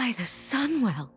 By the Sunwell.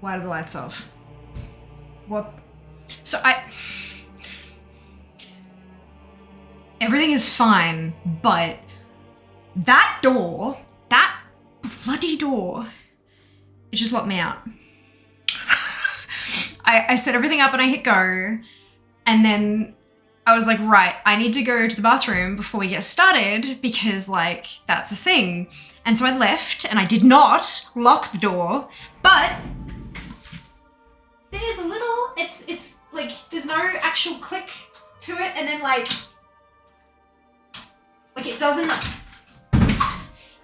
Why are the lights off? What? So everything is fine, but that door, that bloody door, it just locked me out. I set everything up and I hit go, and then I was like, right, I need to go to the bathroom before we get started because, like, that's a thing. And so I left and I did not lock the door, but there's a little, it's like, there's no actual click to it, and then like it doesn't,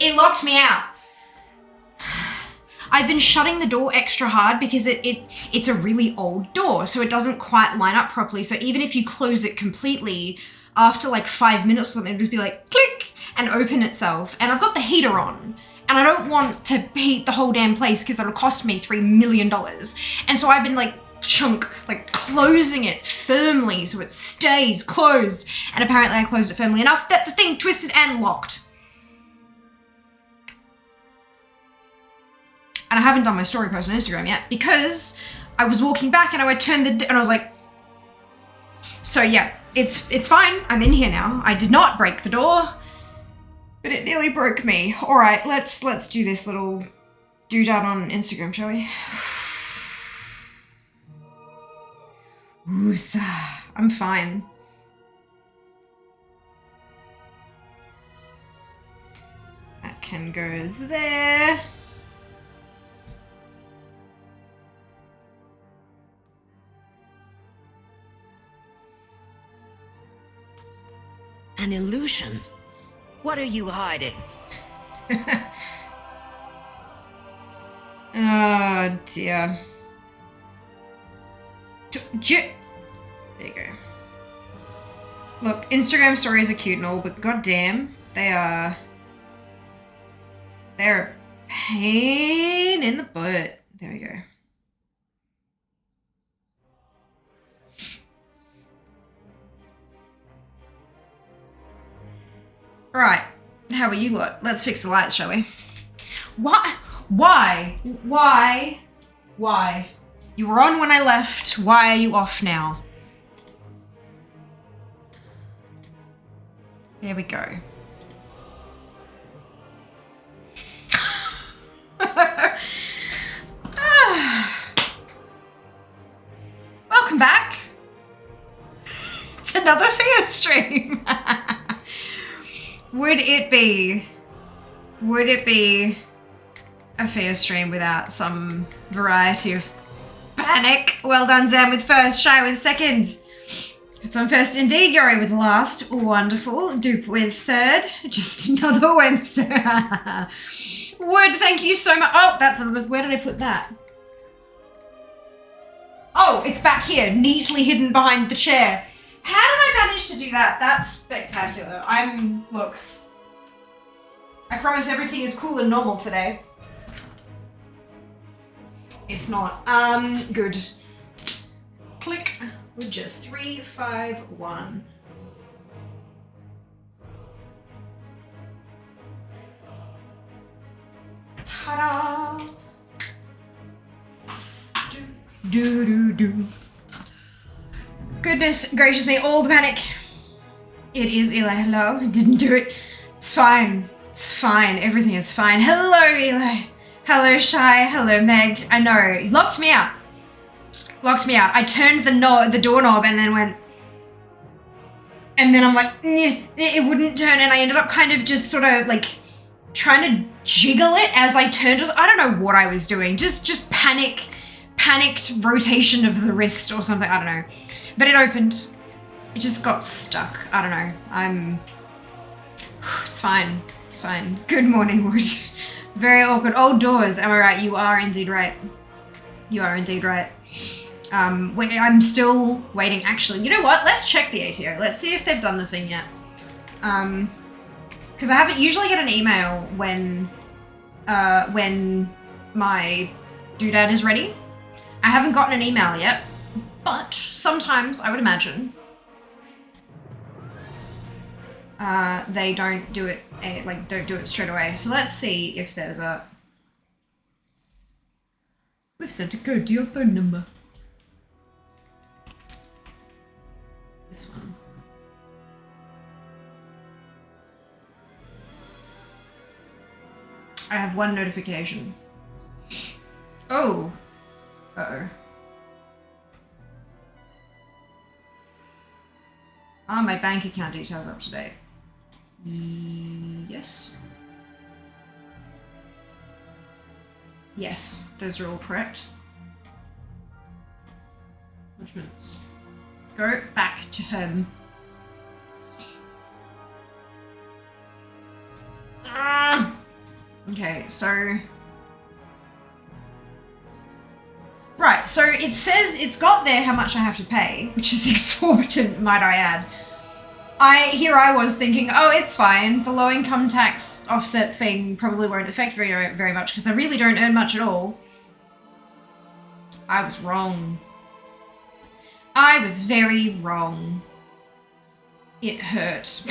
it locked me out. I've been shutting the door extra hard because it's a really old door, so it doesn't quite line up properly. So even if you close it completely, after like 5 minutes or something, it'll just be like click and open itself. And I've got the heater on, and I don't want to heat the whole damn place because it'll cost me $3 million. And so I've been like closing it firmly so it stays closed. And apparently I closed it firmly enough that the thing twisted and locked. And I haven't done my story post on Instagram yet because I was walking back and I would turn and I was like, so yeah, it's fine. I'm in here now. I did not break the door, but it nearly broke me. All right, let's do this little doodad on Instagram, shall we? Oosa, I'm fine. can go there. An illusion? What are you hiding? Oh dear. There you go. Look, Instagram stories are cute and all, but goddamn, they're a pain in the butt. There we go. Right, how are you lot? Let's fix the lights, shall we? What? Why? You were on when I left. Why are you off now? There we go. Welcome back. It's another Fia stream. Would it be a Fia stream without some variety of panic? Well done, Zam with first, Shy with second. It's on first indeed, Yori with last. Wonderful. Dupe with third. Just another Wednesday. Wood, thank you so much. Oh, that's another. Where did I put that? Oh, it's back here, neatly hidden behind the chair. How did I manage to do that? That's spectacular. Look. I promise everything is cool and normal today. It's not. Good. Click. Widget 351. Ta-da! Do. Goodness gracious me, all the panic. It is Eli. Hello. I didn't do it. It's fine. It's fine. Everything is fine. Hello, Eli. Hello, Shy. Hello, Meg. I know. You locked me out. I turned the doorknob and then went. And then I'm like, it wouldn't turn. And I ended up kind of just sort of like trying to jiggle it as I turned. I don't know what I was doing. Just panicked rotation of the wrist or something. I don't know. But it opened. It just got stuck. I don't know. It's fine. It's fine. Good morning, Wood. Very awkward. Old doors. Am I right? You are indeed right. I'm still waiting. Actually, you know what? Let's check the ATO. Let's see if they've done the thing yet. Because I haven't usually get an email when my doodad is ready. I haven't gotten an email yet, but sometimes I would imagine they don't do it don't do it straight away. So let's see if there's a. We've sent a code to your phone number. This one. I have one notification. Oh. Uh-oh. Ah, my bank account details up to date. Yes. Yes, those are all correct. Attachments. Go back to him. Okay, so... Right, so it says it's got there how much I have to pay, which is exorbitant, might I add. Here I was thinking, oh, it's fine. The low income tax offset thing probably won't affect very much because I really don't earn much at all. I was wrong. I was very wrong. It hurt.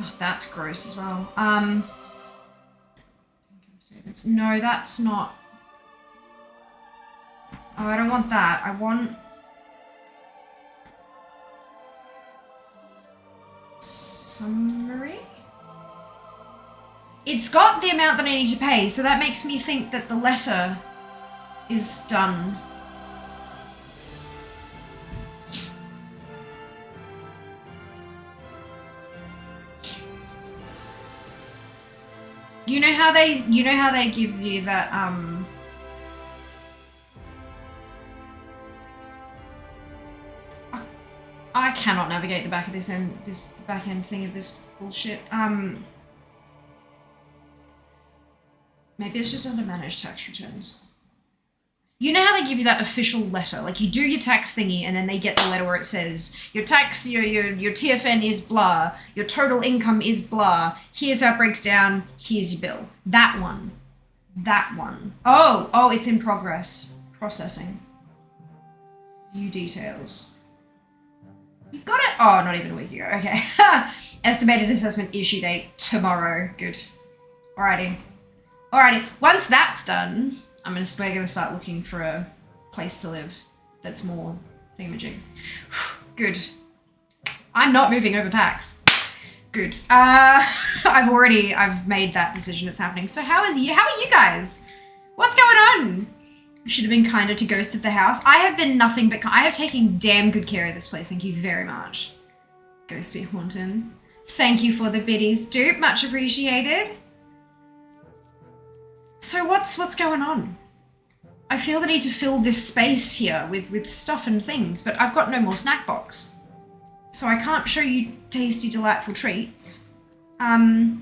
Oh, that's gross as well. No, that's not. Oh, I don't want that. I want summary. It's got the amount that I need to pay, so that makes me think that the letter is done. You know how they give you that I cannot navigate the back of the back end thing of this bullshit. Maybe it's just under managed tax returns. You know how they give you that official letter? Like you do your tax thingy and then they get the letter where it says your tax, your TFN is blah, your total income is blah, here's how it breaks down, here's your bill. That one. That one. Oh, it's in progress. Processing. View details. You got it? Oh, not even a week ago. Okay. Estimated assessment issue date tomorrow. Good. Alrighty. Once that's done, we're gonna start looking for a place to live that's more thingamajig. Good. I'm not moving over PAX. Good. I've made that decision. It's happening. So how are you guys? What's going on? Should have been kinder to Ghost of the House. I have been nothing but I have taken damn good care of this place. Thank you very much. Ghost be haunted. Thank you for the biddies, dude. Much appreciated. So what's going on? I feel the need to fill this space here with stuff and things, but I've got no more snack box. So I can't show you tasty, delightful treats. Oh,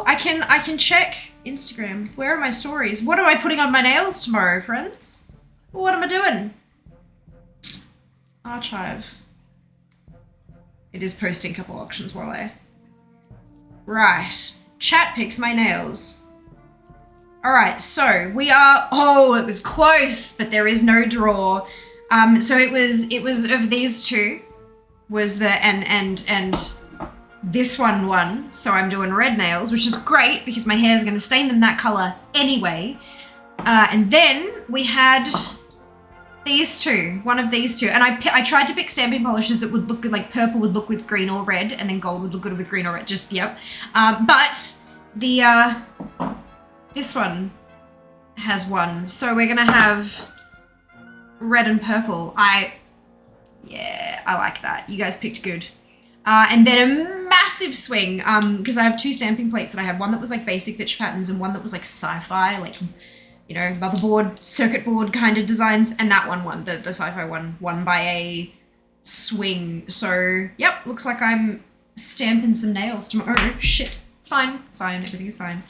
I can check Instagram. Where are my stories? What am I putting on my nails tomorrow, friends? What am I doing? Archive. It is posting a couple auctions while I... Right. Chat picks my nails. Alright, so we are... Oh, it was close, but there is no draw. So it was of these two. Was the... And this one won, so I'm doing red nails, which is great because my hair is going to stain them that color anyway. And then we had these two, one of these two, and I tried to pick stamping polishes that would look good, like purple would look with green or red, and then gold would look good with green or red. Just yep. But the this one has one, so we're gonna have red and purple. Yeah, I like that. You guys picked good. And then a massive swing, because I have two stamping plates that I had. One that was like basic bitch patterns and one that was like sci-fi, like, you know, motherboard, circuit board kind of designs. And that one won, the sci-fi one, won by a swing. So, yep, looks like I'm stamping some nails tomorrow. Oh, shit. It's fine. It's fine. Everything is fine.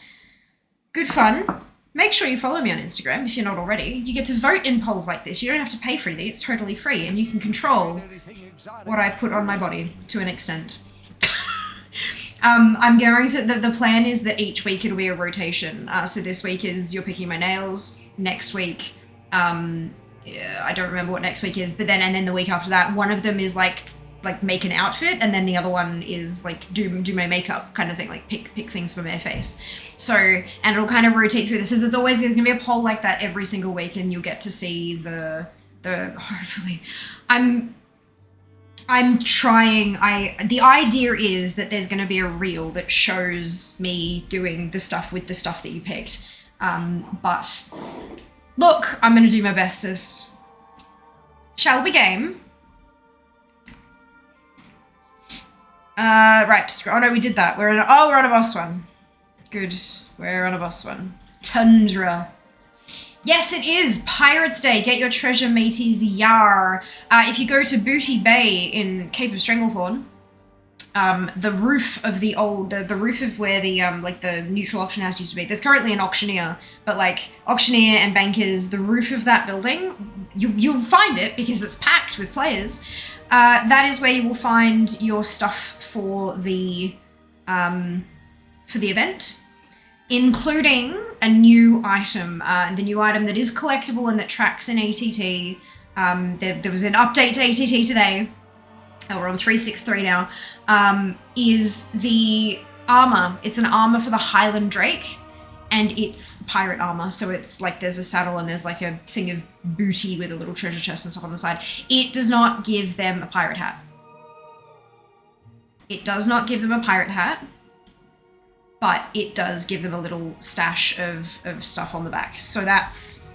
Good fun. Make sure you follow me on Instagram if you're not already. You get to vote in polls like this. You don't have to pay for anything. It's totally free. And you can control what I put on my body to an extent. I'm going to... The plan is that each week it'll be a rotation. So this week is you're picking my nails. Next week, yeah, I don't remember what next week is. But then, and then the week after that, one of them is like make an outfit, and then the other one is like do my makeup kind of thing, like pick things for my face. So, and it'll kind of rotate through this. So there's always going to be a poll like that every single week, and you'll get to see the hopefully. I'm trying, the idea is that there's going to be a reel that shows me doing the stuff with the stuff that you picked. But look, I'm going to do my bestest. Shall we game? Right, oh no, we did that. We're on a boss one. Good, we're on a boss one. Tundra. Yes, it is Pirates Day. Get your treasure, mateys, yar. If you go to Booty Bay in Cape of Stranglethorn, the roof of the old, the roof of where the, like the neutral auction house used to be, there's currently an auctioneer, but like auctioneer and bankers, the roof of that building, you'll find it because it's packed with players. That is where you will find your stuff for the event, including a new item. The new item that is collectible and that tracks in ATT. There was an update to ATT today. We're on 3.6.3 now. Is the armor. It's an armor for the Highland Drake, and it's pirate armor. So it's like there's a saddle and there's like a thing of booty with a little treasure chest and stuff on the side. It does not give them a pirate hat. It does not give them a pirate hat, but it does give them a little stash of stuff on the back. So that's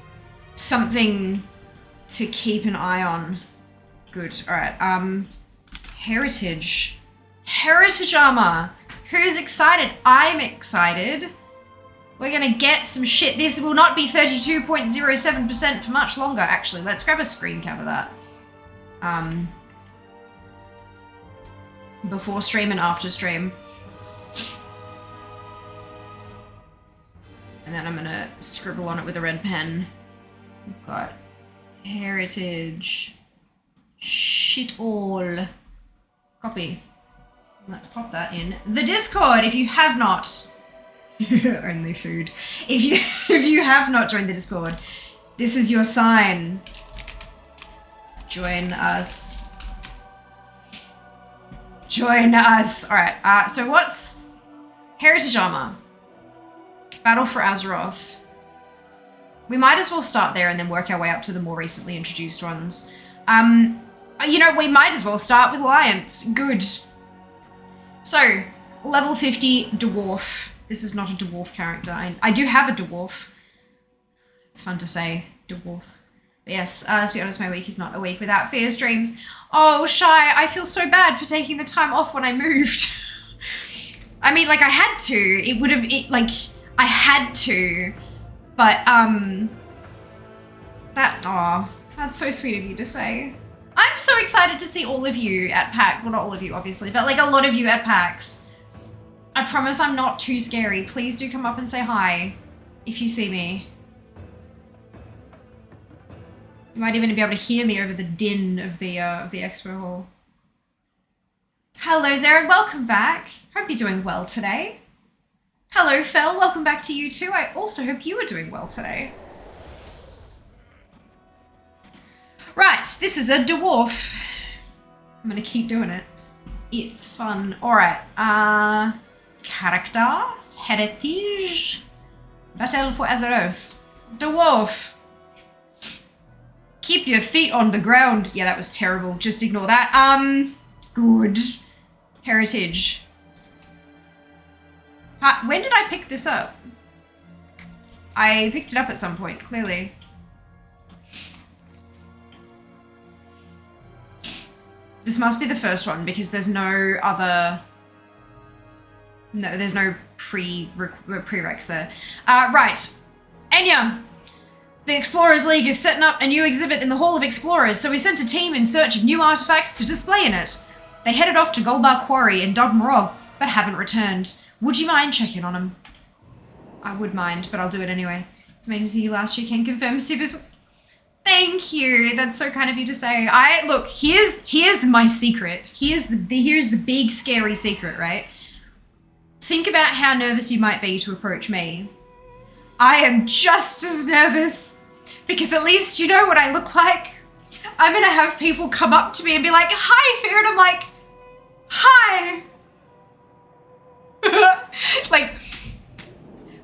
something to keep an eye on. Good, all right. Heritage armor. Who's excited? I'm excited. We're gonna get some shit. This will not be 32.07% for much longer, actually. Let's grab a screen cap of that. Before stream and after stream. And then I'm gonna scribble on it with a red pen. We've got heritage. Shit all. Copy. Let's pop that in the Discord if you have not. Only food. If you have not joined the Discord, this is your sign. Join us. Join us. All right. So what's heritage armor? Battle for Azeroth. We might as well start there and then work our way up to the more recently introduced ones. You know, we might as well start with Alliance. Good. So, level 50 dwarf. This is not a dwarf character. I do have a dwarf. It's fun to say, dwarf. But yes, let's be honest, my week is not a week without fear streams. Oh, Shy, I feel so bad for taking the time off when I moved. I mean, like, I had to. I had to. But, that's so sweet of you to say. I'm so excited to see all of you at PAX. Well, not all of you, obviously, but like a lot of you at PAX. I promise I'm not too scary. Please do come up and say hi if you see me. You might even be able to hear me over the din of the expo hall. Hello, Zarin, welcome back. Hope you're doing well today. Hello, Fel, welcome back to you too. I also hope you are doing well today. Right, this is a dwarf. I'm gonna keep doing it. It's fun. All right, character, heritage, battle for Azeroth, dwarf. Keep your feet on the ground. Yeah, that was terrible. Just ignore that. Good. Heritage. When did I pick this up? I picked it up at some point, clearly. This must be the first one because there's no other... No, there's no prereqs there. Right. Enya! The Explorers League is setting up a new exhibit in the Hall of Explorers, so we sent a team in search of new artifacts to display in it. They headed off to Golbar Quarry in Dogmarog, but haven't returned. Would you mind checking on them? I would mind, but I'll do it anyway. It's amazing to see you last year. Can confirm super... Thank you. That's so kind of you to say. Look, here's my secret. Here's the big scary secret, right? Think about how nervous you might be to approach me. I am just as nervous because at least you know what I look like. I'm gonna have people come up to me and be like, "Hi, Fear," and I'm like, "Hi." Like,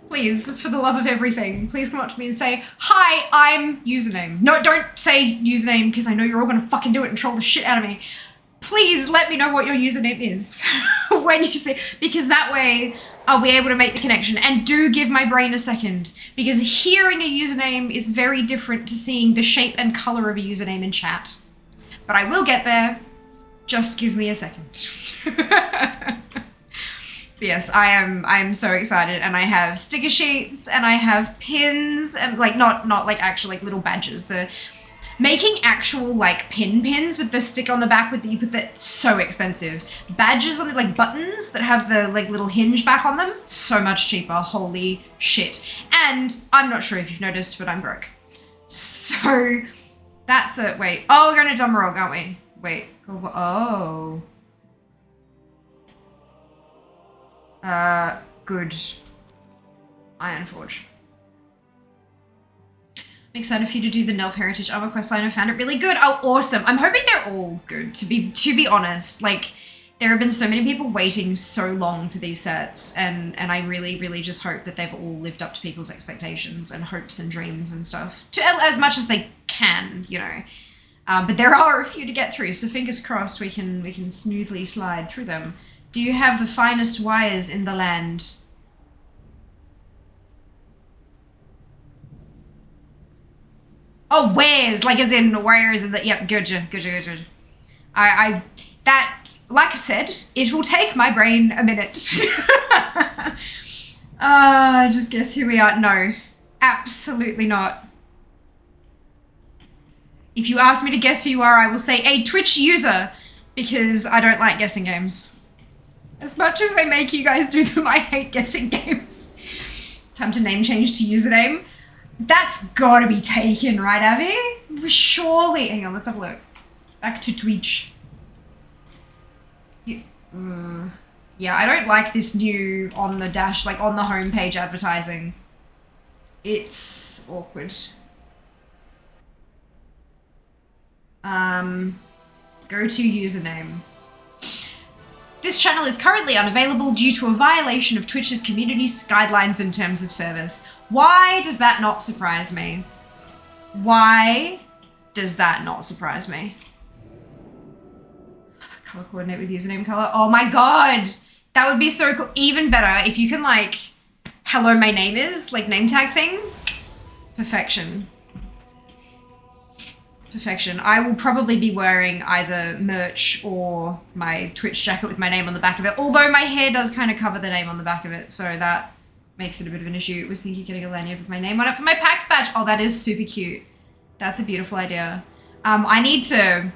please, for the love of everything, please come up to me and say, "Hi, I'm username." No, don't say username because I know you're all gonna fucking do it and troll the shit out of me. Please let me know what your username is when you say, because that way I'll be able to make the connection. And do give my brain a second, because hearing a username is very different to seeing the shape and color of a username in chat. But I will get there. Just give me a second. Yes, I am so excited, and I have sticker sheets and I have pins and like not like actual like little badges. The making actual like pins with the stick on the back with the, you put that, so expensive. Badges on the like buttons that have the like little hinge back on them, so much cheaper. Holy shit. And I'm not sure if you've noticed, but I'm broke. So that's it. Wait. Oh, we're going to Dogmarog, aren't we? Wait. Oh. Good. Ironforge. I'm excited for you to do the Nelf Heritage Armor questline. I found it really good. Oh, awesome. I'm hoping they're all good, to be honest. Like, there have been so many people waiting so long for these sets, and I really, really just hope that they've all lived up to people's expectations and hopes and dreams and stuff. To as much as they can, you know. But there are a few to get through, so fingers crossed we can smoothly slide through them. Do you have the finest wires in the land? Oh, wares, like as in wires in the, yep, good. like I said, it will take my brain a minute. Just guess who we are. No, absolutely not. If you ask me to guess who you are, I will say a Twitch user, because I don't like guessing games. As much as they make you guys do them, I hate guessing games. Time to name change to username. That's gotta be taken, right, Abby? Surely. Hang on, let's have a look. Back to Twitch. Yeah, I don't like this new on the dash, like on the homepage advertising. It's awkward. Go to username. This channel is currently unavailable due to a violation of Twitch's community guidelines and terms of service. Why does that not surprise me? Why does that not surprise me? Color coordinate with username color. Oh my god! That would be so cool. Even better if you can like, hello my name is, like name tag thing. Perfection. Perfection. I will probably be wearing either merch or my Twitch jacket with my name on the back of it. Although my hair does kind of cover the name on the back of it, so that makes it a bit of an issue. I was thinking of getting a lanyard with my name on it for my PAX badge. Oh, that is super cute. That's a beautiful idea. I need to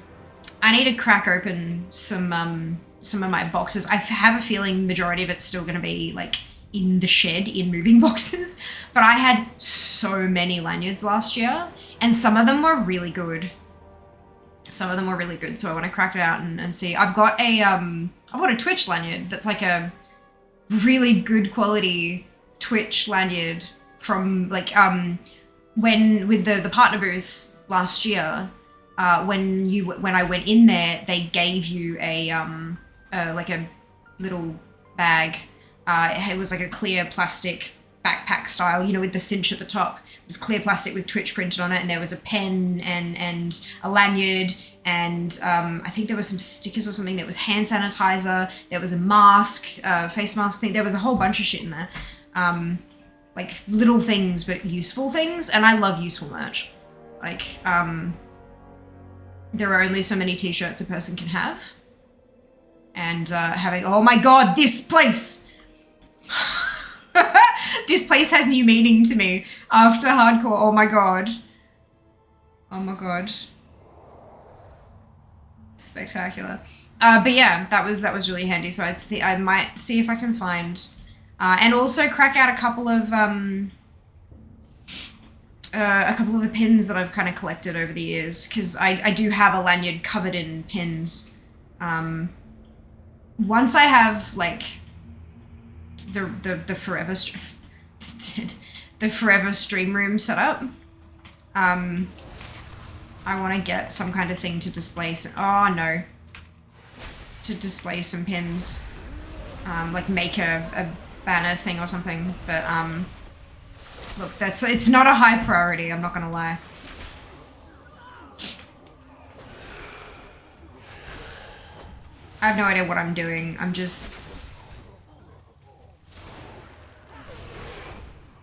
crack open some of my boxes. I have a feeling majority of it's still going to be like in the shed in moving boxes, but I had so many lanyards last year and some of them were really good. Some of them were really good, so I want to crack it out and see. I've got a Twitch lanyard that's like a really good quality Twitch lanyard from like when with the partner booth last year. When I went in there, they gave you a like a little bag. It was like a clear plastic backpack style, you know, with the cinch at the top. It was clear plastic with Twitch printed on it, and there was a pen and a lanyard, and I think there were some stickers or something. There was hand sanitizer. There was a mask, face mask thing. There was a whole bunch of shit in there, like little things but useful things. And I love useful merch. Like there are only so many t-shirts a person can have, and having, oh my god, this place. This place has new meaning to me after hardcore. Oh my god. Oh my god. Spectacular. But yeah, that was really handy. So I might see if I can find and also crack out a couple of the pins that I've kind of collected over the years, because I do have a lanyard covered in pins. Once I have like the forever the forever stream room set up, I want to get some kind of thing to display to display some pins, like make a banner thing or something. But look, it's not a high priority, I'm not gonna lie. I have no idea what I'm doing. I'm just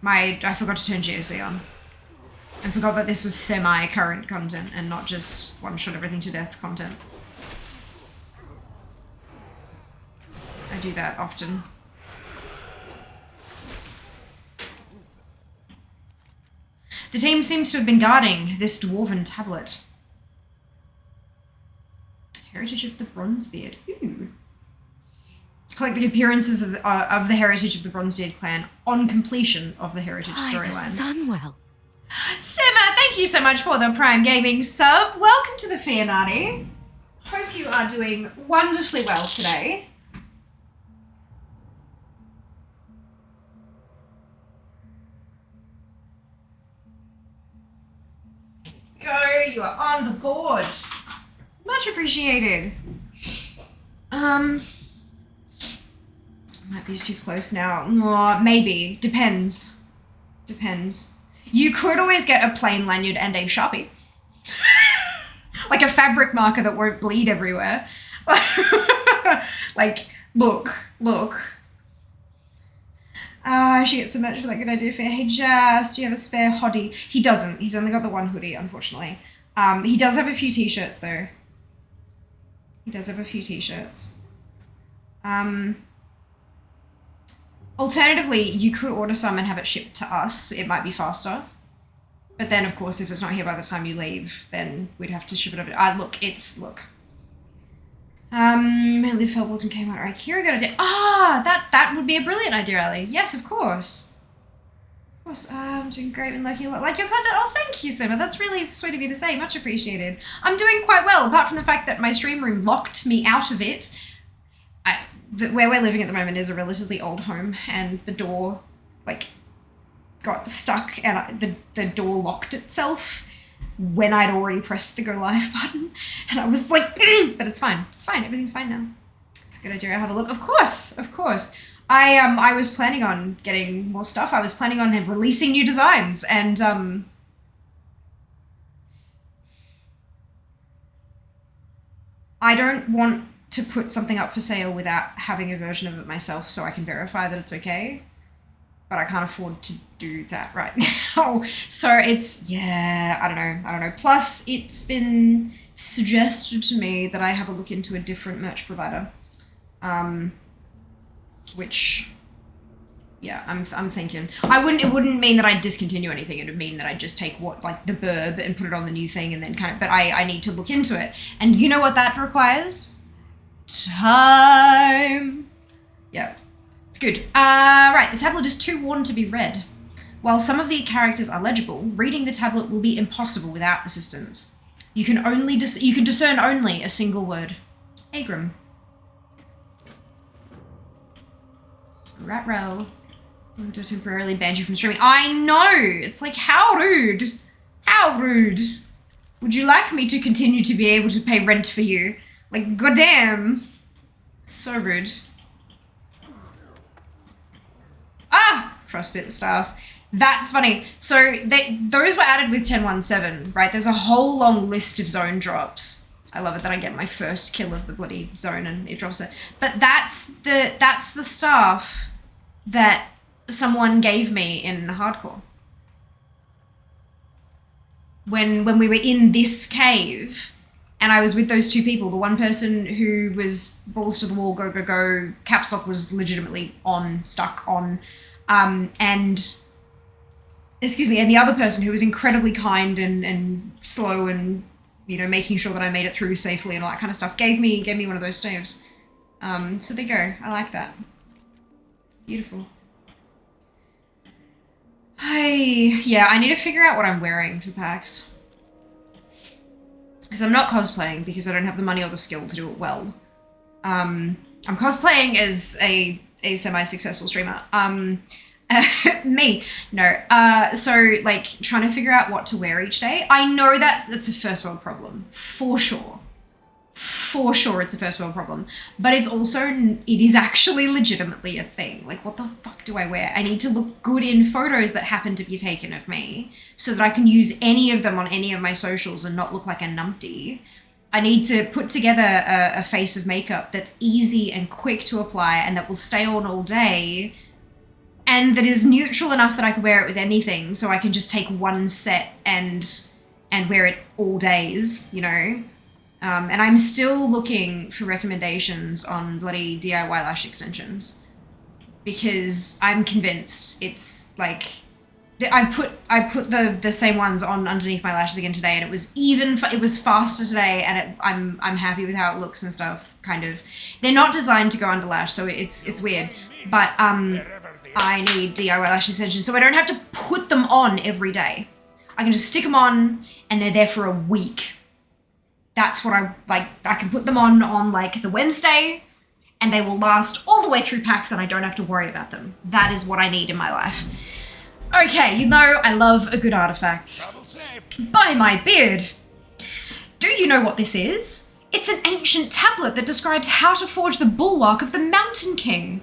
I forgot to turn GOC on. I forgot that this was semi-current content and not just one-shot everything to death content. I do that often. The team seems to have been guarding this dwarven tablet. Heritage of the Bronzebeard. Ooh. Collect the appearances of the Heritage of the Bronzebeard clan on completion of the Heritage storyline. Sunwell. Simma, thank you so much for the Prime Gaming sub. Welcome to the Fianati. Hope you are doing wonderfully well today. Go, you are on the board. Much appreciated. Might be too close now. Oh, maybe. Depends. Depends. You could always get a plain lanyard and a Sharpie. Like a fabric marker that won't bleed everywhere. Like, look. She gets so much for that good idea for you. Hey, Jazz, do you have a spare hoodie? He doesn't. He's only got the one hoodie, unfortunately. He does have a few t-shirts, though. He does have a few t-shirts. Alternatively, you could order some and have it shipped to us. It might be faster. But then, of course, if it's not here by the time you leave, then we'd have to ship it over. Look. Liv Felballs and came out. Right, here I got a day. That would be a brilliant idea, Ali. Yes, of course. Of course. I'm doing great and like your content. Oh, thank you, Simmer. That's really sweet of you to say. Much appreciated. I'm doing quite well, apart from the fact that my stream room locked me out of it. Where we're living at the moment is a relatively old home, and the door, like, got stuck, and the door locked itself when I'd already pressed the go live button, and I was like, but it's fine. It's fine. Everything's fine now. It's a good idea. I'll have a look. Of course. I was planning on getting more stuff. I was planning on releasing new designs, and I don't want to put something up for sale without having a version of it myself so I can verify that it's okay. But I can't afford to do that right now. So it's, yeah, I don't know. Plus, it's been suggested to me that I have a look into a different merch provider. Which, yeah, I'm thinking. It wouldn't mean that I'd discontinue anything. It would mean that I'd just take the burb and put it on the new thing and then but I need to look into it. And you know what that requires? Time. Yeah, it's good. Right, the tablet is too worn to be read. While some of the characters are legible, reading the tablet will be impossible without assistance. You can discern only a single word. Agrim. Rat row. To temporarily ban you from streaming. I know! It's like, how rude. How rude. Would you like me to continue to be able to pay rent for you? Like, goddamn. So rude. Frostbite staff. That's funny. So those were added with 10.1.7, right? There's a whole long list of zone drops. I love it that I get my first kill of the bloody zone and it drops it. But that's the staff that someone gave me in hardcore. When we were in this cave, and I was with those two people, the one person who was balls to the wall, go, go, go, caps lock was legitimately stuck on, and the other person who was incredibly kind and slow and, you know, making sure that I made it through safely and all that kind of stuff, gave me one of those staves. So there you go. I like that. Beautiful. I need to figure out what I'm wearing for PAX. Because I'm not cosplaying because I don't have the money or the skill to do it well. I'm cosplaying as a semi-successful streamer. Me. No. So, like, trying to figure out what to wear each day. I know that's a first world problem. For sure. For sure it's a first world problem. But it is actually legitimately a thing. Like, what the fuck do I wear? I need to look good in photos that happen to be taken of me so that I can use any of them on any of my socials and not look like a numpty. I need to put together a face of makeup that's easy and quick to apply and that will stay on all day and that is neutral enough that I can wear it with anything, so I can just take one set and wear it all days, you know? And I'm still looking for recommendations on bloody DIY lash extensions because I'm convinced it's like I put the same ones on underneath my lashes again today, and it was faster today, and I'm happy with how it looks and stuff. Kind of, they're not designed to go under lash, so it's weird. But I need DIY lash extensions, so I don't have to put them on every day. I can just stick them on, and they're there for a week. That's what I like. I can put them on like the Wednesday and they will last all the way through PAX and I don't have to worry about them. That is what I need in my life. Okay, you know I love a good artifact. By my beard. Do you know what this is? It's an ancient tablet that describes how to forge the bulwark of the Mountain King.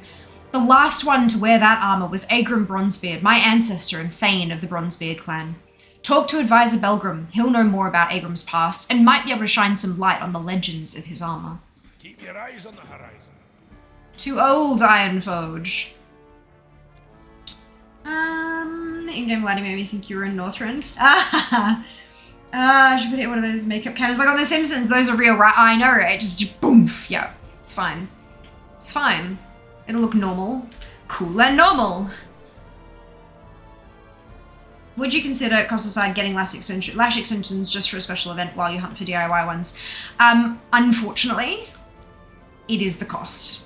The last one to wear that armor was Agrim Bronzebeard, my ancestor and Thane of the Bronzebeard clan. Talk to Advisor Belgrim. He'll know more about Agrim's past and might be able to shine some light on the legends of his armor. Keep your eyes on the horizon. Too old, Ironforge. In-game lighting made me think you were in Northrend. I should put it in one of those makeup cannons like on The Simpsons. Those are real, right? I know, right? Just boom. Yeah, it's fine. It's fine. It'll look normal. Cool and normal. Would you consider, cost aside, getting lash extensions just for a special event while you hunt for DIY ones? Unfortunately, it is the cost.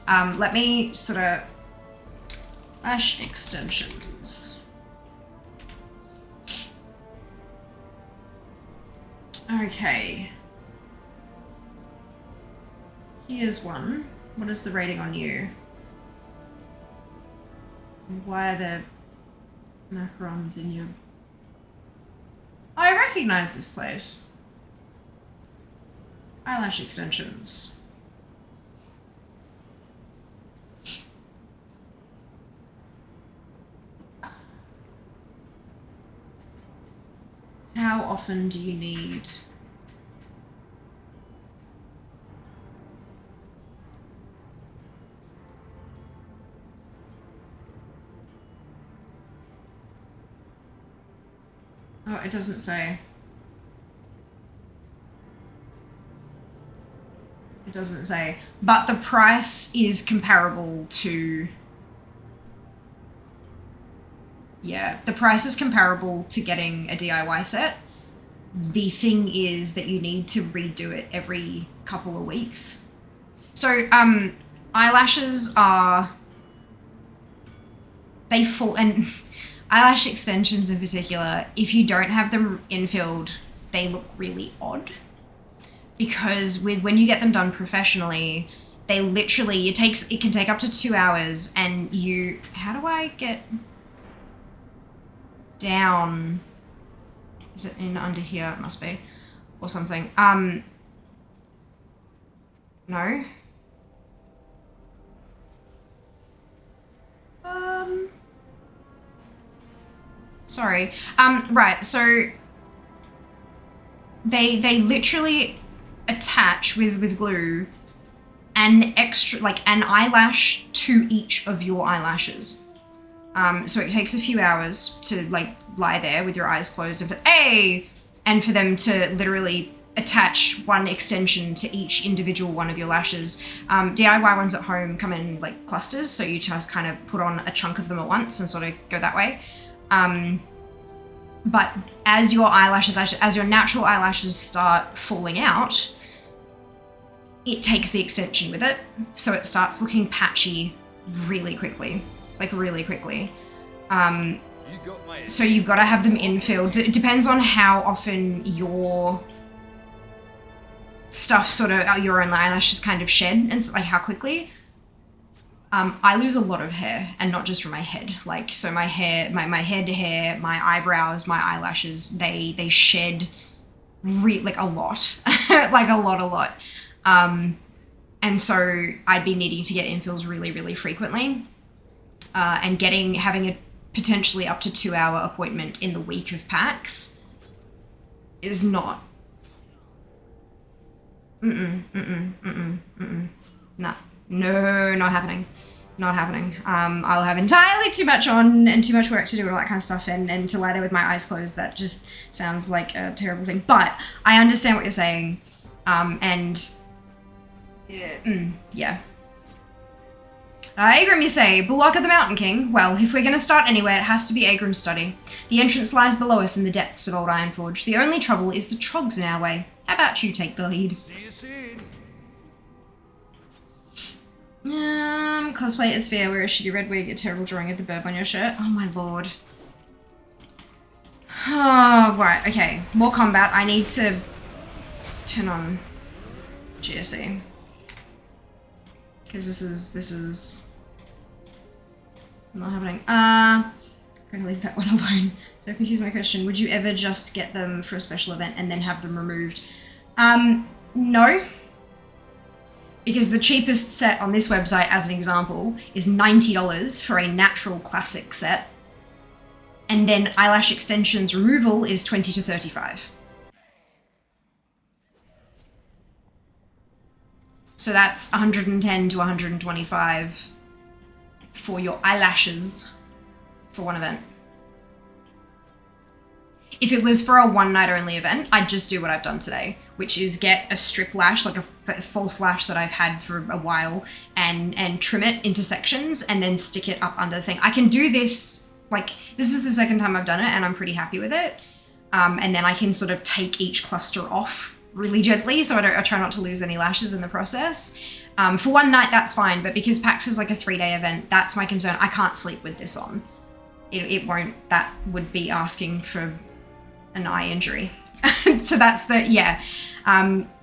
Let me sort of... Lash extensions. Okay. Here's one. What is the rating on you? Why are there macarons in your... Oh, I recognize this place. Eyelash extensions. How often do you need? Oh, it doesn't say. It doesn't say. But the price is comparable to... Yeah, the price is comparable to getting a DIY set. The thing is that you need to redo it every couple of weeks. So, eyelashes are... They fall... And eyelash extensions in particular, if you don't have them infilled, they look really odd. Because when you get them done professionally, they literally... It can take up to 2 hours, and you... How do I get... down? Is it in under here? It must be. Or something. No. Sorry. Right, so they literally attach with glue an extra, like an eyelash to each of your eyelashes. So it takes a few hours to like lie there with your eyes closed and for them to literally attach one extension to each individual one of your lashes. DIY ones at home come in like clusters, so you just kind of put on a chunk of them at once and sort of go that way. But as your natural eyelashes start falling out, it takes the extension with it, so it starts looking patchy really quickly. Like really quickly. So you've got to have them infilled. It depends on how often your stuff sort of, your own eyelashes kind of shed and like how quickly. I lose a lot of hair, and not just from my head. Like, so my hair, my head hair, my eyebrows, my eyelashes, they shed like a lot, like a lot. And so I'd be needing to get infills really, really frequently. And having a potentially up to 2 hour appointment in the week of PAX is not. No, not happening. Not happening. I'll have entirely too much on and too much work to do and all that kind of stuff, and to lie there with my eyes closed, that just sounds like a terrible thing. But I understand what you're saying, and yeah. Aegrim, you say, Bulwark of the Mountain King? Well, if we're going to start anywhere, it has to be Aegrim's study. The entrance lies below us in the depths of Old Ironforge. The only trouble is the trogs in our way. How about you take the lead? See you soon. Cosplay as Fair, wear a shitty red wig, a terrible drawing of the burb on your shirt. Oh my lord. Oh, right, okay. More combat. I need to turn on GSE. Because this is not happening. I'm gonna leave that one alone. So confuse my question. Would you ever just get them for a special event and then have them removed? No. Because the cheapest set on this website, as an example, is $90 for a natural classic set. And then eyelash extensions removal is $20 to $35. So that's $110 to $125 for your eyelashes for one event. If it was for a one night only event, I'd just do what I've done today, which is get a strip lash, like a false lash that I've had for a while, and trim it into sections and then stick it up under the thing. I can do this, like, this is the second time I've done it and I'm pretty happy with it. And then I can sort of take each cluster off really gently, so I try not to lose any lashes in the process. For one night, that's fine, but because PAX is like a 3-day event, that's my concern. I can't sleep with this on. It won't, that would be asking for an eye injury. So that's the, yeah.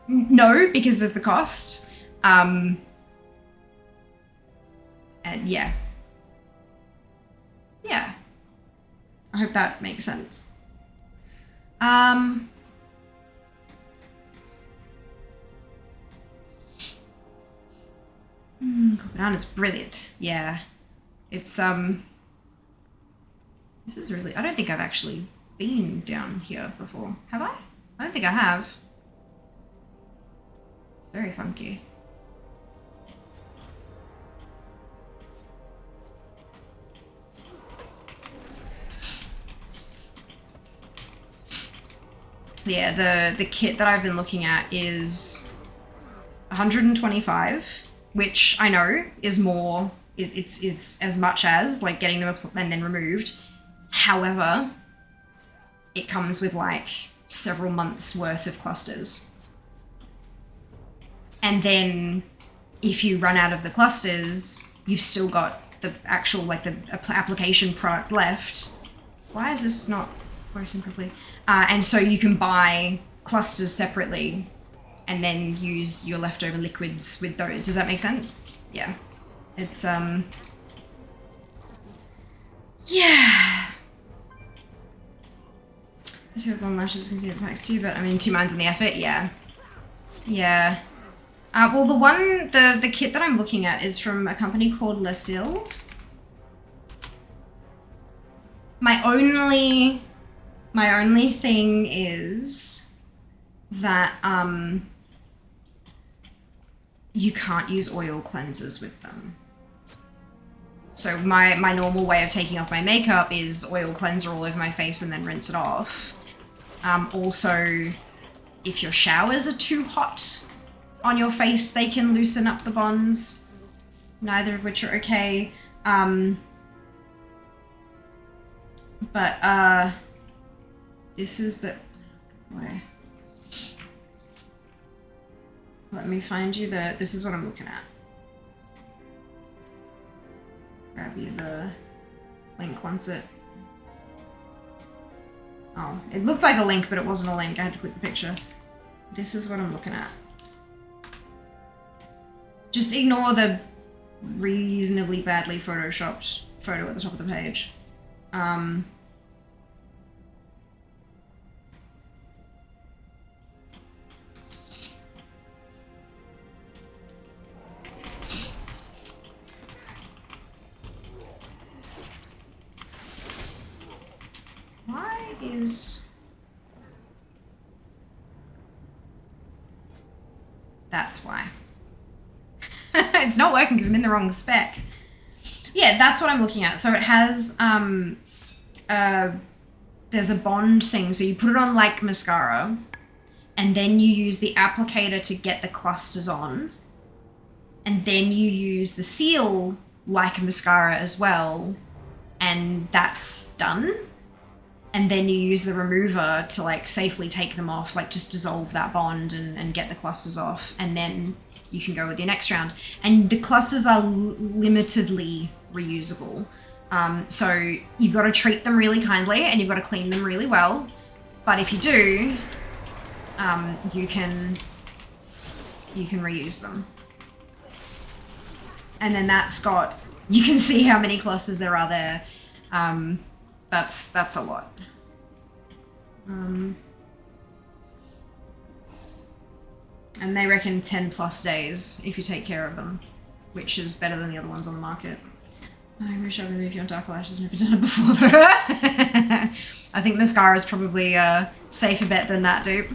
No, because of the cost. And yeah. Yeah. I hope that makes sense. Banana's brilliant. Yeah. It's, this is really, I don't think I've actually been down here before. Have I? I don't think I have. It's very funky. Yeah, the kit that I've been looking at is 125, which I know is more, is as much as like getting them and then removed. However, it comes with like several months worth of clusters. And then if you run out of the clusters, you've still got the actual, like the application product left. Why is this not working properly? And so you can buy clusters separately and then use your leftover liquids with those. Does that make sense? Yeah. It's, yeah. I do have long lashes because it packs too, but I mean, 2 minds on the effort, yeah. Yeah. Well, the kit that I'm looking at is from a company called Lesil. My only thing is that, you can't use oil cleansers with them. So my normal way of taking off my makeup is oil cleanser all over my face and then rinse it off. Also, if your showers are too hot on your face, they can loosen up the bonds, neither of which are okay. But this is the way. Let me find you this is what I'm looking at. Grab you the link once it... Oh, it looked like a link, but it wasn't a link. I had to click the picture. This is what I'm looking at. Just ignore the reasonably badly photoshopped photo at the top of the page. Why is... That's why. It's not working because I'm in the wrong spec. Yeah, that's what I'm looking at. So it has, there's a bond thing. So you put it on like mascara and then you use the applicator to get the clusters on. And then you use the seal like mascara as well. And that's done. And then you use the remover to like safely take them off, like just dissolve that bond and get the clusters off. And then you can go with your next round. And the clusters are limitedly reusable. So you've got to treat them really kindly and you've got to clean them really well. But if you do, you can reuse them. And then that's got, you can see how many clusters there are there. That's a lot. And they reckon 10 plus days if you take care of them, which is better than the other ones on the market. I wish I removed your dark lashes. Never done it before though. I think mascara is probably a safer bet than that, dupe.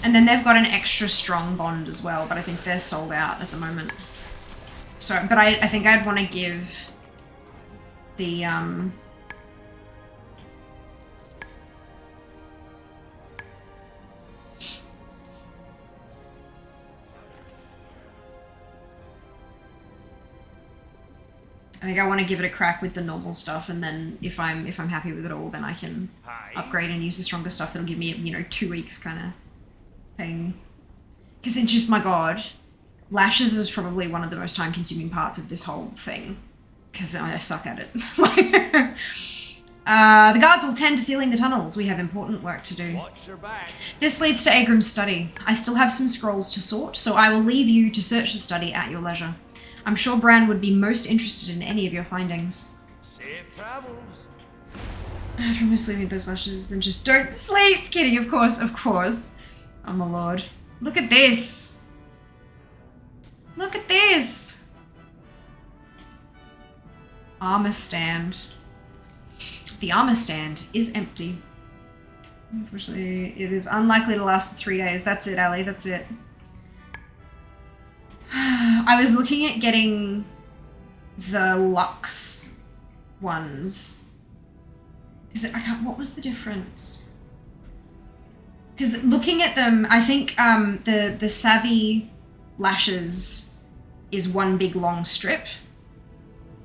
And then they've got an extra strong bond as well, but I think they're sold out at the moment. So, but I think I'd want to give the, I think I want to give it a crack with the normal stuff, and then if I'm happy with it all, then I can upgrade and use the stronger stuff that'll give me, you know, 2 weeks kind of thing. Because it's just, my god, lashes is probably one of the most time-consuming parts of this whole thing, because I suck at it. The guards will tend to sealing the tunnels. We have important work to do. Watch your back. This leads to Agram's study. I still have some scrolls to sort, so I will leave you to search the study at your leisure. I'm sure Bran would be most interested in any of your findings. Safe travels. If you're misleading those lashes, then just don't sleep! Kitty, of course, of course. Oh my lord. Look at this! Look at this! Armor stand. The armor stand is empty. Unfortunately, it is unlikely to last 3 days. That's it, Ali, that's it. I was looking at getting the Lux ones. What was the difference? Because looking at them, I think the Savvy lashes is one big long strip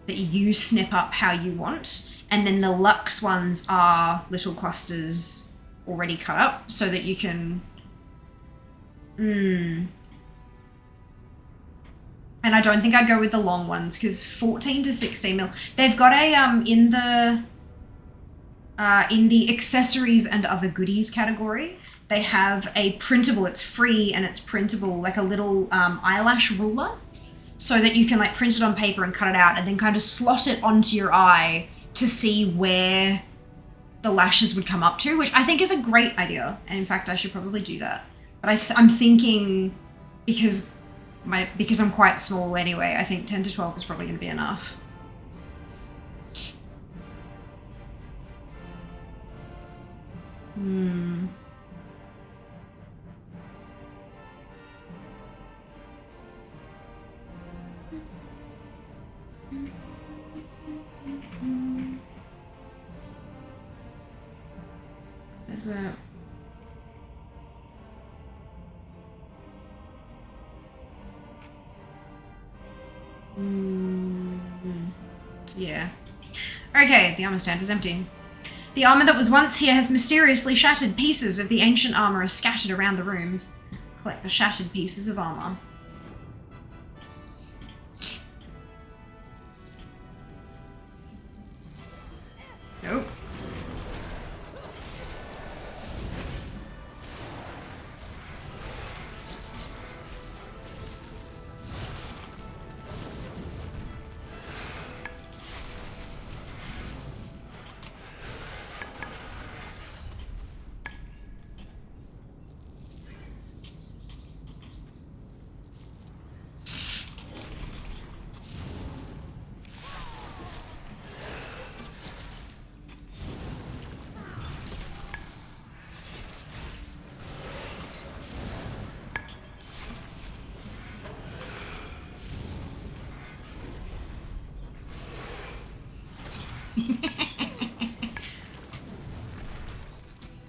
that you snip up how you want. And then the Lux ones are little clusters already cut up so that you can... And I don't think I'd go with the long ones because 14 to 16 mil. They've got a in the accessories and other goodies category, they have a printable. It's free and it's printable, like a little eyelash ruler, so that you can like print it on paper and cut it out, and then kind of slot it onto your eye to see where the lashes would come up to, which I think is a great idea. And in fact, I should probably do that. But I'm thinking because I'm quite small anyway, I think 10 to 12 is probably going to be enough. There's a... Yeah. Okay, the armor stand is empty. The armor that was once here has mysteriously shattered. Pieces of the ancient armor are scattered around the room. Collect the shattered pieces of armor. Nope.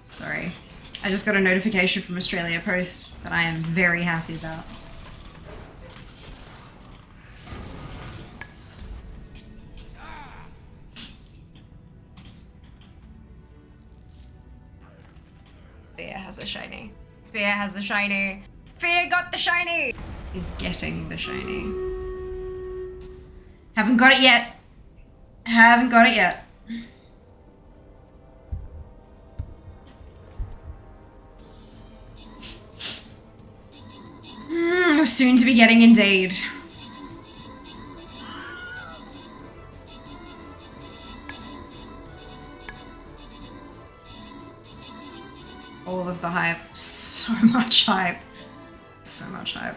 Sorry. I just got a notification from Australia Post that I am very happy about. Fear has a shiny. Fear has a shiny. Fear got the shiny! Is getting the shiny. Haven't got it yet. Haven't got it yet. Soon to be getting indeed. All of the hype. So much hype. So much hype.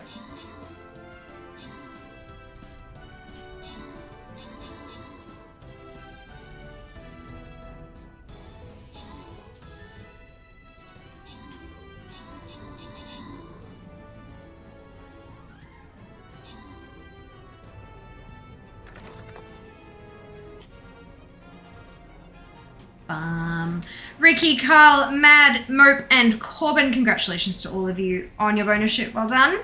Ricky, Carl, Mad, Mope, and Corbin, congratulations to all of you on your bonus shoot. Well done.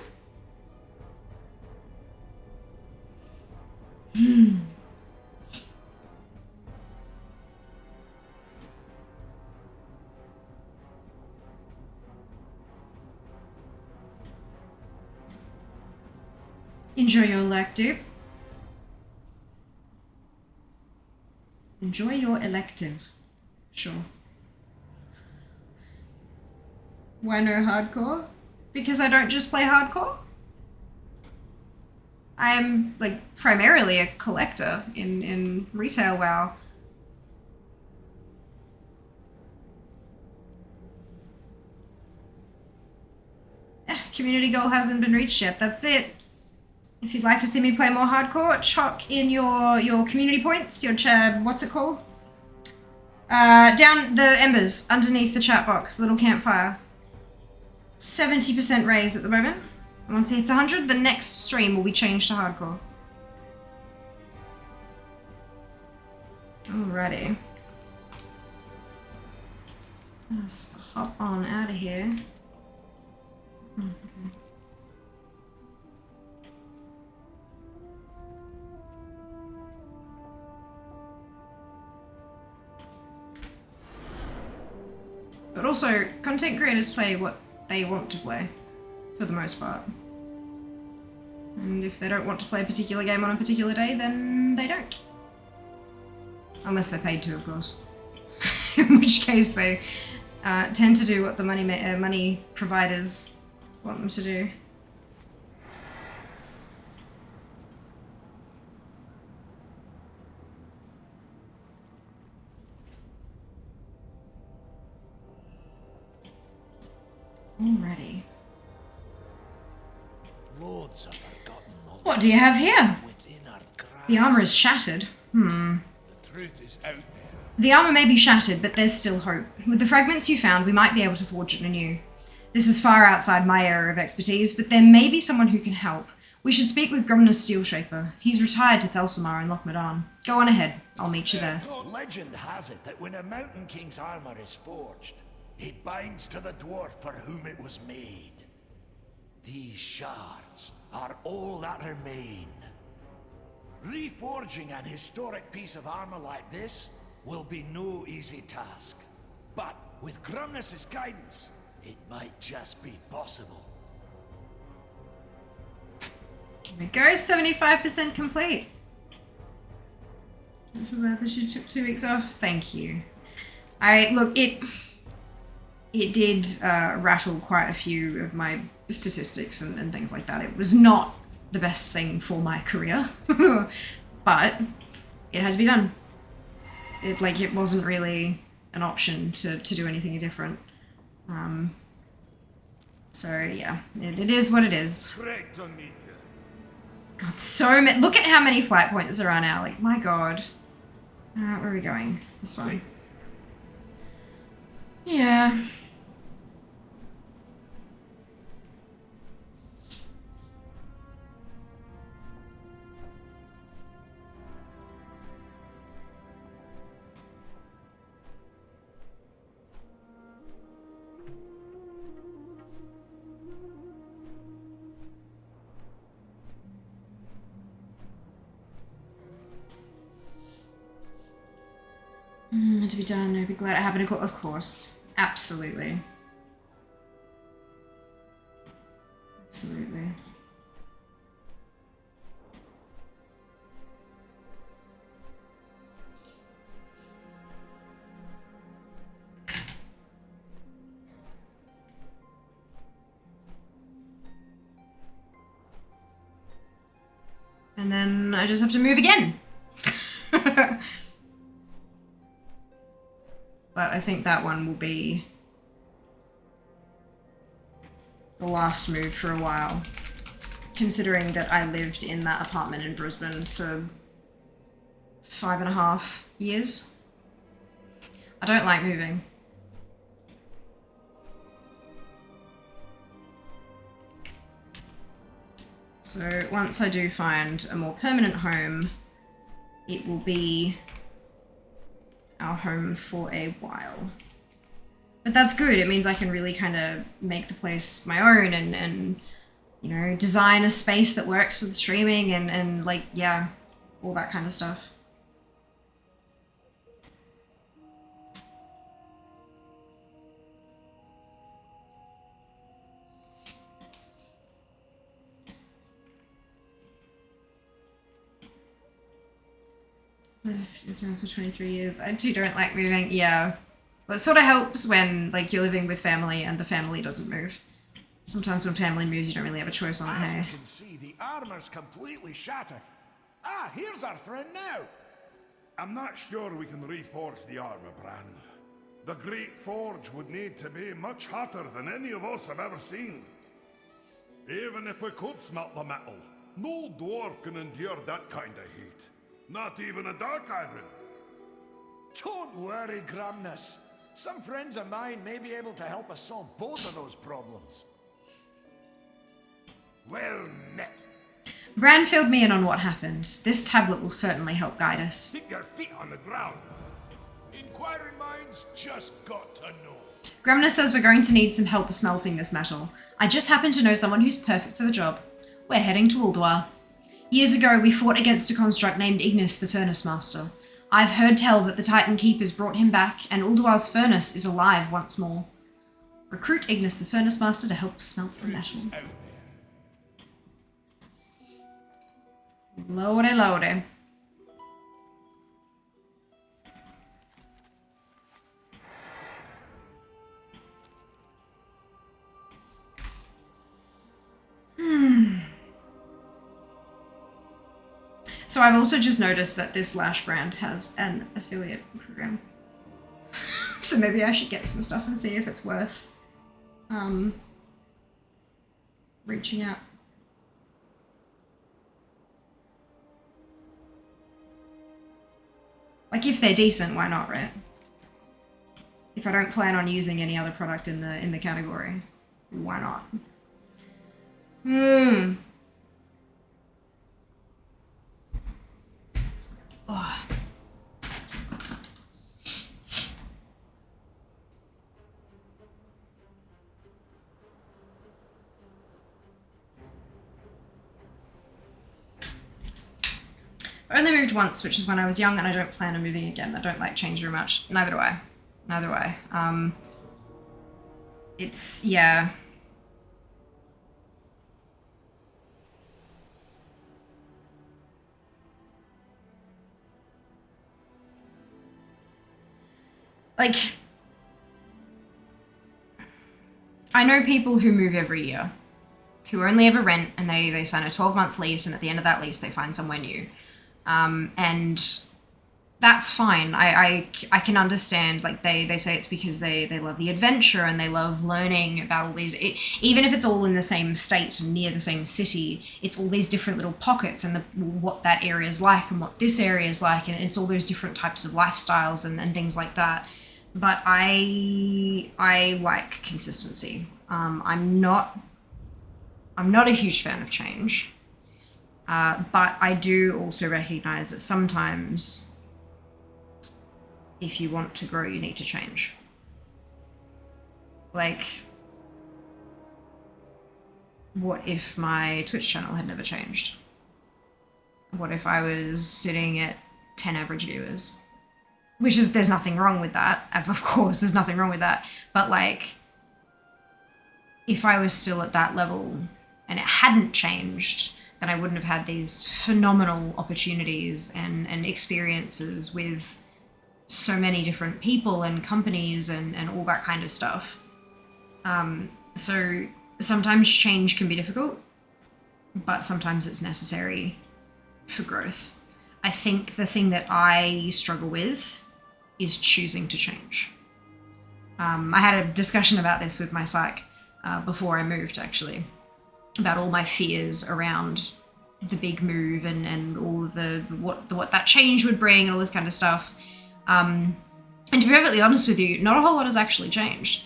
Enjoy your elective. Enjoy your elective. Sure. Why no hardcore? Because I don't just play hardcore. I am, like, primarily a collector in retail WoW. Community goal hasn't been reached yet, that's it. If you'd like to see me play more hardcore, chuck in your community points, your what's it called? Down the embers, underneath the chat box, little campfire. 70% raise at the moment. And once it hits 100, the next stream will be changed to hardcore. Alrighty. Let's hop on out of here. Okay. But also, content creators play what they want to play, for the most part. And if they don't want to play a particular game on a particular day, then they don't. Unless they're paid to, of course. In which case they tend to do what the money providers want them to do. Alrighty. Lords have forgotten What do you have here? within our grasp. The armor is shattered. The truth is out there. The armor may be shattered, but there's still hope. With the fragments you found, we might be able to forge it anew. This is far outside my area of expertise, but there may be someone who can help. We should speak with Grumner's Steelshaper. He's retired to Thelsamar in Lochmadan. Go on ahead. I'll meet you there. Legend has it that when a Mountain King's armor is forged, it binds to the dwarf for whom it was made. These shards are all that remain. Reforging an historic piece of armor like this will be no easy task. But with Grumnus' guidance, it might just be possible. Here we go, 75% complete. I feel bad that you took 2 weeks off. Thank you. Look, it did rattle quite a few of my statistics and things like that. It was not the best thing for my career, but it had to be done. It wasn't really an option to do anything different. So yeah, it is what it is. God, so many. Look at how many flight points there are now. Like, my God. Where are we going? This one. Yeah. To be done, I'd be glad it happened. Of course. Absolutely. Absolutely. And then I just have to move again. But I think that one will be the last move for a while, considering that I lived in that apartment in Brisbane for 5.5 years. I don't like moving. So once I do find a more permanent home, it will be our home for a while. But that's good. It means I can really kind of make the place my own and you know, design a space that works with streaming and like, yeah, all that kind of stuff. It's been for 23 years. I too don't like moving. Yeah. But it sort of helps when like you're living with family and the family doesn't move. Sometimes when family moves, you don't really have a choice on it, hey? As you can see, the armor's completely shattered. Ah, here's our friend now. I'm not sure we can reforge the armor, Bran. The Great Forge would need to be much hotter than any of us have ever seen. Even if we could smelt the metal, no dwarf can endure that kind of heat. Not even a dark iron. Don't worry, Gramnus. Some friends of mine may be able to help us solve both of those problems. Well met. Bran filled me in on what happened. This tablet will certainly help guide us. Keep your feet on the ground. Inquiring minds just got to know. Gramna says we're going to need some help smelting this metal. I just happen to know someone who's perfect for the job. We're heading to Ulduar. Years ago, we fought against a construct named Ignis the Furnace Master. I've heard tell that the Titan Keepers brought him back, and Ulduar's furnace is alive once more. Recruit Ignis the Furnace Master to help smelt the metal. Lordy, lordy. So I've also just noticed that this Lash brand has an affiliate program. So maybe I should get some stuff and see if it's worth reaching out. Like if they're decent, why not, right? If I don't plan on using any other product in the category, why not? Oh. I only moved once, which is when I was young, and I don't plan on moving again. I don't like change very much. Neither do I. Neither do I. It's, yeah. Like, I know people who move every year, who only ever rent, and they sign a 12-month lease, and at the end of that lease, they find somewhere new. And that's fine. I can understand, like, they say it's because they love the adventure and they love learning about all these, even if it's all in the same state and near the same city, it's all these different little pockets and what that area is like and what this area is like, and it's all those different types of lifestyles and things like that. But I like consistency. I'm not a huge fan of change. But I do also recognize that sometimes if you want to grow, you need to change. Like, what if my Twitch channel had never changed? What if I was sitting at 10 average viewers? Which is, there's nothing wrong with that. Of course, there's nothing wrong with that. But like, if I was still at that level and it hadn't changed, then I wouldn't have had these phenomenal opportunities and experiences with so many different people and companies and all that kind of stuff. So sometimes change can be difficult, but sometimes it's necessary for growth. I think the thing that I struggle with is choosing to change. I had a discussion about this with my psych before I moved, actually, about all my fears around the big move and all of what that change would bring and all this kind of stuff. And to be perfectly honest with you, not a whole lot has actually changed.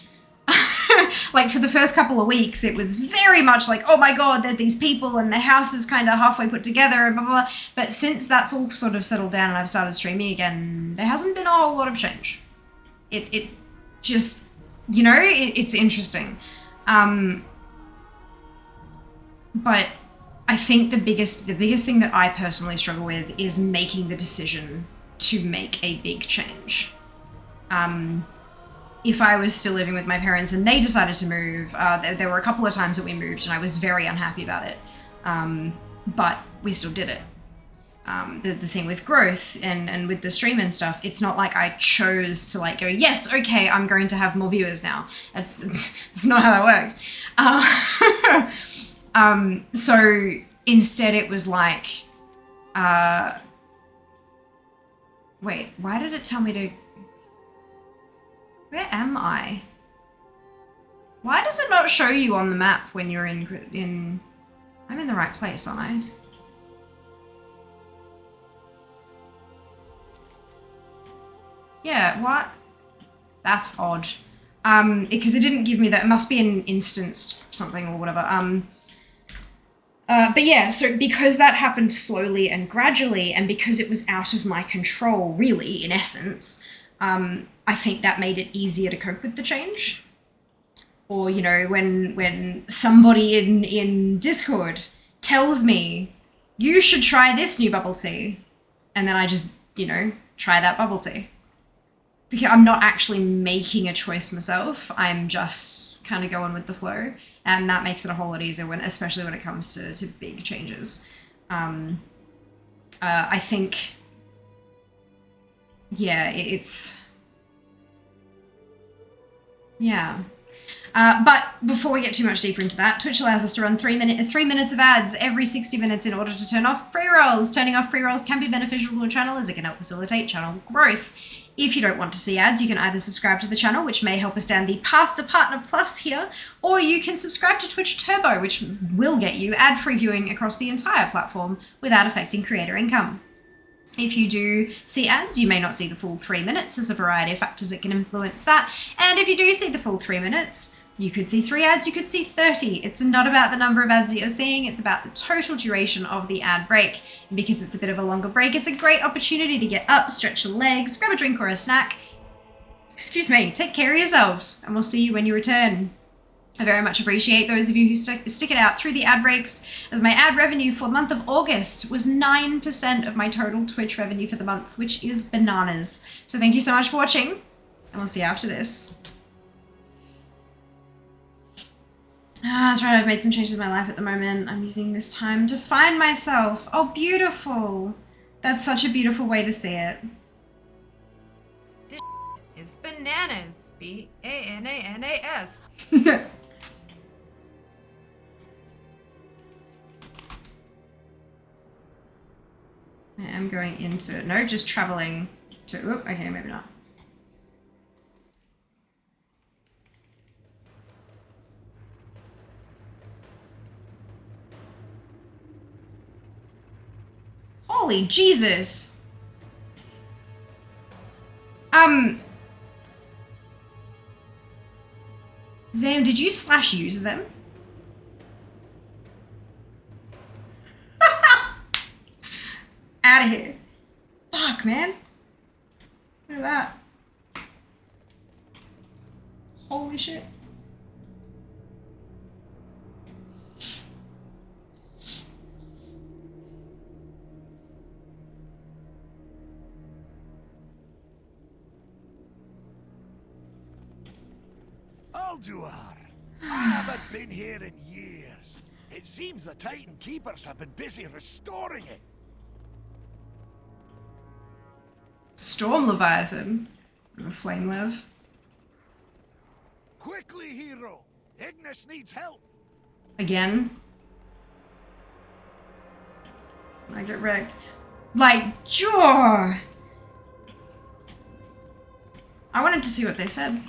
Like for the first couple of weeks, it was very much like, oh my God, there are these people and the house is kind of halfway put together and blah, blah, blah. But since that's all sort of settled down and I've started streaming again, there hasn't been a whole lot of change. It just, you know, it's interesting. But I think the biggest thing that I personally struggle with is making the decision to make a big change. If I was still living with my parents and they decided to move, there were a couple of times that we moved and I was very unhappy about it. But we still did it. The thing with growth and with the stream and stuff, it's not like I chose to like go, yes, okay, I'm going to have more viewers now. That's not how that works. So instead it was like, wait, why did it tell me to, where am I? Why does it not show you on the map when you're in, I'm in the right place, aren't I? Yeah, what? That's odd. Because it didn't give me that, it must be an instanced something or whatever. But yeah, so because that happened slowly and gradually, and because it was out of my control, really, in essence, I think that made it easier to cope with the change. Or, you know, when somebody in Discord tells me, you should try this new bubble tea, and then I just, you know, try that bubble tea. Because I'm not actually making a choice myself, I'm just kind of going with the flow, and that makes it a whole lot easier, especially when it comes to big changes. I think, yeah, yeah. But before we get too much deeper into that, Twitch allows us to run 3 minutes of ads every 60 minutes in order to turn off pre-rolls. Turning off pre-rolls can be beneficial to a channel as it can help facilitate channel growth. If you don't want to see ads, you can either subscribe to the channel, which may help us down the path to Partner Plus here, or you can subscribe to Twitch Turbo, which will get you ad-free viewing across the entire platform without affecting creator income. If you do see ads, you may not see the full 3 minutes. There's a variety of factors that can influence that. And if you do see the full 3 minutes, you could see 3 ads, you could see 30. It's not about the number of ads that you're seeing, it's about the total duration of the ad break. And because it's a bit of a longer break, it's a great opportunity to get up, stretch your legs, grab a drink or a snack. Excuse me, take care of yourselves, and we'll see you when you return. I very much appreciate those of you who stick it out through the ad breaks, as my ad revenue for the month of August was 9% of my total Twitch revenue for the month, which is bananas. So thank you so much for watching, and we'll see you after this. That's right, I've made some changes in my life at the moment. I'm using this time to find myself. Oh, beautiful. That's such a beautiful way to see it. This is bananas. B-A-N-A-N-A-S. I am going into, no, just traveling to, oop, okay, maybe not. Holy Jesus. Zam, did you /use them? Out of here. Fuck, man. Look at that. Holy shit. Alduar, I haven't been here in years. It seems the Titan Keepers have been busy restoring it. Storm Leviathan. Flame Lev. Quickly, hero! Ignis needs help! Again. I get wrecked. Like, jaw! I wanted to see what they said.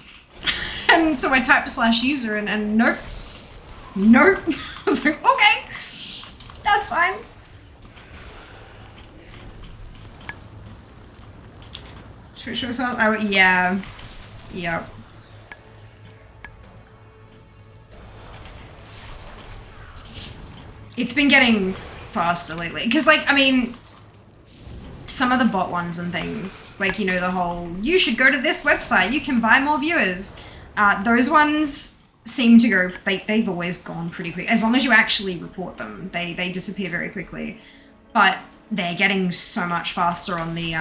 And so I typed /user and nope. Nope. I was like, okay. That's fine. Should we show us all? Yeah. Yep. it's been getting faster lately. Because, like, I mean, some of the bot ones and things, like, you know, the whole, you should go to this website, you can buy more viewers. Those ones seem to go, they've always gone pretty quick. As long as you actually report them, they disappear very quickly. But they're getting so much faster on the,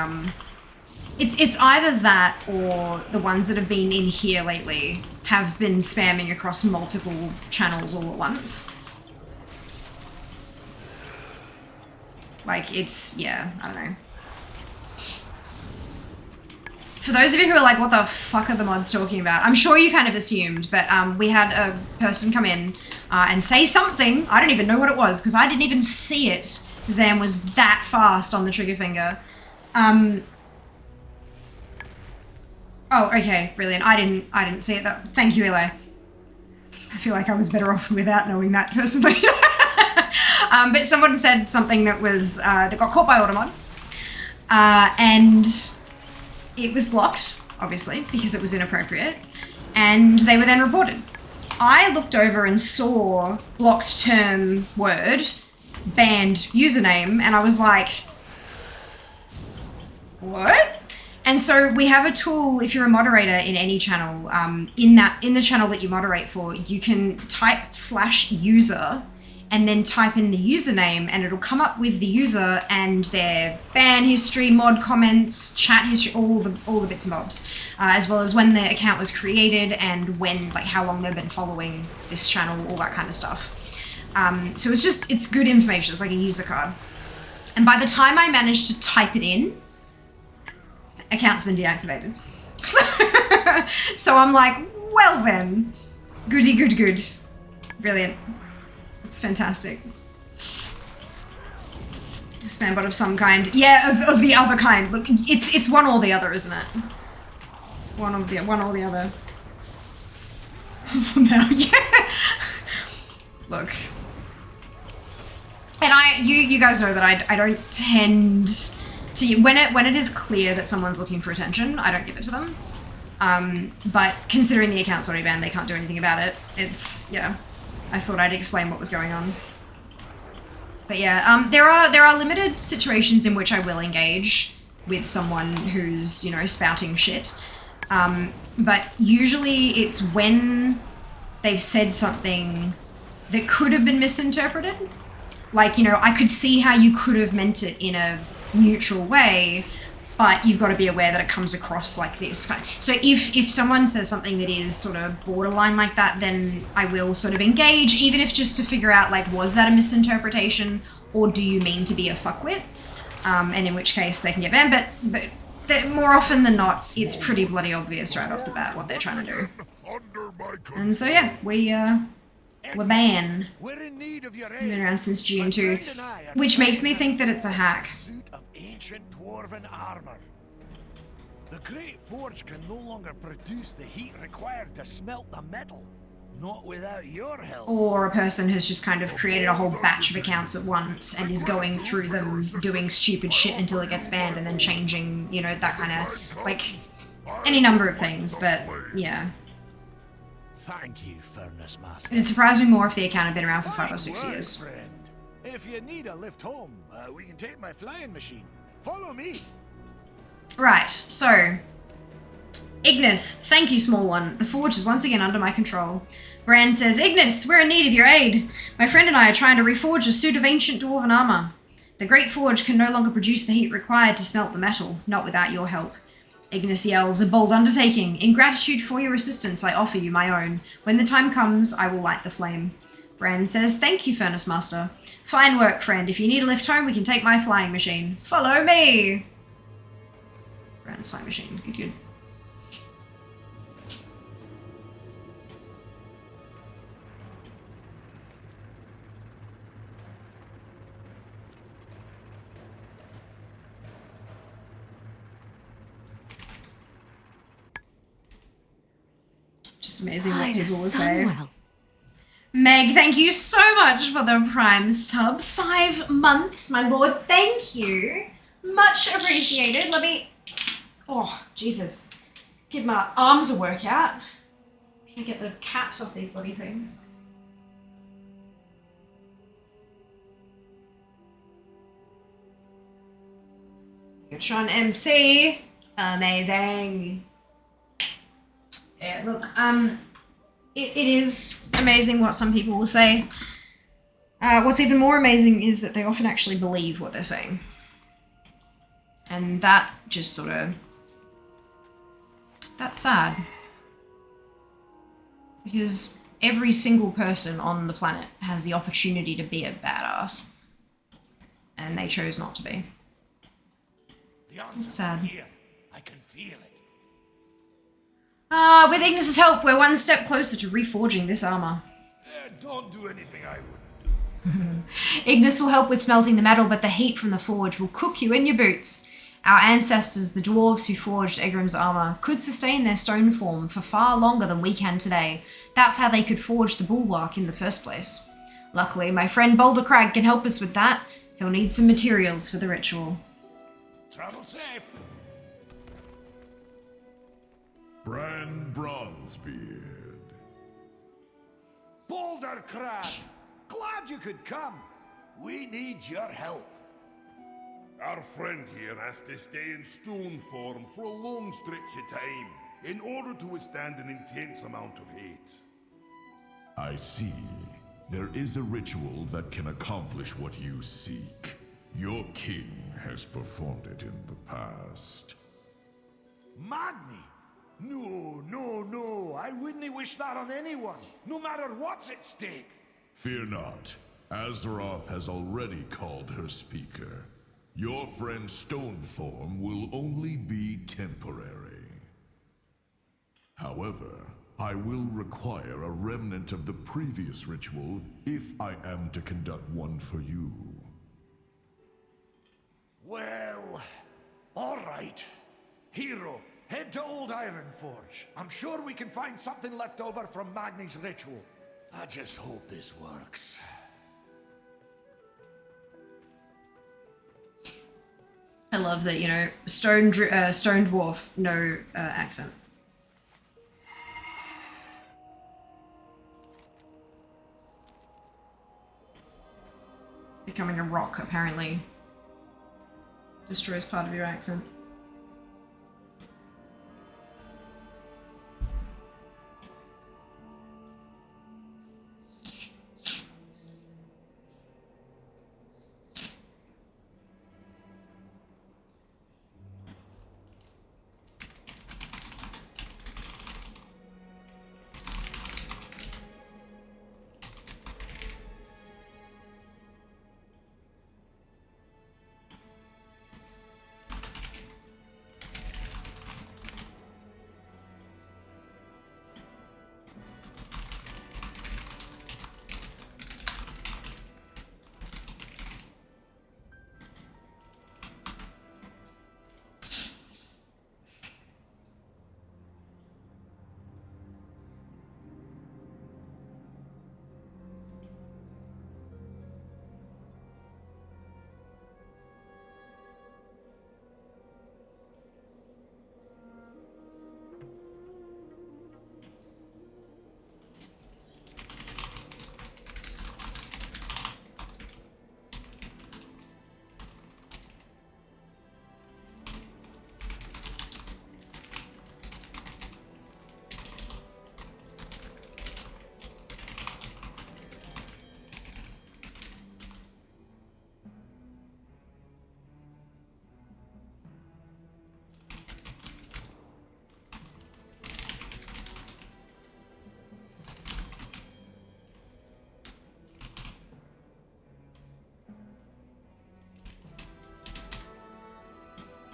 it's either that or the ones that have been in here lately have been spamming across multiple channels all at once. Like, it's, yeah, I don't know. For those of you who are like, what the fuck are the mods talking about? I'm sure you kind of assumed, but we had a person come in and say something. I don't even know what it was, because I didn't even see it. Zam was that fast on the trigger finger. Oh, okay, brilliant. I didn't see it though. Thank you, Eli. I feel like I was better off without knowing that personally. But someone said something that was that got caught by Automod, and it was blocked, obviously, because it was inappropriate, and they were then reported. I looked over and saw blocked term word, banned username, and I was like, what? And so we have a tool, if you're a moderator in any channel, in the channel that you moderate for, you can type /user and then type in the username, and it'll come up with the user and their ban history, mod comments, chat history, all the bits and bobs, as well as when the account was created and when, like, how long they've been following this channel, all that kind of stuff. So it's good information. It's like a user card. And by the time I managed to type it in, account's been deactivated. So I'm like, well then, goody good. Brilliant. It's fantastic. A spam bot of some kind. Yeah, of the other kind. Look, it's one or the other, isn't it? One or the other. Now, yeah. Look. And you guys know that I don't tend to, when it is clear that someone's looking for attention, I don't give it to them. But considering the account's already banned, they can't do anything about it. It's, yeah. I thought I'd explain what was going on. But yeah, there are limited situations in which I will engage with someone who's, you know, spouting shit. But usually it's when they've said something that could have been misinterpreted. Like, you know, I could see how you could have meant it in a neutral way, but you've got to be aware that it comes across like this. So if someone says something that is sort of borderline like that, then I will sort of engage, even if just to figure out, like, was that a misinterpretation, or do you mean to be a fuckwit? And in which case they can get banned, but more often than not, it's pretty bloody obvious right off the bat what they're trying to do. And so yeah, we're banned. We're in need of your I've been aid. around since June My 2, friend and I are which makes me trying think that it's a hack. suit of ancient dwarven armor. The Great Forge can no longer produce the heat required to smelt the metal. Not without your help. Or a person has just kind of created a whole batch of accounts at once and is going through them doing stupid shit until it gets banned and then changing, you know, that kind of, like, any number of things, but yeah. Thank you, Furnace Master. It'd surprise me more if the account had been around for 5 or 6 Fine work, years. friend. If you need a lift home, we can take my flying machine. Follow me. Right, so Ignis, thank you, small one. The forge is once again under my control. Bran says, Ignis, we're in need of your aid. My friend and I are trying to reforge a suit of ancient dwarven armor. The Great Forge can no longer produce the heat required to smelt the metal, not without your help. Ignis yells, a bold undertaking. In gratitude for your assistance, I offer you my own. When the time comes, I will light the flame. Bran says, thank you, Furnace Master. Fine work, friend. If you need a lift home, we can take my flying machine. Follow me! Bran's flying machine. Good. Just amazing what people will say. Meg, thank you so much for the Prime sub. 5 months, my lord. Thank you. Much appreciated. Let me... Oh, Jesus. Give my arms a workout. Trying to get the caps off these bloody things. Sean MC. Amazing. Yeah, look, it is amazing what some people will say. What's even more amazing is that they often actually believe what they're saying. And that just sort of... That's sad. Because every single person on the planet has the opportunity to be a badass. And they chose not to be. It's sad. Here. I can feel it. With Ignis's help, we're one step closer to reforging this armor. Don't do anything I wouldn't do. Ignis will help with smelting the metal, but the heat from the forge will cook you in your boots. Our ancestors, the dwarves who forged Egrim's armor, could sustain their stone form for far longer than we can today. That's how they could forge the bulwark in the first place. Luckily, my friend Boulder Crag can help us with that. He'll need some materials for the ritual. Travel safe. Bran Bronzebeard. Boulder Crab! Glad you could come. We need your help. Our friend here has to stay in stone form for a long stretch of time in order to withstand an intense amount of hate. I see. There is a ritual that can accomplish what you seek. Your king has performed it in the past. Magni? No. I wouldn't wish that on anyone, no matter what's at stake. Fear not. Azeroth has already called her speaker. Your friend's stone form will only be temporary. However, I will require a remnant of the previous ritual if I am to conduct one for you. Well, all right. Hero, head to Old Ironforge. I'm sure we can find something left over from Magni's ritual. I just hope this works. I love that, you know, stone dwarf, no accent. Becoming a rock, apparently, destroys part of your accent.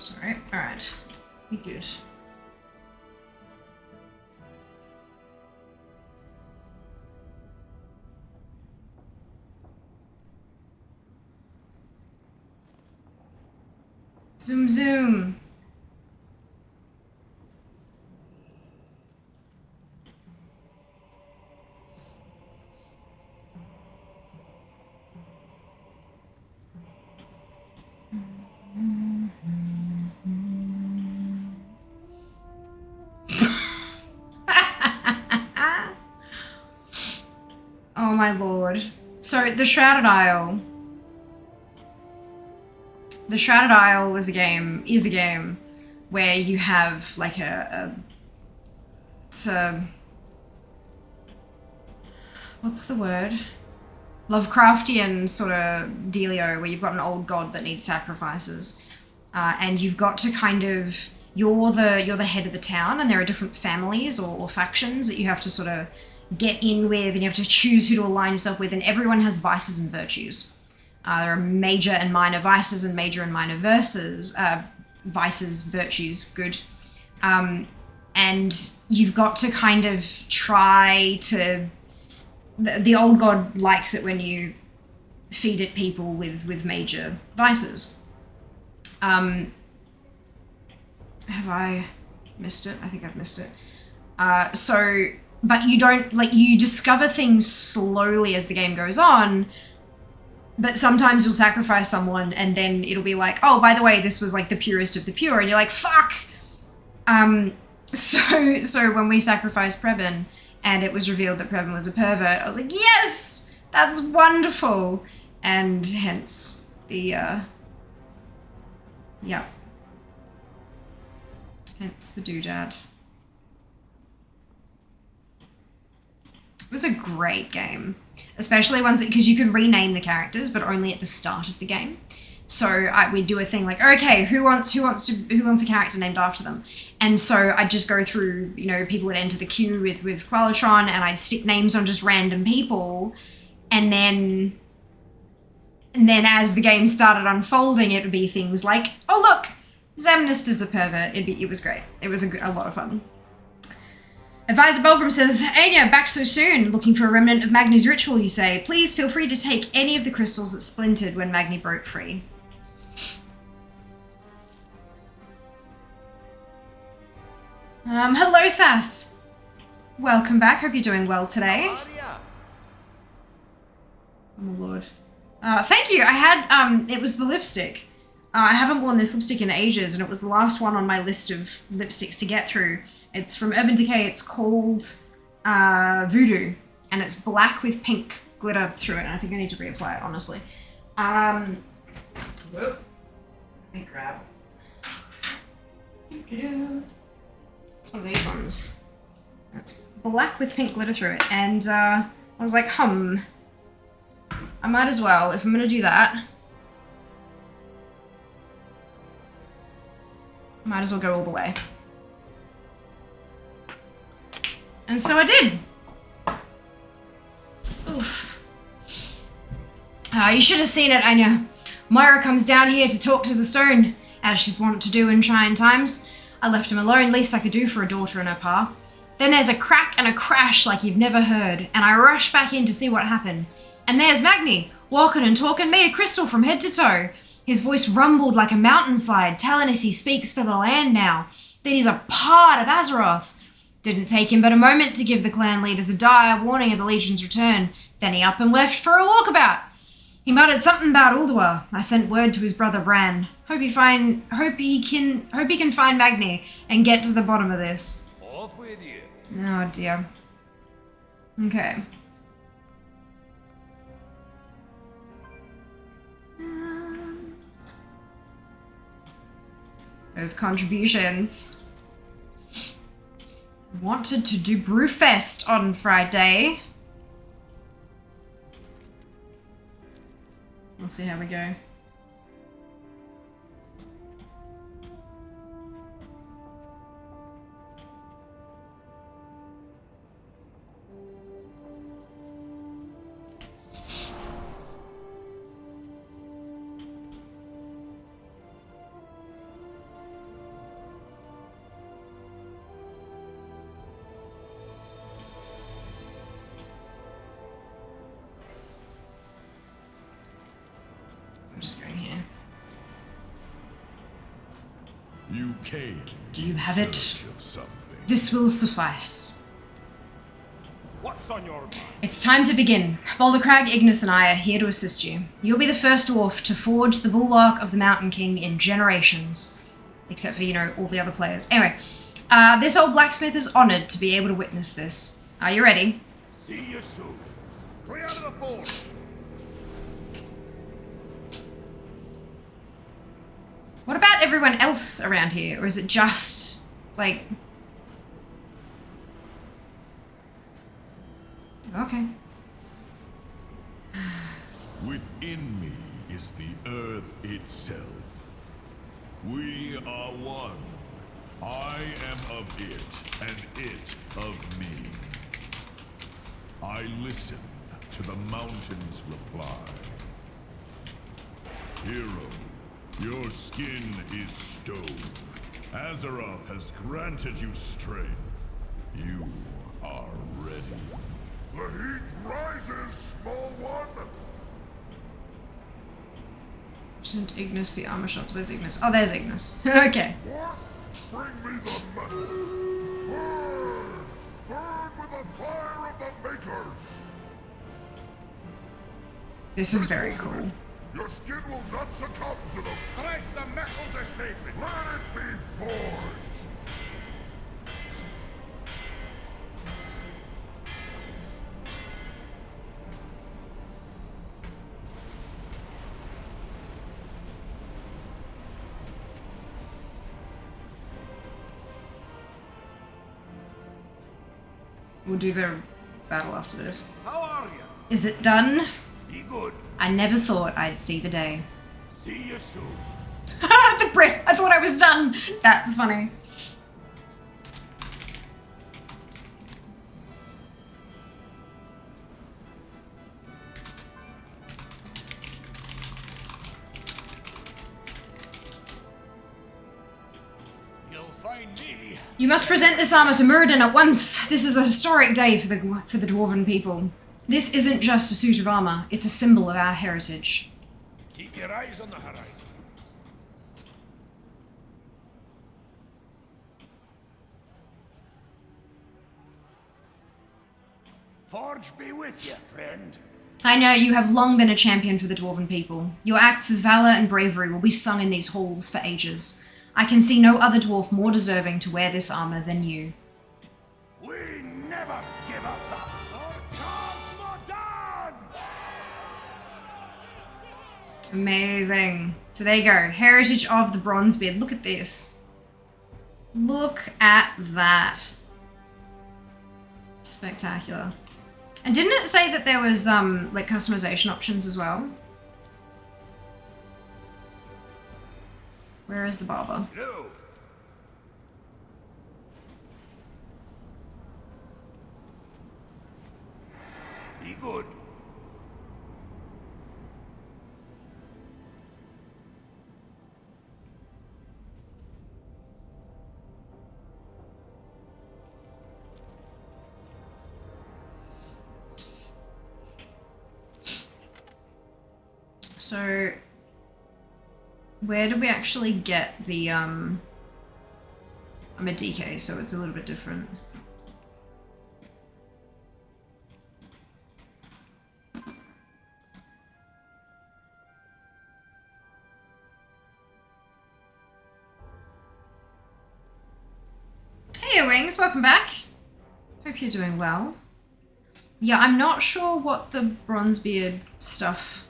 Sorry. Alright. Be good. Zoom zoom. Oh my lord. So the Shrouded Isle The Shrouded Isle is a game where you have like it's a, what's the word? Lovecraftian sort of dealio where you've got an old god that needs sacrifices. And you've got to kind of, you're the head of the town, and there are different families or factions that you have to sort of get in with, and you have to choose who to align yourself with, and everyone has vices and virtues. There are major and minor vices and major and minor vices, virtues, good. And you've got to kind of try to, the old god likes it when you feed it people with major vices. Have I missed it? I think I've missed it. But you don't, like, you discover things slowly as the game goes on, but sometimes you'll sacrifice someone and then it'll be like, oh, by the way, this was like the purest of the pure, and you're like, fuck! So when we sacrificed Preben and it was revealed that Preben was a pervert, I was like, yes! That's wonderful! And hence the, yeah. Hence the doodad. It was a great game, especially once, because you could rename the characters, but only at the start of the game. So we'd do a thing like, okay, who wants a character named after them? And so I'd just go through, you know, people would enter the queue with Qualatron, and I'd stick names on just random people, and then as the game started unfolding, it would be things like, oh look, Zamnist is a pervert. It was great. It was a lot of fun. Advisor Bulgrim says, Anya, back so soon. Looking for a remnant of Magni's ritual, you say. Please feel free to take any of the crystals that splintered when Magni broke free. Hello, Sass. Welcome back. Hope you're doing well today. Oh, my lord. Thank you. I had, it was the lipstick. I haven't worn this lipstick in ages, and it was the last one on my list of lipsticks to get through. It's from Urban Decay. It's called Voodoo, and it's black with pink glitter through it, and I think I need to reapply it, honestly. Whoop. Let me grab. It's one of these ones. It's black with pink glitter through it, and I was like, I might as well, if I'm gonna do that, might as well go all the way. And so I did. Oof. You should have seen it, I know. Moira comes down here to talk to the stone, as she's wont to do in trying times. I left him alone, least I could do for a daughter and her pa. Then there's a crack and a crash like you've never heard, and I rush back in to see what happened. And there's Magni, walking and talking, made a crystal from head to toe. His voice rumbled like a mountainslide, telling us he speaks for the land now, that he's a part of Azeroth. Didn't take him but a moment to give the clan leaders a dire warning of the Legion's return. Then he up and left for a walkabout. He muttered something about Ulduar. I sent word to his brother Bran. Hope he can find Magni and get to the bottom of this. Off with you. Oh dear. Okay. Those contributions. Wanted to do Brewfest on Friday. We'll see how we go. Just going here. You came. Do you have it? Search of something. This will suffice. What's on your mind? It's time to begin. Boulder Crag, Ignis, and I are here to assist you. You'll be the first dwarf to forge the bulwark of the Mountain King in generations. Except for, you know, all the other players. Anyway, this old blacksmith is honored to be able to witness this. Are you ready? See you soon. Clear the forge. everyone else around here? Or is it just, like... Okay. Within me is the earth itself. We are one. I am of it, and it of me. I listen to the mountain's reply. Hero, your skin is stone. Azeroth has granted you strength. You are ready. The heat rises, small one. Sent Ignis the armor shots. Where's Ignis? Oh, there's Ignis. Okay. What? Bring me the metal. Burn! Burn with the fire of the makers. This is very cool. Your skin will not succumb to them. Break the metal to shape it. Let it be forged. We'll do the battle after this. How are you? Is it done? Be good. I never thought I'd see the day. See you soon. The Brit! I thought I was done! That's funny. You'll find me. You must present this armor to Muradin at once. This is a historic day for the Dwarven people. This isn't just a suit of armor, it's a symbol of our heritage. Keep your eyes on the horizon. Forge be with you, friend. I know you have long been a champion for the Dwarven people. Your acts of valor and bravery will be sung in these halls for ages. I can see no other dwarf more deserving to wear this armor than you. We never give up the Our cause modern! Amazing. So there you go. Heritage of the Bronzebeard. Look at this. Look at that. Spectacular. And didn't it say that there was like customization options as well? Where is the barber? No. Be good. So, where do we actually get the, I'm a DK, so it's a little bit different. Hey Wings, welcome back. Hope you're doing well. Yeah, I'm not sure what the Bronzebeard stuff,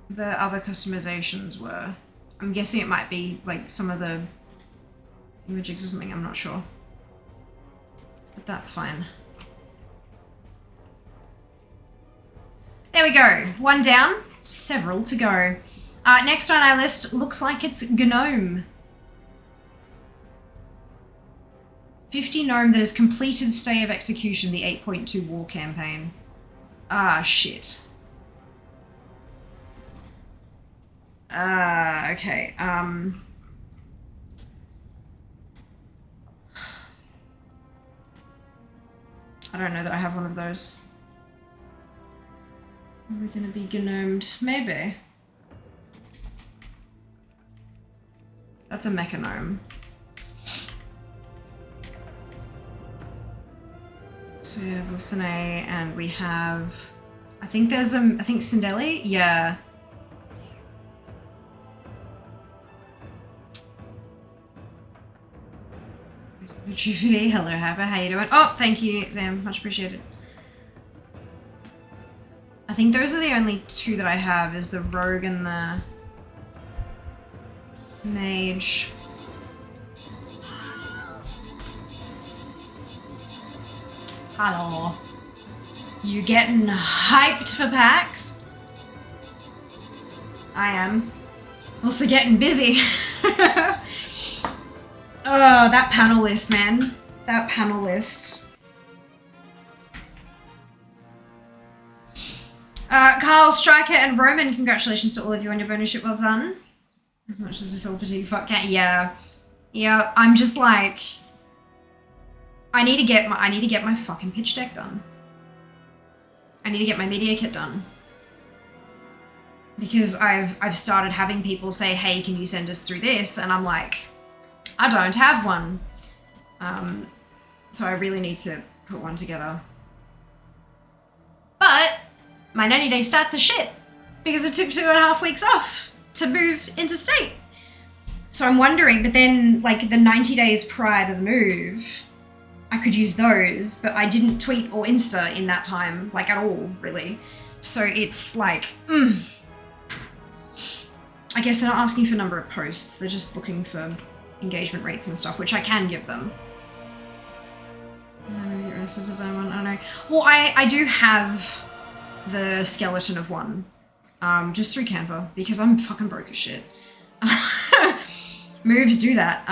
the other customizations were. I'm guessing it might be like some of the images or something, I'm not sure. But that's fine. There we go. One down, several to go. Next on our list looks like it's Gnome. 50 Gnome that has completed Stay of Execution, the 8.2 war campaign. Ah, shit. Okay, I don't know that I have one of those. Are we gonna be gnomed? Maybe. That's a mecha gnome. So we have Lucine and we have, I think there's I think Cindelli? Yeah. Hello, Harper. How you doing? Oh, thank you, Sam. Much appreciated. I think those are the only two that I have, is the rogue and the mage. Hello. You getting hyped for PAX? I am. Also getting busy. Oh, that panel list, man. That panel list. Carl, Striker, and Roman, congratulations to all of you on your bonus ship. Well done. As much as this all fatigue fuck cat. Yeah. Yeah, I'm just like, I need to get my fucking pitch deck done. I need to get my media kit done. Because I've started having people say, hey, can you send us through this? And I'm like, I don't have one. So I really need to put one together. But my 90-day stats are shit because it took 2.5 weeks off to move interstate. So I'm wondering, but then like the 90 days prior to the move, I could use those, but I didn't tweet or Insta in that time, like at all, really. So it's like, I guess they're not asking for number of posts, they're just looking for engagement rates and stuff, which I can give them. Maybe the rest of the design one, I don't know. Well, I do have the skeleton of one, just through Canva, because I'm fucking broke as shit. Moves do that,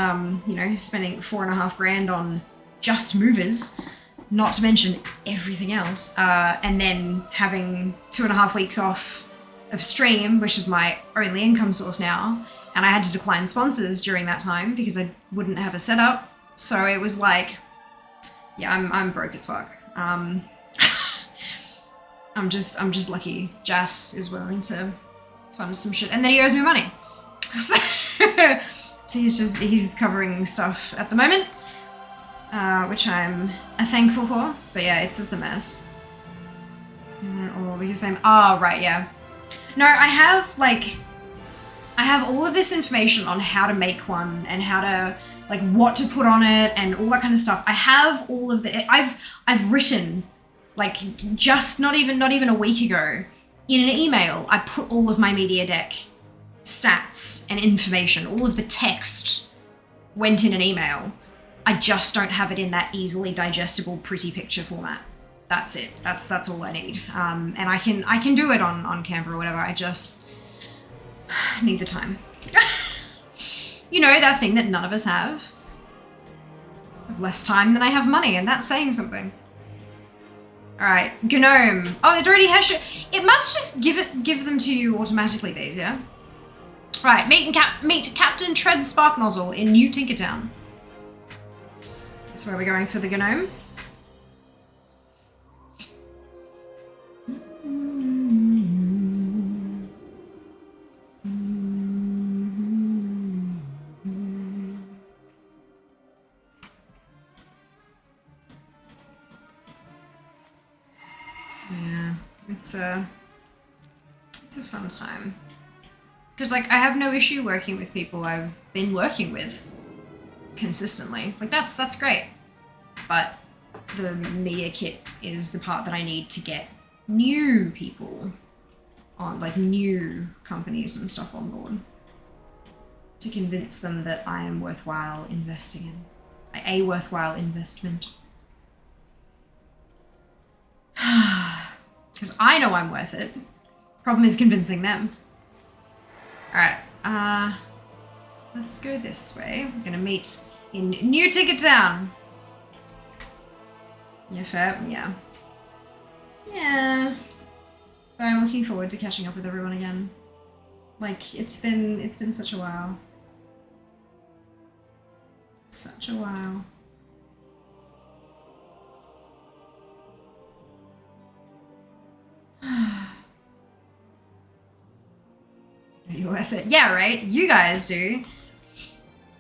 you know, spending 4.5 grand on just movers, not to mention everything else, and then having 2.5 weeks off of stream, which is my only income source now, and I had to decline sponsors during that time because I wouldn't have a setup. So it was like, yeah, I'm broke as fuck. I'm just lucky Jas is willing to fund some shit, and then he owes me money. So, so he's covering stuff at the moment, which I'm thankful for. But yeah, it's a mess. Or we just say, oh right, yeah. No, I have all of this information on how to make one and how to, like, what to put on it and all that kind of stuff. I have all of the, I've written, like, just not even a week ago, in an email, I put all of my media deck stats and information, all of the text went in an email. I just don't have it in that easily digestible, pretty picture format. That's it. That's all I need. And I can do it on Canva or whatever. I just need the time. You know, that thing that none of us have. I have less time than I have money, and that's saying something. All right, Gnome. Oh, it already has. It must just give them to you automatically. These, yeah. Right, meet Captain Tread Spark Nozzle in New Tinkertown. That's where we're going for the Gnome. Yeah, it's a fun time. Because, like, I have no issue working with people I've been working with consistently. Like, that's great. But the media kit is the part that I need to get new people on, like, new companies and stuff on board. To convince them that I am worthwhile investing in. A worthwhile investment. Because I know I'm worth it. Problem is convincing them. Alright, let's go this way. We're gonna meet in New Tinkertown. Yeah, fair? Yeah. Yeah. But I'm looking forward to catching up with everyone again. Like, it's been such a while. Such a while. You're worth it. Yeah, right? You guys do.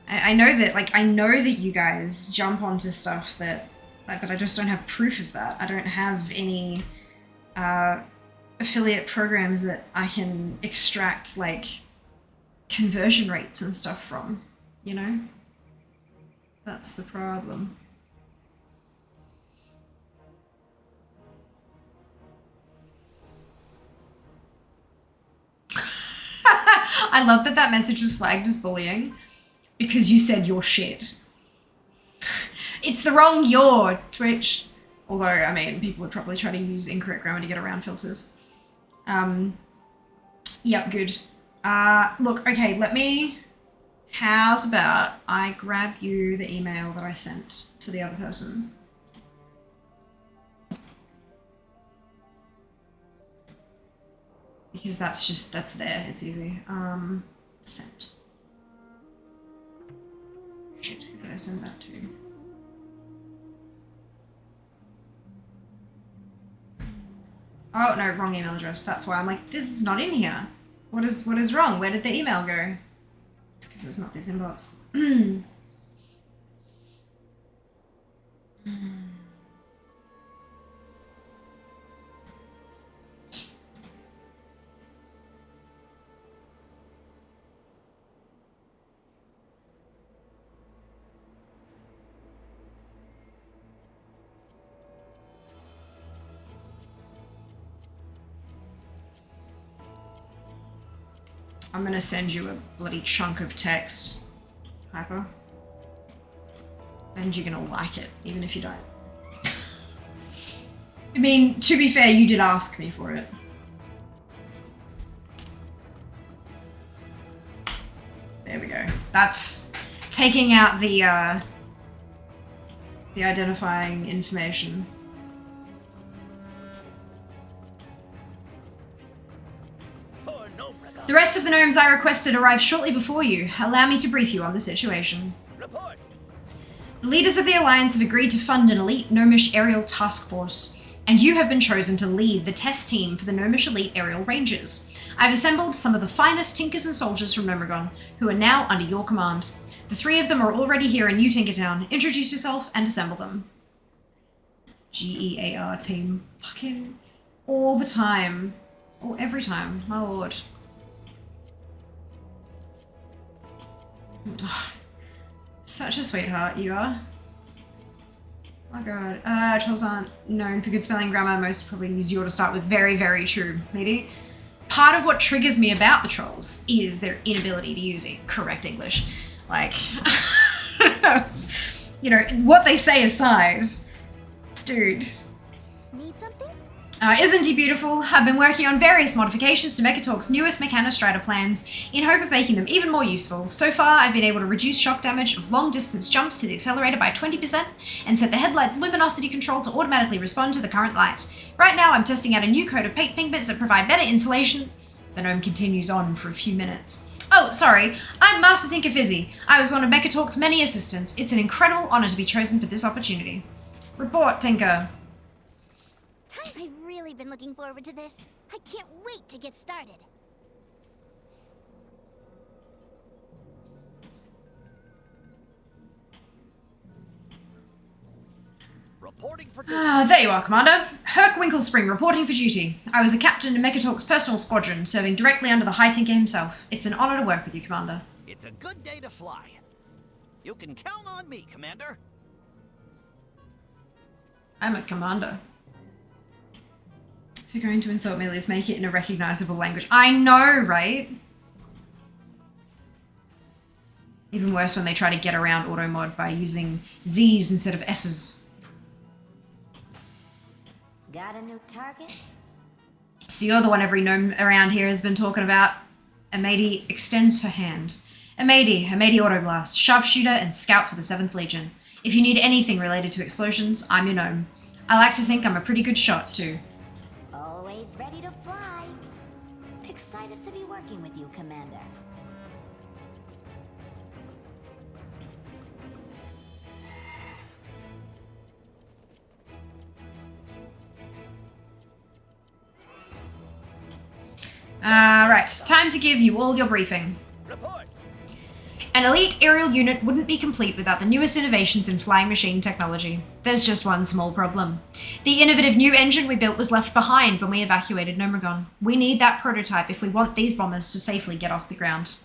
I know that, like, I know that you guys jump onto stuff that, like, but I just don't have proof of that. I don't have any affiliate programs that I can extract, like, conversion rates and stuff from, you know? That's the problem. I love that that message was flagged as bullying because you said you're shit. It's the wrong your, Twitch. Although, I mean, people would probably try to use incorrect grammar to get around filters. Yep, good. Look, okay, how's about I grab you the email that I sent to the other person? Because that's there, it's easy. Sent. Shit, who did I send that to? Oh, no, wrong email address. That's why I'm like, this is not in here. What is wrong? Where did the email go? It's because it's not this inbox. I'm gonna send you a bloody chunk of text, Hyper. And you're gonna like it, even if you don't. I mean, to be fair, you did ask me for it. There we go. That's taking out the identifying information. The rest of the gnomes I requested arrived shortly before you. Allow me to brief you on the situation. Report. The leaders of the Alliance have agreed to fund an elite gnomish aerial task force, and you have been chosen to lead the test team for the gnomish elite aerial rangers. I've assembled some of the finest tinkers and soldiers from Gnomeregan, who are now under your command. The 3 of them are already here in New Tinkertown. Introduce yourself and assemble them. GEAR team. Fucking all the time. Or every time, my lord. Such a sweetheart you are. Oh my god. Trolls aren't known for good spelling grammar. Most probably use your to start with. Very, very true, lady. Part of what triggers me about the trolls is their inability to use correct English. Like, you know, what they say aside. Dude. Need something? Isn't he beautiful? I've been working on various modifications to Mechatalk's newest Mechanostrider plans in hope of making them even more useful. So far, I've been able to reduce shock damage of long-distance jumps to the accelerator by 20% and set the headlight's luminosity control to automatically respond to the current light. Right now, I'm testing out a new coat of paint pigments that provide better insulation. The gnome continues on for a few minutes. Oh, sorry. I'm Master Tinker Fizzy. I was one of Mechatalk's many assistants. It's an incredible honor to be chosen for this opportunity. Report, Tinker. I've really been looking forward to this. I can't wait to get started. Reporting for There you are, Commander. Herc Winklespring reporting for duty. I was a captain in Mechatalk's personal squadron, serving directly under the High Tinker himself. It's an honor to work with you, Commander. It's a good day to fly. You can count on me, Commander. I'm a commander. If you're going to insult me, let's make it in a recognizable language. I know, right? Even worse when they try to get around automod by using Z's instead of S's. Got a new target? So you're the one every gnome around here has been talking about. Amadi extends her hand. Amadi Autoblast, sharpshooter and scout for the 7th Legion. If you need anything related to explosions, I'm your gnome. I like to think I'm a pretty good shot, too. Always ready to fly. Excited to be working with you, Commander. Right, time to give you all your briefing. Report. An elite aerial unit wouldn't be complete without the newest innovations in flying machine technology. There's just one small problem. The innovative new engine we built was left behind when we evacuated Gnomeregan. We need that prototype if we want these bombers to safely get off the ground.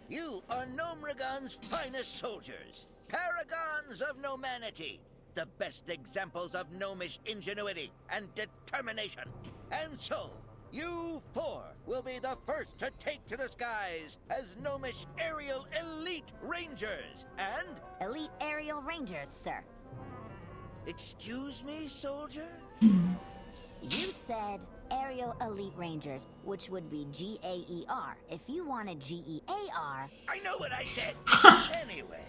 You are Gnomeregan's finest soldiers, paragons of gnomanity, the best examples of gnomish ingenuity and determination. And so, You four will be the first to take to the skies as Gnomish Aerial Elite Rangers and... Elite Aerial Rangers, sir. Excuse me, soldier? You said Aerial Elite Rangers, which would be G-A-E-R. If you wanted G-E-A-R... I know what I said! Anyway,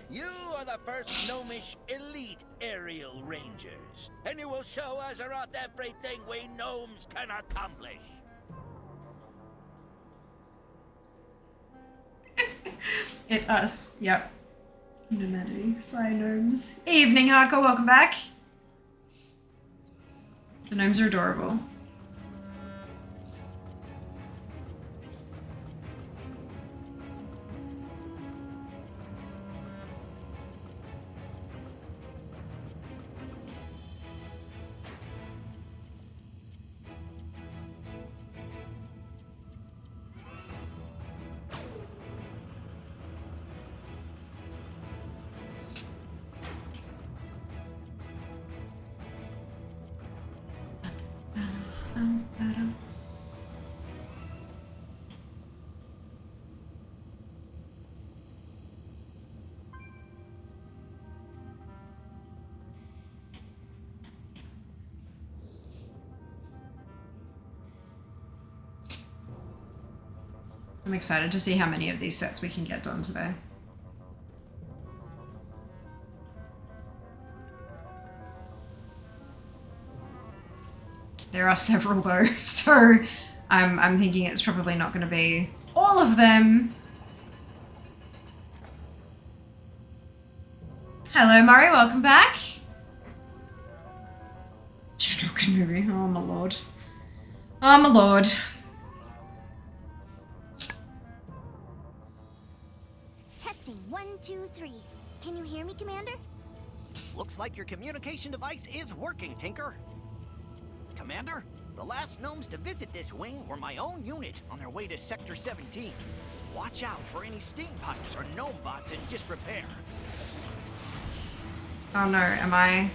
you are the first Gnomish Elite Aerial Rangers, and you will show Azeroth everything we gnomes can accomplish. It us. Yep. Nomadic gnomes. Evening, Hardcore. Welcome back. The gnomes are adorable. I'm excited to see how many of these sets we can get done today. There are several though, so I'm thinking it's probably not going to be all of them. Hello Murray, welcome back. General Kenobi, oh my lord. Oh my lord. Testing 1, 2, 3. Can you hear me, Commander? Looks like your communication device is working, Tinker. Commander, the last gnomes to visit this wing were my own unit on their way to Sector 17. Watch out for any steam pipes or gnome bots in disrepair. Oh no, am I?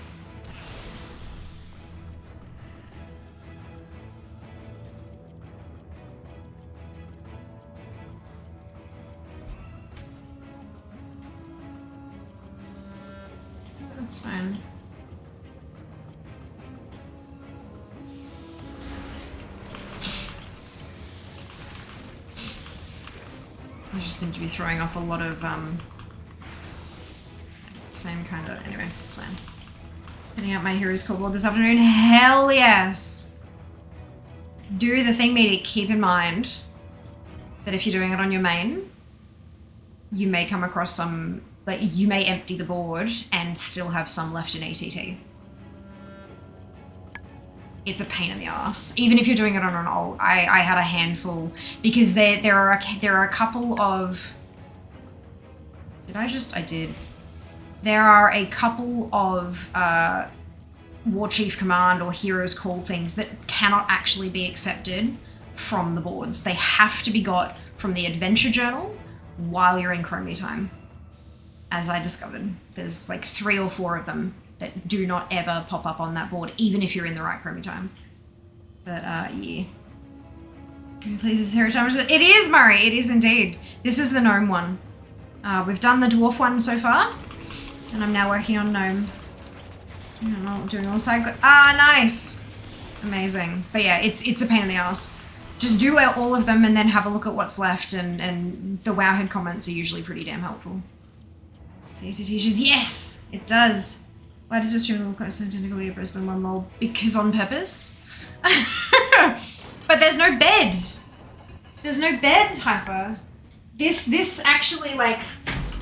That's fine. I just seem to be throwing off a lot of same kind of, anyway, it's fine. Putting out my Heroes Call board this afternoon. Hell yes! Do the thing, meter. Keep in mind that if you're doing it on your main, you may come across some, like, you may empty the board and still have some left in ATT. It's a pain in the ass. Even if you're doing it on an alt, I had a handful because there are a couple of. I did. There are a couple of War Chief Command or Heroes Call things that cannot actually be accepted from the boards. They have to be got from the Adventure Journal while you're in Chromie time. As I discovered, there's like 3 or 4 of them that do not ever pop up on that board, even if you're in the right Chromie time. But, yeah. Please, is Hero Time? It is, Murray! It is indeed. This is the Gnome one. We've done the Dwarf one so far, and I'm now working on Gnome. I'm doing all side. Nice! Amazing. But yeah, it's a pain in the ass. Just do all of them and then have a look at what's left, and the Wowhead comments are usually pretty damn helpful. See to teachers. Yes! It does. Why does your stream look close to identical to Brisbane one lol? Because on purpose. But there's no bed. There's no bed, Hyper. This actually like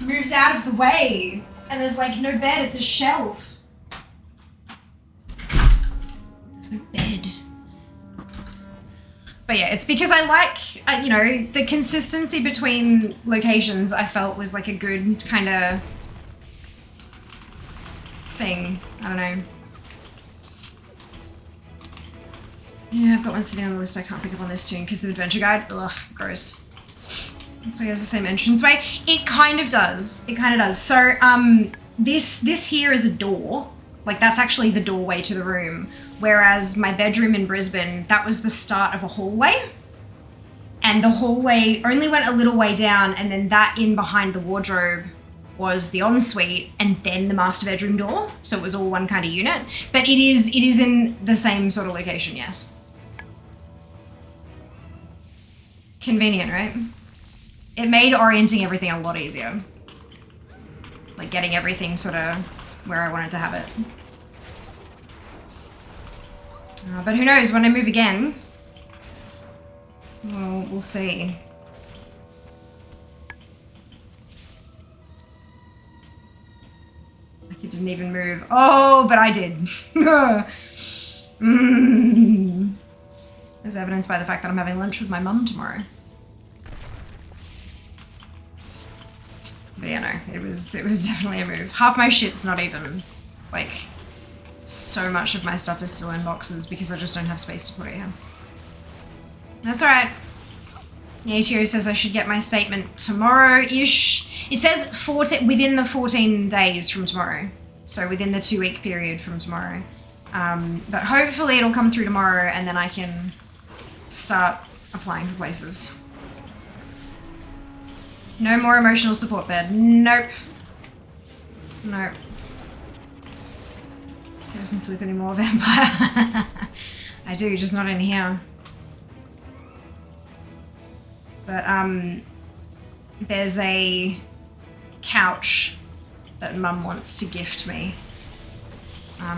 moves out of the way, and there's like no bed. It's a shelf. There's no bed. But yeah, it's because I like, you know, the consistency between locations. I felt was like a good kind of thing. I don't know. Yeah, I've got one sitting on the list I can't pick up on this tune because of Adventure Guide. Ugh, gross. Looks like it has the same entranceway. It kind of does. It kind of does. So, this here is a door. Like, that's actually the doorway to the room. Whereas my bedroom in Brisbane, that was the start of a hallway. And the hallway only went a little way down, and then that in behind the wardrobe was the ensuite, and then the master bedroom door. So it was all one kind of unit. But it is in the same sort of location, yes. Convenient, right? It made orienting everything a lot easier. Like getting everything sort of where I wanted to have it. But who knows, when I move again, well, we'll see. Like it didn't even move. Oh, but I did. As evidenced by the fact that I'm having lunch with my mum tomorrow. But yeah, no, it was definitely a move. Half my shit's not even, like, so much of my stuff is still in boxes because I just don't have space to put it here. That's alright. The ATO says I should get my statement tomorrow-ish. It says within the 14 days from tomorrow. So within the 2-week period from tomorrow. But hopefully it'll come through tomorrow and then I can start applying for places. No more emotional support bed. Nope. Nope. He doesn't sleep anymore, vampire. I do, just not in here. But, there's a couch that Mum wants to gift me.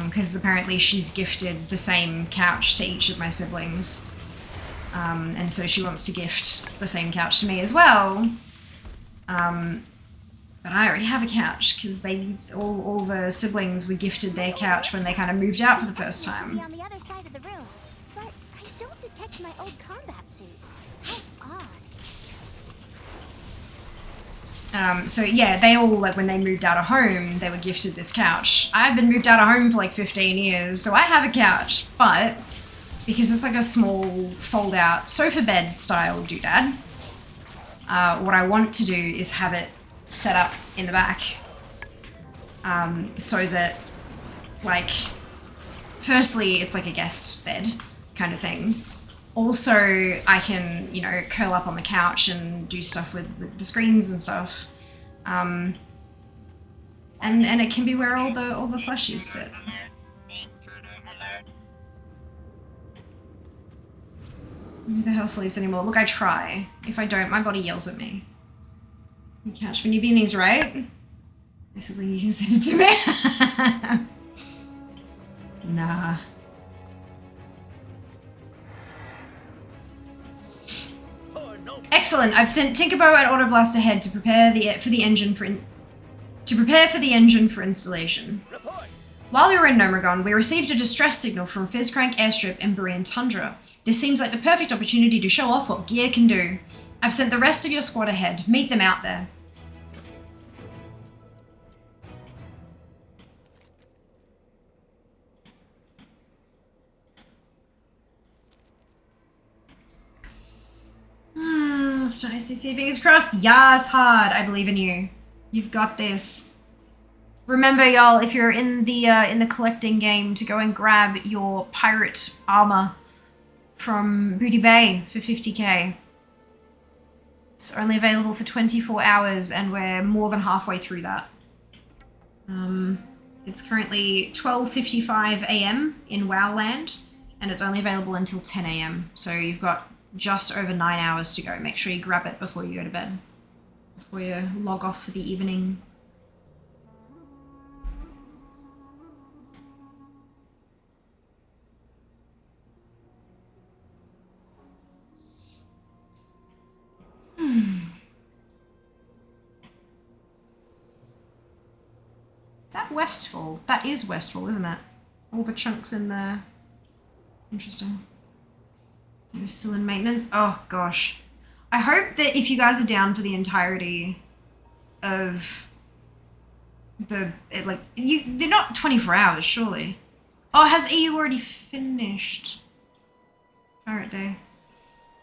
Because apparently she's gifted the same couch to each of my siblings. And so she wants to gift the same couch to me as well. But I already have a couch because all the siblings were gifted their couch when they kind of moved out for the first time. Be on the other side of the room, but I don't detect my old combat suit. How odd. So yeah, they all, like, when they moved out of home, they were gifted this couch. I've been moved out of home for like 15 years, so I have a couch, but because it's like a small fold-out sofa bed style doodad, what I want to do is have it set up in the back, so that, like, firstly, it's like a guest bed kind of thing. Also, I can, you know, curl up on the couch and do stuff with the screens and stuff. And it can be where all the plushies sit. Who the hell sleeps anymore? Look, I try. If I don't, my body yells at me. You couch for new beanies, right? Basically, you can send it to me. Nah. Excellent. I've sent Tinkerbow and Autoblast ahead to prepare for the engine for installation. While we were in Nomagon, we received a distress signal from Fizzcrank Airstrip and Berean Tundra. This seems like the perfect opportunity to show off what gear can do. I've sent the rest of your squad ahead. Meet them out there. ICC, fingers crossed. Yes, hard. I believe in you. You've got this. Remember, y'all, if you're in the collecting game, to go and grab your pirate armor from Booty Bay for 50k. It's only available for 24 hours, and we're more than halfway through that. It's currently 12:55 a.m. in WoWland, and it's only available until 10 a.m. So you've got just over 9 hours to go. Make sure you grab it before you go to bed, before you log off for the evening. Is that Westfall? That is Westfall, isn't it? All the chunks in there. Interesting. You're still in maintenance? Oh, gosh. I hope that if you guys are down for the entirety of they're not 24 hours, surely. Oh, has EU already finished? Pirate Day.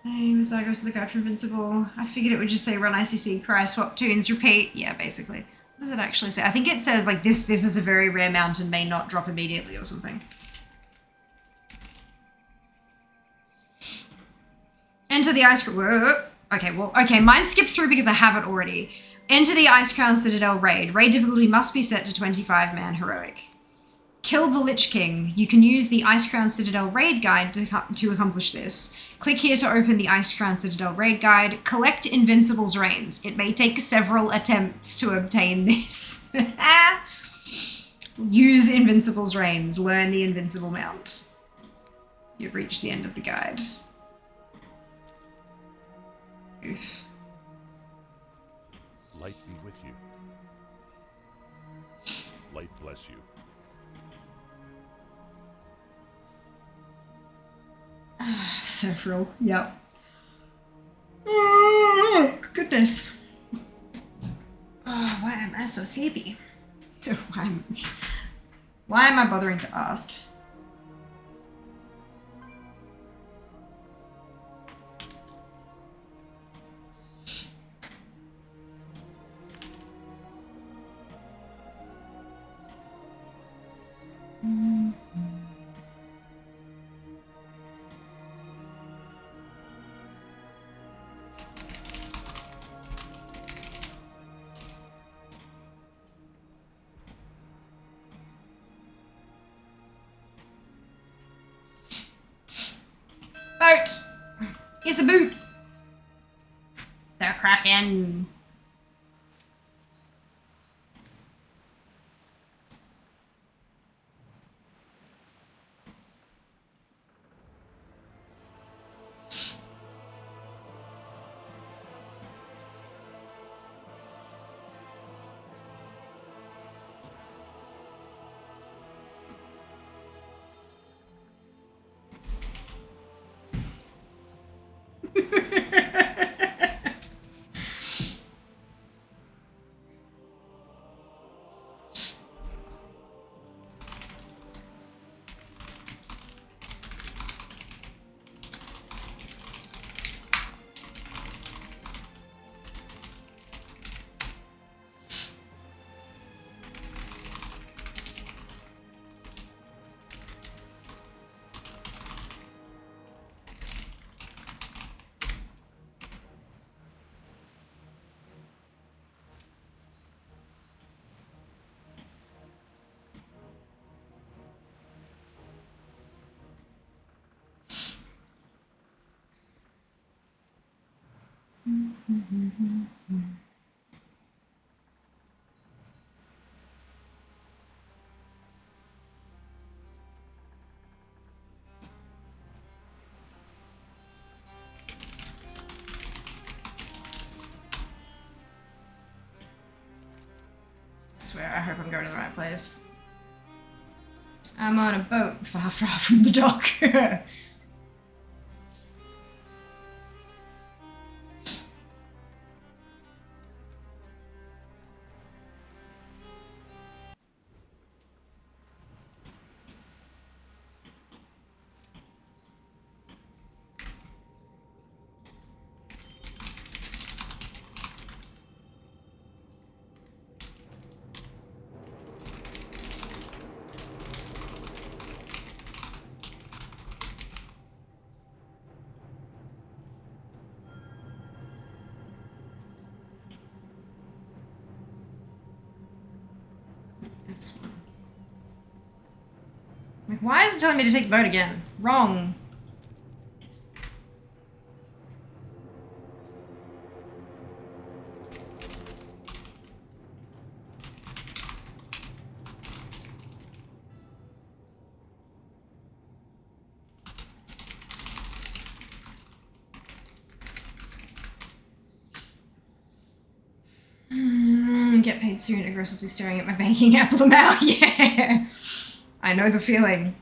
Hey, Mazagos to the Guide for Invincible. I figured it would just say run ICC, cry, swap tunes, repeat. Yeah, basically. What does it actually say? I think it says, like, this is a very rare mountain, may not drop immediately or something. Enter the Ice Crown. Okay, mine skipped through because I have it already. Enter the Ice Crown Citadel raid. Raid difficulty must be set to 25-man heroic. Kill the Lich King. You can use the Ice Crown Citadel raid guide to accomplish this. Click here to open the Ice Crown Citadel raid guide. Collect Invincible's reins. It may take several attempts to obtain this. Use Invincible's reins. Learn the Invincible mount. You've reached the end of the guide. Oof. Light be with you. Light bless you. Several, yep. Goodness. Oh, why am I so sleepy? Why am I bothering to ask? Boat! It's a boot! They're cracking! I swear, I hope I'm going to the right place. I'm on a boat far, far from the dock. This one. Like, why is it telling me to take the boat again? Wrong. Get paid soon, aggressively staring at my banking app now. Yeah, I know the feeling.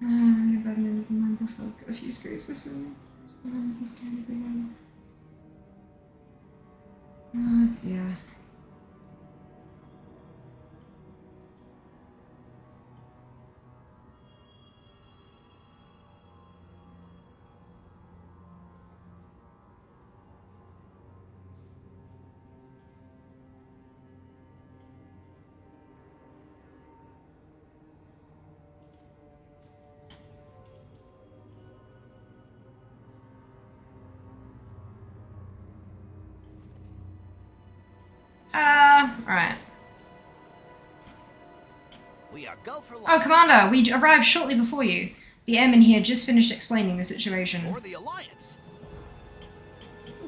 My profile's got a few screws missing. This kind of thing. Oh dear. Alright. We are go for Oh, Commander, we arrived shortly before you. The airman here just finished explaining the situation. For the Alliance.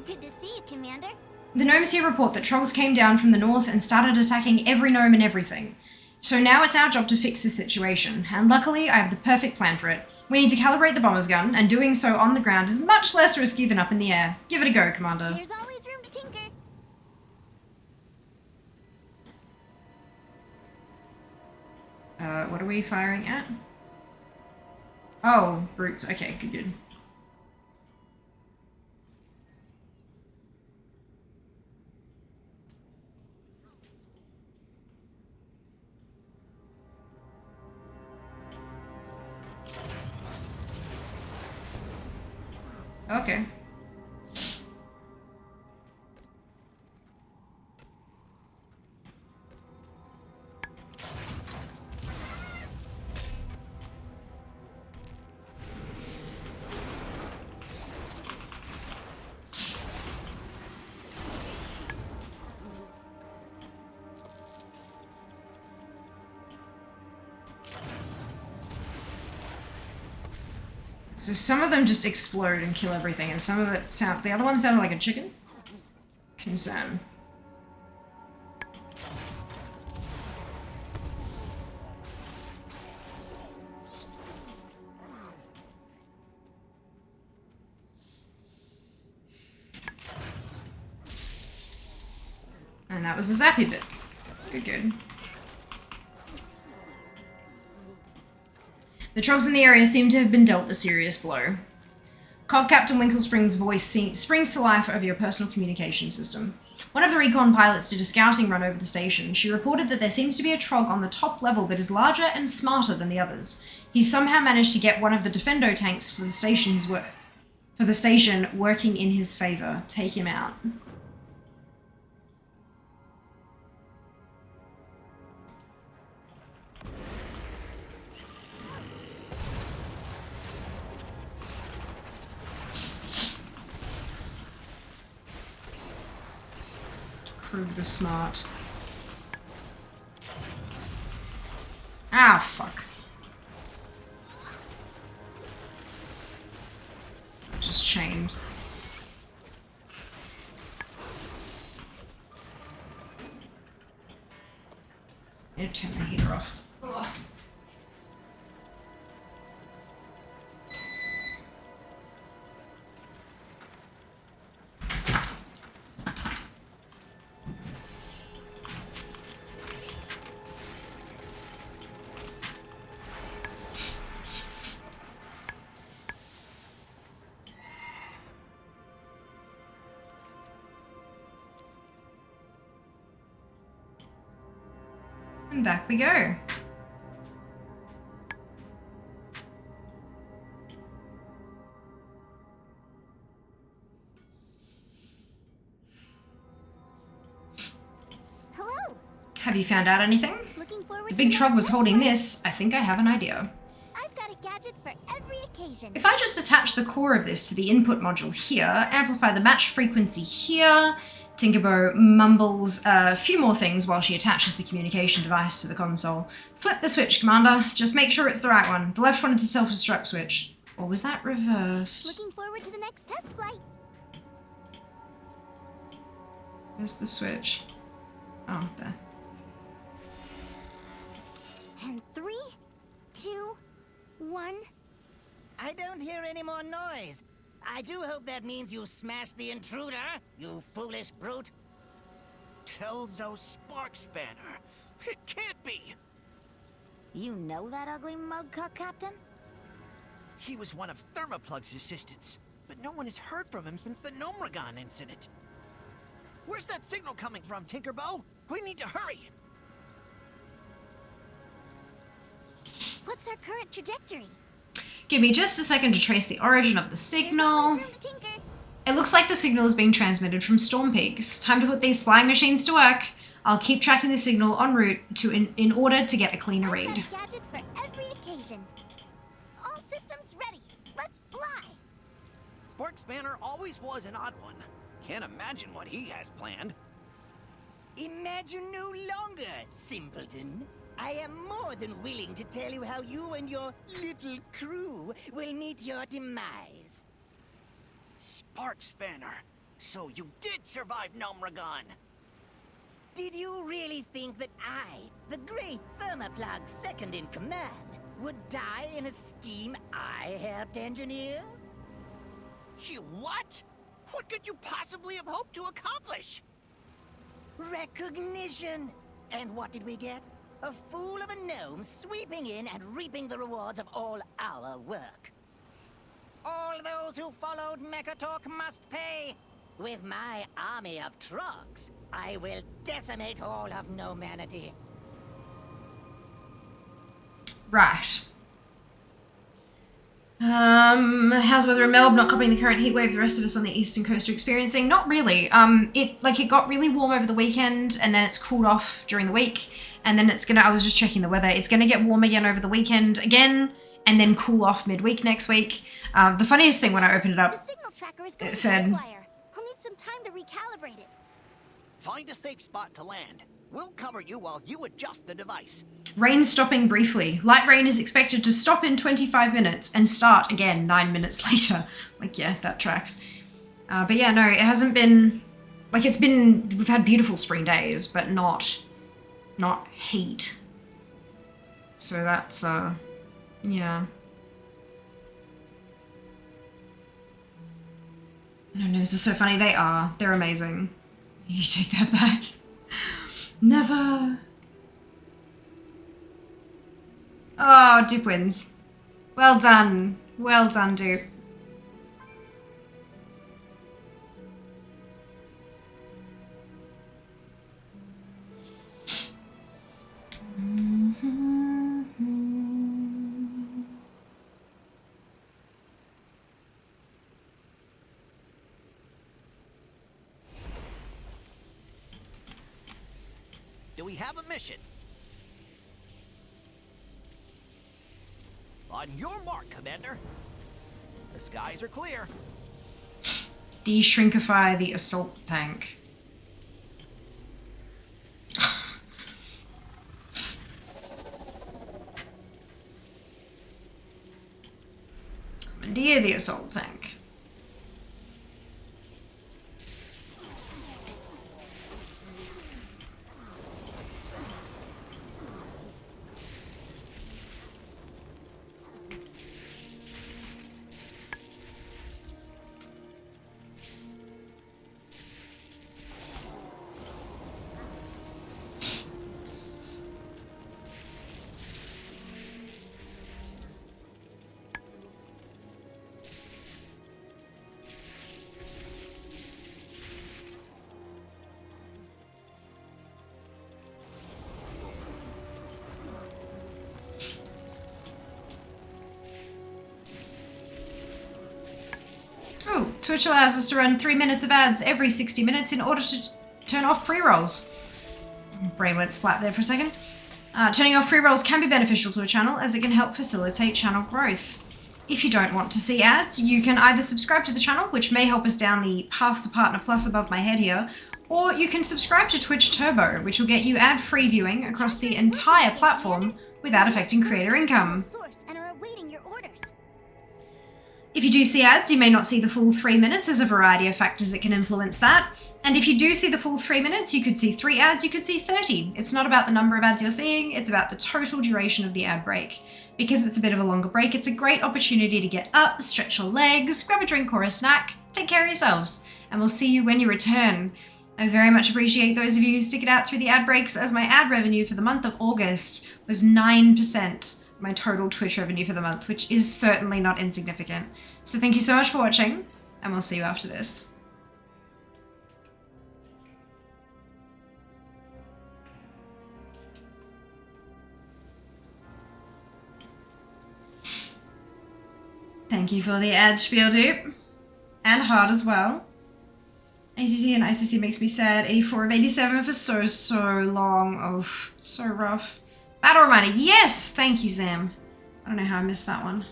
Good to see you, Commander. The gnomes here report that trolls came down from the north and started attacking every gnome and everything. So now it's our job to fix the situation, and luckily I have the perfect plan for it. We need to calibrate the bomber's gun, and doing so on the ground is much less risky than up in the air. Give it a go, Commander. There's always room to tinker. What are we firing at? Oh, brutes. Okay, good. Okay. So some of them just explode and kill everything, and some of it sound. The other one sounded like a chicken. Concern. And that was a zappy bit. Good. The trolls in the area seem to have been dealt a serious blow. Cog Captain Winklespring's voice springs to life over your personal communication system. One of the recon pilots did a scouting run over the station. She reported that there seems to be a trog on the top level that is larger and smarter than the others. He's somehow managed to get one of the defendo tanks for the station working in his favor. Take him out. Prove the smart. Ah, fuck. Just chained. Need to turn the heater off. Ugh. And back we go. Hello. Have you found out anything? Looking forward The to big next trog was holding episode. this. I think I have an idea. I've got a gadget for every occasion. If I just attach the core of this to the input module here, amplify the match frequency here, Tinkerbow mumbles a few more things while she attaches the communication device to the console. Flip the switch, Commander. Just make sure it's the right one. The left one is the self-destruct switch. Or was that reversed? Looking forward to the next test flight. Where's the switch? Oh, there. And 3, 2, 1. I don't hear any more noise. I do hope that means you smashed the intruder, you foolish brute. Kelzo Sparkspanner. It can't be. You know that ugly mugcock, Captain? He was one of Thermoplug's assistants, but no one has heard from him since the Gnomragon incident. Where's that signal coming from, Tinkerbow? We need to hurry. What's our current trajectory? Give me just a second to trace the origin of the There's signal. always room to tinker. It looks like the signal is being transmitted from Storm Peaks. Time to put these flying machines to work. I'll keep tracking the signal en route to in order to get a cleaner I've read. got a gadget for every occasion. All systems ready. Let's fly. Sparkspanner always was an odd one. Can't imagine what he has planned. Imagine no longer, simpleton. I am more than willing to tell you how you and your little crew will meet your demise. Spark Spanner. So you did survive Nomragon. Did you really think that I, the great Thermoplug second in command, would die in a scheme I helped engineer? You what? What could you possibly have hoped to accomplish? Recognition! And what did we get? A fool of a gnome sweeping in and reaping the rewards of all our work. All those who followed Mechatalk must pay. With my army of trogs, I will decimate all of Gnomanity. Right. How's the weather in Melbourne? Not copying the current heat wave the rest of us on the eastern coast are experiencing? Not really. It got really warm over the weekend, and then it's cooled off during the week, and then I was just checking the weather. It's gonna get warm again over the weekend again, and then cool off midweek next week. The funniest thing when I opened it up, The signal tracker is going it said, wire. I'll need some time to recalibrate it. Find a safe spot to land. We'll cover you while you adjust the device. rain stopping briefly. Light rain is expected to stop in 25 minutes and start again 9 minutes later. Like, yeah, that tracks. But yeah, no, it hasn't been, like, we've had beautiful spring days, but not heat. So that's, yeah. I don't know, this is so funny. They're amazing. You take that back. Never. Oh, Dupe wins. Well done. Well done, Dupe. Do we have a mission? On your mark, Commander. The skies are clear. De-shrinkify the assault tank. Commandeer the assault tank. Oh, Twitch allows us to run 3 minutes of ads every 60 minutes in order to turn off pre-rolls. Brain went splat there for a second. Turning off pre-rolls can be beneficial to a channel as it can help facilitate channel growth. If you don't want to see ads, you can either subscribe to the channel, which may help us down the path to Partner Plus above my head here, or you can subscribe to Twitch Turbo, which will get you ad-free viewing across the entire platform without affecting creator income. And are awaiting your orders. If you do see ads, you may not see the full 3 minutes. There's a variety of factors that can influence that. And if you do see the full 3 minutes, you could see 3 ads, you could see 30. It's not about the number of ads you're seeing, it's about the total duration of the ad break. Because it's a bit of a longer break, it's a great opportunity to get up, stretch your legs, grab a drink or a snack, take care of yourselves, and we'll see you when you return. I very much appreciate those of you who stick it out through the ad breaks, as my ad revenue for the month of August was 9%. My total Twitch revenue for the month, which is certainly not insignificant. So thank you so much for watching, and we'll see you after this. Thank you for the ad spiel, Dupe. And hard as well. ACC and ICC makes me sad. 84 of 87 for so long. Oh, so rough. Battle reminder. Yes! Thank you, Sam. I don't know how I missed that one.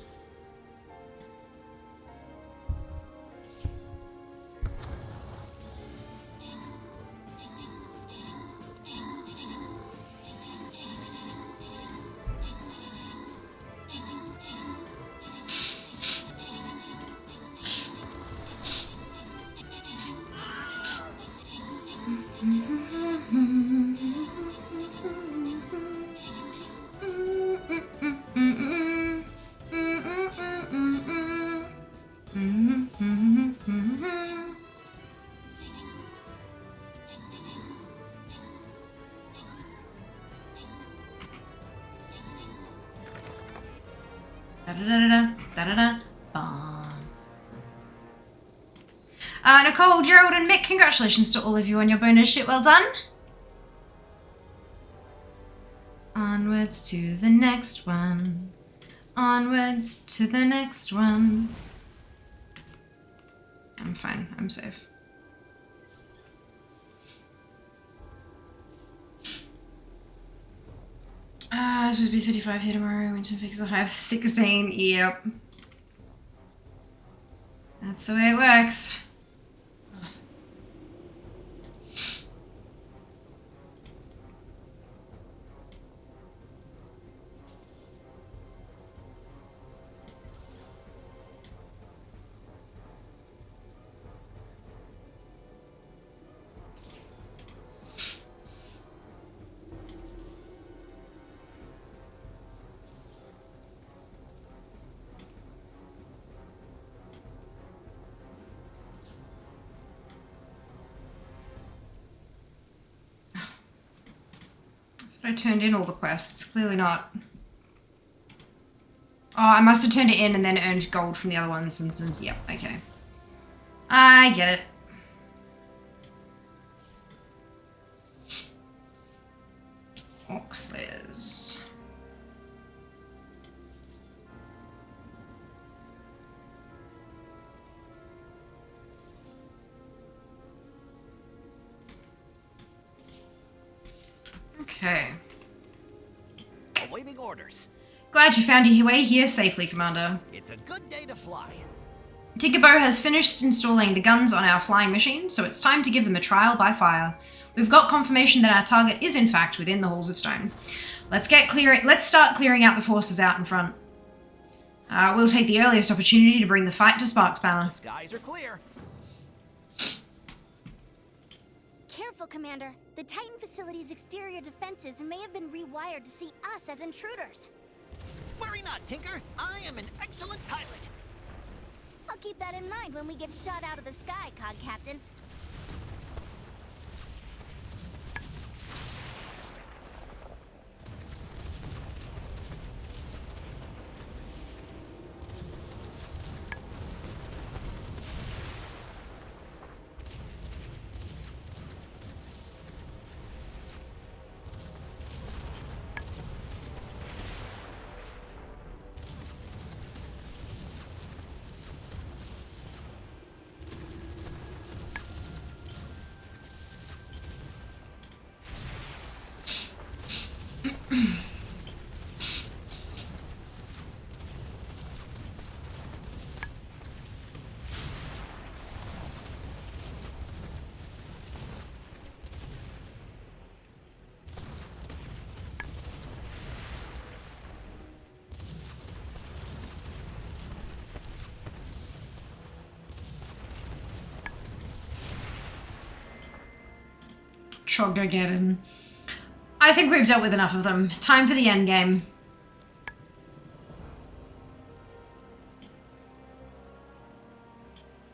Da-da-da-da-da, da-da-da, bum. Nicole, Gerald, and Mick, congratulations to all of you on your bonus shit. Well done. Onwards to the next one. Onwards to the next one. I'm fine. I'm safe. It's supposed to be 35 here tomorrow. Winter fix will have 16. Yep. That's the way it works. I turned in all the quests. Clearly not. Oh, I must have turned it in and then earned gold from the other ones. And yep, okay. I get it. Oxlayers. Okay. Awaiting orders. Glad you found your way here safely, Commander. It's a good day to fly. Tinkerbow has finished installing the guns on our flying machine, so it's time to give them a trial by fire. We've got confirmation that our target is in fact within the Halls of Stone. Let's start clearing out the forces out in front. We'll take the earliest opportunity to bring the fight to Sparkspanner. Skies are clear. Careful, Commander. The Titan facility's exterior defenses may have been rewired to see us as intruders. Worry not, Tinker. I am an excellent pilot. I'll keep that in mind when we get shot out of the sky, Cog Captain. Chogageddon. I think we've dealt with enough of them. Time for the end game.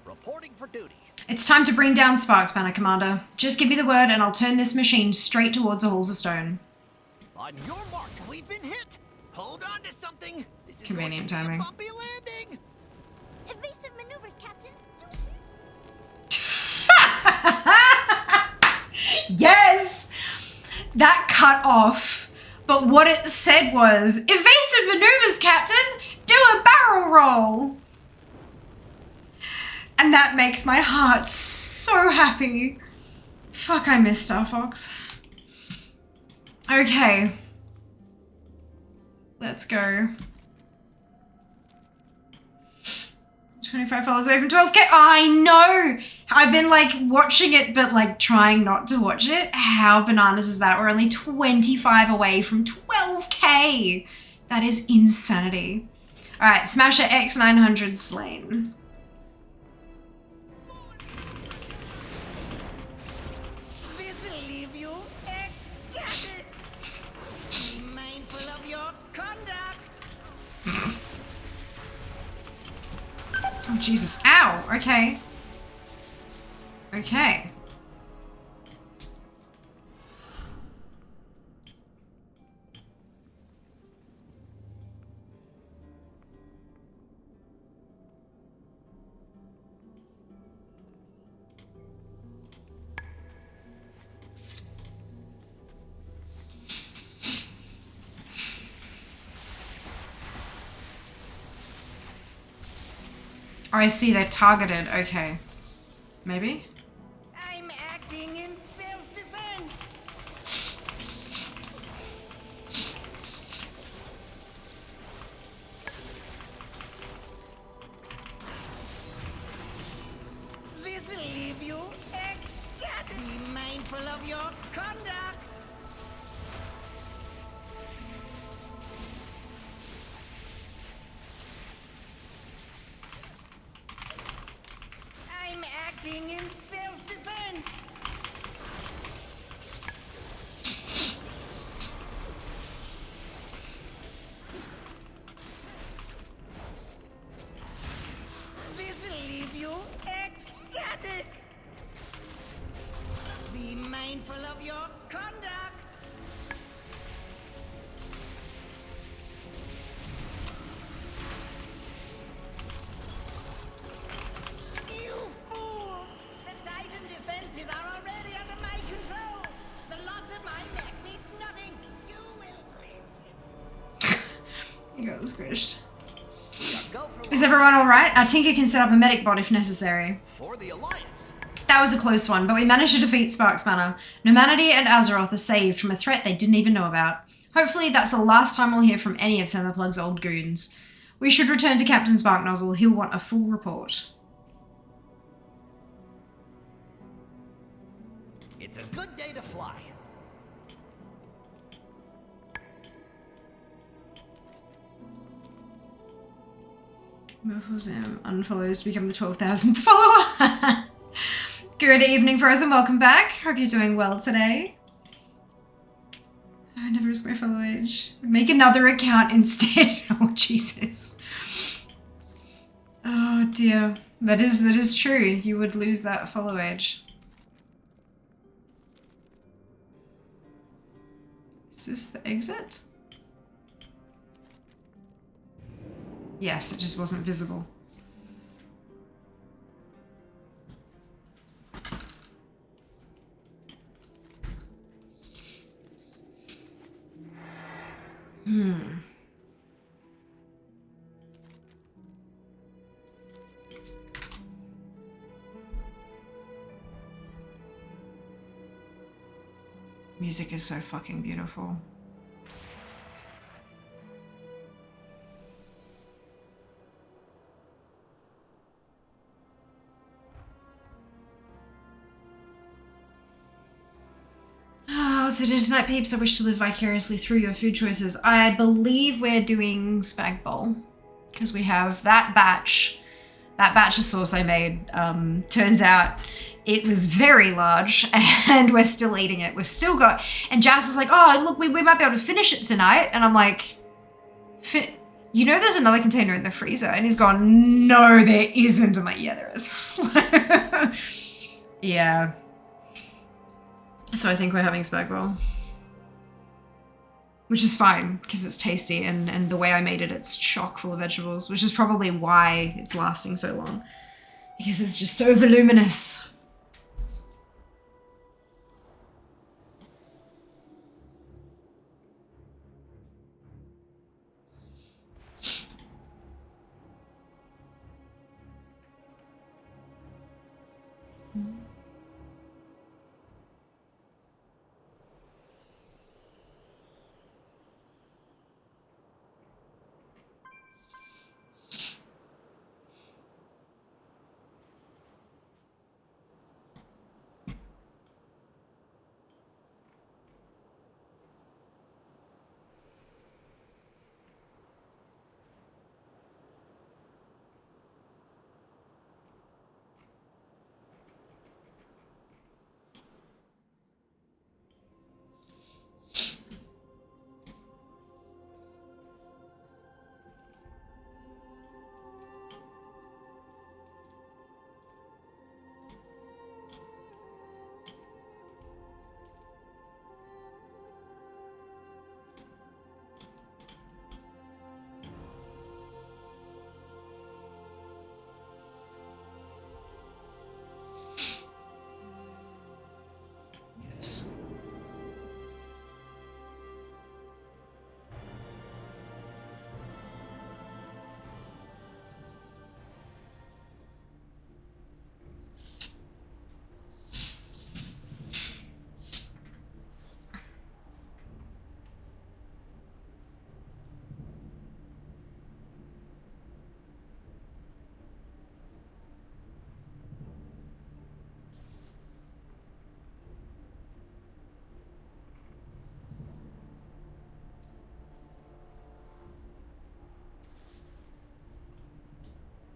Reporting for duty. It's time to bring down Sparkspanner, Commander. Just give me the word and I'll turn this machine straight towards the Halls of Stone. On your mark, we've been hit. Hold on to something. This is Convenient going to be timing. a bumpy landing. Evasive maneuvers, Captain. Yes! That cut off. But what it said was, evasive maneuvers, Captain! Do a barrel roll! And that makes my heart so happy. Fuck, I miss Star Fox. Okay. Let's go. 25 followers away from 12k. I know! I've been like watching it, but like trying not to watch it. How bananas is that? We're only 25 away from 12k. That is insanity. All right, Smasher X900 slain. This'll leave you ecstatic. Be mindful of your conduct. Oh, Jesus. Ow. Okay. Okay. Oh, I see, they're targeted. Okay. Maybe? I'm acting in self-defense. This'll leave you ecstatic. Be mindful of your conduct. I'm acting in self-defense. This'll leave you ecstatic. Be mindful of your conduct. You fools! The Titan defenses are already under my control. The loss of my neck means nothing. You will crave. You got squished. Go for Is everyone alright? Our Tinker can set up a medic bot if necessary. For the Alliance. That was a close one, but we managed to defeat Spark's Banner. Numanity and Azeroth are saved from a threat they didn't even know about. Hopefully that's the last time we'll hear from any of Thermoplug's old goons. We should return to Captain Sparknozzle. He'll want a full report. It's a good day to fly. Mofozam unfollows to become the 12,000th follower. Good evening, Frozen. Welcome back. Hope you're doing well today. I never risk my follow age. Make another account instead. Oh, Jesus. Oh, dear. That is true. You would lose that follow age. Is this the exit? Yes, it just wasn't visible. Music is so fucking beautiful. What's it do tonight, peeps? I wish to live vicariously through your food choices. I believe we're doing Spag Bowl because we have that batch. That batch of sauce I made, turns out it was very large and we're still eating it. We've still got, and Jas is like, oh, look, we might be able to finish it tonight. And I'm like, you know there's another container in the freezer? And he's gone, no, there isn't. I'm like, yeah, there is. Yeah. So I think we're having Spag Bowl. Which is fine, because it's tasty, and the way I made it, it's chock full of vegetables, which is probably why it's lasting so long. Because it's just so voluminous.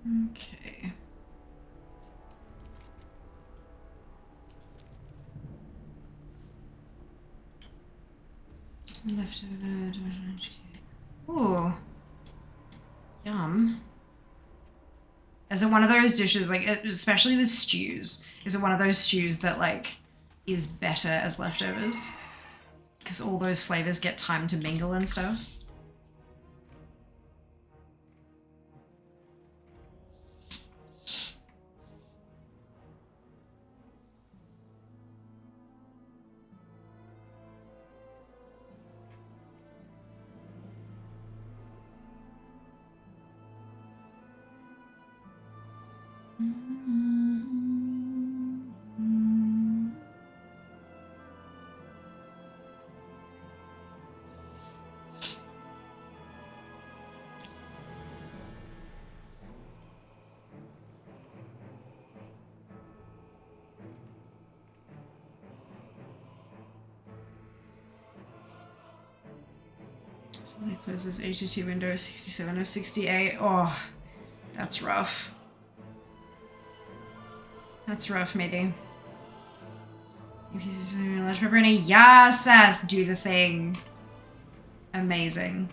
Okay. Leftover. Ooh. Yum. Is it one of those dishes, like, especially with stews, is it one of those stews that, like, is better as leftovers? Because all those flavors get time to mingle and stuff. So they close this ATT window 67 of 68. Oh, that's rough. That's rough, maybe. Pieces of large pepperoni. Yes, do the thing. Amazing.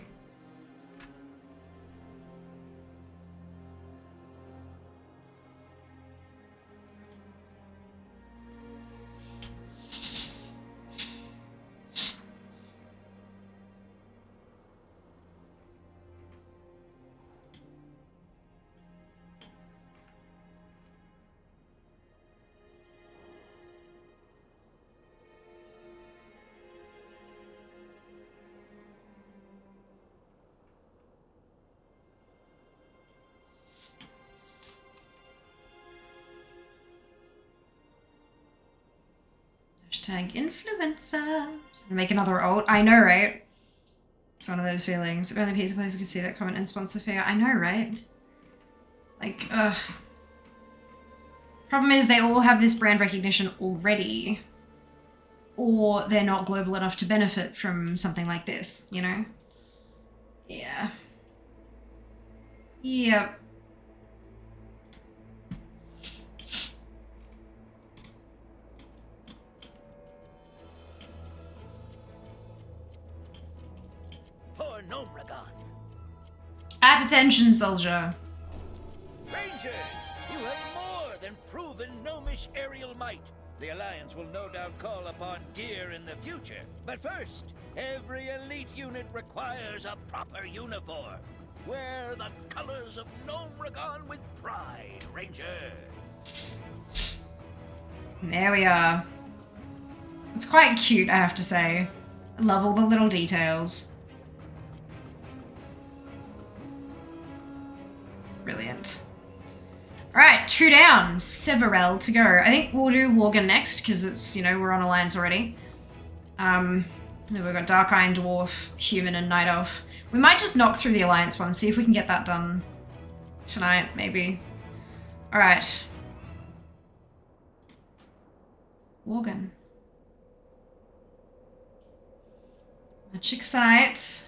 Hashtag influencer. Make another alt. I know, right? It's one of those feelings. If only pizza places could see that comment and sponsor figure. I know, right? Like, ugh. Problem is they all have this brand recognition already. Or they're not global enough to benefit from something like this, you know? Yeah. Yep. For Nomragon. At attention, soldier. Rangers, you have more than proven gnomish aerial might. The Alliance will no doubt call upon gear in the future. But first, every elite unit requires a proper uniform. Wear the colors of Nomragon with pride, Ranger. There we are. It's quite cute, I have to say. I love all the little details. Brilliant. Alright, 2 down. Severell to go. I think we'll do Worgen next, because it's, you know, we're on Alliance already. Then we've got Dark Iron Dwarf, Human, and Night Elf. We might just knock through the Alliance one, see if we can get that done tonight, maybe. Alright. Worgen. Magic Sight.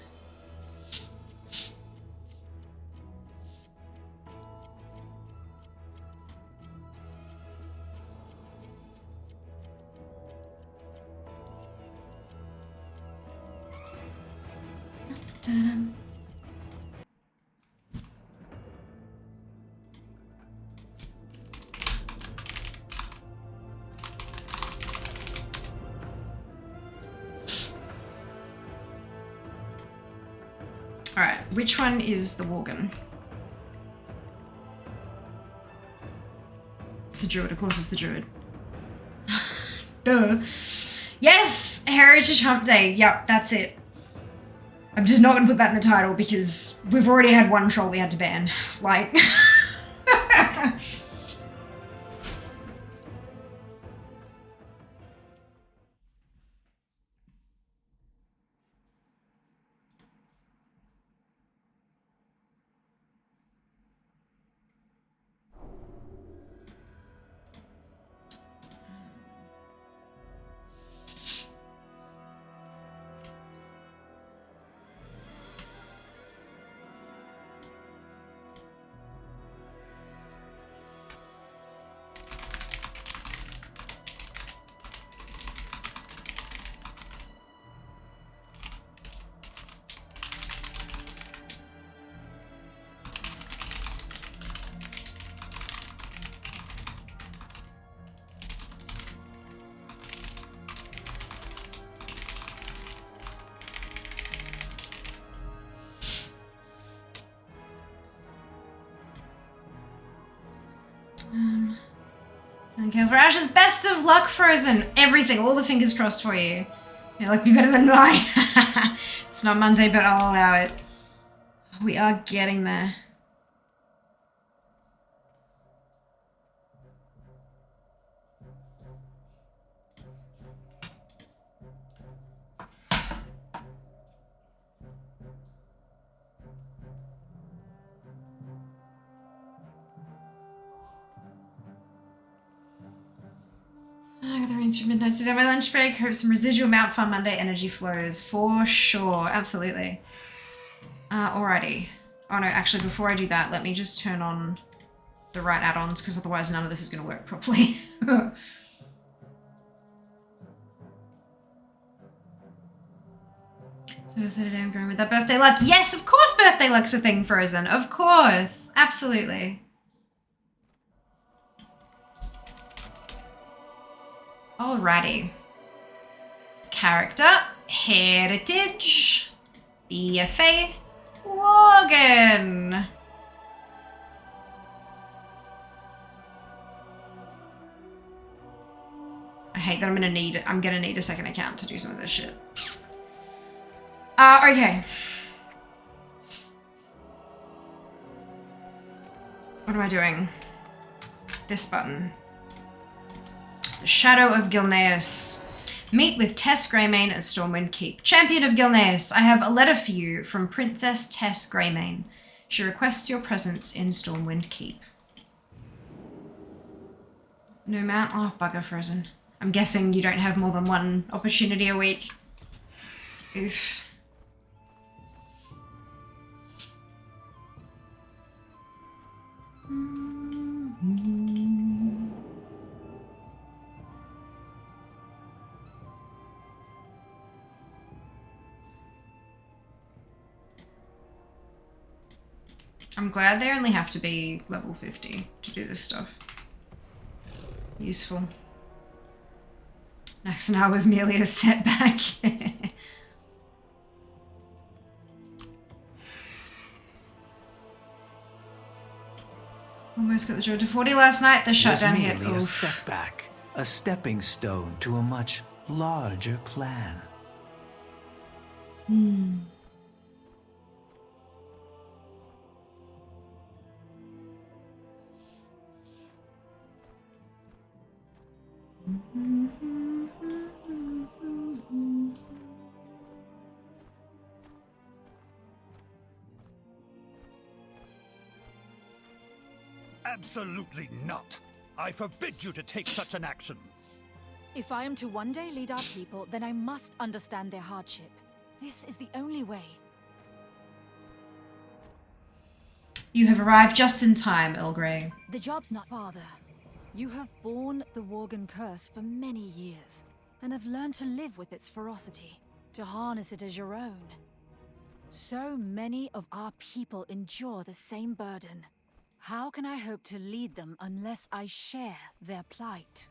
Alright, which one is the Worgen? It's the Druid, of course it's the Druid. Duh. Yes! Heritage Hump Day. Yep, that's it. I'm just not gonna put that in the title because we've already had one troll we had to ban. Like... Okay, for Ashes, best of luck, Frozen. Everything, all the fingers crossed for you. Your luck be better than mine. It's not Monday, but I'll allow it. We are getting there. I got the rains from midnight to do my lunch break. Hope some residual Mount Fun Monday energy flows. For sure. Absolutely. Alrighty. Oh no, actually before I do that, let me just turn on the right add-ons because otherwise none of this is going to work properly. So birthday today, I'm going with that birthday luck. Yes, of course birthday luck's a thing, Frozen. Of course. Absolutely. Alrighty. Character, heritage, BFA, Worgen. I hate that I'm gonna need a second account to do some of this shit. Okay. What am I doing? This button. The Shadow of Gilneas. Meet with Tess Greymane at Stormwind Keep. Champion of Gilneas, I have a letter for you from Princess Tess Greymane. She requests your presence in Stormwind Keep. No mount? Oh, bugger, Frozen. I'm guessing you don't have more than one opportunity a week. Oof. I'm glad they only have to be level 50 to do this stuff. Useful. Naxanar was merely a setback. Almost got the job to 40 last night. The shutdown hit. Merely a setback, a stepping stone to a much larger plan. Absolutely not. I forbid you to take such an action. If I am to one day lead our people, then I must understand their hardship. This is the only way. You have arrived just in time, Earl Grey. The job's not farther. You have borne the Worgen curse for many years, and have learned to live with its ferocity, to harness it as your own. So many of our people endure the same burden. How can I hope to lead them unless I share their plight?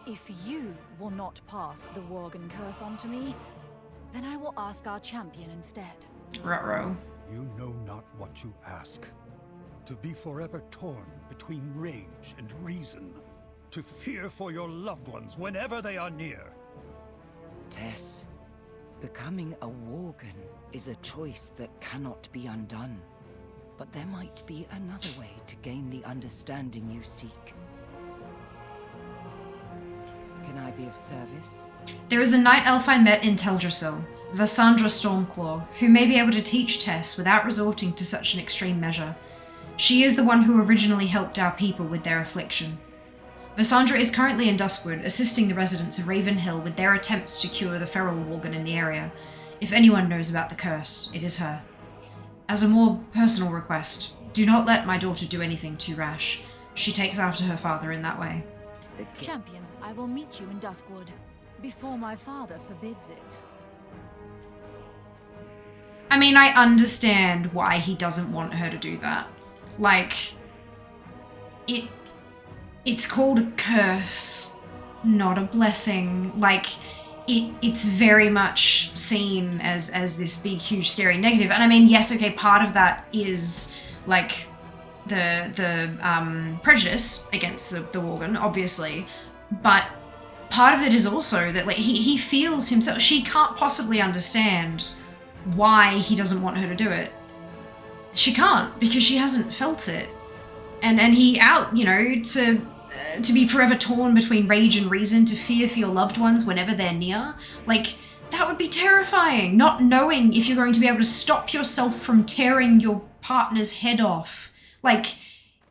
If you will not pass the Worgen curse on to me, then I will ask our champion instead. Ruh-roh. You know not what you ask. To be forever torn between rage and reason. To fear for your loved ones whenever they are near. Tess, becoming a Worgen is a choice that cannot be undone. But there might be another way to gain the understanding you seek. Can I be of service? There is a night elf I met in Teldrassil, Vassandra Stormclaw, who may be able to teach Tess without resorting to such an extreme measure. She is the one who originally helped our people with their affliction. Vassandra is currently in Duskwood, assisting the residents of Ravenhill with their attempts to cure the feral Worgen in the area. If anyone knows about the curse, it is her. As a more personal request, do not let my daughter do anything too rash. She takes after her father in that way. Champion, I will meet you in Duskwood, before my father forbids it. I mean, I understand why he doesn't want her to do that. Like, it's called a curse, not a blessing. Like, it's very much seen as this big, huge, scary negative. And I mean, yes, okay, part of that is, like, prejudice against the Worgen, obviously, but part of it is also that like he feels himself. She can't possibly understand why he doesn't want her to do it. She can't, because she hasn't felt it, and he out, you know, to be forever torn between rage and reason, to fear for your loved ones whenever they're near, like. That would be terrifying, not knowing if you're going to be able to stop yourself from tearing your partner's head off. Like,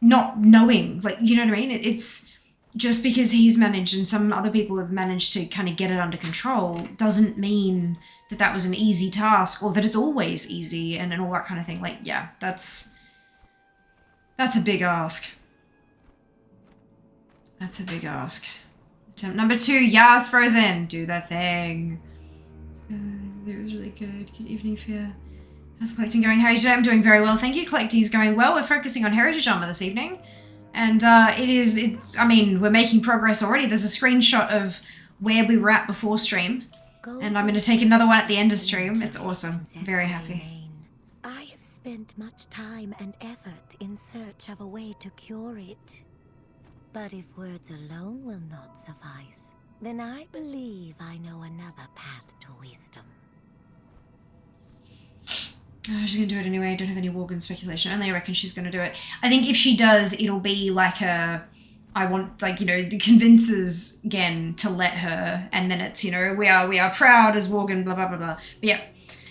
not knowing, like, you know what I mean? It's just because he's managed and some other people have managed to kind of get it under control doesn't mean that that was an easy task or that it's always easy and all that kind of thing. Like, yeah, that's a big ask. That's a big ask. Attempt number 2, Yas Frozen. Do the thing. It was really good. Good evening, Fear. How's collecting going, Harry? Today I'm doing very well, thank you. Collecting is going well. We're focusing on Heritage Armor this evening. And I mean, we're making progress already. There's a screenshot of where we were at before stream. And I'm going to take another one at the end of stream. It's awesome. Very happy. I have spent much time and effort in search of a way to cure it. But if words alone will not suffice, then I believe I know another path to wisdom. Oh, she's going to do it anyway. I don't have any Worgen speculation. Only I reckon she's going to do it. I think if she does, it'll be like I want, like, you know, the convinces Gen to let her, and then it's, you know, we are proud as Worgen, blah, blah, blah, blah. But yeah,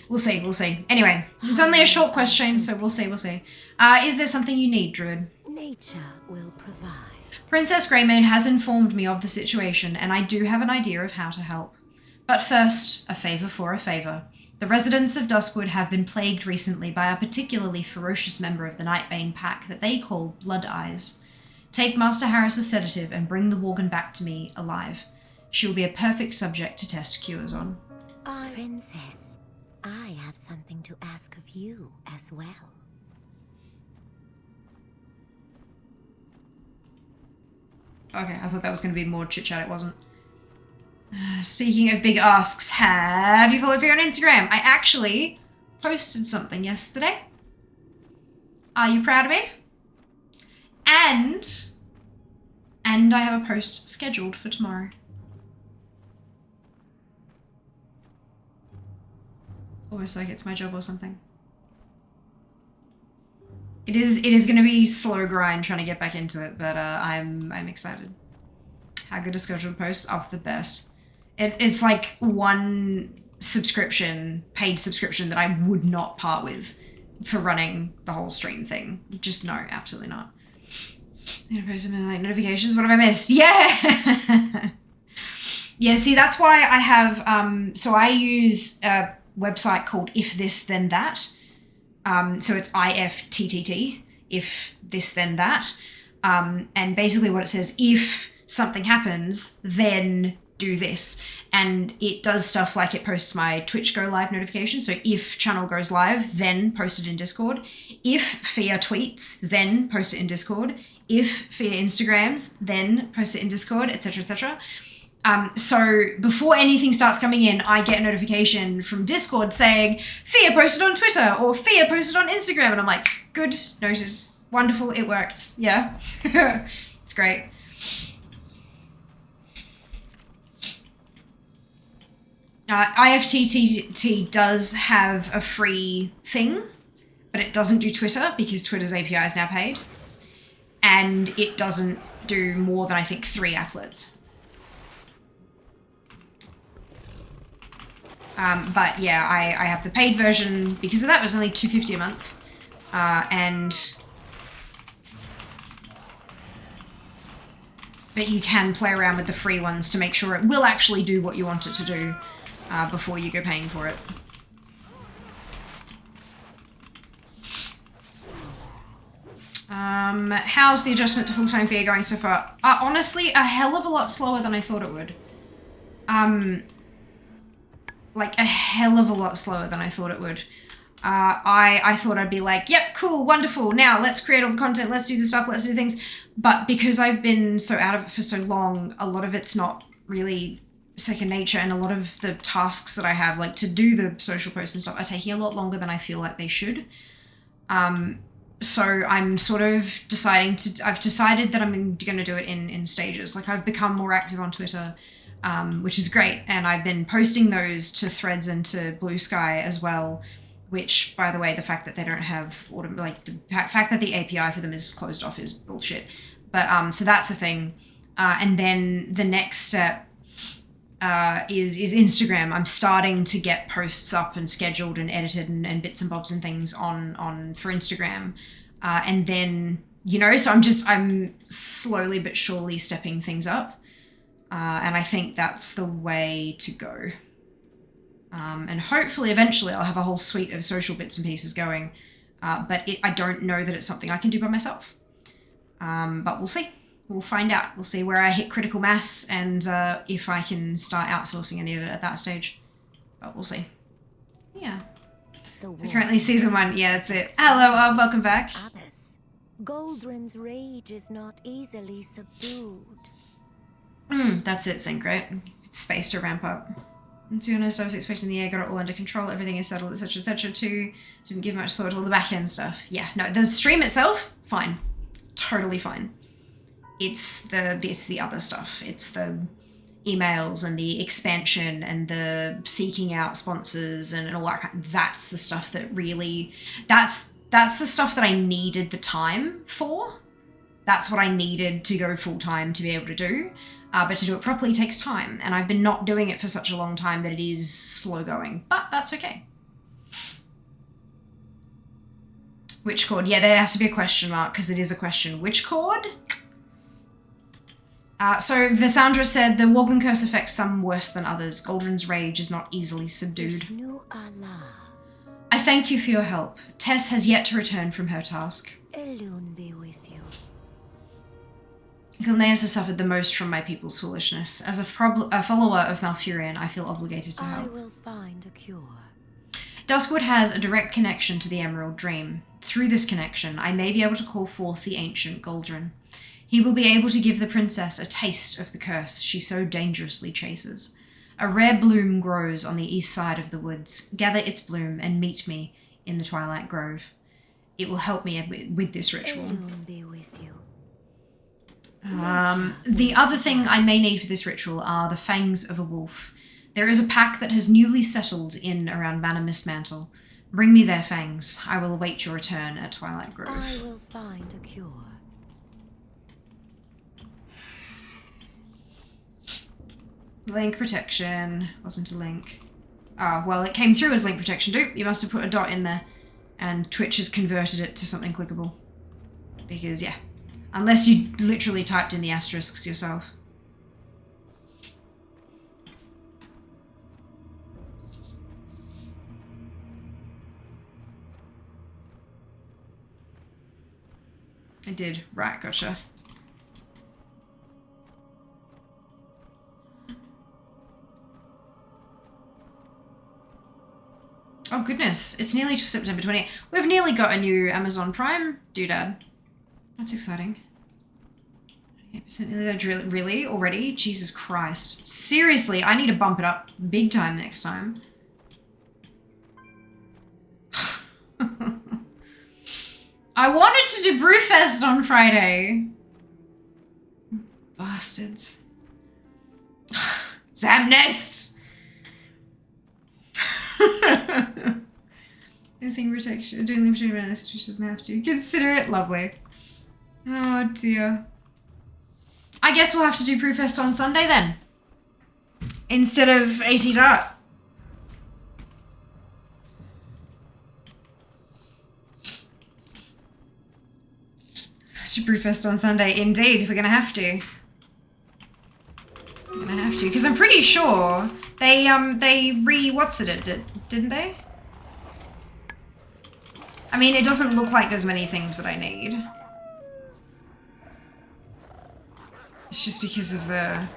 we'll see. Anyway, it's only a short question, so we'll see. Is there something you need, Druid? Nature will provide. Princess Greymane has informed me of the situation, and I do have an idea of how to help. But first, a favour for a favour. The residents of Duskwood have been plagued recently by a particularly ferocious member of the Nightbane pack that they call Blood Eyes. Take Master Harris's sedative and bring the Worgen back to me alive. She will be a perfect subject to test cures on. Princess, I have something to ask of you as well. Okay, I thought that was going to be more chit-chat, it wasn't. Speaking of big asks, have you followed me on Instagram? I actually posted something yesterday. Are you proud of me? And I have a post scheduled for tomorrow. Almost like it's my job or something. It is going to be slow grind trying to get back into it, but I'm excited. How good a scheduled post? Oh, the best. It's like one subscription, paid subscription that I would not part with for running the whole stream thing. Just no, absolutely not. I'm gonna post some like notifications. What have I missed? Yeah. Yeah, see, that's why I have so I use a website called If This Then That. So it's IFTTT, if this then that. And basically what it says, if something happens, then do this. And it does stuff like it posts my Twitch Go Live notification. So if channel goes live, then post it in Discord. If Fia tweets, then post it in Discord. If Fia Instagrams, then post it in Discord, etc., etc. So before anything starts coming in, I get a notification from Discord saying, Fia posted on Twitter or Fia posted on Instagram. And I'm like, good, noted, wonderful, it worked. Yeah, it's great. IFTTT does have a free thing, but it doesn't do Twitter because Twitter's API is now paid. And it doesn't do more than, I think, 3 applets. But yeah, I have the paid version because of that. It was only $2.50 a month. But you can play around with the free ones to make sure it will actually do what you want it to do before you go paying for it. How's the adjustment to full-time Fia going so far? Honestly, a hell of a lot slower than I thought it would. Like a hell of a lot slower than I thought it would. I thought I'd be like, yep, cool, wonderful. Now let's create all the content. Let's do the stuff. Let's do things. But because I've been so out of it for so long, a lot of it's not really second nature. And a lot of the tasks that I have, like to do the social posts and stuff, are taking a lot longer than I feel like they should. So I'm sort of I've decided that I'm going to do it in stages. Like I've become more active on Twitter, which is great. And I've been posting those to Threads and to Blue Sky as well, which, by the way, the fact that they don't have, the fact that the API for them is closed off is bullshit. But so that's a thing. And then the next step is Instagram. I'm starting to get posts up and scheduled and edited and bits and bobs and things on for Instagram. And then, so I'm slowly but surely stepping things up. And I think that's the way to go. And hopefully eventually I'll have a whole suite of social bits and pieces going. But I don't know that it's something I can do by myself. But we'll see. We'll find out. We'll see where I hit critical mass and if I can start outsourcing any of it at that stage. But we'll see. Yeah. So currently season 1. Yeah, that's it. Hello, welcome back. Goldrin's rage is not easily subdued. That's it, Sync, right? It's space to ramp up. And to be honest, I was expecting the air got it all under control, everything is settled, etc, too. Didn't give much thought to all the back end stuff. Yeah, no, the stream itself, fine. Totally fine. It's the other stuff. It's the emails and the expansion and the seeking out sponsors and all that kind. That's the stuff that really, that's the stuff that I needed the time for. That's what I needed to go full time to be able to do. But to do it properly takes time. And I've been not doing it for such a long time that it is slow going. But that's okay. Which chord? Yeah, there has to be a question mark because it is a question. Which chord? So Visandra said the Worgen curse affects some worse than others. Goldrin's rage is not easily subdued. I thank you for your help. Tess has yet to return from her task. Elune be with you. Gilneas has suffered the most from my people's foolishness. As a follower of Malfurion, I feel obligated to help. I will find a cure. Duskwood has a direct connection to the Emerald Dream. Through this connection, I may be able to call forth the ancient Goldrin. He will be able to give the princess a taste of the curse she so dangerously chases. A rare bloom grows on the east side of the woods. Gather its bloom and meet me in the Twilight Grove. It will help me with this ritual. Be with you. The other thing I may need for this ritual are the fangs of a wolf. There is a pack that has newly settled in around Banner Mistmantle. Bring me their fangs. I will await your return at Twilight Grove. I will find a cure. Link protection. Wasn't a link. Oh, well, it came through as link protection. Dude, you must have put a dot in there. And Twitch has converted it to something clickable. Because, yeah. Unless you literally typed in the asterisks yourself. I did. Right, gotcha. Oh goodness, it's nearly September 28th. We've nearly got a new Amazon Prime doodad. That's exciting. 8% nearly there. Really? Already? Jesus Christ. Seriously, I need to bump it up big time next time. I wanted to do Brewfest on Friday. Bastards. Zamnest! Anything protection, doing limited awareness, which doesn't have to. Consider it lovely. Oh dear. I guess we'll have to do Brewfest on Sunday then. Instead of AT Dart. Brewfest on Sunday, indeed. We're gonna have to. We're gonna have to, because I'm pretty sure they what's-it, didn't they? I mean, it doesn't look like there's many things that I need. It's just because of the...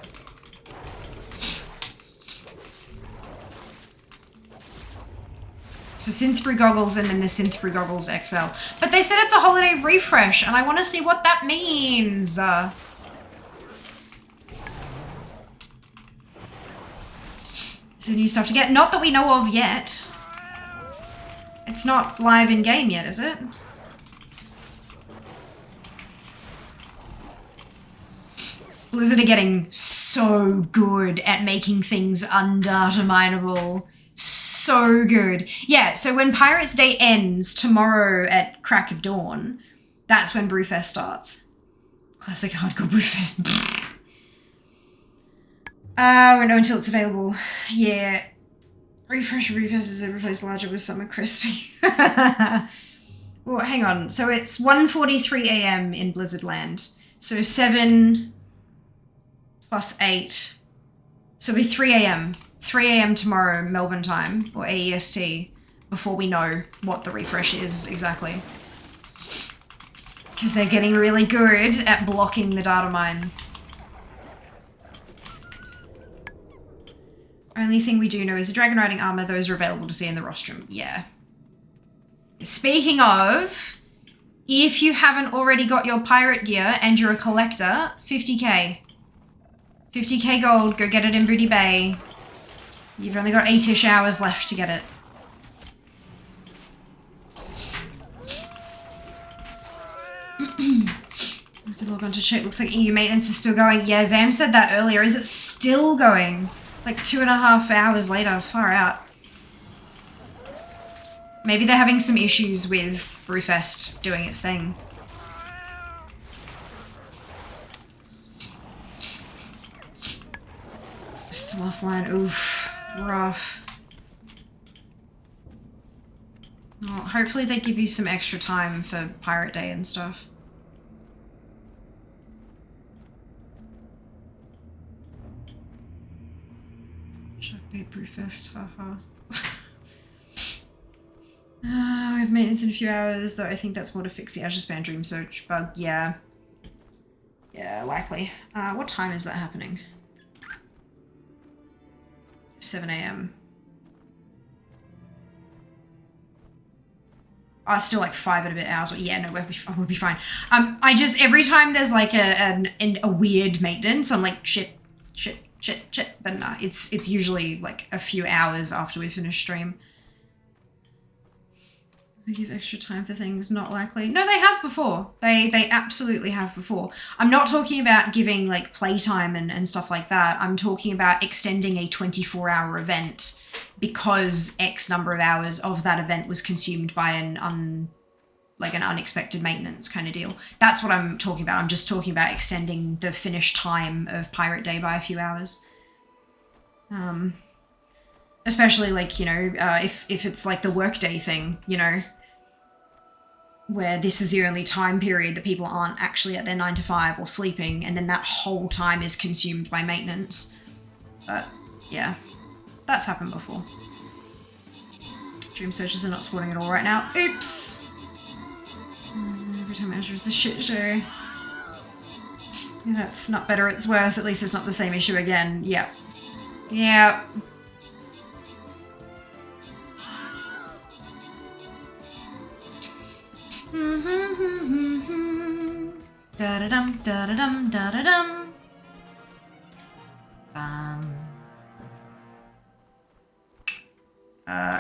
So Synthbrew Goggles and then the Synthbrew Goggles XL. But they said it's a holiday refresh and I want to see what that means. So new stuff to get. Not that we know of yet. It's not live in game yet, is it? Blizzard are getting so good at making things undata mineable. So good. Yeah, so when Pirates Day ends tomorrow at crack of dawn, that's when Brewfest starts. Classic hardcore Brewfest. Won't know until it's available. Yeah. Refresh Brewfest is replaced larger with Summer Crispy. Well, hang on. So it's 1:43 a.m. in Blizzard Land. So 7 plus 8. So it'll be 3 a.m. 3 a.m. tomorrow, Melbourne time, or AEST, before we know what the refresh is exactly. Because they're getting really good at blocking the data mine. Only thing we do know is the dragon riding armor, those are available to see in the rostrum. Yeah. Speaking of, if you haven't already got your pirate gear and you're a collector, 50k. 50k gold, go get it in Booty Bay. You've only got 8-ish hours left to get it. I can log on to check. Looks like EU maintenance is still going. Yeah, Zam said that earlier. Is it still going? Like 2.5 hours later. Far out. Maybe they're having some issues with Brewfest doing its thing. Still offline. Oof. Rough. Well, hopefully they give you some extra time for Pirate Day and stuff. Should be Brewfest, haha. We have maintenance in a few hours, though I think that's more to fix the Azure Span Dream Search bug. Yeah. Yeah, likely. What time is that happening? 7 a.m. Oh, it's still like 5 and a bit hours. Yeah, no, we'll be fine. I just, every time there's like a weird maintenance, I'm like, shit. But nah, it's usually like a few hours after we finish stream. They give extra time for things, not likely. No, they have before. They absolutely have before. I'm not talking about giving like playtime and stuff like that. I'm talking about extending a 24-hour event because X number of hours of that event was consumed by an unexpected maintenance kind of deal. That's what I'm talking about. I'm just talking about extending the finish time of Pirate Day by a few hours. Especially like, you know, if it's like the workday thing, you know, where this is the only time period that people aren't actually at their 9 to 5 or sleeping, and then that whole time is consumed by maintenance. But yeah, that's happened before. Dream searches are not spawning at all right now. Oops! Every time Azure is a shit show. Yeah, that's not better, it's worse. At least it's not the same issue again. Yep. Yep. Da-da-dum, da-da-dum, da-da-dum.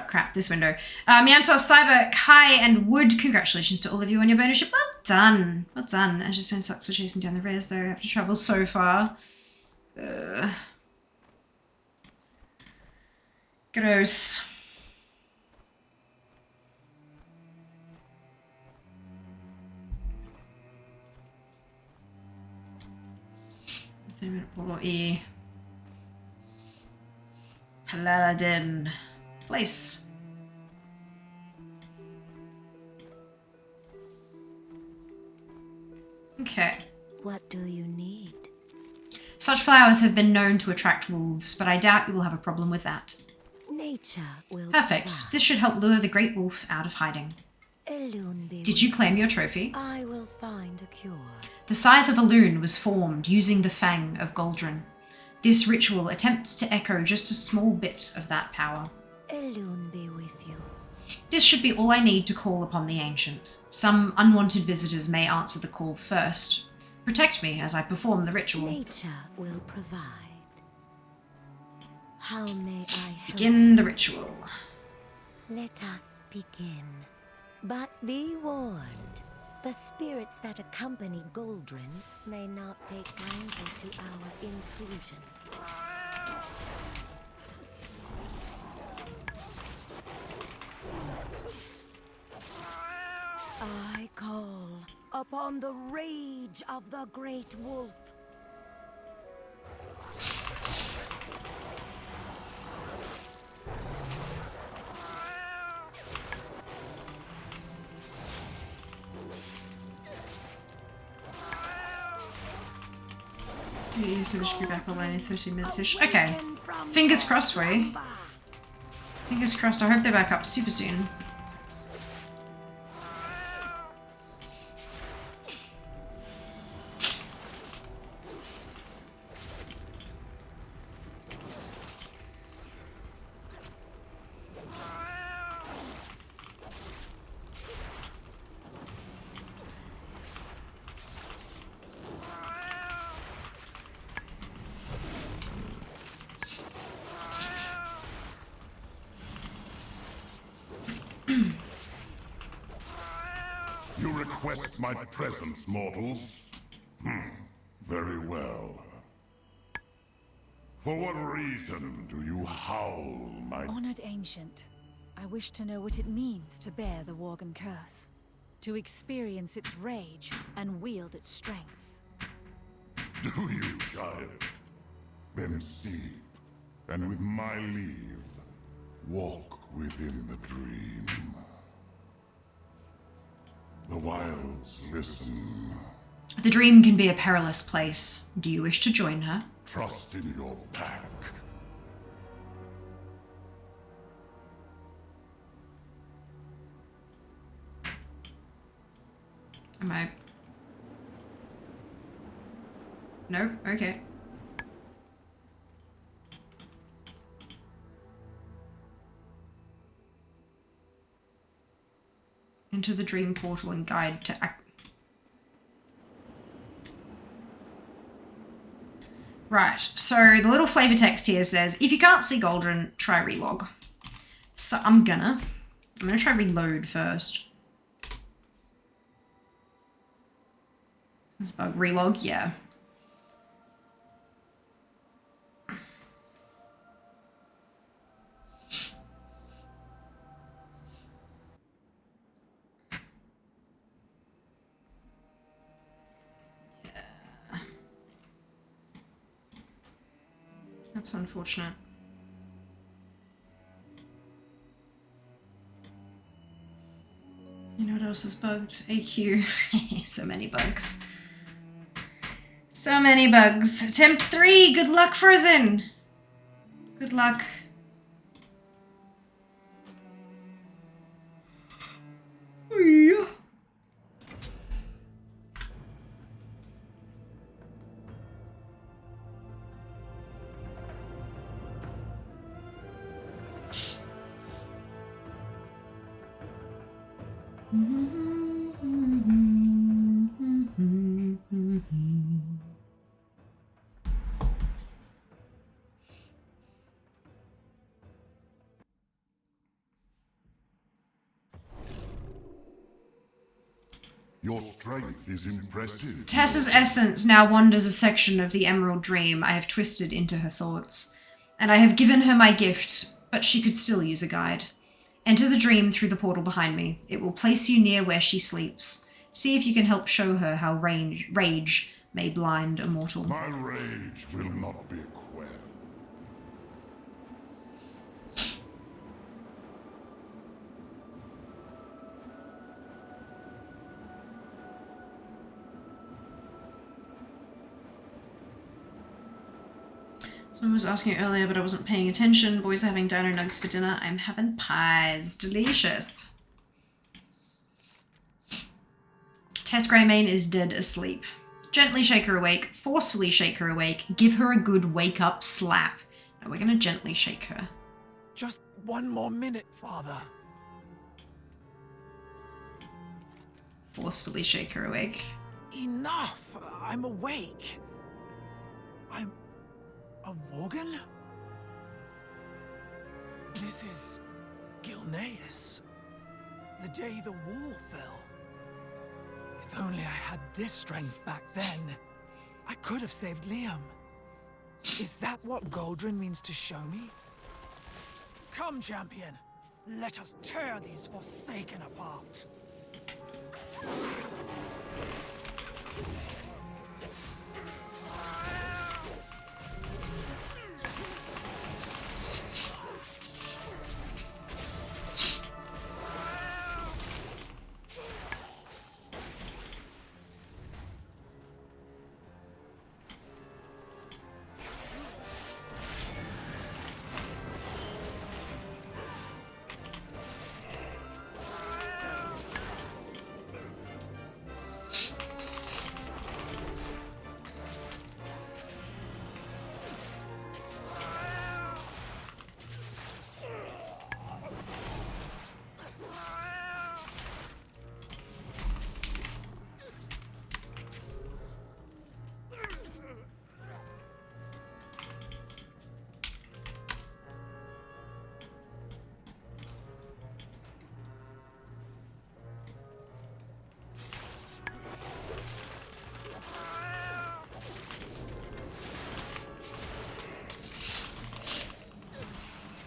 Crap, this window. Miantos, Cyber, Kai, and Wood, congratulations to all of you on your bonusship. Well done. Well done. Azure Span sucks for chasing down the res, though. I have to travel so far. Gross. Paladin. Place. Okay. What do you need? Such flowers have been known to attract wolves, but I doubt you will have a problem with that. Nature will. Perfect. This should help lure the great wolf out of hiding. Did you claim your trophy? I will find a cure. The Scythe of Elune was formed using the Fang of Goldrin. This ritual attempts to echo just a small bit of that power. Elune be with you. This should be all I need to call upon the Ancient. Some unwanted visitors may answer the call first. Protect me as I perform the ritual. Nature will provide. How may I help? Begin the ritual. Let us begin. But be warned, The spirits that accompany Goldrin may not take kindly to our intrusion. I call upon the rage of the Great Wolf. So we should be back online in 30 minutes-ish. Okay. Fingers crossed for you. Fingers crossed. I hope they're back up super soon. You request my presence, mortals? Very well. For what reason do you howl, my... Honored Ancient, I wish to know what it means to bear the Worgen curse. To experience its rage and wield its strength. Do you, child? Then sleep, and with my leave, walk within the dream. The wilds listen. The dream can be a perilous place. Do you wish to join her? Trust in your pack. Am I? No? Okay. Enter the dream portal and guide to act. Right, so the little flavor text here says, if you can't see Goldrin, try relog. So I'm gonna try reload first. This bug relog, yeah. That's unfortunate. You know what else is bugged? AQ. So many bugs. So many bugs. Attempt 3. Good luck, Frozen. Good luck. Your strength is impressive. Tessa's essence now wanders a section of the Emerald Dream I have twisted into her thoughts, and I have given her my gift, but she could still use a guide. Enter the dream through the portal behind me. It will place you near where she sleeps. See if you can help show her how rage may blind a mortal. My rage will not be quelled. Someone was asking earlier, but I wasn't paying attention. Boys are having dino nugs for dinner. I'm having pies. Delicious. Tess Greymane is dead asleep. Gently shake her awake. Forcefully shake her awake. Give her a good wake-up slap. Now we're going to gently shake her. Just one more minute, Father. Forcefully shake her awake. Enough! I'm awake. I'm a Worgen? This is Gilneas. The day the wall fell. If only I had this strength back then, I could have saved Liam. Is that what Goldrin means to show me? Come, champion. Let us tear these Forsaken apart.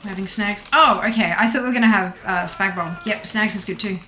We're having snags. Oh, okay. I thought we were gonna have spag bowl. Yep, snags is good too.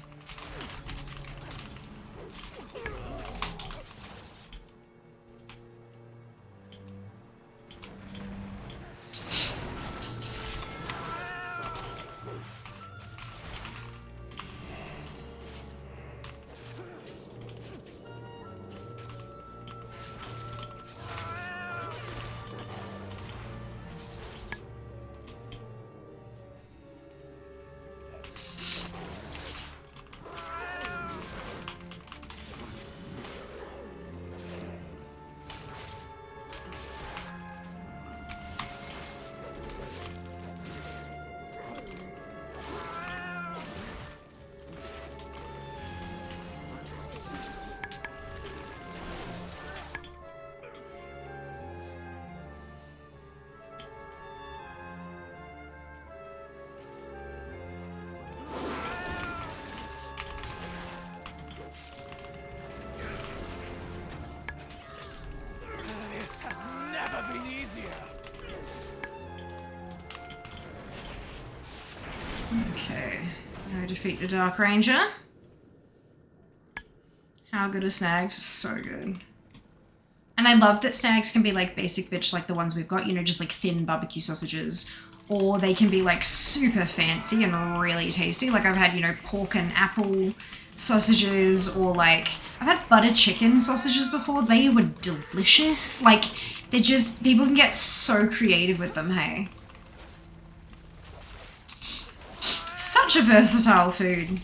Okay, now defeat the Dark Ranger. How good are snags? So good. And I love that snags can be like basic bitch like the ones we've got, you know, just like thin barbecue sausages. Or they can be like super fancy and really tasty. Like I've had, you know, pork and apple sausages, or like I've had butter chicken sausages before. They were delicious. Like they're just, people can get so creative with them, hey. Such a versatile food.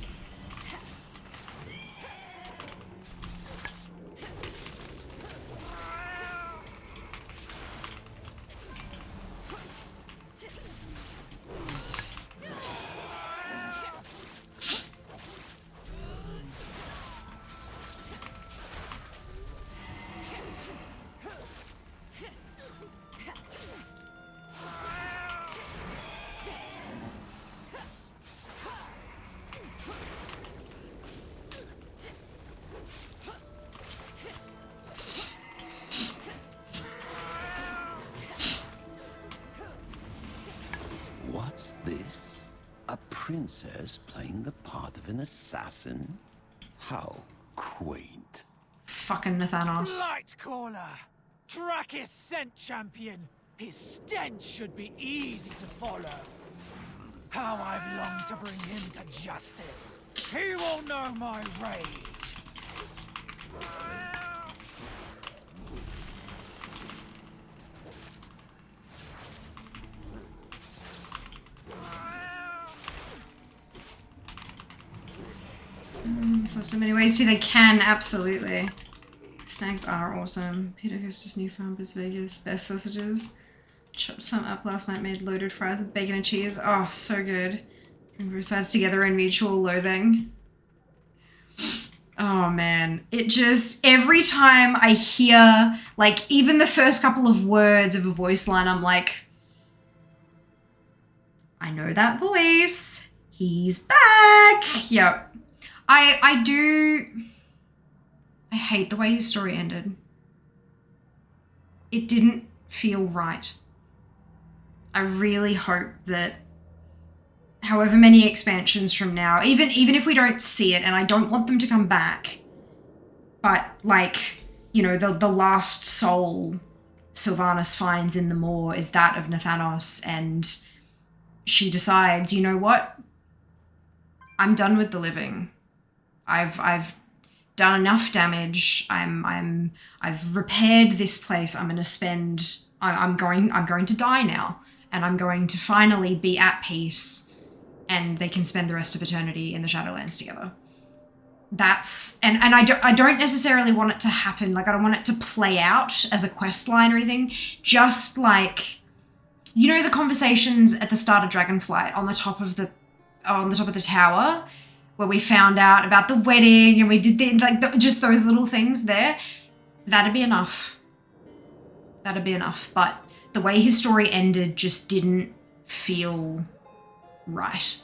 What's this? A princess playing the part of an assassin? How quaint. Fucking Nathanos. Lightcaller! Drakis sent, champion! His stench should be easy to follow. How I've longed to bring him to justice. He will know my rage. So many ways too. They can, absolutely. Snags are awesome. Peter Hostess New Farm, Vegas, best sausages. Chopped some up last night, made loaded fries with bacon and cheese. Oh, so good. Bring both sides together in mutual loathing. Oh man, it just, every time I hear, like, even the first couple of words of a voice line, I'm like, I know that voice. He's back. Yep. I do, I hate the way his story ended. It didn't feel right. I really hope that however many expansions from now, even if we don't see it, and I don't want them to come back, but like, you know, the last soul Sylvanas finds in the moor is that of Nathanos, and she decides, you know what? I'm done with the living. I've done enough damage. I've repaired this place. I'm going to die now, and I'm going to finally be at peace, and they can spend the rest of eternity in the Shadowlands together. That's and I don't necessarily want it to happen. Like, I don't want it to play out as a quest line or anything. Just like, you know, the conversations at the start of Dragonflight on the top of the tower, where we found out about the wedding and we did just those little things there. That'd be enough. That'd be enough. But the way his story ended just didn't feel right.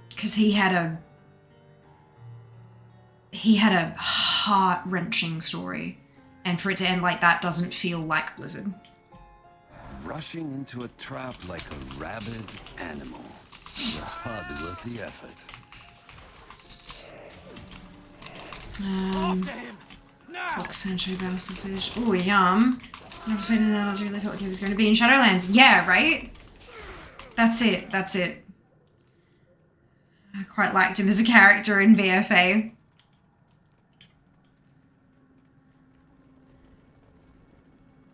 Because he had a heart-wrenching story. And for it to end like that doesn't feel like Blizzard. Rushing into a trap like a rabid animal. Hardly worth the effort. Fox Sanctuary Battle Sausage. Oh, yum. I was really thought he was going to be in Shadowlands. Yeah, right? That's it. That's it. I quite liked him as a character in VFA.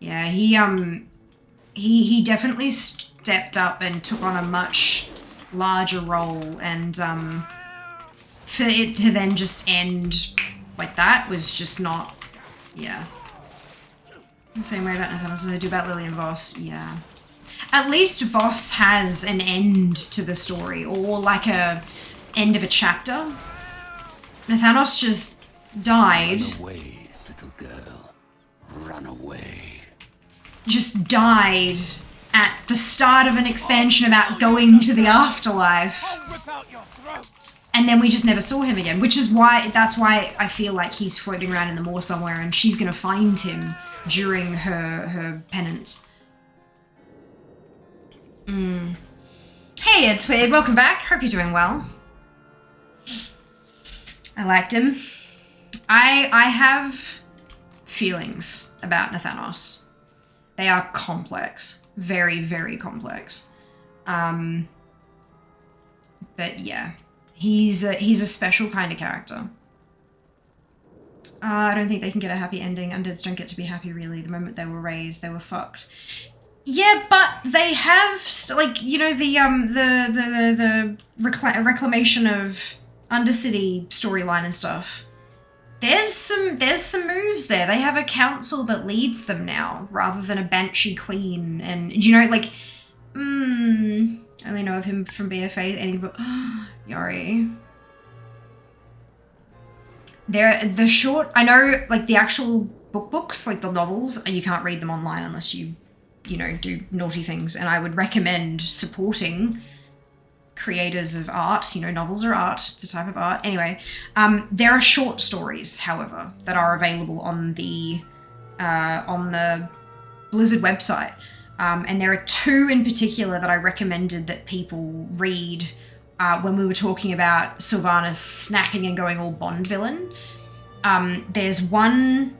Yeah, he definitely stepped up and took on a much larger role, and for it to then just end like that was just not, yeah. The same way about Nathanos as I do about Lillian Voss, yeah. At least Voss has an end to the story, or like a end of a chapter. Nathanos just died. Run away, little girl. Run away. Just died at the start of an expansion about going to the afterlife. And then we just never saw him again, which is why, that's why I feel like he's floating around in the moor somewhere and she's gonna find him during her penance. Hey, it's Twig, welcome back. Hope you're doing well. I liked him. I have feelings about Nathanos. They are complex. Very, very complex. But yeah, he's a special kind of character. I don't think they can get a happy ending. Undeads don't get to be happy, really. The moment they were raised, they were fucked. Yeah, but they have, like, you know, the reclamation of Undercity storyline and stuff. There's some moves there. They have a council that leads them now, rather than a banshee queen. And, you know, like, I only know of him from BFA, anything but, Yori. The short, I know, like, the actual books, like the novels, you can't read them online unless you know, do naughty things. And I would recommend supporting creators of art. You know, novels are art. It's a type of art. Anyway, there are short stories, however, that are available on the Blizzard website. And there are two in particular that I recommended that people read when we were talking about Sylvanas snapping and going all Bond villain. There's one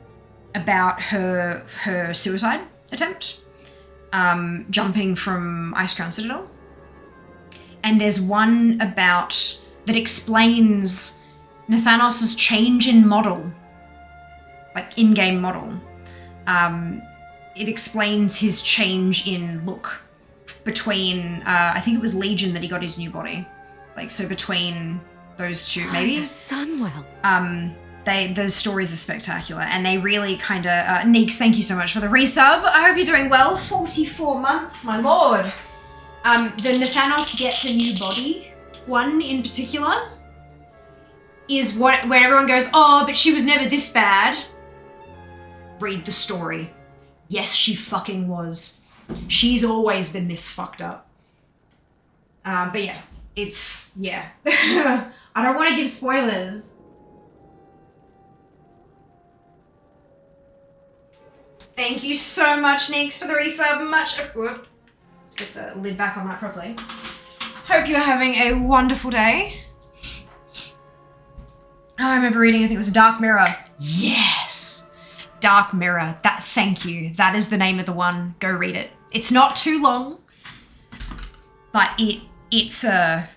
about her suicide attempt, jumping from Ice Crown Citadel. And there's one that explains Nathanos' change in model, like in-game model. It explains his change in look between, I think it was Legion that he got his new body. Like, so between those two, maybe? Sunwell. Those stories are spectacular, and they really kind of, Neeks, thank you so much for the resub. I hope you're doing well. 44 months, my lord. The Nathanos gets a new body one in particular is where everyone goes, oh, but she was never this bad. Read the story. Yes, she fucking was. She's always been this fucked up. But yeah, it's, yeah. I don't want to give spoilers. Thank you so much, Nix, for the resub. Whoop. Let's get the lid back on that properly. Hope you're having a wonderful day. Oh, I remember reading, I think it was Dark Mirror. Yes! Dark Mirror. Thank you. That is the name of the one. Go read it. It's not too long, but it's a...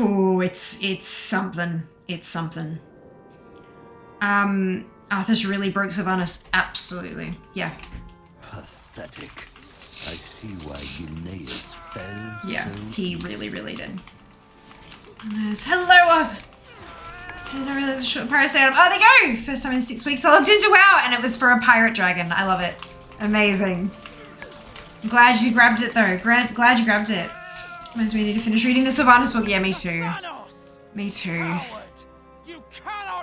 Ooh, it's something. It's something. Arthur's really broke Sylvanas. Absolutely. Yeah. Pathetic. I see why Eunaeus fell. Yeah, so he really, really did. Yes. Hello! Didn't realize a short pirate item. Oh, there you go! First time in 6 weeks. I looked into WoW and it was for a pirate dragon. I love it. Amazing. I'm glad you grabbed it though. Glad you grabbed it. Reminds me I need to finish reading the Sylvanas book. Yeah, me too. Me too.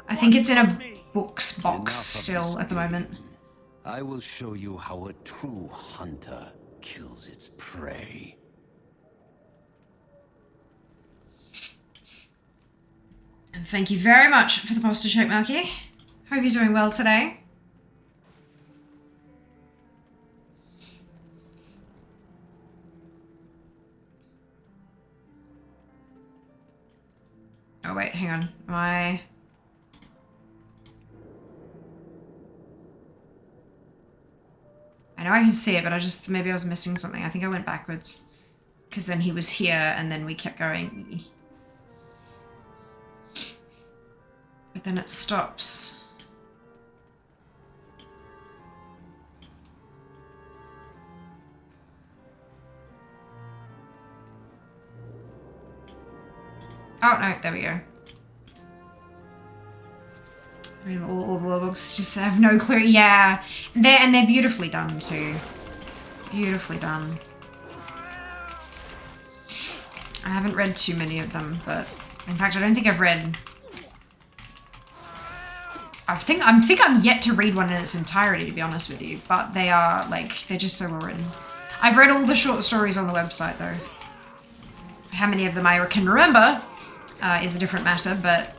I think it's in a books box still at the moment. I will show you how a true hunter kills its prey. And thank you very much for the postage check, Malky. Hope you're doing well today. Oh wait, hang on. I know I can see it, but maybe I was missing something. I think I went backwards. Because then he was here and then we kept going. But then it stops. Oh no, there we go. I mean, all the little books just have no clue. Yeah, they're beautifully done too. Beautifully done. I haven't read too many of them, but in fact, I don't think I've read. I think I'm yet to read one in its entirety, to be honest with you. But they are they're just so well written. I've read all the short stories on the website though. How many of them I can remember is a different matter, but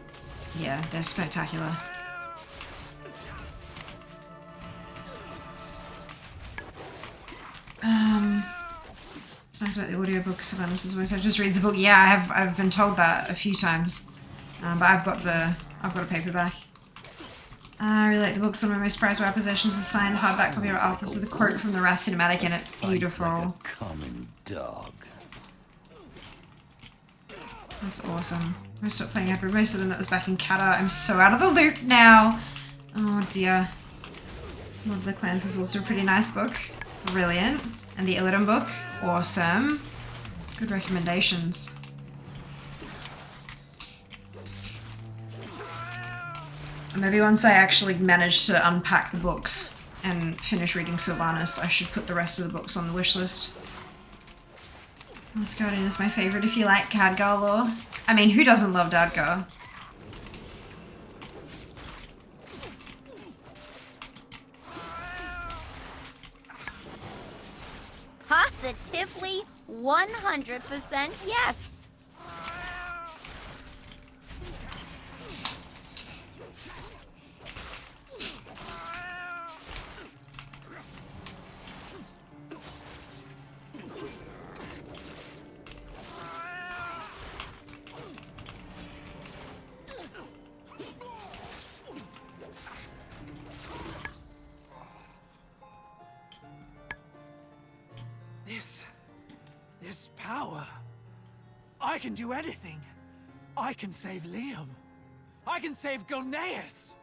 yeah, they're spectacular. It's nice about the audiobook. Sylvanas' voice. I just read the book. Yeah, I've been told that a few times, but I've got a paperback. I really like the books. One of my most prized WoW possessions is a signed hardback copy of Arthur's with a quote from the Wrath cinematic in it. Beautiful. Like a common dog. That's awesome. I stopped playing Edward. Most of them that was back in Kata. I'm so out of the loop now. Oh dear. Love the Clans is also a pretty nice book. Brilliant. And the Illidan book. Awesome. Good recommendations. And maybe once I actually manage to unpack the books and finish reading Sylvanas, I should put the rest of the books on the wish list. Last Guardian is my favorite if you like Khadgar lore. I mean, who doesn't love Khadgar? Positively 100% yes. This power. I can do anything. I can save Liam. I can save Gulneus.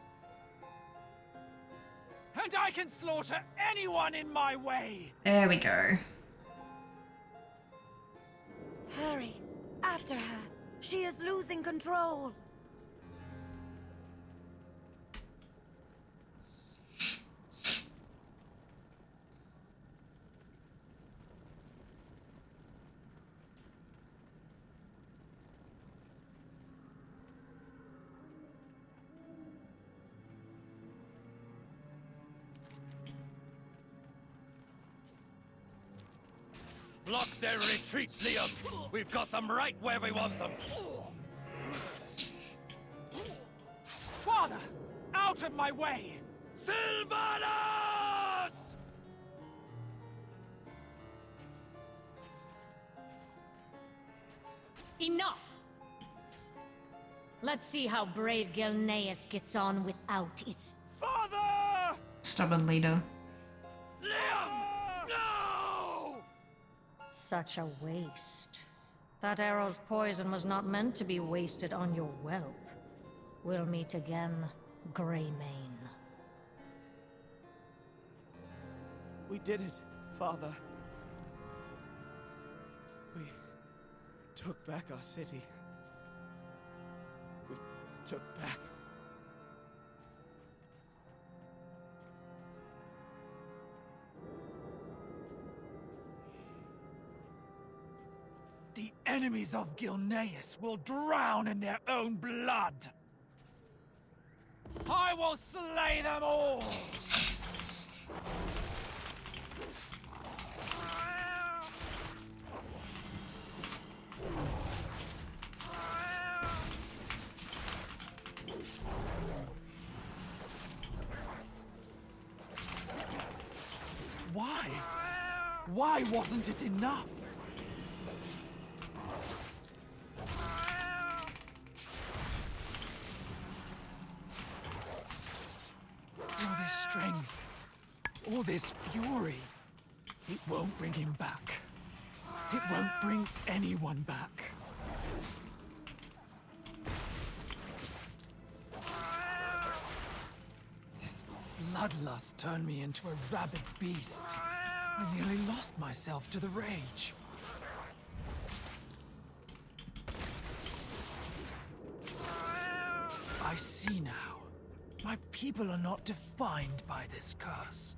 And I can slaughter anyone in my way. There we go. Hurry, after her. She is losing control. Block their retreat, Liam! We've got them right where we want them! Father! Out of my way! Sylvanas! Enough! Let's see how brave Gilneas gets on without its... Father! Stubborn leader. Liam! No! Such a waste. That arrow's poison was not meant to be wasted on your whelp. We'll meet again, Greymane. We did it, Father. We took back our city. We took back... The enemies of Gilneas will drown in their own blood. I will slay them all! Why? Why wasn't it enough? All this strength, all this fury, it won't bring him back. It won't bring anyone back. This bloodlust turned me into a rabid beast. I nearly lost myself to the rage. I see now. My people are not defined by this curse.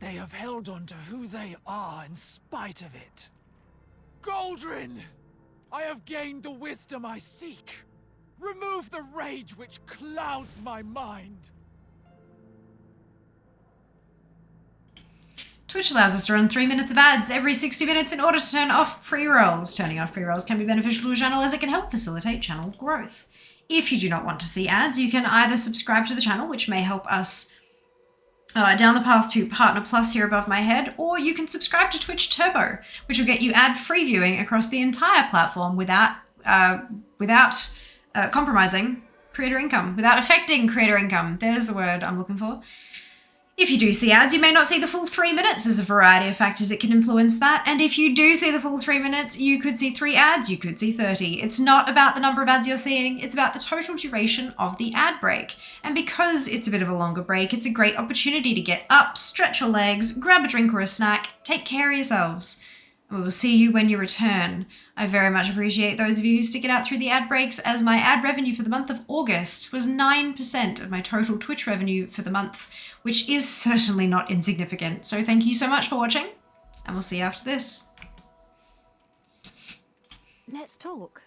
They have held on to who they are in spite of it. Goldrin! I have gained the wisdom I seek. Remove the rage which clouds my mind. Twitch allows us to run 3 minutes of ads every 60 minutes in order to turn off pre-rolls. Turning off pre-rolls can be beneficial to a channel as it can help facilitate channel growth. If you do not want to see ads, you can either subscribe to the channel, which may help us down the path to Partner Plus here above my head, or you can subscribe to Twitch Turbo, which will get you ad-free viewing across the entire platform without compromising creator income, without affecting creator income. There's the word I'm looking for. If you do see ads, you may not see the full 3 minutes. There's a variety of factors that can influence that. And if you do see the full 3 minutes, you could see 3 ads, you could see 30. It's not about the number of ads you're seeing, it's about the total duration of the ad break. And because it's a bit of a longer break, it's a great opportunity to get up, stretch your legs, grab a drink or a snack, take care of yourselves. And we will see you when you return. I very much appreciate those of you who stick it out through the ad breaks, as my ad revenue for the month of August was 9% of my total Twitch revenue for the month, which is certainly not insignificant. So thank you so much for watching, and we'll see you after this. Let's talk.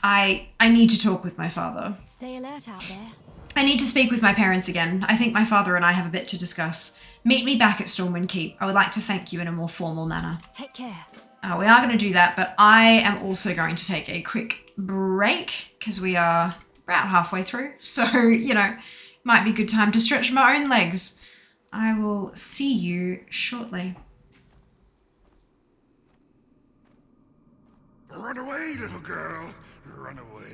I need to talk with my father. Stay alert out there. I need to speak with my parents again. I think my father and I have a bit to discuss. Meet me back at Stormwind Keep. I would like to thank you in a more formal manner. Take care. We are going to do that, but I am also going to take a quick break because we are about halfway through. So, you know, might be a good time to stretch my own legs. I will see you shortly. Run away, little girl. Run away.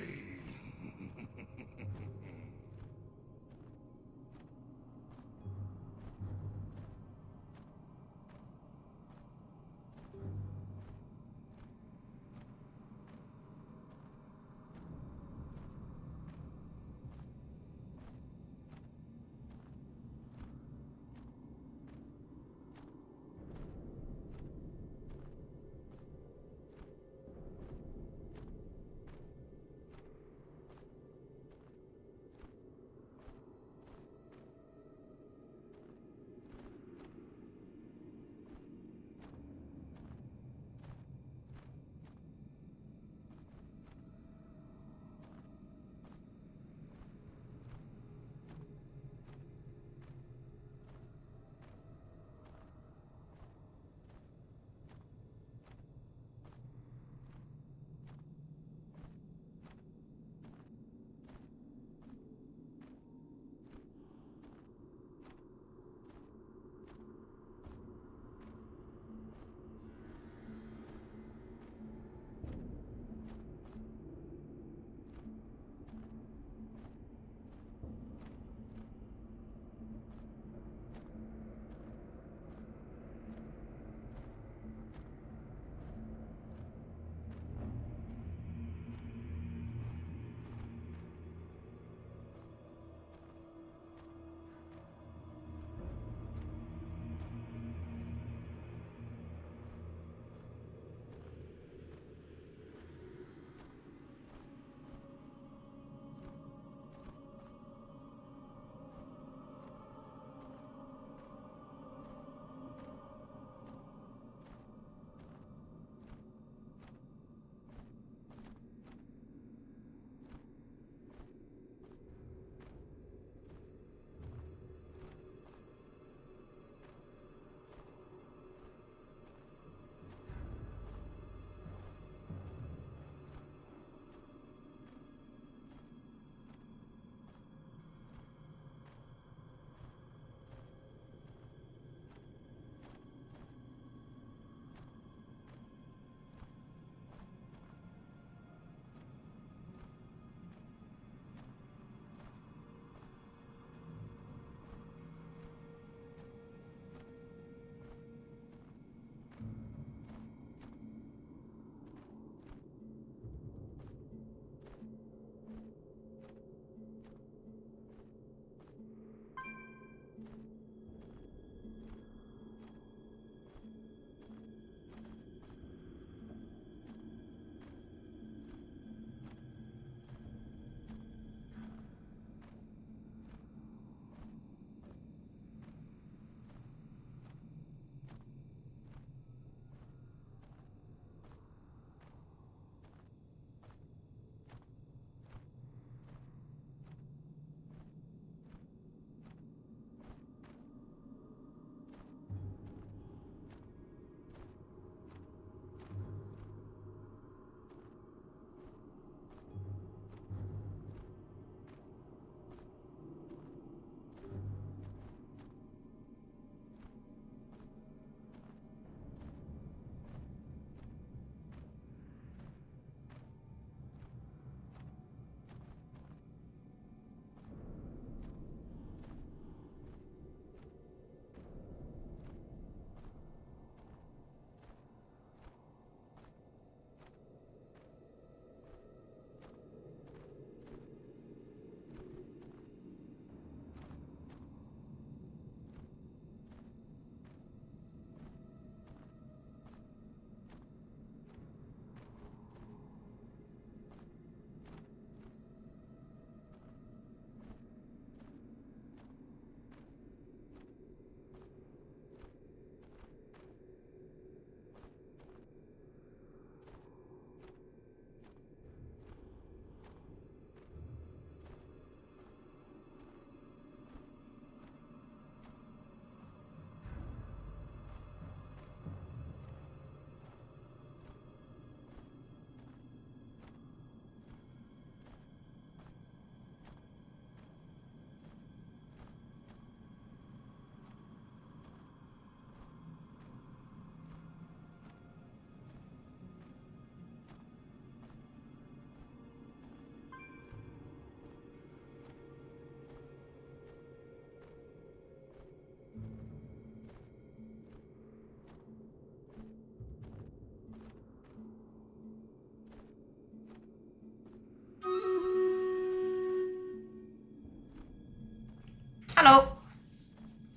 Hello.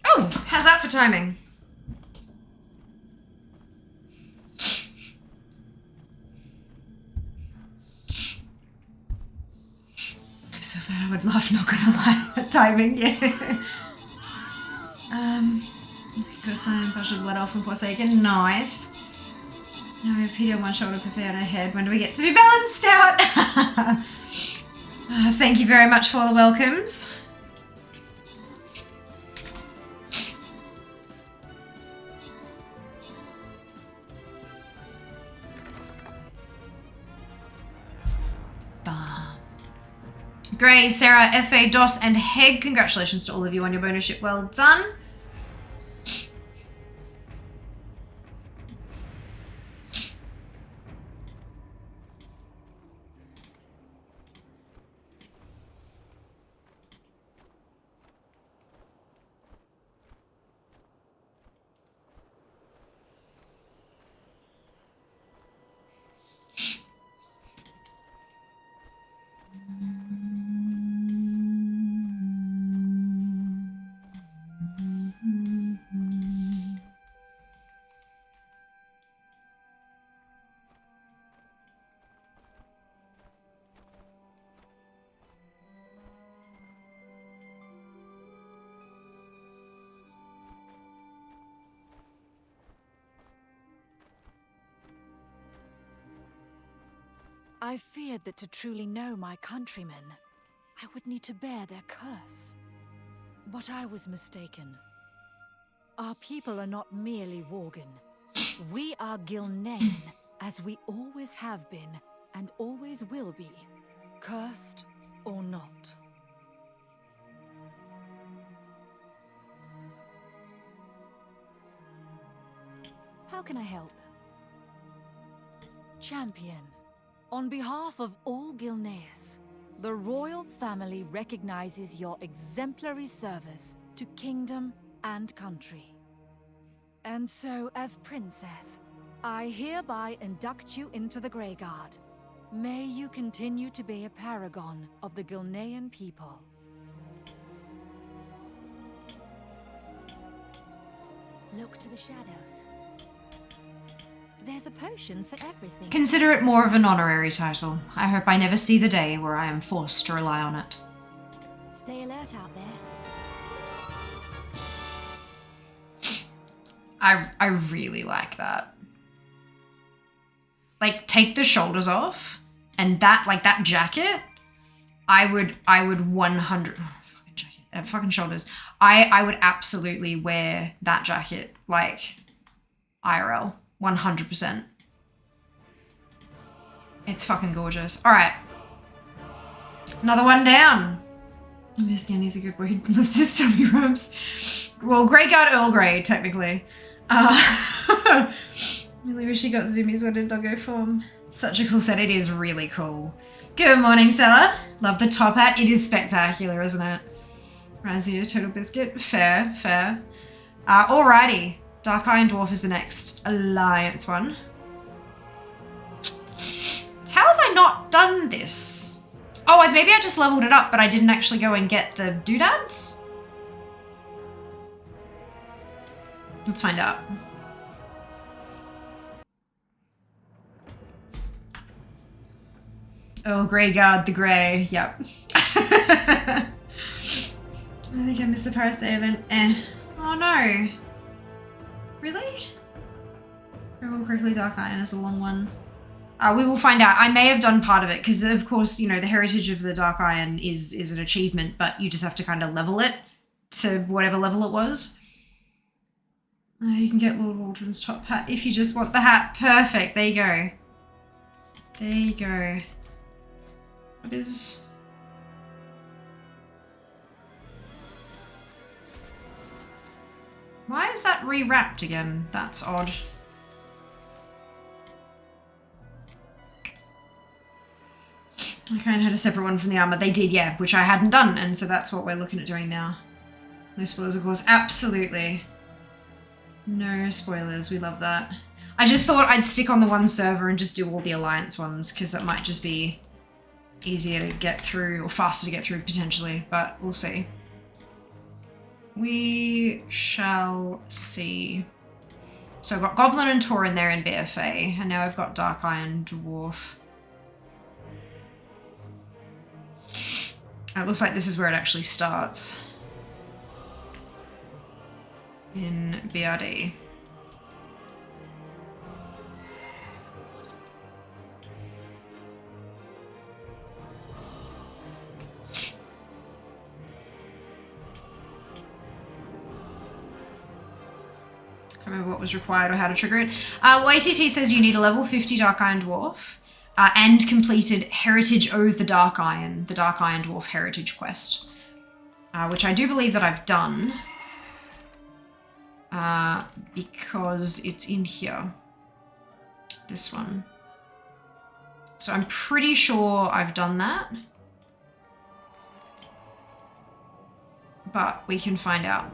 Oh, how's that for timing? So I would laugh, not gonna lie. Timing, yeah. Go sign partial blood off and Forsaken. Nice. Now we have Peter on one shoulder, Pepe on her head. When do we get to be balanced out? Thank you very much for all the welcomes. Gray, Sarah, FA, DOS, and Heg, congratulations to all of you on your bonus ship. Well done. I feared that to truly know my countrymen, I would need to bear their curse. But I was mistaken. Our people are not merely Worgen. We are Gilnean, as we always have been, and always will be, cursed or not. How can I help? Champion. On behalf of all Gilneas, the royal family recognizes your exemplary service to kingdom and country. And so, as princess, I hereby induct you into the Grey Guard. May you continue to be a paragon of the Gilnean people. Look to the shadows. There's a potion for everything. Consider it more of an honorary title. I hope I never see the day where I am forced to rely on it. Stay alert out there. I really like that. Like, take the shoulders off, and that, like, that jacket, I would 100, fucking jacket, fucking shoulders. I would absolutely wear that jacket, like, IRL. 100%. It's fucking gorgeous. All right. Another one down. Miss Yanni's a good boy. He loves his tummy rubs. Well, Grey Guard Earl Grey, technically. Really wish she got Zoomies when in doggo form. Such a cool set. It is really cool. Good morning, Stella. Love the top hat. It is spectacular, isn't it? Razzie, Total Biscuit. Fair, fair. Alrighty. Dark Iron Dwarf is the next Alliance one. How have I not done this? Oh, maybe I just leveled it up, but I didn't actually go and get the doodads? Let's find out. Oh, Grey Guard the Grey. Yep. I think I missed the Paris Day event. Oh no. Really? Remember correctly, Dark Iron is a long one. We will find out. I may have done part of it because, of course, you know, the heritage of the Dark Iron is an achievement, but you just have to kind of level it to whatever level it was. You can get Lord Waldron's top hat if you just want the hat. Perfect. There you go. There you go. What is... Why is that rewrapped again? That's odd. I kind of had a separate one from the armor. They did, yeah, which I hadn't done, and so that's what we're looking at doing now. No spoilers, of course. Absolutely. No spoilers. We love that. I just thought I'd stick on the one server and just do all the Alliance ones, because that might just be easier to get through, or faster to get through, potentially, but we'll see. We shall see. So I've got Goblin and Tauren there in BFA, and now I've got Dark Iron Dwarf. It looks like this is where it actually starts. In BRD. Can't remember what was required or how to trigger it. YTT says you need a level 50 Dark Iron Dwarf and completed Heritage Oath the Dark Iron Dwarf Heritage quest, which I do believe that I've done because it's in here. This one. So I'm pretty sure I've done that, but we can find out.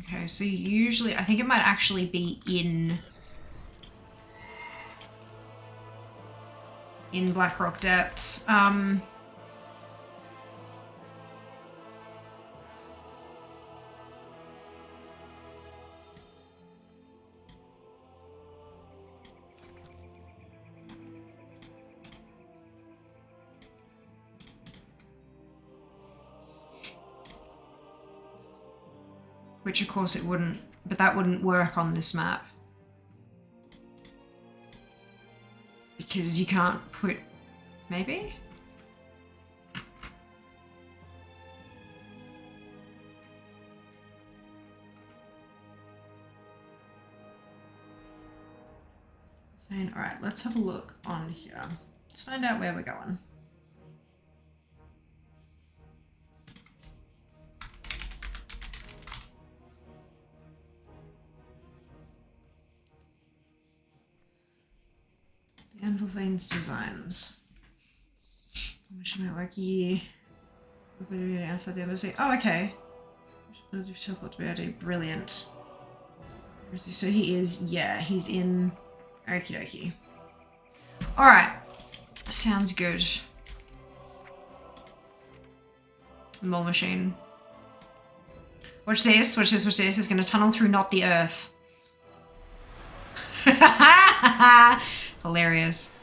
Okay, so usually, I think it might actually be in Blackrock Depths. Which of course it wouldn't, but that wouldn't work on this map. Because you can't put, maybe? Fine, all right, let's have a look on here. Let's find out where we're going. Anvil Veins Designs. Which might work here. Outside the embassy. Oh, okay. Teleport to BRD. Brilliant. So he is, yeah, he's in. Okie dokie. Alright. Sounds good. Mole machine. Watch this, watch this, watch this. It's gonna tunnel through not the earth. Hilarious.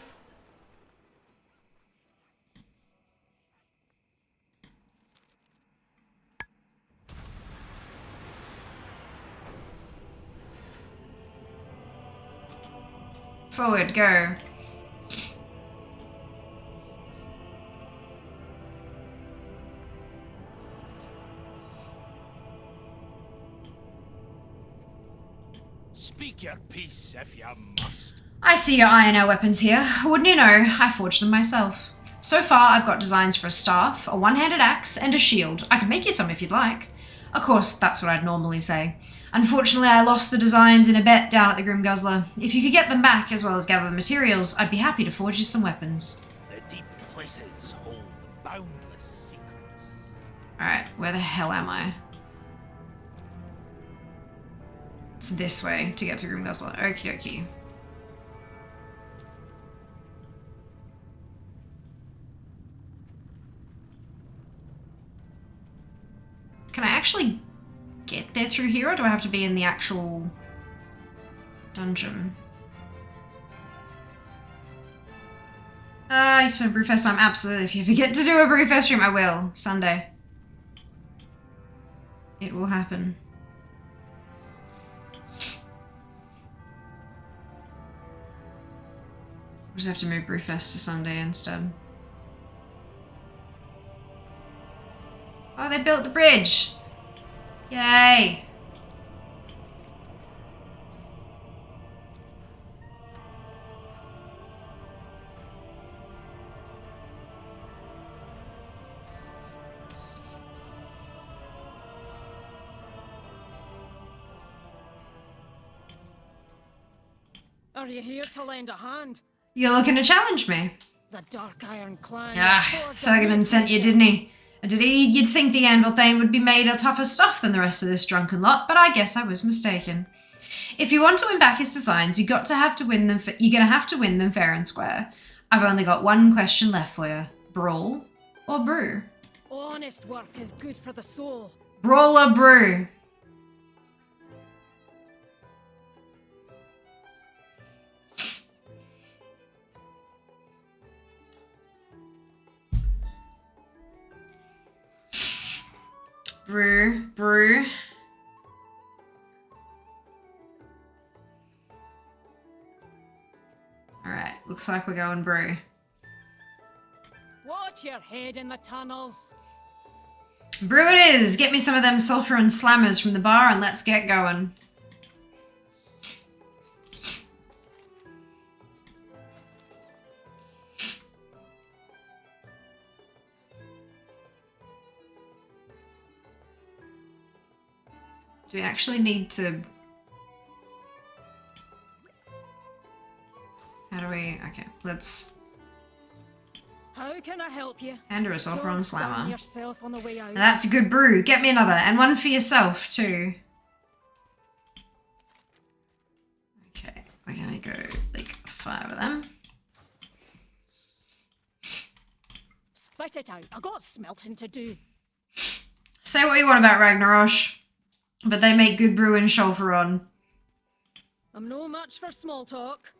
Forward, go. Speak your piece if you must. I see your iron ore weapons here. Wouldn't you know, I forged them myself. So far, I've got designs for a staff, a one-handed axe, and a shield. I can make you some if you'd like. Of course, that's what I'd normally say. Unfortunately, I lost the designs in a bet down at the Grim Guzzler. If you could get them back, as well as gather the materials, I'd be happy to forge you some weapons. The deep places hold boundless secrets. Alright, where the hell am I? It's this way to get to Grim Guzzler. Okie dokie. Can I actually get there through here, or do I have to be in the actual dungeon? You spent Brewfest time? Absolutely. If you forget to do a Brewfest stream, I will. Sunday. It will happen. We'll just have to move Brewfest to Sunday instead. Oh, they built the bridge! Yay! Are you here to lend a hand? You're looking to challenge me? The Dark Iron Clan. Thurgonin sent you, didn't he? You'd think the Anvil Thane would be made of tougher stuff than the rest of this drunken lot, but I guess I was mistaken. If you want to win back his designs, you're gonna have to win them fair and square. I've only got one question left for you. Brawl or brew? Honest work is good for the soul. Brawl or brew? Brew. Alright, looks like we're going brew. Watch your head in the tunnels. Brew it is! Get me some of them sulfur and slammers from the bar and let's get going. Do we actually need to... How do we... Okay, let's... How can I help you? Hand her a sulfur on slammer. Yourself on the way out. And that's a good brew. Get me another. And one for yourself, too. Okay, we're gonna go, like, 5 of them. Spit it out. I got smelting to do. Say what you want about Ragnarosh, but they make good brew in Sholferon. I'm no match for small talk.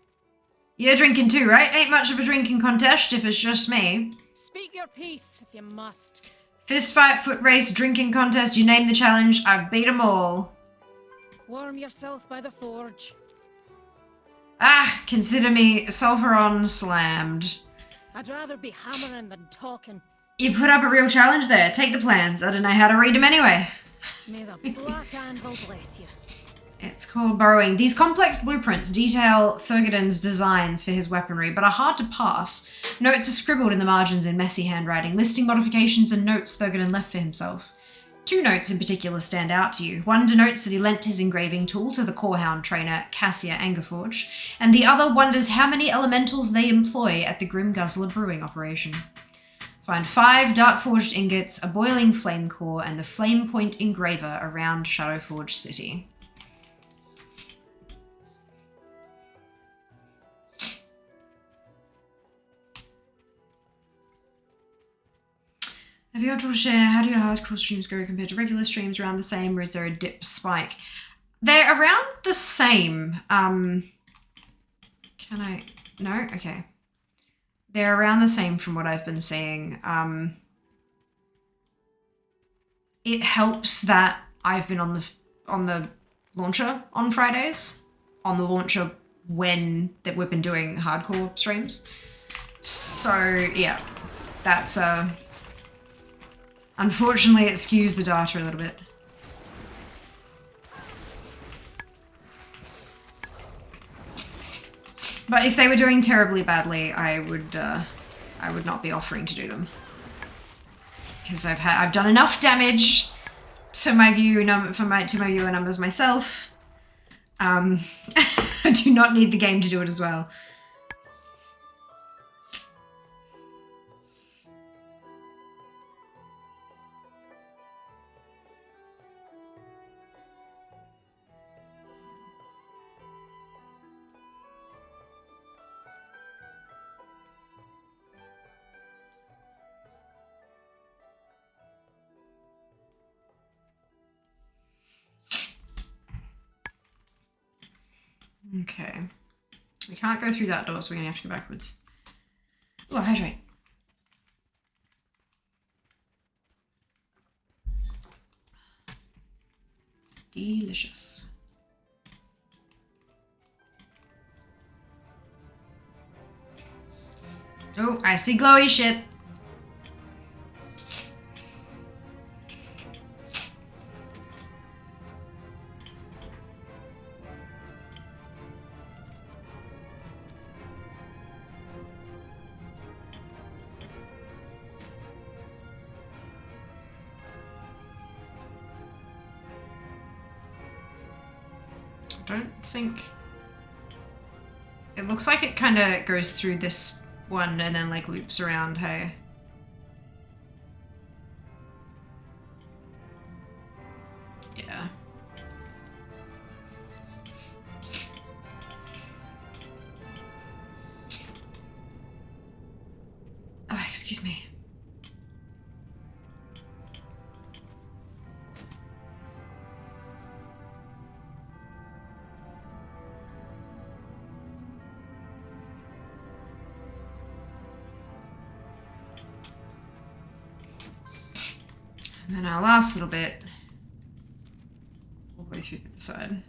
You're drinking too, right? Ain't much of a drinking contest if it's just me. Speak your piece if you must. Fist fight, foot race, drinking contest, you name the challenge, I've beat 'em all. Warm yourself by the forge. Consider me Sulfuron slammed. I'd rather be hammering than talking. You put up a real challenge there. Take the plans. I don't know how to read them anyway. May the Black Anvil bless you. It's called burrowing. These complex blueprints detail Thurgonin's designs for his weaponry, but are hard to pass. Notes are scribbled in the margins in messy handwriting, listing modifications and notes Thurgonin left for himself. 2 notes in particular stand out to you. One denotes that he lent his engraving tool to the Corehound trainer, Cassia Angerforge, and the other wonders how many elementals they employ at the Grim Guzzler brewing operation. Find 5 dark-forged ingots, a boiling flame core, and the flame point engraver around Shadowforge City. Have you had to share, how do your hardcore streams go compared to regular streams? Around the same, or is there a dip spike? They're around the same. Can I? No? Okay. They're around the same from what I've been seeing. It helps that I've been on the launcher on Fridays. On the launcher that we've been doing hardcore streams. So, yeah. That's, unfortunately, it skews the data a little bit. But if they were doing terribly badly, I would not be offering to do them, because I've done enough damage to my viewer numbers myself. I do not need the game to do it as well. Okay. We can't go through that door, so we're gonna have to go backwards. Oh, hydrate. Delicious. Oh, I see glowy shit. Don't think... It looks like it kind of goes through this one and then like loops around, hey? Yeah. Oh, excuse me. And then our last little bit, all the way through the side.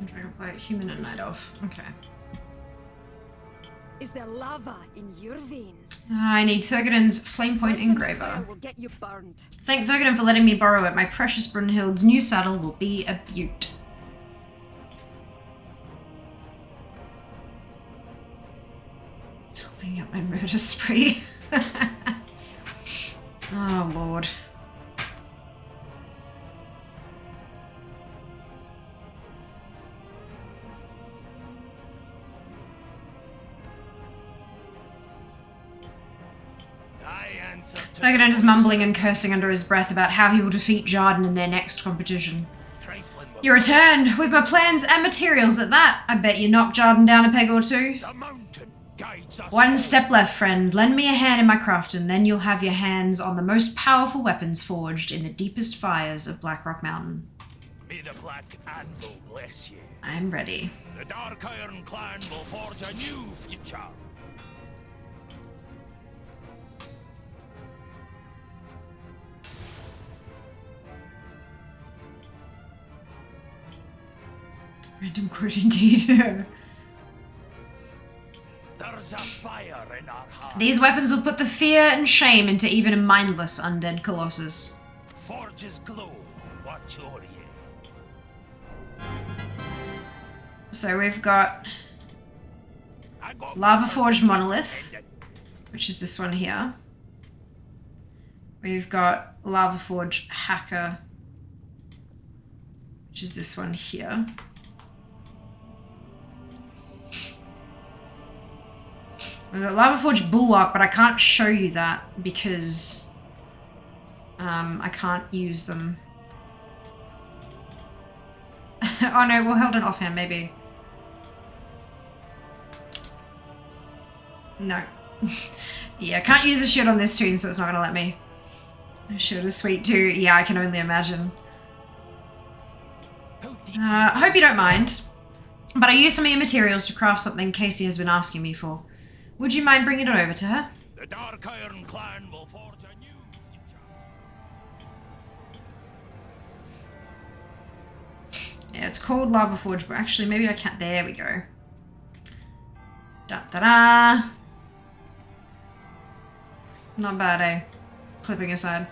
Dragonfly, human and night elf. Okay. Is there lava in your veins? I need Thurgoden's flame point engraver. Will get you burned. Thank Thurgoden for letting me borrow it. My precious Brunhild's new saddle will be a beaut. Holding up my murder spree. Oh lord. Thurgoden is mumbling and cursing under his breath about how he will defeat Jarden in their next competition. You return with my plans and materials at that. I bet you knocked Jarden down a peg or two. One step left, friend. Lend me a hand in my crafting, then you'll have your hands on the most powerful weapons forged in the deepest fires of Blackrock Mountain. May the Black Anvil bless you. I'm ready. The Dark Iron Clan will forge a new future. Random quote indeed. There's a fire in our heart. These weapons will put the fear and shame into even a mindless undead colossus. Forge's glow, watch o'er ye. So we've got Lava Forged Monolith, which is this one here. We've got Lava Forged Hacker, which is this one here. We've got Lava Forged Bulwark, but I can't show you that because I can't use them. Oh no, we'll hold an offhand maybe. No. Yeah, I can't use a shield on this tune, so it's not gonna let me. A shield is sweet too. Yeah, I can only imagine. I hope you don't mind, but I used some of your materials to craft something Casey has been asking me for. Would you mind bringing it over to her? The Dark Iron Clan will forge a new future. Yeah, it's called Lava Forge, but actually maybe I can't. There we go. Da da da. Not bad, eh? Clipping aside.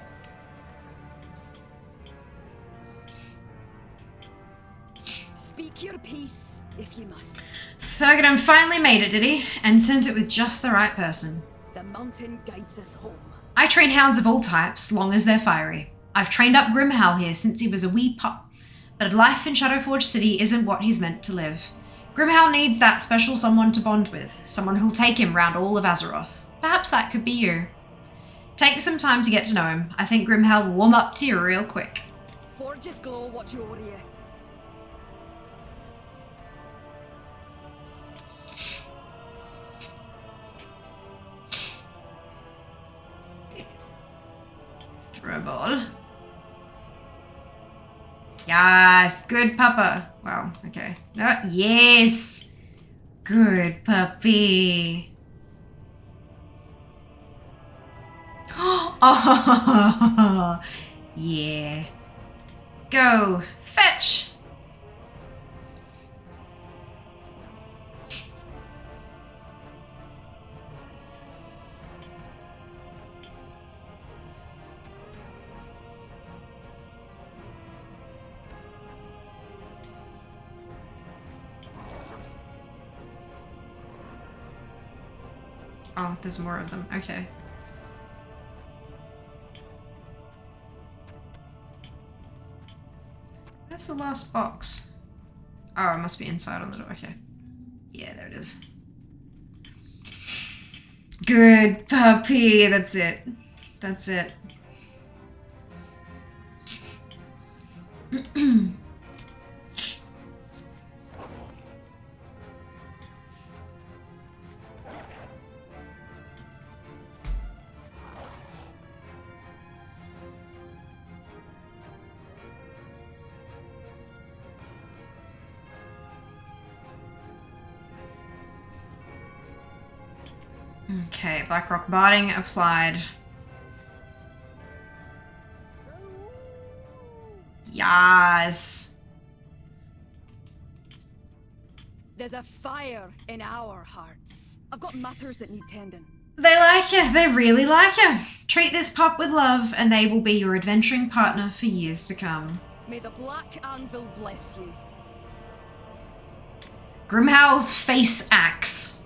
Speak your piece, if you must. Thurgoden finally made it, did he? And sent it with just the right person. The mountain guides us home. I train hounds of all types, long as they're fiery. I've trained up Grimhal here since he was a wee pup, but life in Shadowforge City isn't what he's meant to live. Grimhal needs that special someone to bond with, someone who'll take him round all of Azeroth. Perhaps that could be you. Take some time to get to know him. I think Grimhal will warm up to you real quick. Forge's glow, watch over you. Throw a ball. Yes, good puppa. Wow, okay. Yes! Good puppy. Oh, yeah. Go, fetch! Oh, there's more of them. Okay. Where's the last box? Oh, it must be inside on the door. Okay. Yeah, there it is. Good puppy. That's it. That's it. Okay, Blackrock barding applied. Yes. There's a fire in our hearts. I've got matters that need tending. They like you. They really like you. Treat this pup with love and they will be your adventuring partner for years to come. May the Black Anvil bless you. Grimhowl's Face Axe.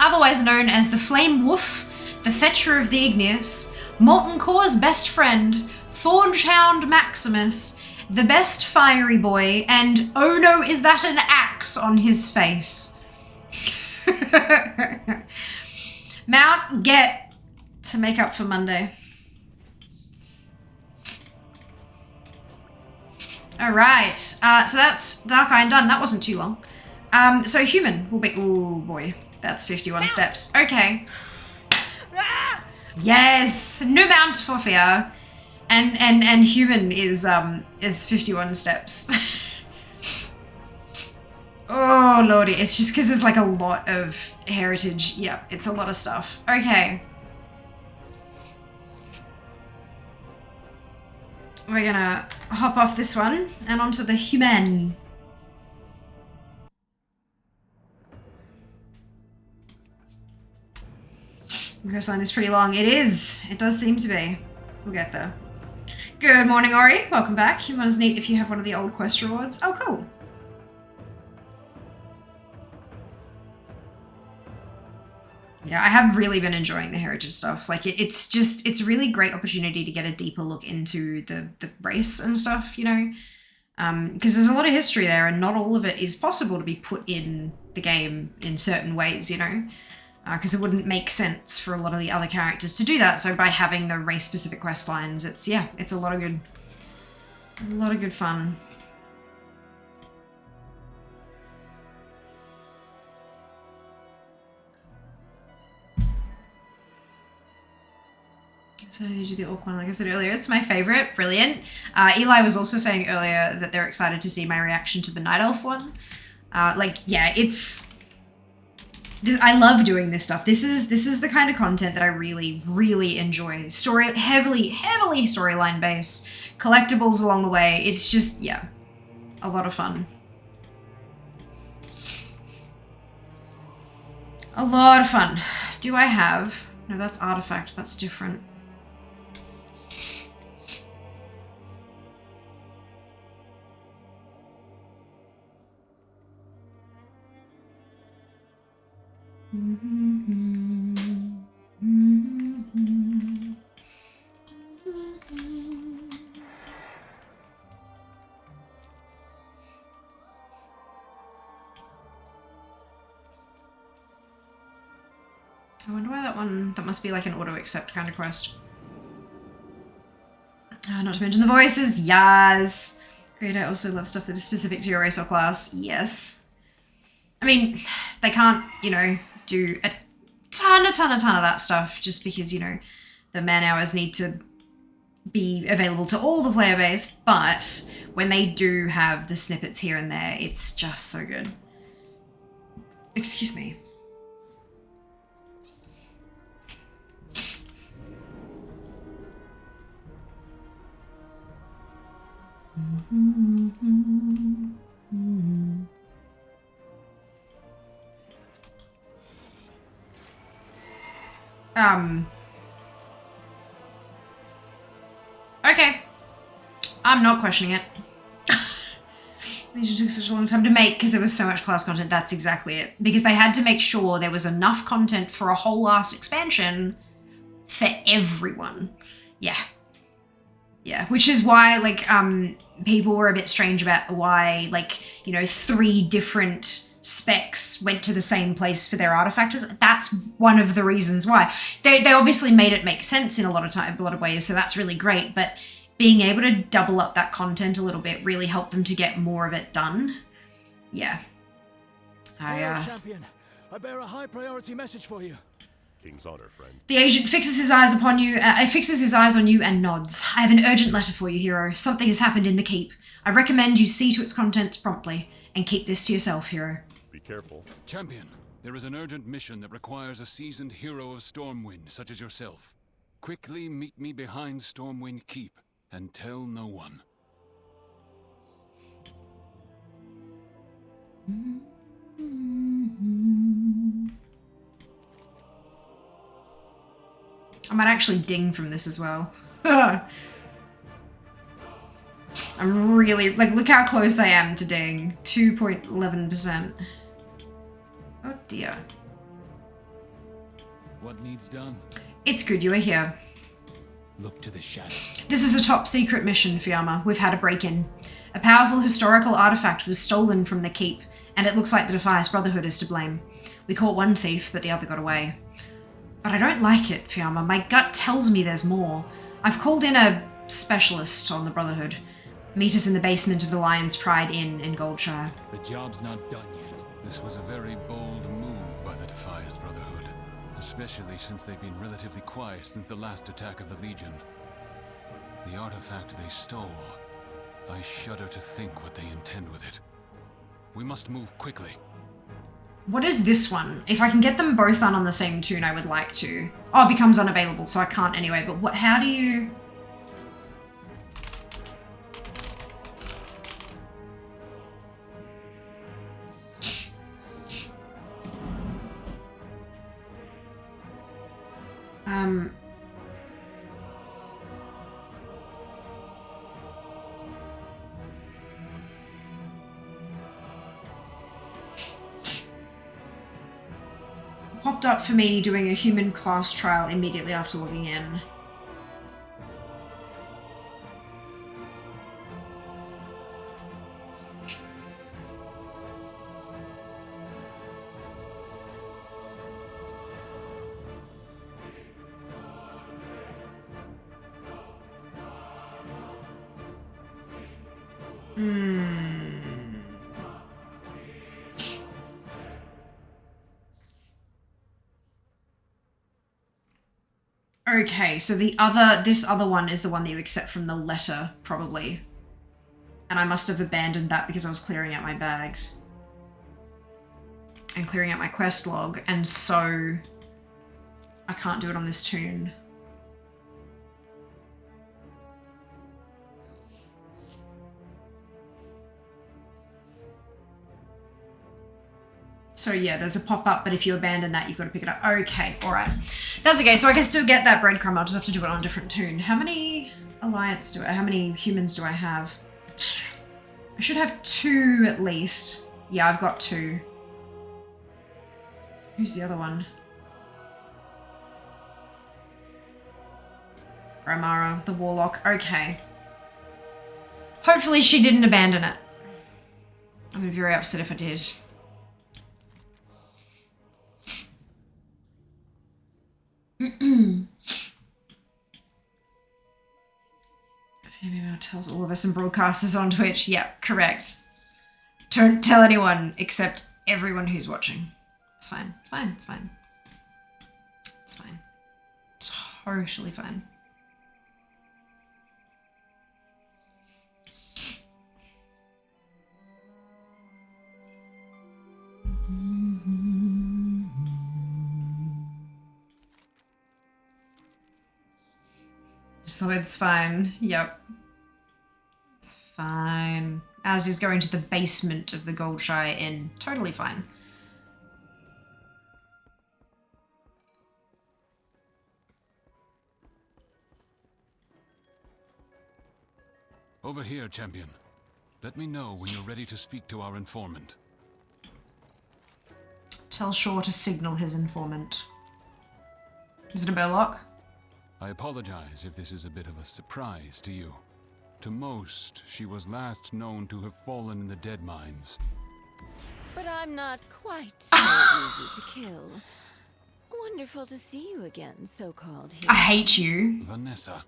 Otherwise known as the Flame Wolf, the Fetcher of the Igneous, Molten Core's best friend, Forge Hound Maximus, the best fiery boy, and oh no, is that an axe on his face? Mount, get to make up for Monday. Alright, so that's Dark Iron done. That wasn't too long. So human will be, oh boy, that's 51 steps. Okay. Yes, no mount for fear. And human is 51 steps. Oh lordy, it's just because there's like a lot of heritage. Yeah, it's a lot of stuff. Okay. We're gonna hop off this one and onto the human. The coastline is pretty long. It is. It does seem to be. We'll get there. Good morning, Ori. Welcome back. Human's neat if you have one of the old quest rewards. Oh, cool. Yeah, I have really been enjoying the heritage stuff. Like, it's a really great opportunity to get a deeper look into the race and stuff, you know? Because there's a lot of history there and not all of it is possible to be put in the game in certain ways, you know? Because it wouldn't make sense for a lot of the other characters to do that. So by having the race-specific quest lines, it's a lot of good fun. So did you do the orc one? Like I said earlier, it's my favorite. Brilliant. Eli was also saying earlier that they're excited to see my reaction to the Night Elf one. Yeah, I love doing this stuff. This is the kind of content that I really, really enjoy. Heavily storyline based, collectibles along the way. It's just, yeah, a lot of fun. A lot of fun. Do I have? No, that's artifact. That's different. I wonder why that must be like an auto-accept kind of quest. Not to mention the voices, yes! Great, I also love stuff that is specific to your race or class, yes. I mean, they can't, you know, do a ton of that stuff just because, you know, the man hours need to be available to all the player base, but when they do have the snippets here and there, it's just so good. Excuse me. Okay. I'm not questioning it. Legion took such a long time to make because there was so much class content. That's exactly it. Because they had to make sure there was enough content for a whole last expansion for everyone. Yeah. Yeah, which is why, like, people were a bit strange about why, like, you know, 3 different specs went to the same place for their artifactors. That's one of the reasons why. They obviously made it make sense in a lot of ways, so that's really great, but being able to double up that content a little bit really helped them to get more of it done. Yeah. Hello, champion. I bear a high priority message for you. King's honor, friend. The agent fixes his eyes upon you, fixes his eyes on you and nods. I have an urgent letter for you, hero. Something has happened in the keep. I recommend you see to its contents promptly, and keep this to yourself, hero. Be careful. Champion, there is an urgent mission that requires a seasoned hero of Stormwind, such as yourself. Quickly meet me behind Stormwind Keep, and tell no one. I might actually ding from this as well. I'm really, like, look how close I am to ding. 2.11%. Oh dear. What needs done? It's good you are here. Look to the shadow. This is a top secret mission, Fiamma. We've had a break-in. A powerful historical artifact was stolen from the keep, and it looks like the Defias Brotherhood is to blame. We caught one thief, but the other got away. But I don't like it, Fiamma. My gut tells me there's more. I've called in a specialist on the Brotherhood. Meet us in the basement of the Lion's Pride Inn in Goldshire. The job's not done yet. This was a very bold move by the Defias Brotherhood, especially since they've been relatively quiet since the last attack of the Legion. The artifact they stole, I shudder to think what they intend with it. We must move quickly. What is this one? If I can get them both done on the same tune, I would like to. Oh, it becomes unavailable, so I can't anyway, but what, how do you... Popped up for me doing a human class trial immediately after logging in. Okay, so this other one is the one that you accept from the letter, probably. And I must have abandoned that because I was clearing out my bags. And clearing out my quest log, and so I can't do it on this tune. So yeah, there's a pop-up, but if you abandon that, you've got to pick it up. Okay, all right. That's okay, so I can still get that breadcrumb. I'll just have to do it on a different tune. How many how many humans do I have? I should have 2 at least. Yeah, I've got 2. Who's the other one? Gramara, the Warlock. Okay. Hopefully she didn't abandon it. I'd be very upset if I did. Female tells all of us and broadcasters on Twitch. Yep, correct. Don't tell anyone except everyone who's watching. It's fine. It's fine. It's fine. It's fine. Totally fine. So it's fine. Yep. It's fine. As he's going to the basement of the Goldshire Inn. Totally fine. Over here, champion. Let me know when you're ready to speak to our informant. Tell Shaw to signal his informant. Is it a Burlock? I apologize if this is a bit of a surprise to you. To most, she was last known to have fallen in the dead mines. But I'm not quite so easy to kill. Wonderful to see you again, so-called hero. I hate you. Vanessa.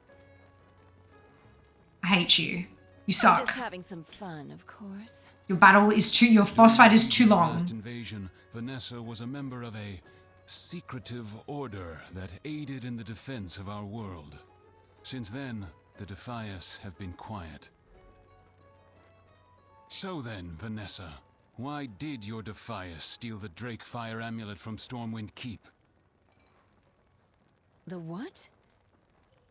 I hate you. You I'm suck. just having some fun, of course. Your boss fight is too During Last long. invasion, Vanessa was a member of a secretive order that aided in the defense of our world. Since then, the Defias have been quiet. So then, Vanessa, why did your Defias steal the Drake Fire Amulet from Stormwind Keep? The what?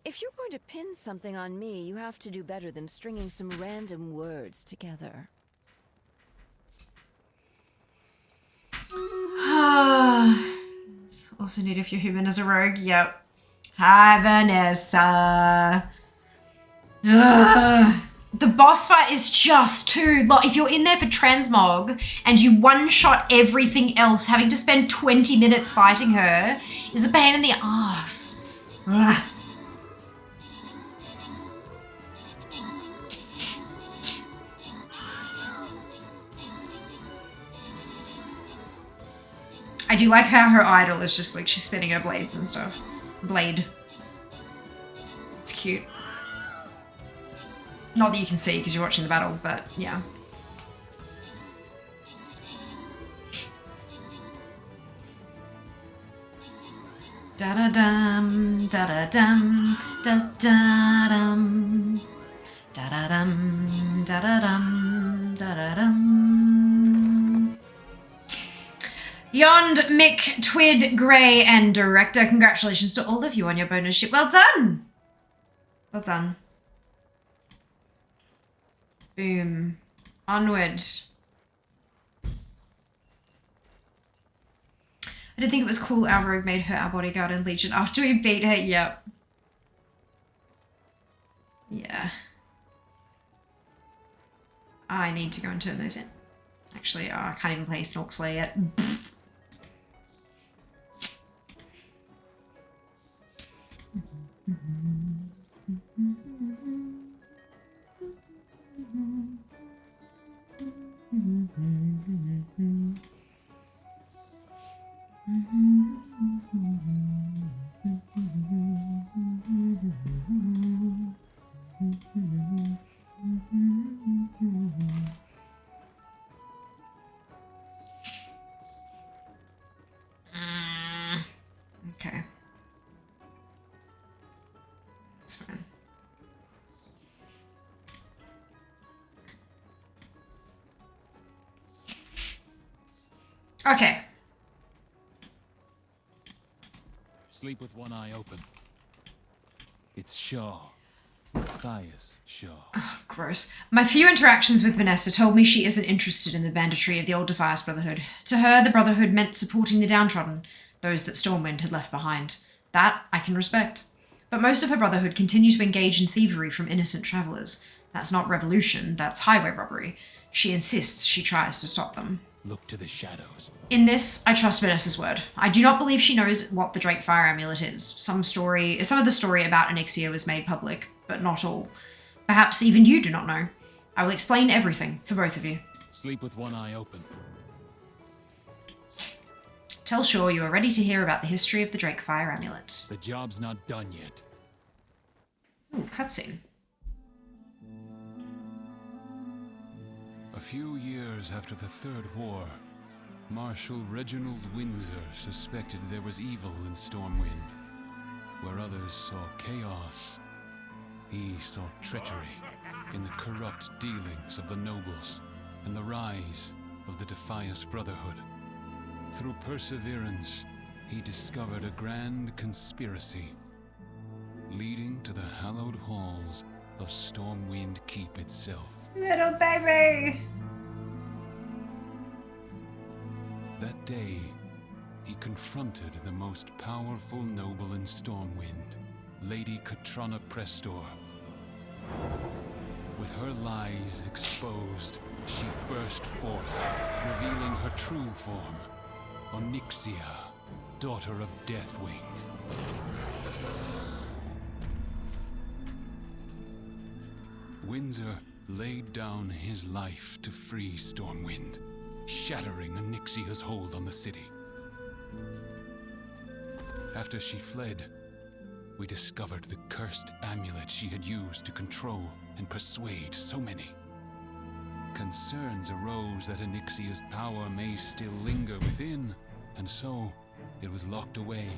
If you're going to pin something on me, you have to do better than stringing some random words together. Also need if you're human as a rogue. Yep. Hi, Vanessa. Ugh. The boss fight is just too long. If you're in there for transmog and you one-shot everything else, having to spend 20 minutes fighting her is a pain in the ass. Ugh. I do like how her idol is just like she's spinning her blades and stuff. Blade. It's cute. Not that you can see because you're watching the battle, but yeah. Da da dum, da da dum, da da dum, da da dum, da da dum, da da dum. Yond, Mick, Twid, Grey, and Director, congratulations to all of you on your bonus ship. Well done! Well done. Boom. Onward. I did think it was cool our rogue made her our bodyguard in Legion after we beat her. Yep. Yeah. I need to go and turn those in. Actually, I can't even play Snork Slayer yet. Okay. That's fine. Okay. Sleep with one eye open. It's Shaw. Matthias Shaw. Oh, gross. My few interactions with Vanessa told me she isn't interested in the banditry of the old Defias Brotherhood. To her, the Brotherhood meant supporting the downtrodden, those that Stormwind had left behind. That I can respect. But most of her Brotherhood continue to engage in thievery from innocent travellers. That's not revolution, that's highway robbery. She insists she tries to stop them. Look to the shadows. In this, I trust Vanessa's word. I do not believe she knows what the Drake Fire Amulet is. Some of the story about Onyxia was made public, but not all. Perhaps even you do not know. I will explain everything for both of you. Sleep with one eye open. Tell Shaw you are ready to hear about the history of the Drake Fire Amulet. The job's not done yet. Ooh, cutscene. A few years after the Third War, Marshal Reginald Windsor suspected there was evil in Stormwind. Where others saw chaos, he saw treachery in the corrupt dealings of the nobles and the rise of the Defias Brotherhood. Through perseverance, he discovered a grand conspiracy, leading to the hallowed halls of Stormwind Keep itself. Little baby! That day, he confronted the most powerful noble in Stormwind, Lady Katrana Prestor. With her lies exposed, she burst forth, revealing her true form, Onyxia, daughter of Deathwing. Windsor laid down his life to free Stormwind, shattering Onyxia's hold on the city. After she fled, we discovered the cursed amulet she had used to control and persuade so many. Concerns arose that Onyxia's power may still linger within, and so it was locked away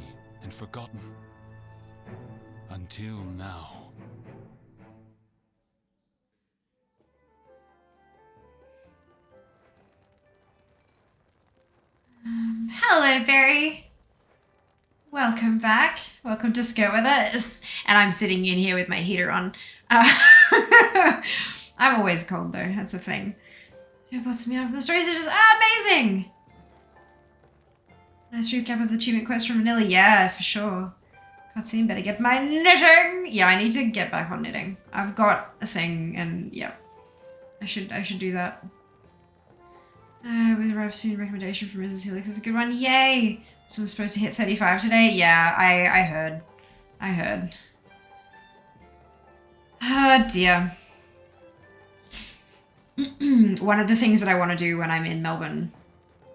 and forgotten. Until now. Hello, Barry. Welcome back. Welcome to Skirt With Us. And I'm sitting in here with my heater on. I'm always cold though, that's the thing. What's me out from the stories are just amazing. Nice recap of the achievement quest from Manila. Yeah, for sure. Cutscene, better get my knitting. Yeah, I need to get back on knitting. I've got a thing and yeah. I should do that. We arrive soon. Recommendation from Mrs. Helix is a good one. Yay! So I'm supposed to hit 35 today? Yeah, I heard. I heard. Oh dear. One of the things that I want to do when I'm in Melbourne,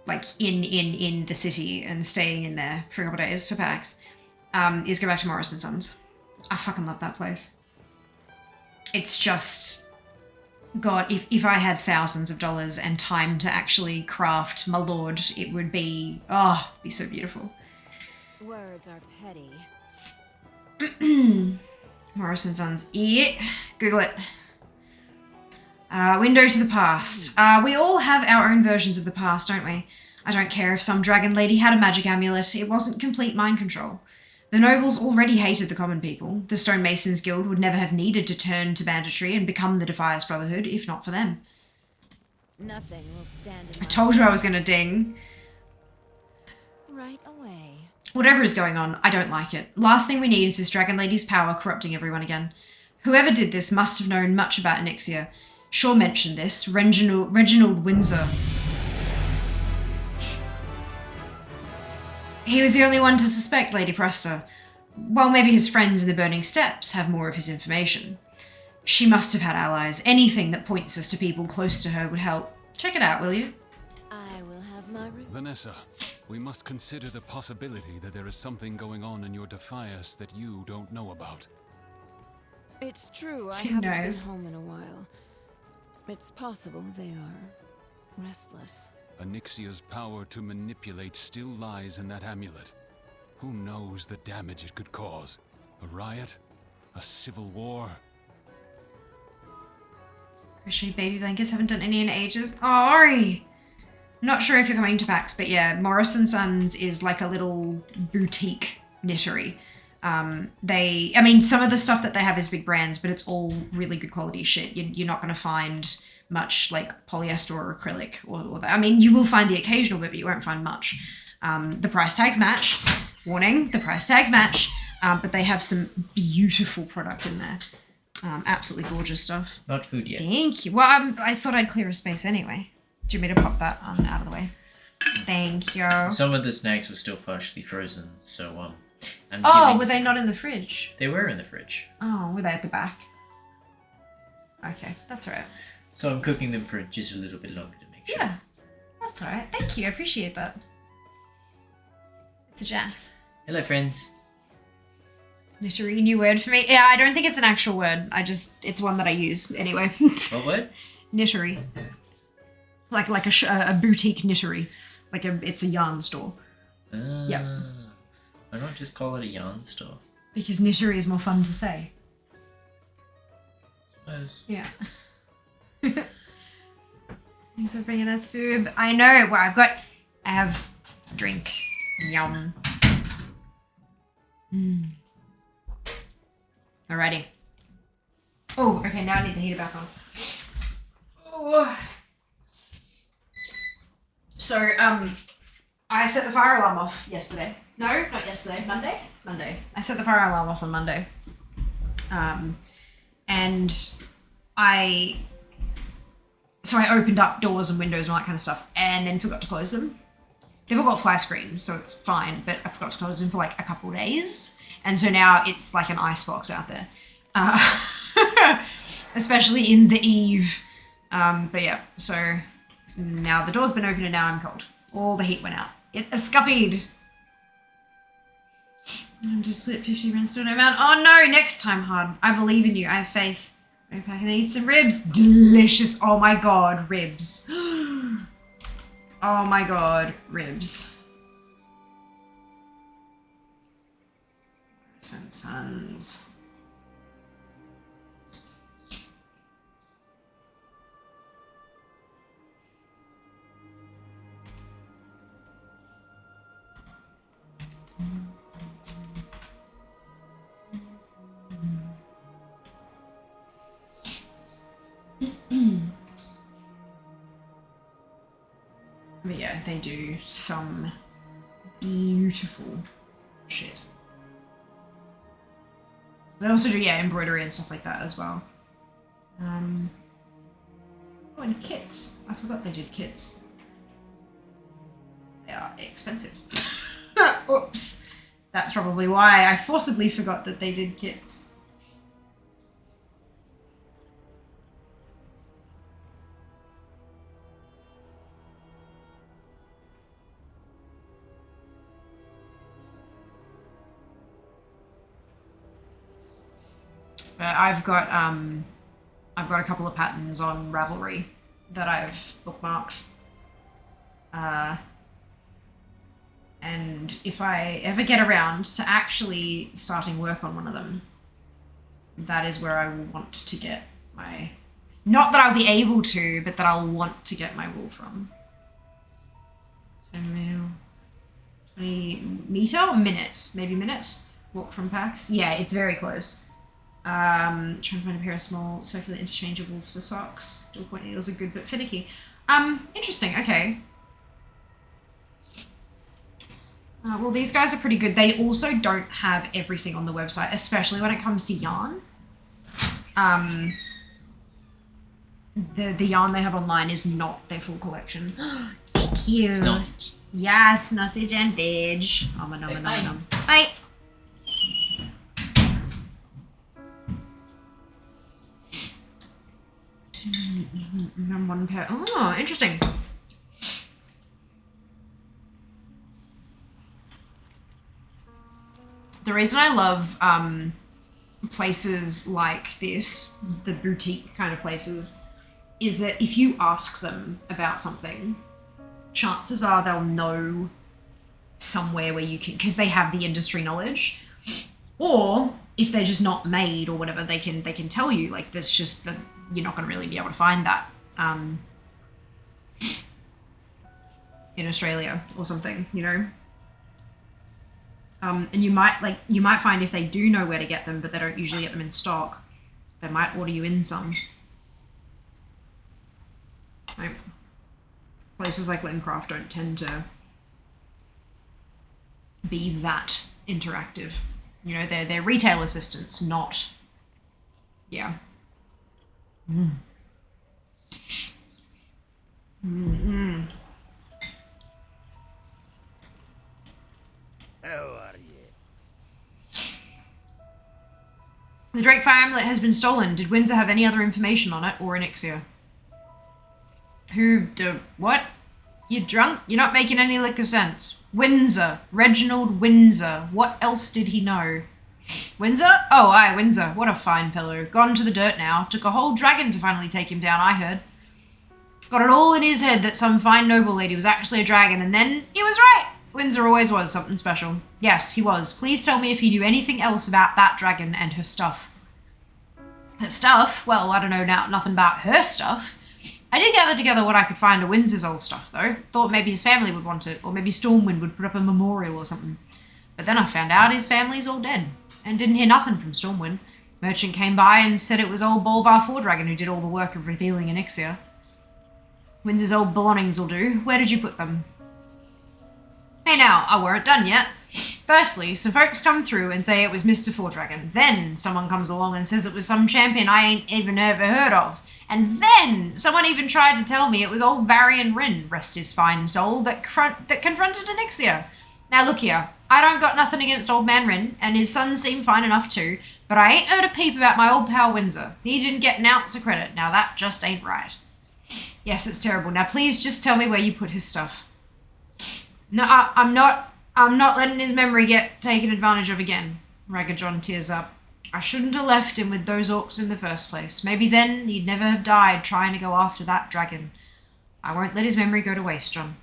like in the city and staying in there for a couple of days for PAX, is go back to Morris & Sons. I fucking love that place. It's just... God, if I had thousands of dollars and time to actually craft my lord, it would be, oh, it'd be so beautiful. Words are petty. Morris & Sons. Yeah, Google it. Window to the past. We all have our own versions of the past, don't we? I don't care if some dragon lady had a magic amulet. It wasn't complete mind control. The nobles already hated the common people. The Stonemasons Guild would never have needed to turn to banditry and become the Defias Brotherhood, if not for them. Nothing will stand in I told you I was gonna ding. Right away. Whatever is going on, I don't like it. Last thing we need is this dragon lady's power corrupting everyone again. Whoever did this must have known much about Onyxia. Shaw mentioned this. Reginald Windsor. He was the only one to suspect Lady Presta. Well, maybe his friends in the Burning Steps have more of his information. She must have had allies. Anything that points us to people close to her would help. Check it out, will you? I will have my... Vanessa, we must consider the possibility that there is something going on in your Defias that you don't know about. It's true, I Who haven't knows? been home in a while. It's possible they are restless. Onyxia's power to manipulate still lies in that amulet. Who knows the damage it could cause? A riot? A civil war? Crocheted baby blankets, haven't done any in ages. Oh, Ari! I'm not sure if you're coming to PAX, but yeah, Morris & Sons is like a little boutique knittery. I mean, some of the stuff that they have is big brands, but it's all really good quality shit. You're not going to find much like polyester or acrylic or that. I mean, you will find the occasional bit, but you won't find much. The price tags match. Warning, the price tags match. But they have some beautiful product in there. Absolutely gorgeous stuff. Not food yet. Thank you. Well, I thought I'd clear a space anyway. Do you want me to pop that out of the way? Thank you. Some of the snacks were still partially frozen, so Oh, were they not in the fridge? They were in the fridge. Oh, were they at the back? Okay, that's all right. So I'm cooking them for just a little bit longer to make sure. Yeah, that's all right. Thank you. I appreciate that. It's a jazz. Hello, friends. Knittery, new word for me. Yeah, I don't think it's an actual word. It's one that I use anyway. What word? Knittery. Like a boutique knittery. It's a yarn store. Yeah. Why not just call it a yarn store? Because knittery is more fun to say. Suppose. Yeah. Thanks for bringing us food. I know. Well, I have drink. Yum. Alrighty. Oh, okay. Now I need the heater back on. Oh. So, I set the fire alarm off yesterday. No, not yesterday. Monday? Monday. I set the fire alarm off on Monday. And So I opened up doors and windows and all that kind of stuff and then forgot to close them. They've all got fly screens, so it's fine, but I forgot to close them for like a couple of days. And so now it's like an icebox out there. Especially in the eve. But yeah, so now the door's been open and now I'm cold. All the heat went out. It escaped. I'm just split 50 Redstone amount. Oh no, next time, hard. I believe in you. I have faith. I can eat some ribs. Delicious. Oh my god, ribs. Oh my god, ribs. Sons. But yeah, they do some beautiful shit. They also do, yeah, embroidery and stuff like that as well. Oh, and kits. I forgot they did kits. They are expensive. Oops. That's probably why I forcibly forgot that they did kits. But I've got a couple of patterns on Ravelry that I've bookmarked. And if I ever get around to actually starting work on one of them, that is where I will want to get my... Not that I'll be able to, but that I'll want to get my wool from. 20 meter or minute? Maybe minute? Walk from packs? Yeah, it's very close. Trying to find a pair of small circular interchangeables for socks. Dual point needles are good but finicky. Interesting, okay. Well, these guys are pretty good. They also don't have everything on the website, especially when it comes to yarn. The yarn they have online is not their full collection. Thank you. Sausage. Yes, sausage and veg. Bye. One pair. Oh, interesting. The reason I love places like this, the boutique kind of places, is that if you ask them about something, chances are they'll know somewhere where you can, because they have the industry knowledge, or if they're just not made or whatever, they can tell you, like, there's just the, you're not going to really be able to find that in Australia or something, you know. And you might find if they do know where to get them, but they don't usually get them in stock, they might order you in some. Like, places like Warcraft don't tend to be that interactive. You know, they're retail assistants, not, yeah. Mm. Mm-hmm. How are you? The Drake Fire Amulet has been stolen. Did Windsor have any other information on it, or Onyxia? What? You drunk? You're not making any lick of sense. Windsor. Reginald Windsor. What else did he know? Windsor? Oh, aye, Windsor. What a fine fellow. Gone to the dirt now. Took a whole dragon to finally take him down, I heard. Got it all in his head that some fine noble lady was actually a dragon, and then he was right. Windsor always was something special. Yes, he was. Please tell me if he knew anything else about that dragon and her stuff. Her stuff? Well, I don't know now, nothing about her stuff. I did gather together what I could find of Windsor's old stuff, though. Thought maybe his family would want it, or maybe Stormwind would put up a memorial or something. But then I found out his family's all dead, and didn't hear nothing from Stormwind. Merchant came by and said it was old Bolvar Foredragon who did all the work of revealing Onyxia. Windsor's old belongings will do. Where did you put them? Hey now, I weren't done yet. Firstly, some folks come through and say it was Mr. Foredragon. Then someone comes along and says it was some champion I ain't even ever heard of. And then someone even tried to tell me it was old Varian Rin, rest his fine soul, that confronted Anixia. Now look here, I don't got nothing against old man Rin, and his sons seem fine enough too, but I ain't heard a peep about my old pal Windsor. He didn't get an ounce of credit. Now that just ain't right. Yes, it's terrible. Now please just tell me where you put his stuff. No, I'm not letting his memory get taken advantage of again. Ragged John tears up. I shouldn't have left him with those orcs in the first place. Maybe then he'd never have died trying to go after that dragon. I won't let his memory go to waste, John.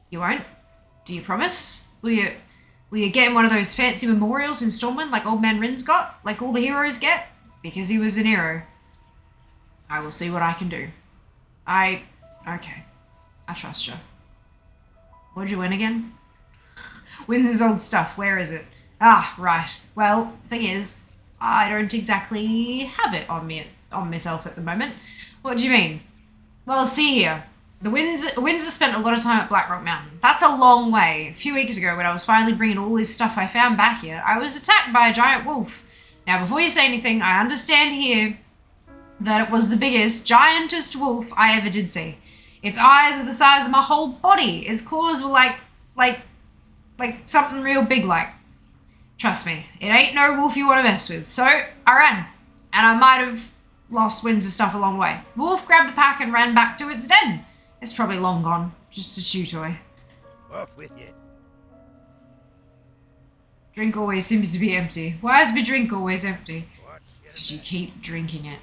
You won't? Do you promise? Will you get him one of those fancy memorials in Stormwind like old man Rin's got? Like all the heroes get? Because he was an hero. I will see what I can do. Okay. I trust you. What'd you win again? Windsor's old stuff. Where is it? Ah, right. Well, thing is, I don't exactly have it on myself at the moment. What do you mean? Well, see here. The Windsor spent a lot of time at Blackrock Mountain. That's a long way. A few weeks ago, when I was finally bringing all this stuff I found back here, I was attacked by a giant wolf. Now, before you say anything, I understand here that it was the biggest, giantest wolf I ever did see. Its eyes were the size of my whole body. Its claws were like something real big like. Trust me, it ain't no wolf you want to mess with. So, I ran. And I might have lost Windsor stuff along the way. The wolf grabbed the pack and ran back to its den. It's probably long gone. Just a chew toy. Off with you. Drink always seems to be empty. Why is my drink always empty? Because you keep drinking it.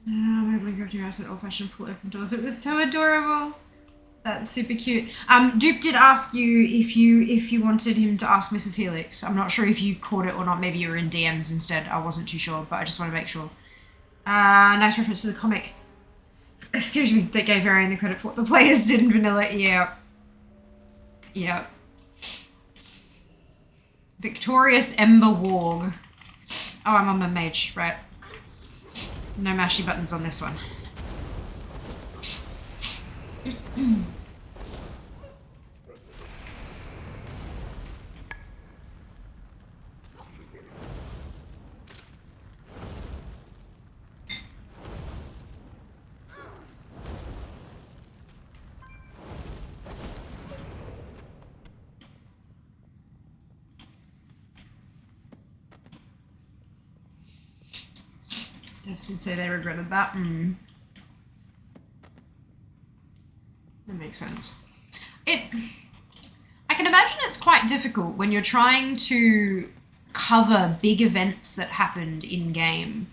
My link of your asset old-fashioned pull open doors. It was so adorable. That's super cute. Dupe did ask you if you wanted him to ask Mrs. Helix. I'm not sure if you caught it or not. Maybe you were in DMs instead. I wasn't too sure, but I just want to make sure. Nice reference to the comic. Excuse me, that gave Varian the credit for what the players did in vanilla. Yeah. Yeah. Victorious Ember Warg. Oh, I'm on my mage, right. No mashy buttons on this one. Devs did say they regretted that. That makes sense. I can imagine it's quite difficult when you're trying to cover big events that happened in game,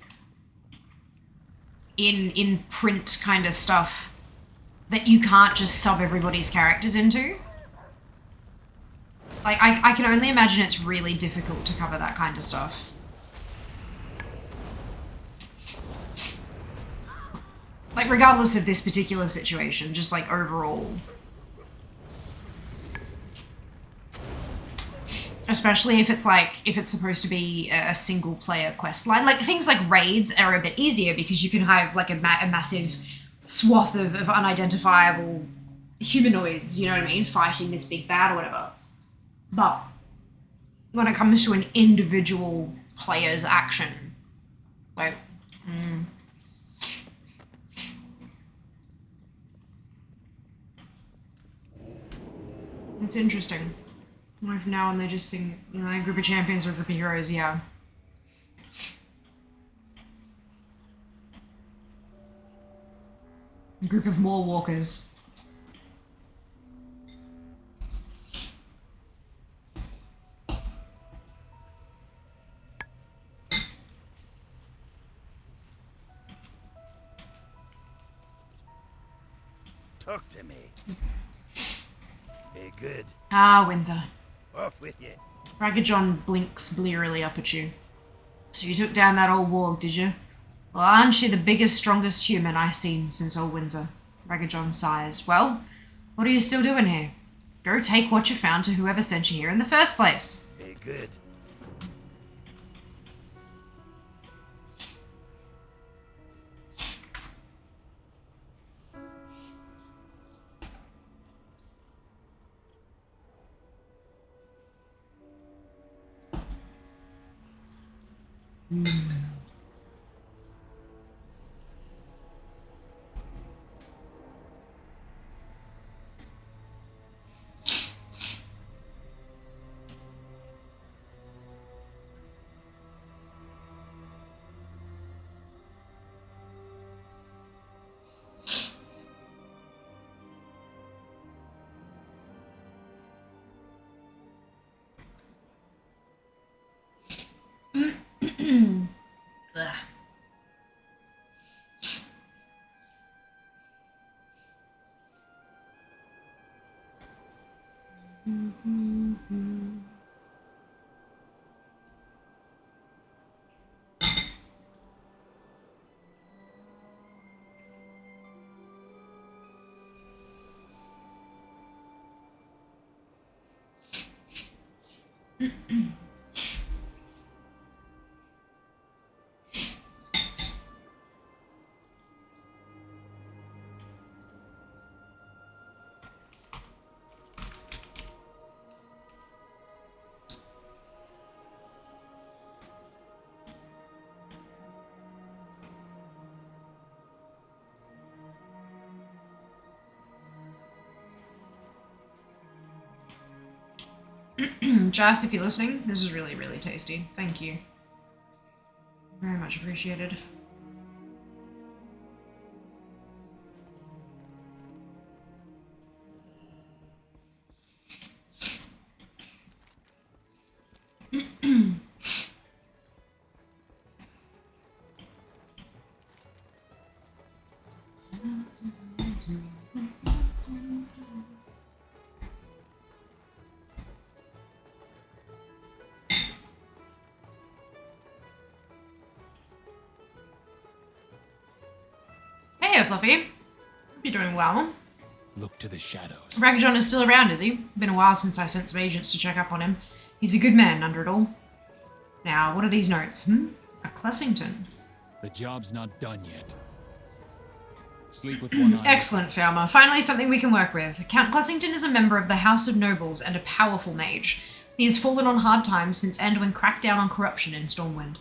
in print kind of stuff, that you can't just sub everybody's characters into. Like, I can only imagine it's really difficult to cover that kind of stuff. Like, regardless of this particular situation, just like overall. Especially if it's supposed to be a single player quest line. Like, things like raids are a bit easier because you can have like a massive swath of unidentifiable humanoids, you know what I mean, fighting this big bad or whatever. But when it comes to an individual player's action, like, it's interesting. What if now and they just think, you know, a group of champions or a group of heroes, yeah. A group of more walkers. Talk to me. Hey, good. Ah, Windsor. Off with you. Ragged John blinks blearily up at you. So you took down that old warg, did you? Well, aren't she the biggest, strongest human I've seen since old Windsor? Ragged John sighs. Well, what are you still doing here? Go take what you found to whoever sent you here in the first place. Hey, good. Ugh. Jas, if you're listening, this is really, really tasty. Thank you. Very much appreciated. Hey, Fluffy. Hope you're doing well. Look to the shadows. Ragajon is still around, is he? Been a while since I sent some agents to check up on him. He's a good man under it all. Now, what are these notes? A Clessington. The job's not done yet. Sleep with one eye. Excellent, Falmer. Finally something we can work with. Count Clessington is a member of the House of Nobles and a powerful mage. He has fallen on hard times since Anduin cracked down on corruption in Stormwind.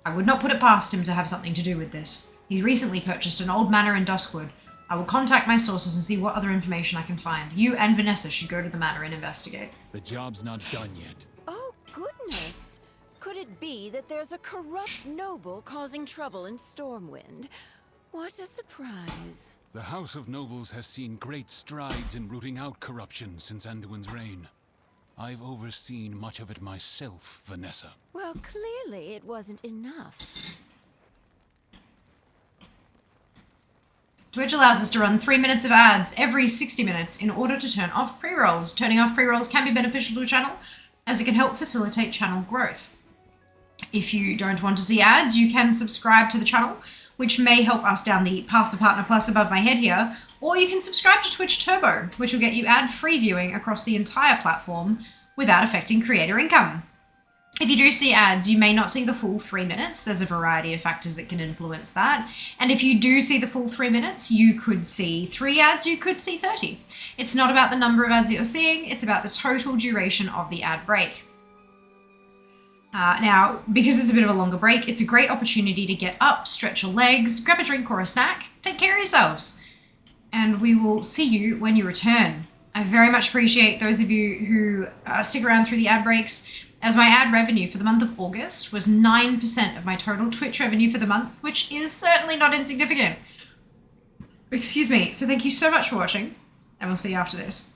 I would not put it past him to have something to do with this. He recently purchased an old manor in Duskwood. I will contact my sources and see what other information I can find. You and Vanessa should go to the manor and investigate. The job's not done yet. Oh, goodness. Could it be that there's a corrupt noble causing trouble in Stormwind? What a surprise. The House of Nobles has seen great strides in rooting out corruption since Anduin's reign. I've overseen much of it myself, Vanessa. Well, clearly it wasn't enough. Twitch allows us to run 3 minutes of ads every 60 minutes in order to turn off pre-rolls. Turning off pre-rolls can be beneficial to a channel, as it can help facilitate channel growth. If you don't want to see ads, you can subscribe to the channel, which may help us down the Path to Partner Plus above my head here, or you can subscribe to Twitch Turbo, which will get you ad-free viewing across the entire platform without affecting creator income. If you do see ads, you may not see the full 3 minutes. There's a variety of factors that can influence that. And if you do see the full 3 minutes, you could see 3 ads, you could see 30. It's not about the number of ads that you're seeing, it's about the total duration of the ad break. Now, because it's a bit of a longer break, it's a great opportunity to get up, stretch your legs, grab a drink or a snack, take care of yourselves. And we will see you when you return. I very much appreciate those of you who stick around through the ad breaks, as my ad revenue for the month of August was 9% of my total Twitch revenue for the month, which is certainly not insignificant. Excuse me. So thank you so much for watching, and we'll see you after this.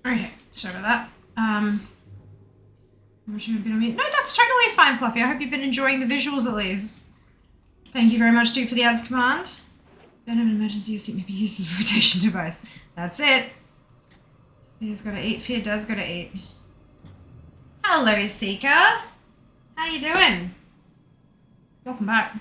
Okay, sorry about that. I'm sure you've been on mute. No, that's totally fine, Fluffy. I hope you've been enjoying the visuals at least. Thank you very much, Duke, for the ads command. Then an emergency your seat may be used as a flotation device. That's it. Fear's gotta eat. Fear does gotta eat. Hello, Seeker. How you doing? Welcome back.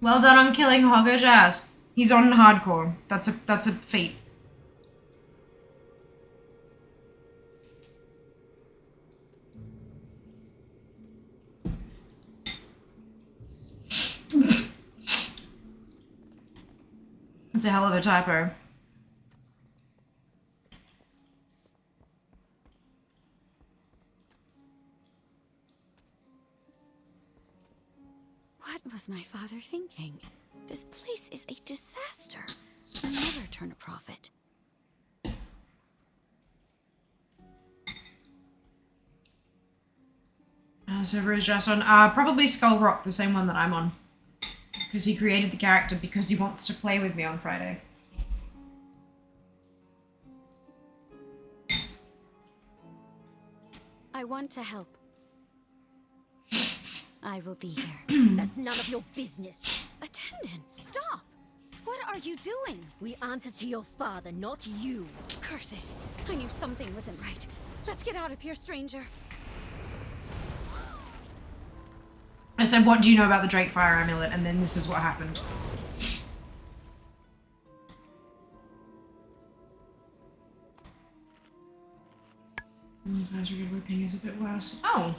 Well done on killing Hoggo Jazz. He's on hardcore. That's a feat. It's a hell of a typo. What was my father thinking? This place is a disaster. I'll never turn a profit. Server is just on probably Skull Rock, the same one that I'm on. Because he created the character because he wants to play with me on Friday. I want to help. I will be here. That's none of your business. Attendant, stop! What are you doing? We answer to your father, not you. Curses! I knew something wasn't right. Let's get out of here, stranger. I said, what do you know about the Drakefire amulet? And then this is what happened. Advisory whipping is a bit worse. Oh.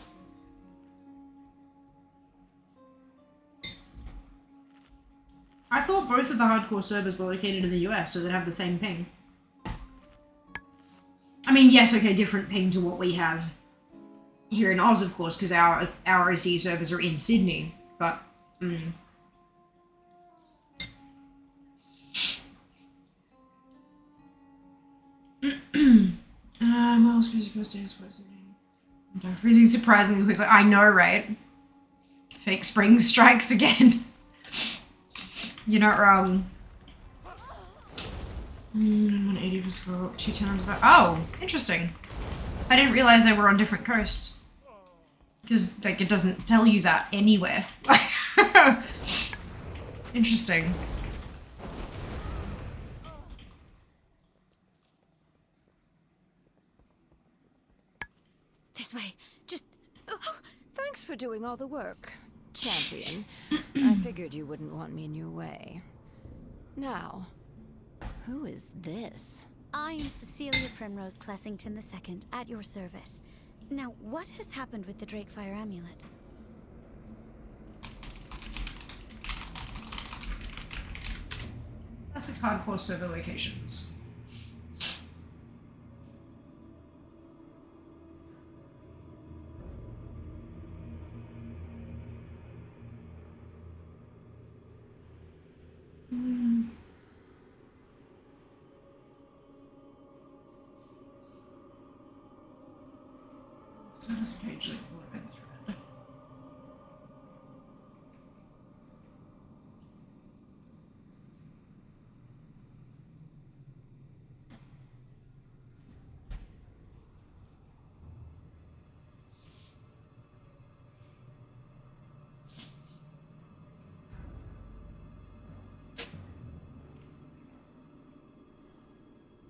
I thought both of the hardcore servers were located in the US, so they'd have the same ping. I mean, yes, okay, different ping to what we have here in Oz, of course, because our OC servers are in Sydney, but... what else was your first day supposed to be? Freezing surprisingly quickly. I know, right? Fake spring strikes again. You're not wrong. 180 for score, 210 on the... Oh, interesting. I didn't realize they were on different coasts. Because, like, it doesn't tell you that anywhere. Interesting. This way. Just... Oh, thanks for doing all the work, champion. I figured you wouldn't want me in your way. Now, who is this? I am Cecilia Primrose Clessington II, at your service. Now, what has happened with the Drakefire amulet? Classic hardcore server locations. So this page like would have been thread.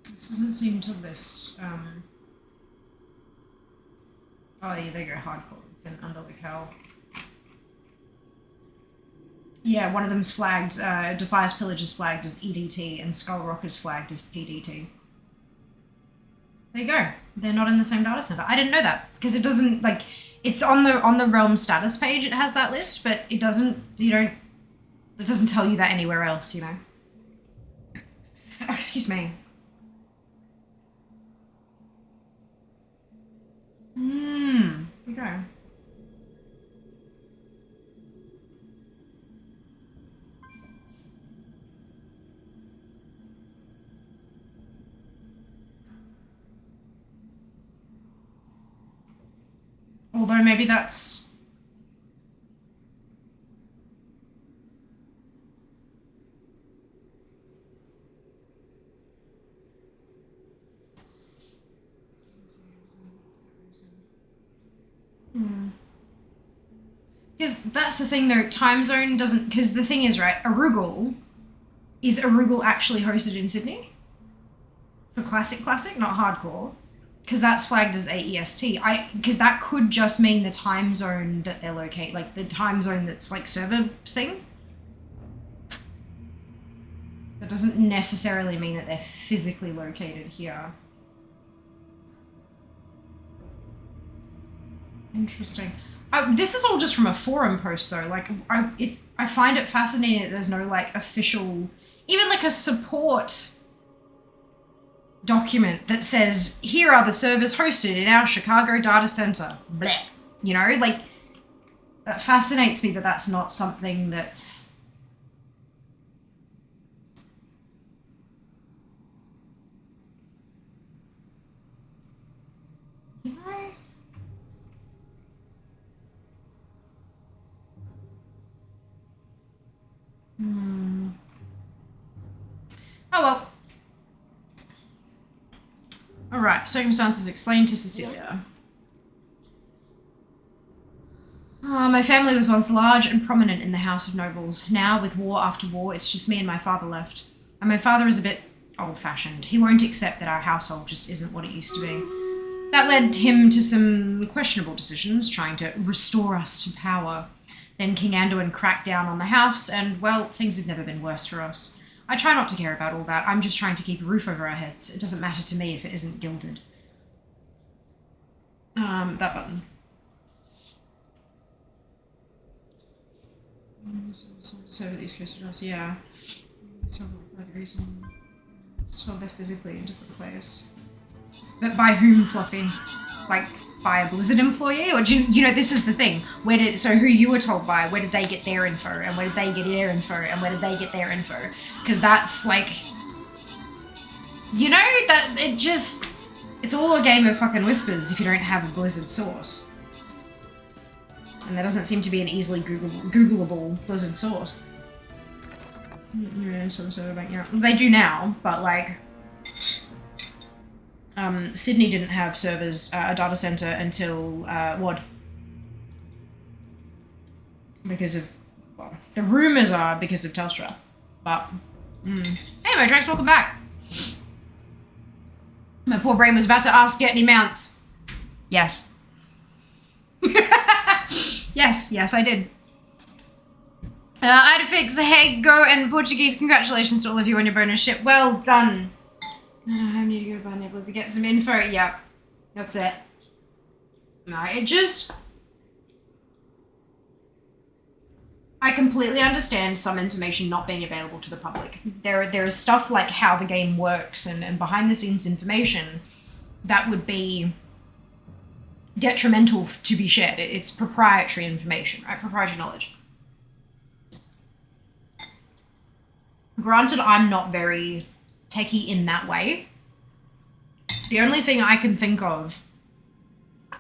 This doesn't seem to list oh yeah, they go hardcore. It's in Underlocale. Yeah, one of them's flagged, Defias Pillage is flagged as EDT and Skull Rock is flagged as PDT. There you go. They're not in the same data center. I didn't know that because it doesn't, like, it's on the Realm status page, it has that list, but it doesn't, it doesn't tell you that anywhere else, you know. Oh, excuse me. Okay. Although maybe that's... Because that's the thing though, time zone doesn't... Because the thing is, right, is Arugul actually hosted in Sydney? For Classic, not hardcore? Because that's flagged as AEST. Because that could just mean the time zone that they're located, like the time zone that's like server thing. That doesn't necessarily mean that they're physically located here. Interesting. This is all just from a forum post though. Like, I find it fascinating that there's no like official, even like a support document that says, here are the servers hosted in our Chicago data center. Bleh. You know, like, that fascinates me that that's not something that's... You know? Oh well. Alright, circumstances explained to Cecilia. My family was once large and prominent in the House of Nobles. Now, with war after war, it's just me and my father left. And my father is a bit old-fashioned. He won't accept that our household just isn't what it used to be. That led him to some questionable decisions, trying to restore us to power. Then King Anduin cracked down on the house, and, well, things have never been worse for us. I try not to care about all that. I'm just trying to keep a roof over our heads. It doesn't matter to me if it isn't gilded. That button. So the East Coast of us, yeah. So they're physically in different places. But by whom, Fluffy? Like, by a Blizzard employee? Or do you know, this is the thing. So who you were told by, where did they get their info? And where did they get their info? And where did they get their info? Because that's like... You know, that it just... It's all a game of fucking whispers if you don't have a Blizzard source. And there doesn't seem to be an easily Googleable Blizzard source. Yeah, they do now, but like... Sydney didn't have servers, a data center until WOD. Because of, well, the rumors are because of Telstra. But, Hey, my Drax, welcome back. My poor brain was about to ask, get any mounts? Yes. Yes, I did. Idafix, hey, go, and Portuguese, congratulations to all of you on your bonus ship. Well done. I need to go to Nibbles to get some info. Yep. That's it. No, it just... I completely understand some information not being available to the public. There is stuff like how the game works and behind the scenes information that would be detrimental to be shared. It's proprietary information, right? Proprietary knowledge. Granted, I'm not very techie in that way. The only thing I can think of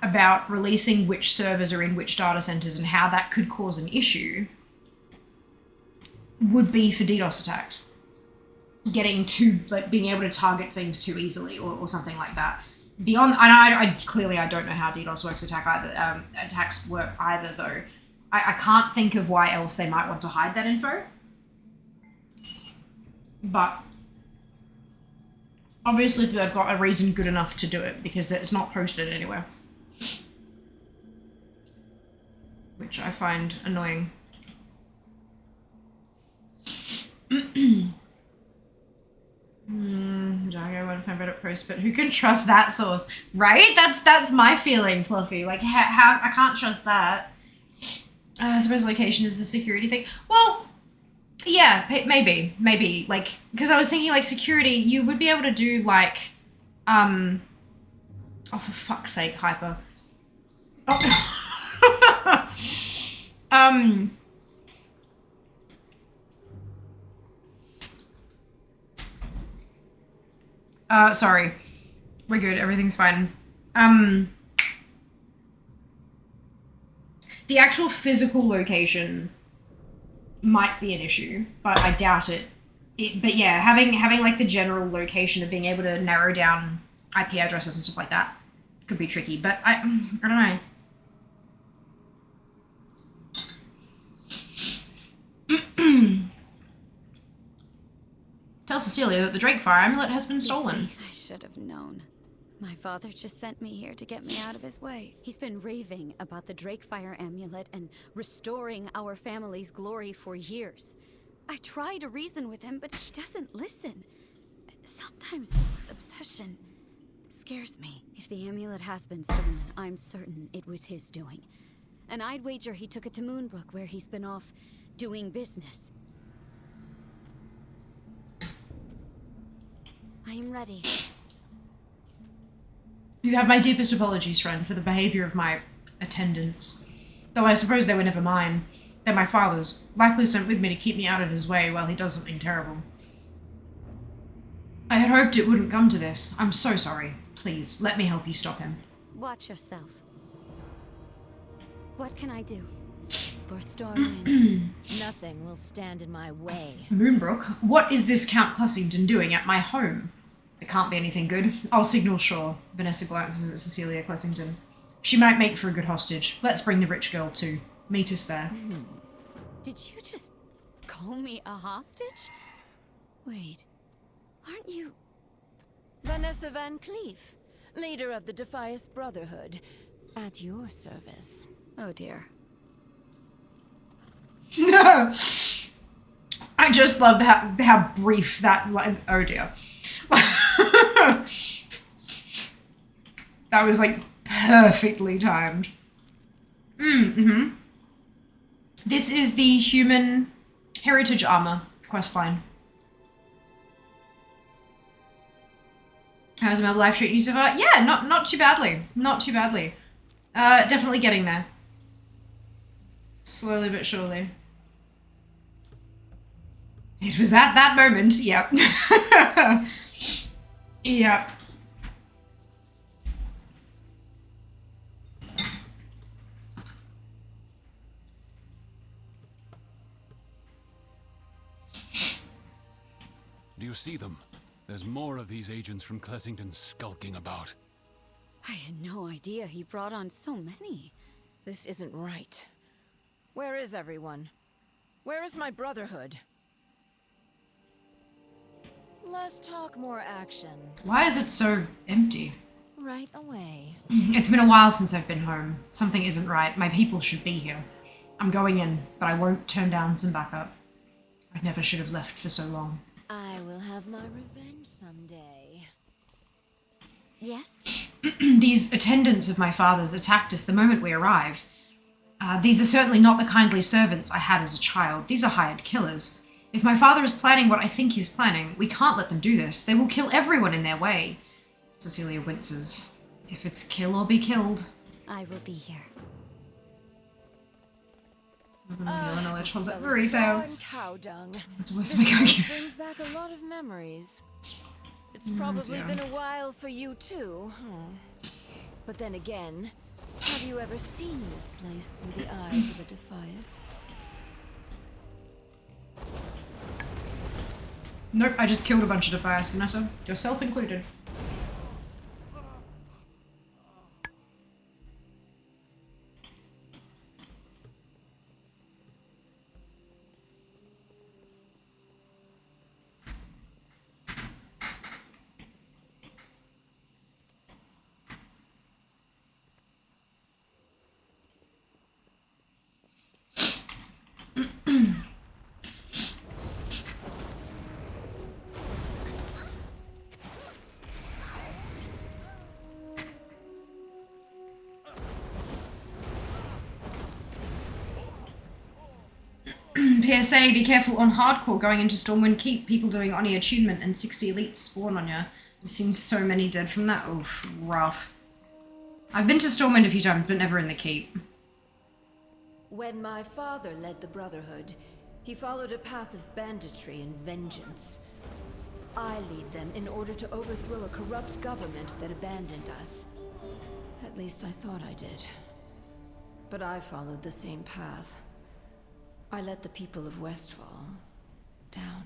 about releasing which servers are in which data centers and how that could cause an issue would be for DDoS attacks. Getting too, like, being able to target things too easily or something like that. Beyond, I clearly I don't know how DDoS attacks work either though. I can't think of why else they might want to hide that info. But obviously they've got a reason good enough to do it because it's not posted anywhere. Which I find annoying. I want to find Reddit post, but who can trust that source, right? That's my feeling, Fluffy. Like, how I can't trust that. I suppose location is a security thing. Well, yeah, maybe. Like, because I was thinking, like, security, you would be able to do, like, oh, for fuck's sake, Hyper. Oh. Sorry. We're good, everything''s fine. The actual physical location might be an issue, but I doubt it. But yeah, having like the general location of being able to narrow down IP addresses and stuff like that could be tricky. But I don't know. Tell Cecilia that the Drakefire amulet has been stolen. I should have known. My father just sent me here to get me out of his way. He's been raving about the Drakefire amulet and restoring our family's glory for years. I try to reason with him, but he doesn't listen. Sometimes this obsession scares me. If the amulet has been stolen, I'm certain it was his doing. And I'd wager he took it to Moonbrook, where he's been off doing business. I am ready. You have my deepest apologies, friend, for the behavior of my attendants. Though I suppose they were never mine. They're my father's, likely sent with me to keep me out of his way while he does something terrible. I had hoped it wouldn't come to this. I'm so sorry. Please, let me help you stop him. Watch yourself. What can I do? For Stormwind. Nothing will stand in my way. Moonbrook, what is this Count Clussington doing at my home? It can't be anything good. I'll signal Shaw. Vanessa glances at Cecilia Clussington. She might make for a good hostage. Let's bring the rich girl too. Meet us there. Did you just call me a hostage? Wait, aren't you... Vanessa Van Cleef, leader of the Defias Brotherhood, at your service. Oh dear. No! I just love how brief that line... Oh dear. That was like perfectly timed. This is the human heritage armor questline. How's my life treating you so far? Yeah, not too badly. Not too badly. Definitely getting there. Slowly but surely. It was at that moment, yep. Yep. Do you see them? There's more of these agents from Clessington skulking about. I had no idea he brought on so many. This isn't right. Where is everyone? Where is my brotherhood? Less talk, more action. Why is it so empty? Right away. It's been a while since I've been home. Something isn't right. My people should be here. I'm going in, but I won't turn down some backup. I never should have left for so long. I will have my revenge someday. Yes? These attendants of my father's attacked us the moment we arrive. These are certainly not the kindly servants I had as a child. These are hired killers. If my father is planning what I think he's planning, we can't let them do this. They will kill everyone in their way. Cecilia winces. If it's kill or be killed. I will be here. Knowledge holds up burrito. Cow dung. That's worse than we go here. Brings back a lot of memories. It's probably been a while for you too. But then again, have you ever seen this place through the eyes of a Defias? Nope, I just killed a bunch of Defias, Vanessa. Yourself included. PSA, be careful on hardcore going into Stormwind Keep. People doing Oni attunement and 60 elites spawn on you. I've seen so many dead from that. Oof, rough. I've been to Stormwind a few times, but never in the Keep. When my father led the Brotherhood, he followed a path of banditry and vengeance. I lead them in order to overthrow a corrupt government that abandoned us. At least I thought I did. But I followed the same path. I let the people of Westfall down.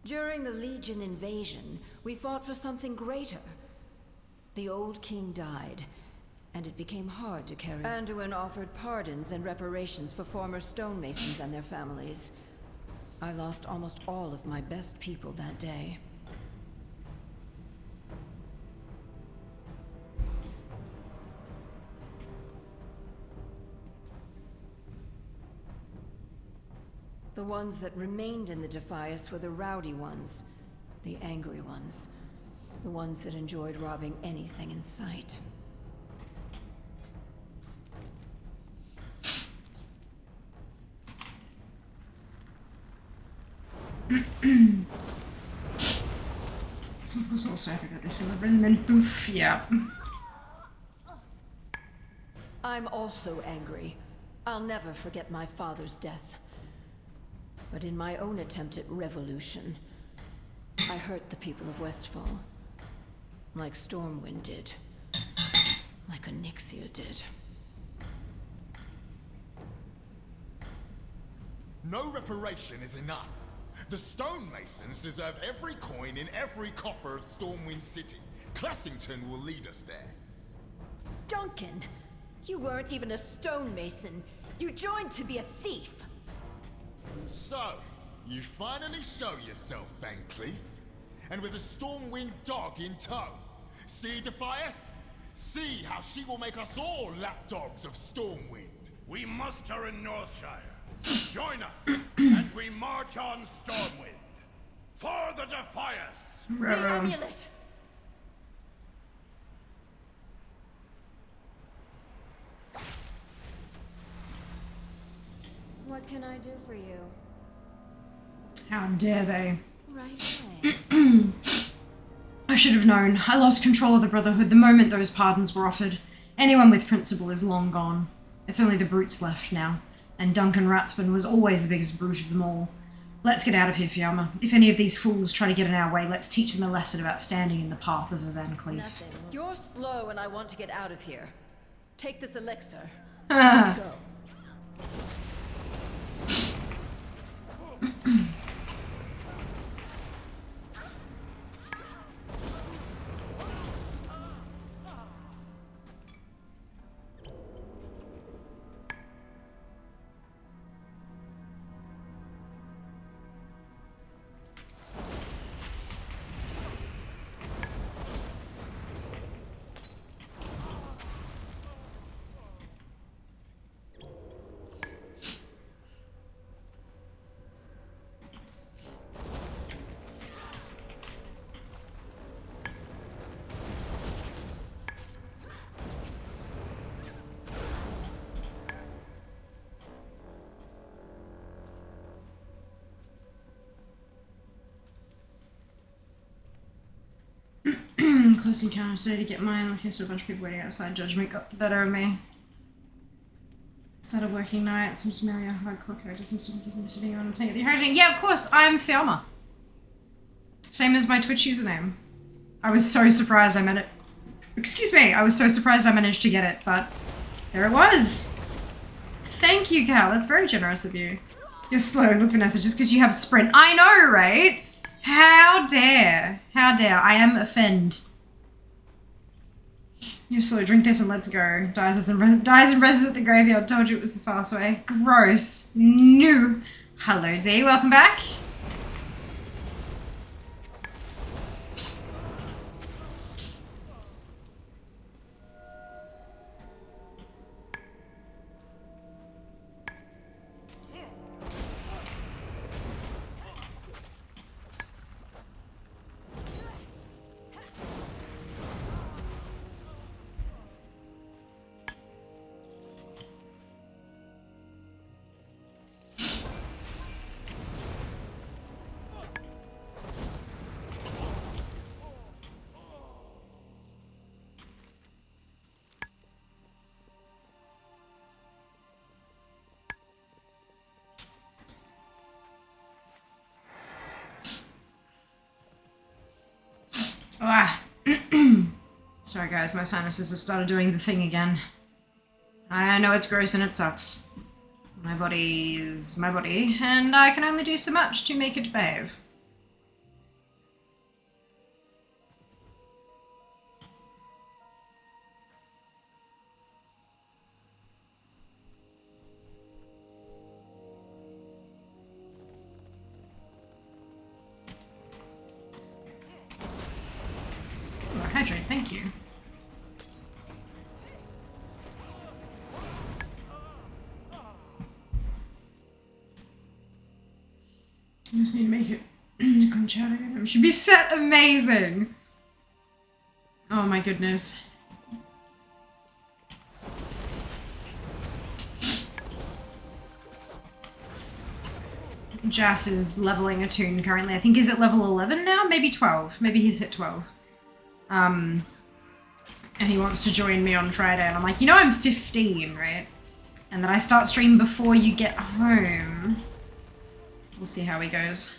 During the Legion invasion, we fought for something greater. The old king died, and it became hard to carry. Anduin offered pardons and reparations for former stonemasons and their families. I lost almost all of my best people that day. The ones that remained in the Defias were the rowdy ones, the angry ones, the ones that enjoyed robbing anything in sight. Someone was also happy about this and then boof, yeah. I'm also angry. I'll never forget my father's death. But in my own attempt at revolution, I hurt the people of Westfall. Like Stormwind did. Like Onyxia did. No reparation is enough. The stonemasons deserve every coin in every coffer of Stormwind City. Classington will lead us there. Duncan! You weren't even a stonemason. You joined to be a thief. So, you finally show yourself, Van Cleef? And with a Stormwind dog in tow. See, Defias? See how she will make us all lapdogs of Stormwind. We muster in Northshire. Join us, and we march on Stormwind. For the Defias! The amulet! What can I do for you? How dare they? Right away. I should have known. I lost control of the Brotherhood the moment those pardons were offered. Anyone with principle is long gone. It's only the brutes left now. And Duncan Ratsbane was always the biggest brute of them all. Let's get out of here, Fiamma. If any of these fools try to get in our way, let's teach them a lesson about standing in the path of a Van Cleef. You're slow and I want to get out of here. Take this elixir. Let's go. Close encounter today to get mine. Okay, so a bunch of people waiting outside. Judgment got the better of me. Started working night. Some familiar hardcore characters. Some stickies and sitting on. Can I get the hurricane? Yeah, of course. I'm Fiamma. Same as my Twitch username. I was so surprised I managed. Excuse me. I was so surprised I managed to get it, but there it was. Thank you, Cal. That's very generous of you. You're slow. Look, Vanessa, just because you have sprint. I know, right? How dare? How dare? I am offended. You're slow. Drink this and let's go. Dies and rests at the graveyard. Told you it was the fast way. Gross. No. Hello, D. Welcome back. Ah. Sorry guys, my sinuses have started doing the thing again. I know it's gross and it sucks. My body's my body, and I can only do so much to make it behave. Oh, hydrate, thank you. I just need to make it come Chatty. It should be set amazing. Oh my goodness. Jas is leveling a toon currently. I think he's at level 11 now? Maybe 12. Maybe he's hit 12. And he wants to join me on Friday. And I'm like, you know I'm 15, right? And then I start stream before you get home. We'll see how he goes.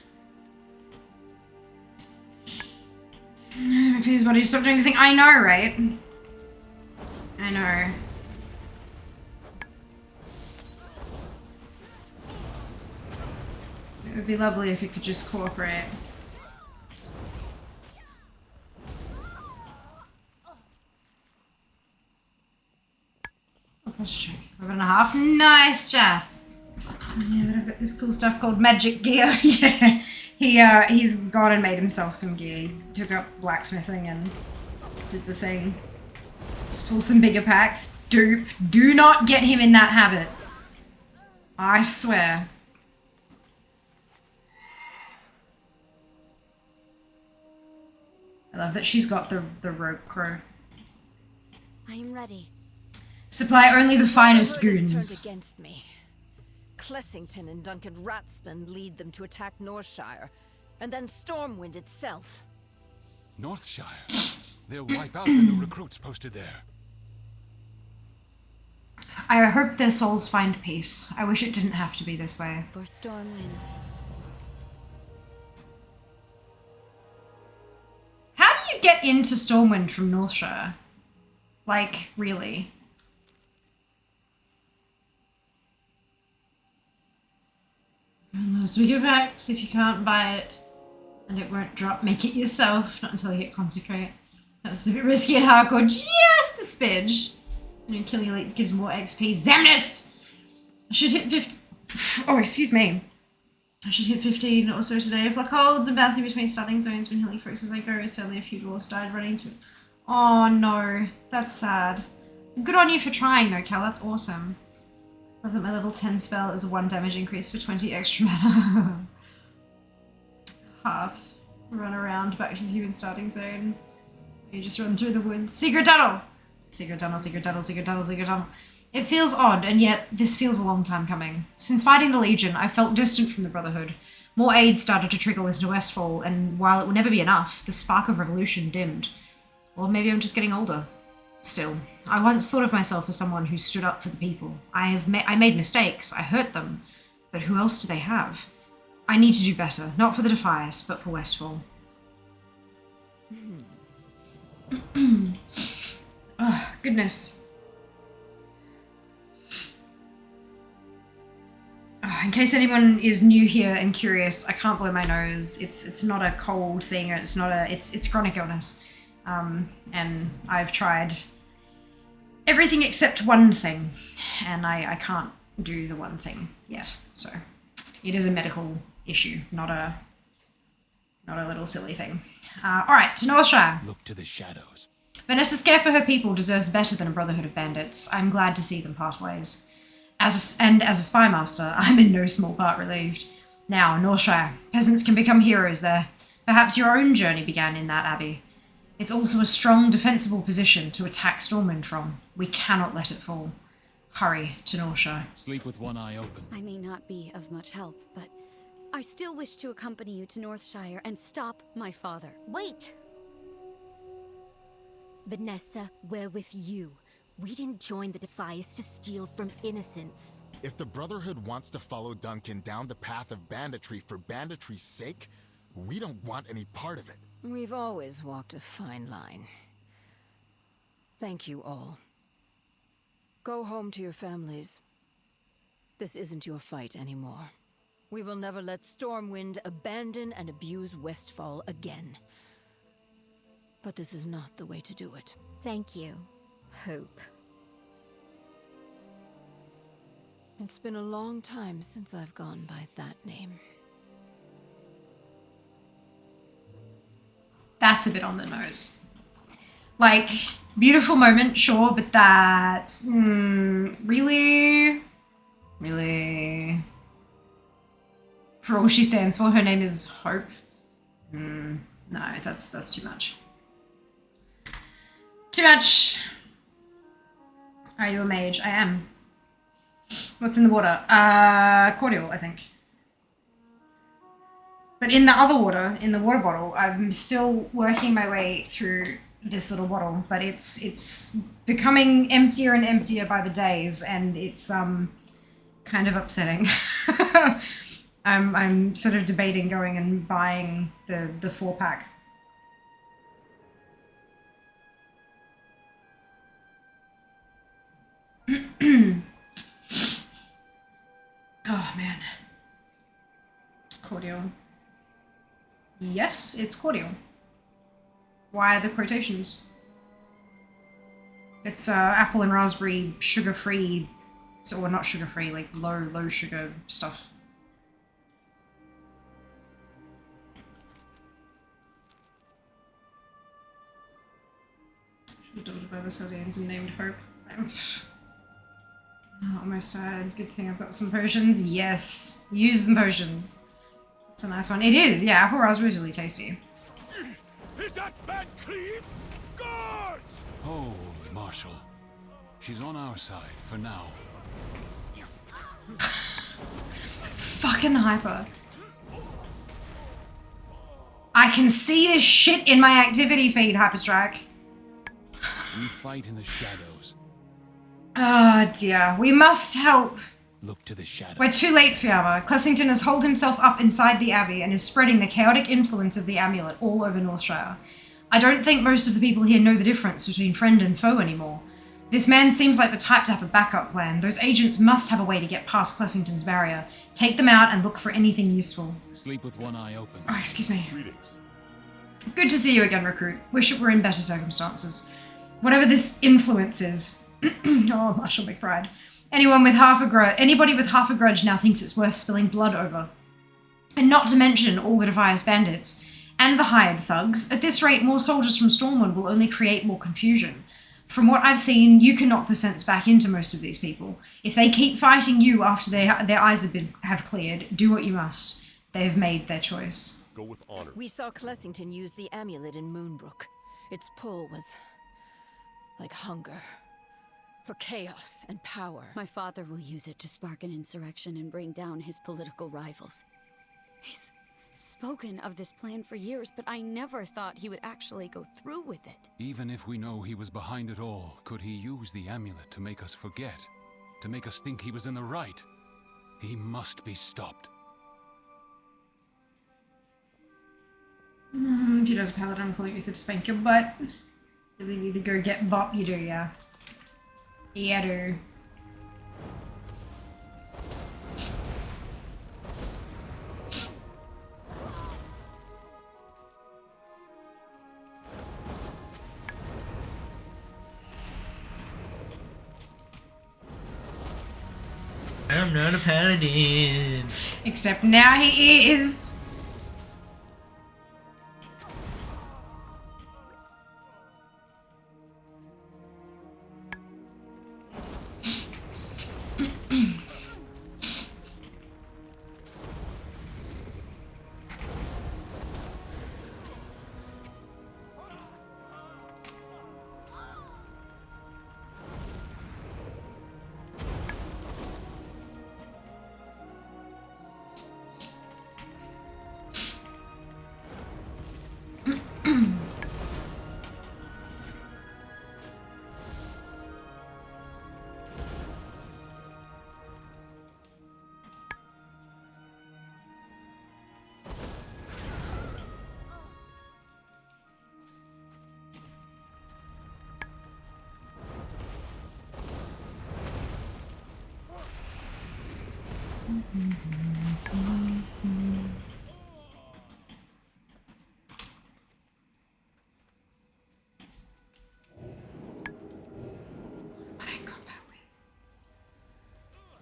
If his body stop doing the thing. I know, right? I know. It would be lovely if you could just cooperate. Oh, let's check. 11.5. Nice, Jas. Yeah, but I've got this cool stuff called magic gear. Yeah, he's gone and made himself some gear. He took up blacksmithing and did the thing. Just pull some bigger packs. Dupe. Do not get him in that habit. I swear. I love that she's got the rope crow. I am ready. Supply only the finest goons. Turned against me. Clessington and Duncan Ratsman lead them to attack Northshire, and then Stormwind itself. Northshire? They'll wipe out the new recruits posted there. I hope their souls find peace. I wish it didn't have to be this way. For Stormwind. How do you get into Stormwind from Northshire? Like, really? Speak of facts, if you can't buy it and it won't drop, make it yourself. Not until you hit Consecrate. That's a bit risky and hardcore, just a smidge. You know, killing elites gives more XP. Zamnist! I should hit 50. Oh, excuse me. I should hit 15 also today. If luck holds, I'm bouncing between starting zones when healing folks as I go. Sadly, a few dwarves died running to. Oh no, that's sad. Good on you for trying though, Cal. That's awesome. Love that my level 10 spell is a 1 damage increase for 20 extra mana. Hearth. Run around back to the human starting zone. You just run through the woods. Secret tunnel! Secret tunnel, secret tunnel, secret tunnel, secret tunnel. It feels odd, and yet this feels a long time coming. Since fighting the Legion, I felt distant from the Brotherhood. More aid started to trickle into Westfall, and while it will never be enough, the spark of revolution dimmed. Or maybe I'm just getting older. Still, I once thought of myself as someone who stood up for the people. I made mistakes, I hurt them, but who else do they have? I need to do better, not for the Defias, but for Westfall. Oh, goodness. In case anyone is new here and curious, I can't blow my nose. It's not a cold thing, or it's chronic illness. And I've tried everything except one thing, and I can't do the one thing yet. So it is a medical issue, not a little silly thing. All right, to Northshire. Look to the shadows. Vanessa's care for her people deserves better than a brotherhood of bandits. I'm glad to see them part ways. As a spy master, I'm in no small part relieved. Now, Northshire, peasants can become heroes there. Perhaps your own journey began in that abbey. It's also a strong, defensible position to attack Stormwind from. We cannot let it fall. Hurry to Northshire. Sleep with one eye open. I may not be of much help, but I still wish to accompany you to Northshire and stop my father. Wait! Vanessa, we're with you. We didn't join the Defias to steal from innocents. If the Brotherhood wants to follow Duncan down the path of banditry for banditry's sake, we don't want any part of it. We've always walked a fine line. Thank you all. Go home to your families. This isn't your fight anymore. We will never let Stormwind abandon and abuse Westfall again. But this is not the way to do it. Thank you, Hope. It's been a long time since I've gone by that name. That's a bit on the nose. Like, beautiful moment, sure, but that's... really? Really? For all she stands for, her name is Hope. No, that's too much. Too much! Are you a mage? I am. What's in the water? Cordial, I think. But in the other water, in the water bottle, I'm still working my way through this little bottle, but it's becoming emptier and emptier by the days, and it's kind of upsetting. I'm sort of debating going and buying the 4-pack. Oh man. Cordial. Yes, it's cordial. Why the quotations? It's apple and raspberry, sugar-free, or not sugar-free, like low sugar stuff. Should have delivered by the Sardines and named Hope. Oh, almost died. Good thing I've got some potions. Yes, use the potions. That's a nice one. It is, yeah. Apple raspberry is really tasty. Is that Van Cleave? Guards! Hold, Marshal. She's on our side for now. Fucking hyper. I can see this shit in my activity feed, Hyperstrike. We fight in the shadows. Oh dear. We must help. Look to the shadows. We're too late, Fiamma. Clessington has holed himself up inside the Abbey and is spreading the chaotic influence of the amulet all over Northshire. I don't think most of the people here know the difference between friend and foe anymore. This man seems like the type to have a backup plan. Those agents must have a way to get past Clessington's barrier. Take them out and look for anything useful. Sleep with one eye open. Oh, excuse me. Greetings. Good to see you again, recruit. Wish it were in better circumstances. Whatever this influence is. Oh, Marshal McBride. Anybody with half a grudge now thinks it's worth spilling blood over. And not to mention all the Defias bandits. And the hired thugs. At this rate, more soldiers from Stormwind will only create more confusion. From what I've seen, you can knock the sense back into most of these people. If they keep fighting you after their eyes have cleared, do what you must. They have made their choice. Go with honor. We saw Clessington use the amulet in Moonbrook. Its pull was like hunger. For chaos and power. My father will use it to spark an insurrection and bring down his political rivals. He's spoken of this plan for years, but I never thought he would actually go through with it. Even if we know he was behind it all, could he use the amulet to make us forget? To make us think he was in the right? He must be stopped. If you does a paladin, call you to spank your butt. You need to go get bop, you do, yeah. Yeah, do. I'm not a paladin. Except now he is.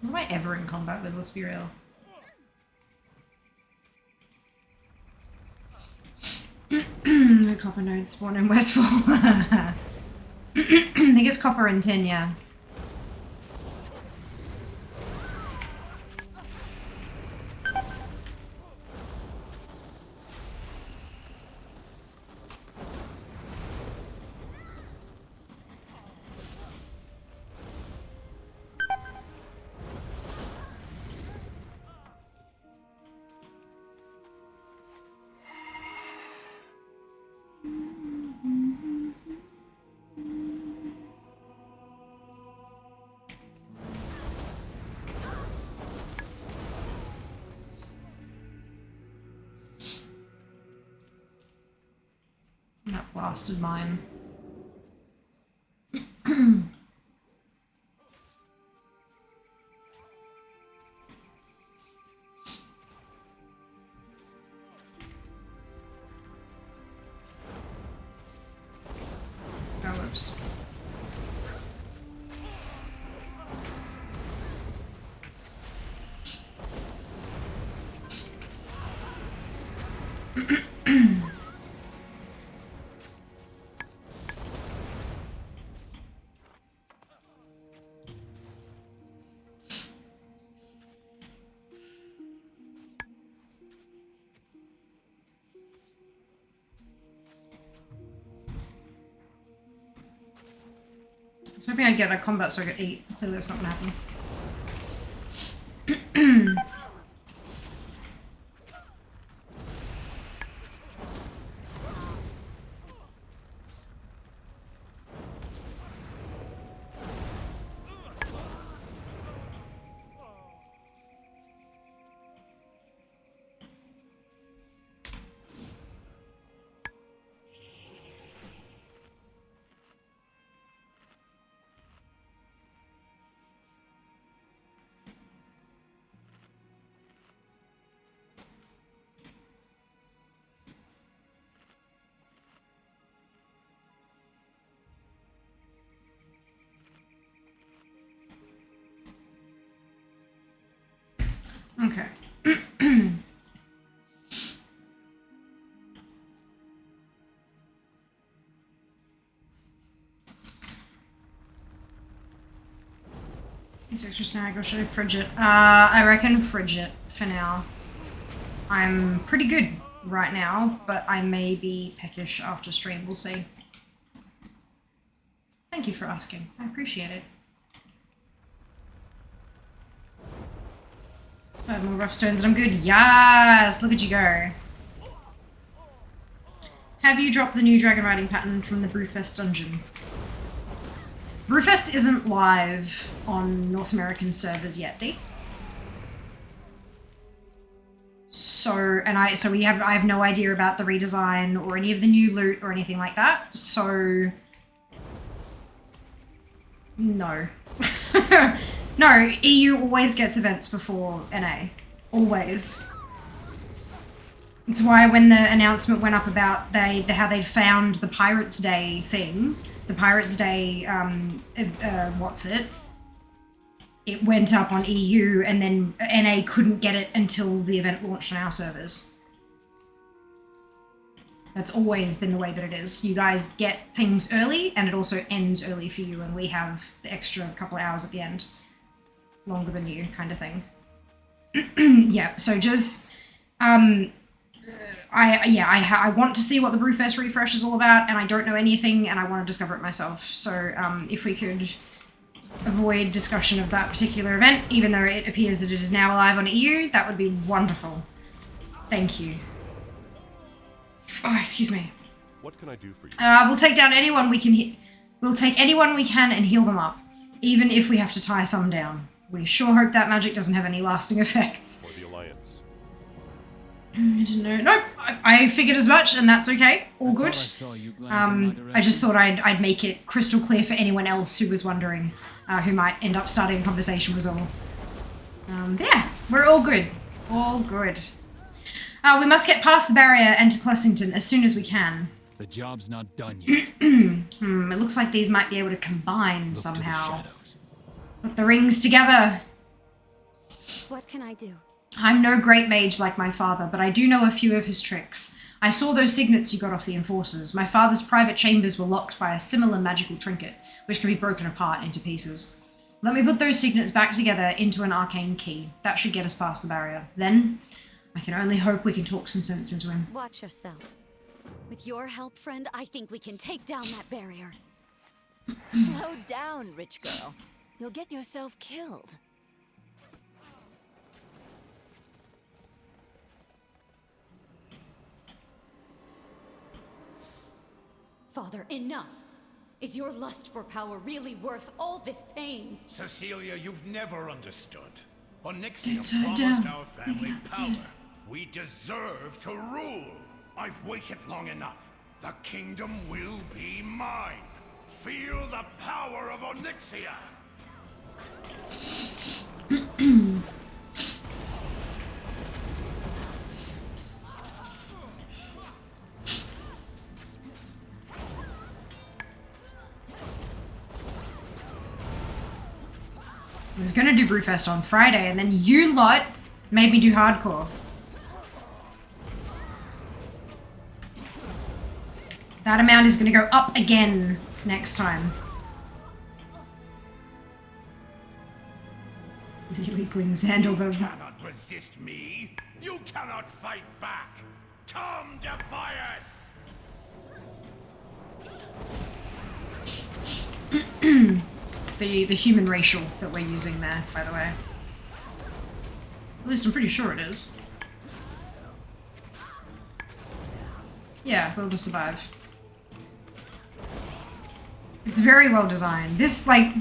What am I ever in combat with, let's be real. No copper nodes spawn in Westfall. I think it's copper and tin, yeah. That blasted mine. Oh, whoops. I was hoping I'd get a combat so I could eat. Clearly that's not gonna happen. Okay. This extra snag, or should I fridge it? I reckon fridge it for now. I'm pretty good right now, but I may be peckish after stream, we'll see. Thank you for asking, I appreciate it. I have more rough stones and I'm good. Yes! Look at you go. Have you dropped the new dragon riding pattern from the Brewfest dungeon? Brewfest isn't live on North American servers yet, D. So, I have no idea about the redesign or any of the new loot or anything like that. So, no. No, EU always gets events before NA. Always. It's why when the announcement went up about how they'd found the Pirates Day thing, the Pirates Day, it went up on EU and then NA couldn't get it until the event launched on our servers. That's always been the way that it is. You guys get things early and it also ends early for you and we have the extra couple of hours at the end. Longer than you, kind of thing. Yeah, so just, I want to see what the Brewfest refresh is all about, and I don't know anything, and I want to discover it myself. So, if we could avoid discussion of that particular event, even though it appears that it is now live on EU, that would be wonderful. Thank you. Oh, excuse me. What can I do for you? We'll take down anyone we can. We'll take anyone we can and heal them up, even if we have to tie some down. We sure hope that magic doesn't have any lasting effects. Or the Alliance. I didn't know. Nope, I figured as much, and that's okay. All good. I just thought I'd make it crystal clear for anyone else who was wondering, who might end up starting a conversation was all. Yeah, we're all good. All good. We must get past the barrier and to Clessington as soon as we can. The job's not done yet. It looks like these might be able to combine somehow. Put the rings together. What can I do? I'm no great mage like my father, but I do know a few of his tricks. I saw those signets you got off the enforcers. My father's private chambers were locked by a similar magical trinket, which can be broken apart into pieces. Let me put those signets back together into an arcane key. That should get us past the barrier. Then, I can only hope we can talk some sense into him. Watch yourself. With your help, friend, I think we can take down that barrier. Slow down, rich girl. You'll get yourself killed. Father, enough! Is your lust for power really worth all this pain? Cecilia, you've never understood. Onyxia Get her promised down. our family power. We deserve to rule. I've waited long enough. The kingdom will be mine. Feel the power of Onyxia. I was gonna do Brewfest on Friday, and then you lot made me do hardcore. That amount is gonna go up again next time. The weaklings handle them. You cannot resist me. You cannot fight back. Come, Defias! It's the human racial that we're using there, by the way. At least I'm pretty sure it is. Yeah, will to survive. It's very well designed. This, like,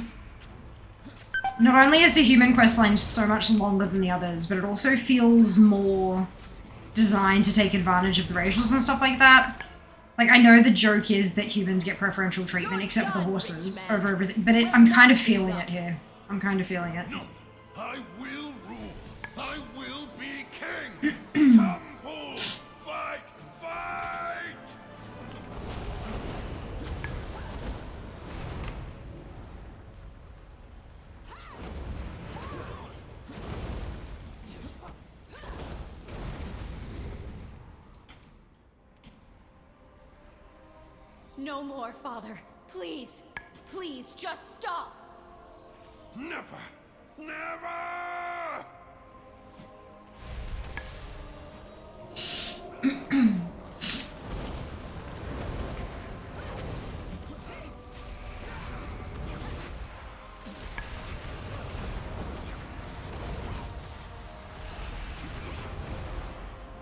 not only is the human questline so much longer than the others, but it also feels more designed to take advantage of the racials and stuff like that. Like, I know the joke is that humans get preferential treatment, except for the horses, over everything, but I'm kind of feeling it here. I'm kind of feeling it. No, I will rule. I will be king. Come, fools, fight, fight! No more, Father. Please. Please, just stop. Never! Never!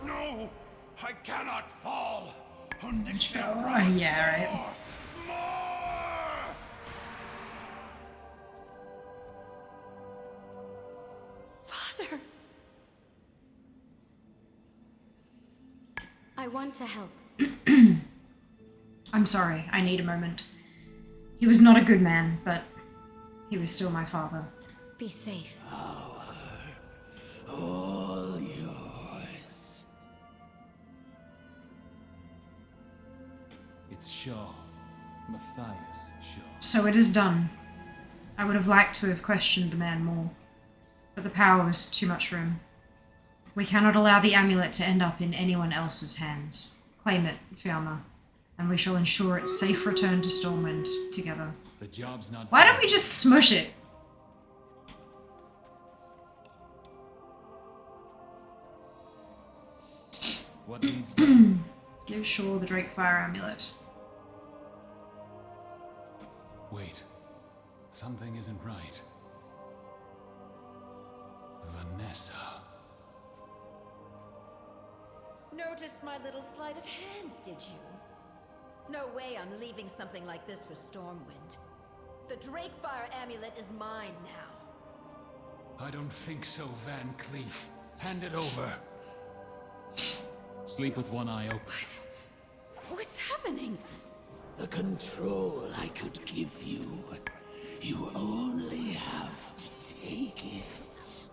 No! I cannot fall! Oh, yeah, right. Father. I want to help. I'm sorry, I need a moment. He was not a good man, but he was still my father. Be safe. All yours. It's Shaw. Matthias Shaw. So it is done. I would have liked to have questioned the man more, but the power was too much for him. We cannot allow the amulet to end up in anyone else's hands. Claim it, Fiamma, and we shall ensure its safe return to Stormwind together. The job's not Why don't we just smush it? What needs done? Give Shaw the Drakefire amulet. Wait. Something isn't right. Vanessa. Noticed my little sleight of hand, did you? No way I'm leaving something like this for Stormwind. The Drakefire amulet is mine now. I don't think so, Van Cleef. Hand it over. Sleep with one eye open. What's happening? The control I could give you. You only have to take it.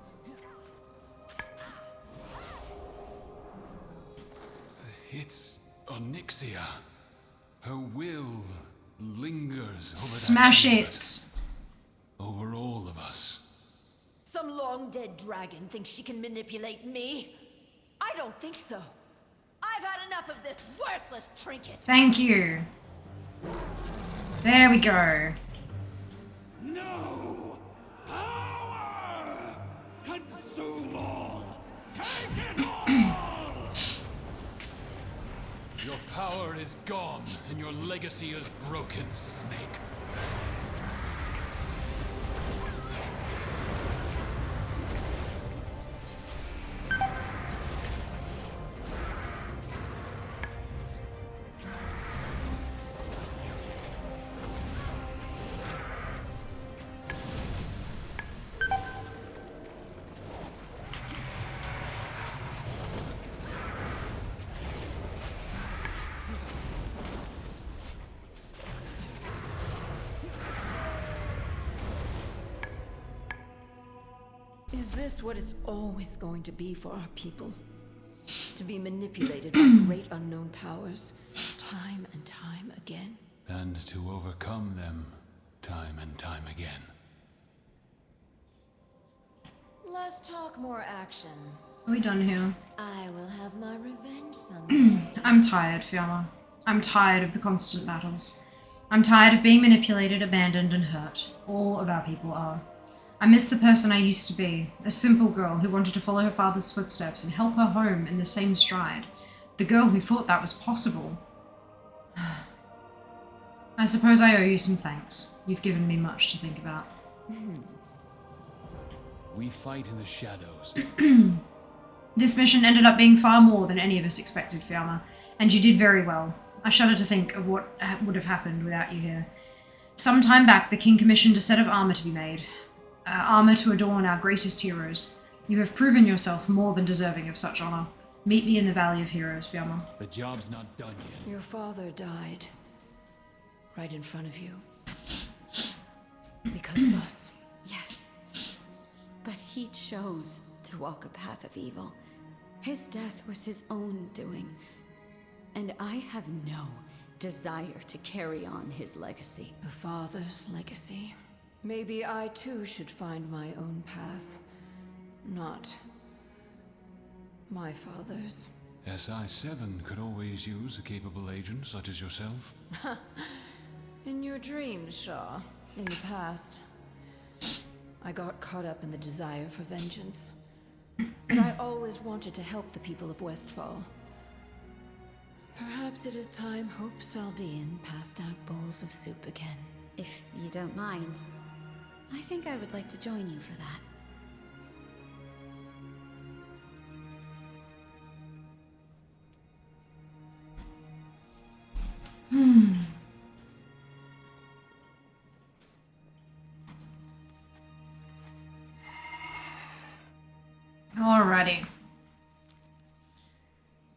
Onyxia. Her will lingers over Smash that it. over all of us. Some long-dead dragon thinks she can manipulate me? I don't think so. I've had enough of this worthless trinket. Thank you. There we go. No! Power! Consume all! Take it all! Your power is gone, and your legacy is broken, Snake. Is this what it's always going to be for our people? To be manipulated by great unknown powers, time and time again? And to overcome them, time and time again. Less talk, more action. Are we done here? I will have my revenge someday. I'm tired, Fiamma. I'm tired of the constant battles. I'm tired of being manipulated, abandoned, and hurt. All of our people are. I miss the person I used to be, a simple girl who wanted to follow her father's footsteps and help her home in the same stride. The girl who thought that was possible. I suppose I owe you some thanks. You've given me much to think about. We fight in the shadows. This mission ended up being far more than any of us expected, Fiamma, and you did very well. I shudder to think of what would have happened without you here. Some time back, the King commissioned a set of armor to be made. Armor to adorn our greatest heroes. You have proven yourself more than deserving of such honor. Meet me in the Valley of Heroes, Fiamma. The job's not done yet. Your father died. Right in front of you. Because of us. Yes. But he chose to walk a path of evil. His death was his own doing. And I have no desire to carry on his legacy. The father's legacy. Maybe I too should find my own path. Not my father's. SI-7 could always use a capable agent such as yourself. In your dreams, Shaw. In the past, I got caught up in the desire for vengeance. But I always wanted to help the people of Westfall. Perhaps it is time Hope Saldean passed out bowls of soup again. If you don't mind, I think I would like to join you for that. Alrighty.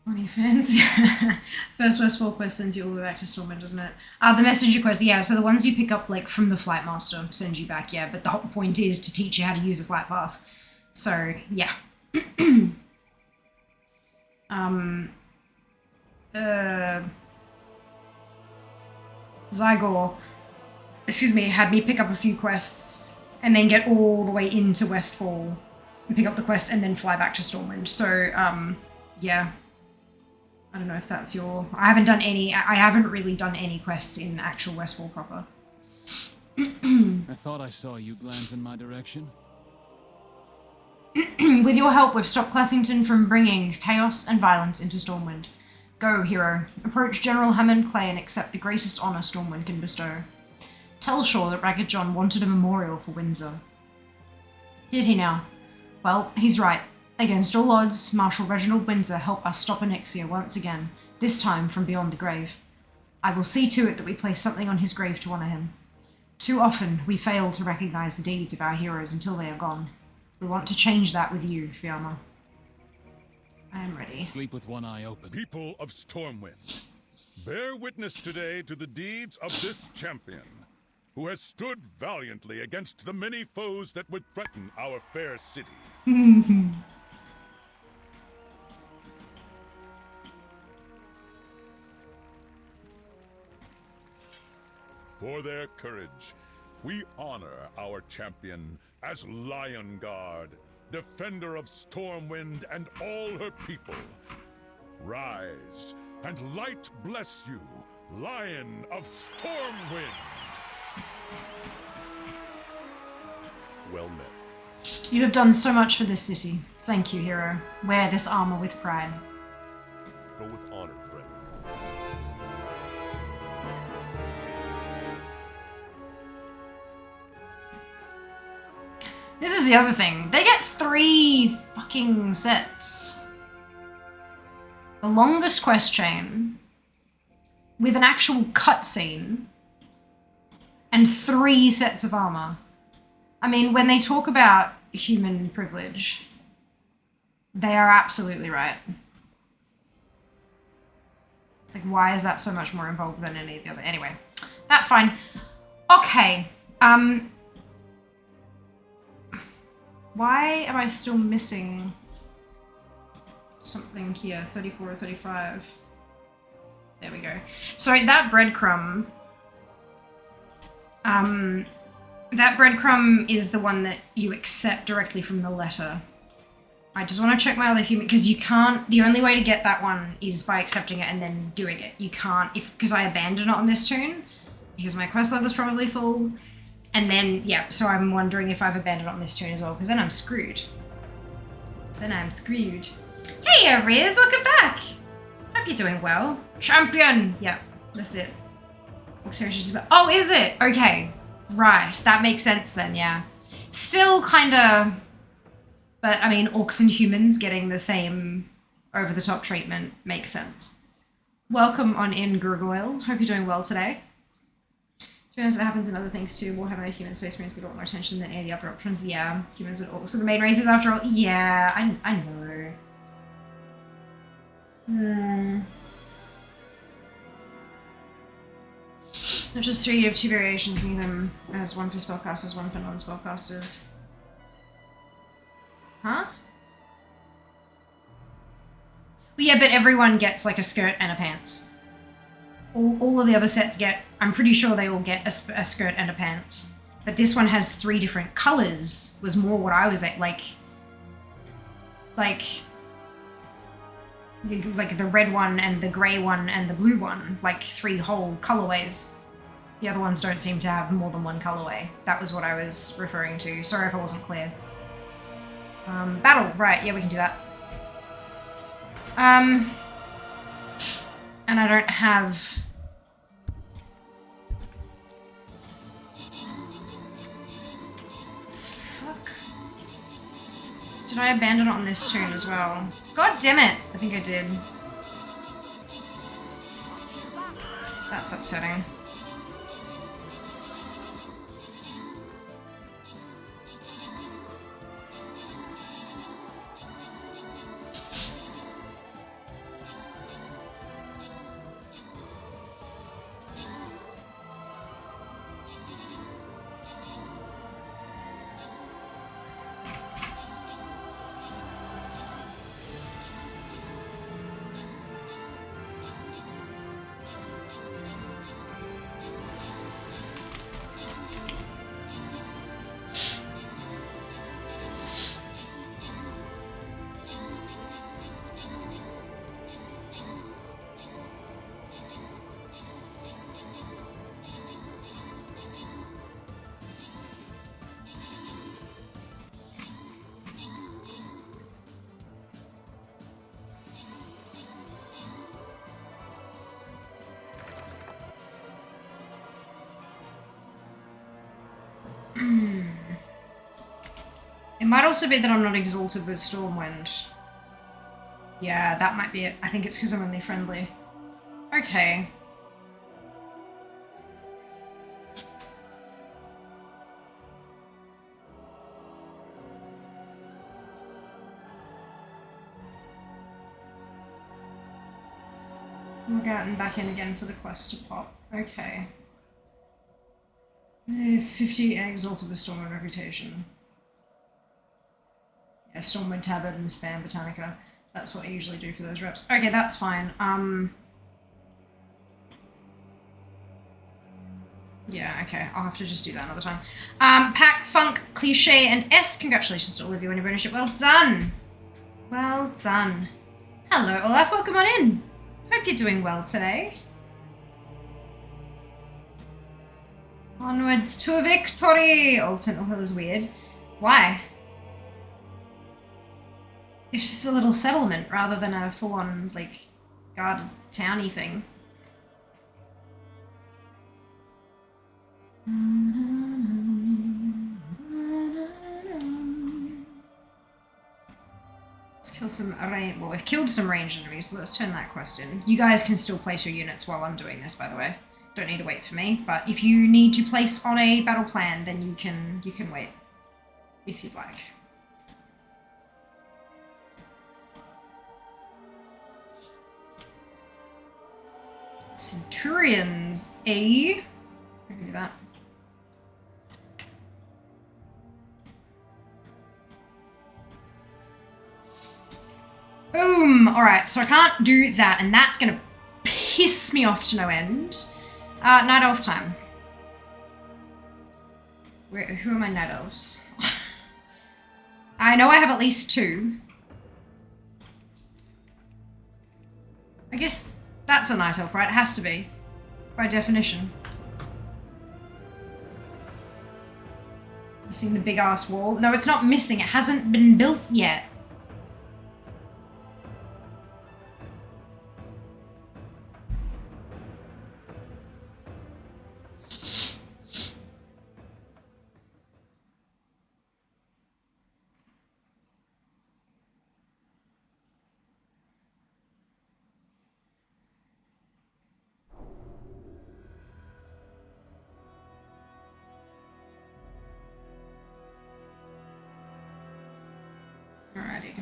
OnlyFans. First Westfall quest sends you all the way back to Stormwind, doesn't it? The messenger quest, yeah, so the ones you pick up like from the Flight Master send you back, yeah, but the whole point is to teach you how to use a flight path. So, yeah. Zygor, excuse me, had me pick up a few quests and then get all the way into Westfall and pick up the quest and then fly back to Stormwind. So, yeah. I don't know if that's your... I haven't really done any quests in actual Westfall proper. I thought I saw you glance in my direction. With your help, we've stopped Classington from bringing chaos and violence into Stormwind. Go, hero. Approach General Hammond Clay and accept the greatest honor Stormwind can bestow. Tell Shaw that Ragged John wanted a memorial for Windsor. Did he now? Well, he's right. Against all odds, Marshal Reginald Windsor helped us stop Onyxia once again, this time from beyond the grave. I will see to it that we place something on his grave to honor him. Too often, we fail to recognize the deeds of our heroes until they are gone. We want to change that with you, Fiamma. I am ready. Sleep with one eye open. People of Stormwind, bear witness today to the deeds of this champion, who has stood valiantly against the many foes that would threaten our fair city. For their courage, we honor our champion as Lion Guard, defender of Stormwind and all her people. Rise, and light bless you, Lion of Stormwind! Well met. You have done so much for this city. Thank you, hero. Wear this armor with pride. Go with honor, friend. This is the other thing. They get 3 fucking sets. The longest quest chain with an actual cutscene and 3 sets of armor. I mean, when they talk about human privilege, they are absolutely right. Like, why is that so much more involved than any of the other? Anyway, that's fine. Okay. Why am I still missing something here? 34 or 35. There we go. So that breadcrumb, is the one that you accept directly from the letter. I just want to check my other human, because you can't, the only way to get that one is by accepting it and then doing it. You can't, because I abandoned it on this tune, because my quest level is probably full. And then, yeah, so I'm wondering if I've abandoned it on this tune as well, because then I'm screwed. Hey, Riz, welcome back! Hope you're doing well. Champion! Yeah, that's it. Oh, is it? Okay. Right, that makes sense then, yeah. Still kinda... But, I mean, orcs and humans getting the same over-the-top treatment makes sense. Welcome on in, Gurgoyle. Hope you're doing well today. To be honest, it happens in other things too. Warhammer human space marines get a lot more attention than any of the other options. Yeah, humans and orcs. So the main races after all. Yeah, I know. Not just 3, you have 2 variations, using them as one for spellcasters, one for non-spellcasters. Huh? Well, yeah, but everyone gets like a skirt and a pants. All of the other sets get, I'm pretty sure they all get a skirt and a pants. But this one has 3 different colors, was more what I was at, like the red one and the gray one and the blue one, like 3 whole colorways. The other ones don't seem to have more than 1 colorway. That was what I was referring to. Sorry if I wasn't clear. Battle, right, yeah, we can do that. And I don't have... Fuck. Did I abandon it on this tune as well? God damn it! I think I did. That's upsetting. It might also be that I'm not exalted with Stormwind. Yeah, that might be it. I think it's because I'm only friendly. Okay. We'll go out and back in again for the quest to pop. Okay. 50 exalted with Stormwind reputation. Yeah, Stormwind Tabard and Spam Botanica. That's what I usually do for those reps. Okay, that's fine. Yeah, okay. I'll have to just do that another time. Pack, Funk, Cliche, and S. Congratulations to all of you on your bonus ship. Well done. Well done. Hello, Olaf. Welcome on in. Hope you're doing well today. Onwards to victory! Old Sentinel Hill is weird. Why? It's just a little settlement rather than a full-on, like, guarded towny thing. Let's kill some range. Well, we've killed some ranged enemies, so let's turn that quest in. You guys can still place your units while I'm doing this, by the way. Don't need to wait for me, but if you need to place on a battle plan, then you can wait if you'd like. Centurions, I can do that. Boom! Alright, so I can't do that, and that's gonna piss me off to no end. Night elf time. Who are my night elves? I know I have at least 2. I guess that's a night elf, right? It has to be. By definition. Missing the big ass wall. No, it's not missing. It hasn't been built yet. Alrighty.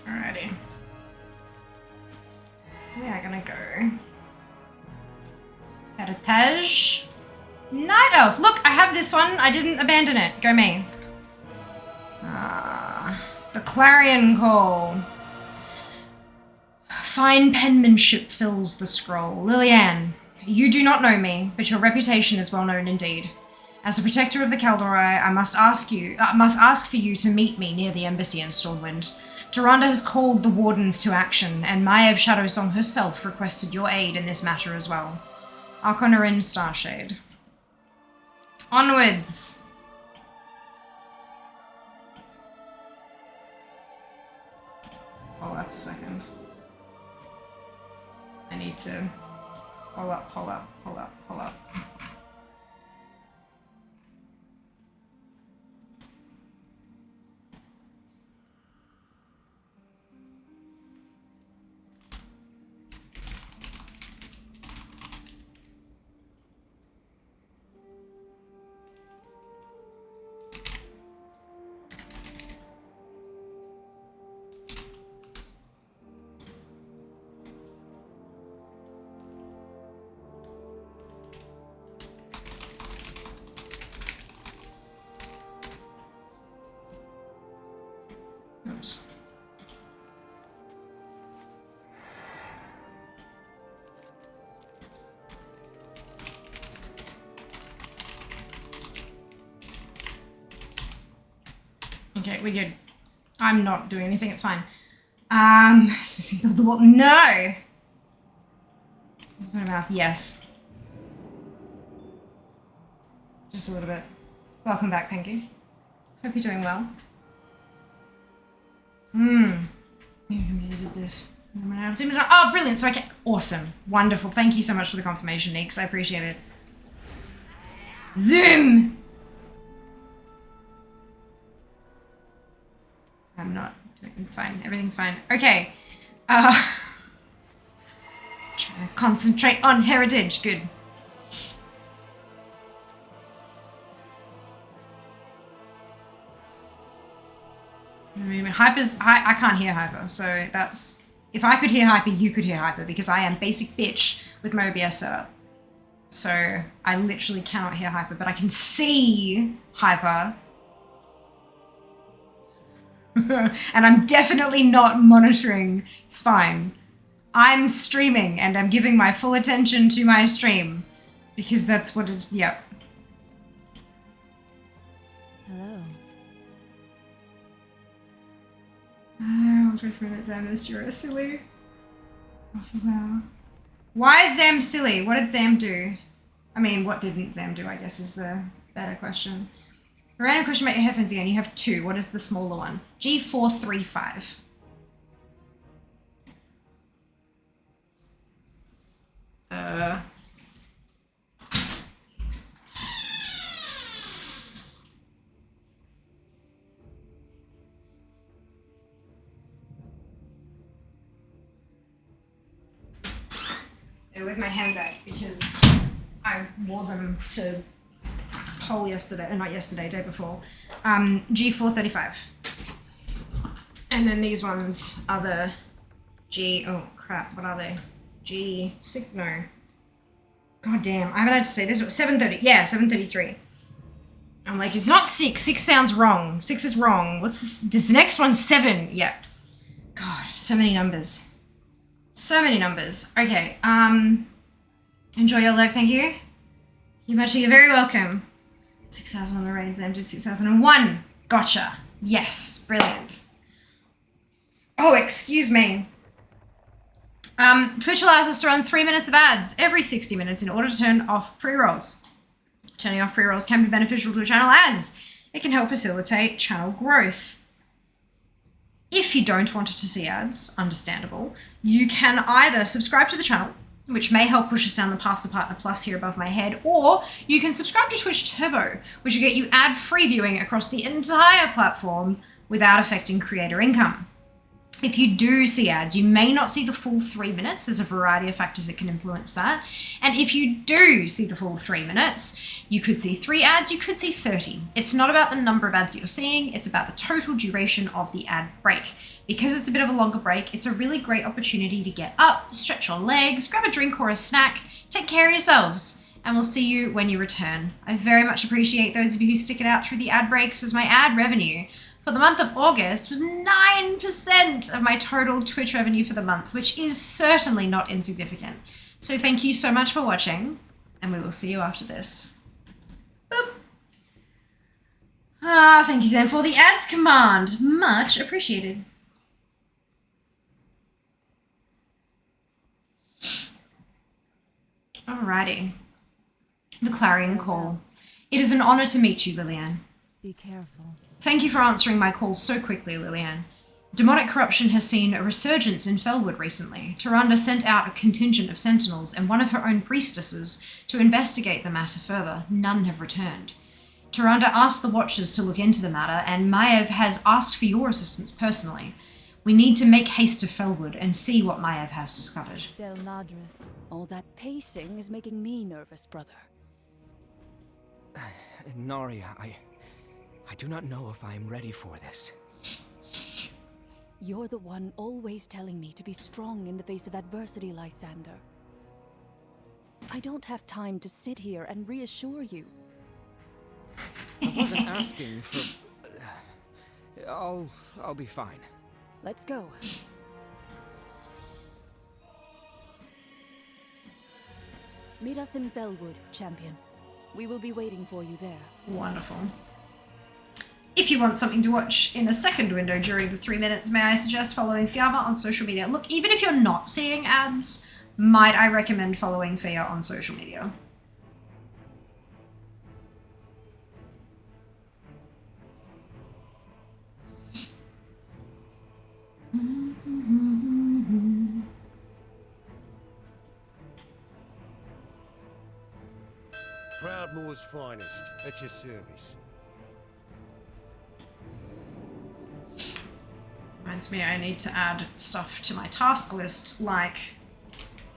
Alrighty. We are gonna go. Heritage. Night Elf. Look, I have this one. I didn't abandon it. Go me. The Clarion Call. Fine penmanship fills the scroll. Lilianne, you do not know me, but your reputation is well known indeed. As a protector of the Kaldorei, I must ask for you to meet me near the embassy in Stormwind. Tyrande has called the Wardens to action, and Maiev Shadowsong herself requested your aid in this matter as well. Arconarin Starshade. Onwards! Hold up a second. I need to... Hold up. Oops. Okay, we're good. I'm not doing anything, it's fine. Supposed to build the wall. No! Let's put a mouth. Yes. Just a little bit. Welcome back, Pinky. Hope you're doing well. You did this. Oh, brilliant. So I can. Awesome. Wonderful. Thank you so much for the confirmation, Neeks. I appreciate it. Zoom! I'm not doing it's fine. Everything's fine. Okay. Trying to concentrate on heritage. Good. I mean, I can't hear Hyper, so that's... If I could hear Hyper, you could hear Hyper, because I am basic bitch with my OBS setup. So I literally cannot hear Hyper, but I can see Hyper. And I'm definitely not monitoring. It's fine. I'm streaming and I'm giving my full attention to my stream. Because that's what it... Yep. Hello. Oh, 12 minutes, Zam is silly. Wow. Why is Zam silly? What did Zam do? I mean, what didn't Zam do, I guess, is the better question. A random question about your headphones again. You have two. What is the smaller one? G435. They're with my handbag because I wore them to poll yesterday, not yesterday, day before. G435. And then these ones are the oh crap, what are they? G6, no. God damn, I haven't had to say this, 730, yeah, 733. I'm like, it's not 6, 6 sounds wrong. 6 is wrong. What's this? This next one's 7, yeah. God, so many numbers. So many numbers. Okay, enjoy your lurk, thank you. You're very welcome. 6,000 on the raid, Zam did 6,001. Gotcha. Yes, brilliant. Oh, excuse me. Twitch allows us to run 3 minutes of ads every 60 minutes in order to turn off pre-rolls. Turning off pre-rolls can be beneficial to a channel as it can help facilitate channel growth. If you don't want to see ads, understandable, you can either subscribe to the channel, which may help push us down the path to Partner Plus here above my head, or you can subscribe to Twitch Turbo, which will get you ad-free viewing across the entire platform without affecting creator income. If you do see ads, you may not see the full 3 minutes. There's a variety of factors that can influence that. And if you do see the full 3 minutes, you could see 3 ads, you could see 30. It's not about the number of ads that you're seeing, it's about the total duration of the ad break. Because it's a bit of a longer break, it's a really great opportunity to get up, stretch your legs, grab a drink or a snack, take care of yourselves, and we'll see you when you return. I very much appreciate those of you who stick it out through the ad breaks, as my ad revenue for the month of August was 9% of my total Twitch revenue for the month, which is certainly not insignificant. So thank you so much for watching, and we will see you after this. Boop. Thank you, Zam, for the ads command. Much appreciated. Alrighty. The clarion call. It is an honor to meet you, Lillian. Be careful. Thank you for answering my call so quickly, Lillian. Demonic corruption has seen a resurgence in Felwood recently. Tyrande sent out a contingent of sentinels and one of her own priestesses to investigate the matter further. None have returned. Tyrande asked the Watchers to look into the matter, and Maiev has asked for your assistance personally. We need to make haste to Felwood and see what Maiev has discovered. Del Nadris. All that pacing is making me nervous, brother. Naria, I do not know if I am ready for this. You're the one always telling me to be strong in the face of adversity, Lysander. I don't have time to sit here and reassure you. I wasn't asking for... I'll be fine. Let's go. Meet us in Bellwood, champion. We will be waiting for you there. Wonderful. If you want something to watch in a second window during the 3 minutes, may I suggest following Fiamma on social media? Look, even if you're not seeing ads, might I recommend following Fia on social media? Proudmoore's finest, at your service. Reminds me I need to add stuff to my task list, like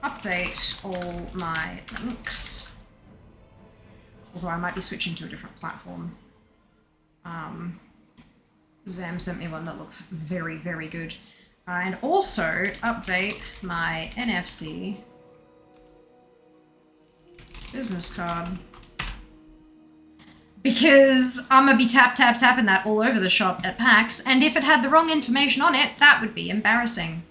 update all my links. Although I might be switching to a different platform. Zam sent me one that looks very, very good. And also update my NFC business card. Because I'm gonna be tapping that all over the shop at PAX, and if it had the wrong information on it, that would be embarrassing.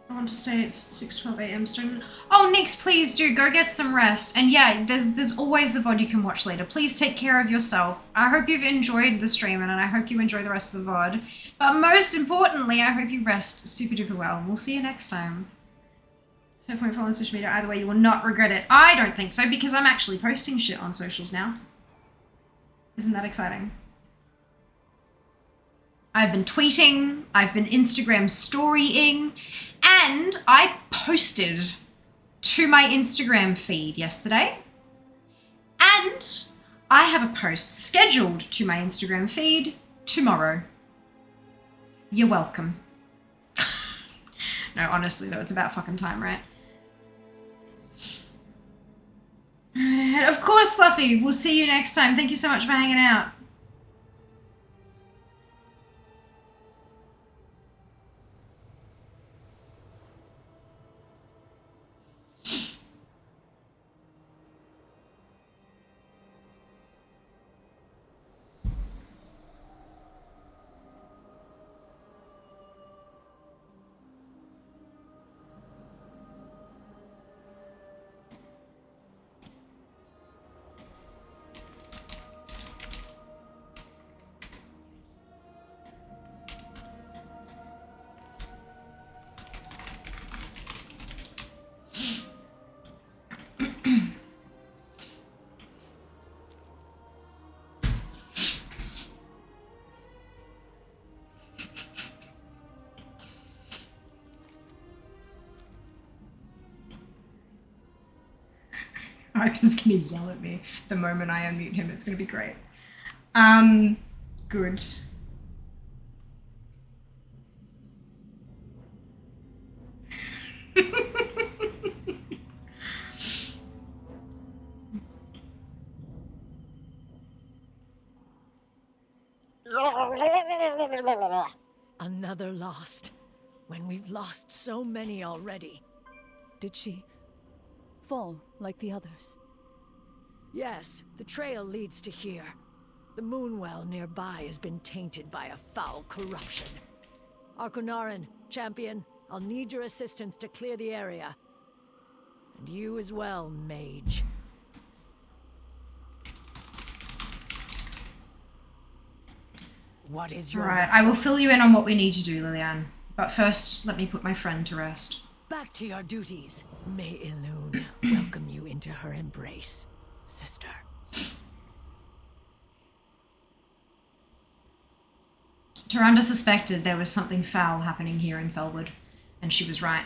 I want to stay at 6:12 a.m. stream. Oh, Nix, please do go get some rest. And yeah, there's always the VOD you can watch later. Please take care of yourself. I hope you've enjoyed the stream and I hope you enjoy the rest of the VOD. But most importantly, I hope you rest super duper well. We'll see you next time. No point following social media. Either way, you will not regret it. I don't think so because I'm actually posting shit on socials now. Isn't that exciting? I've been tweeting, I've been Instagram storying, and I posted to my Instagram feed yesterday. And I have a post scheduled to my Instagram feed tomorrow. You're welcome. No, honestly though, it's about fucking time, right? Of course, Fluffy. We'll see you next time. Thank you so much for hanging out. Arca's gonna yell at me the moment I unmute him. It's gonna be great. Good. Another lost. When we've lost so many already. Did she fall like the others? Yes, the trail leads to here. The moonwell nearby has been tainted by a foul corruption. Arconarin, champion, I'll need your assistance to clear the area. And you as well, mage. What is your... Alright, I will fill you in on what we need to do, Liliane. But first, let me put my friend to rest. Back to your duties. May Elune welcome you into her embrace, sister. Tyrande suspected there was something foul happening here in Felwood, and she was right.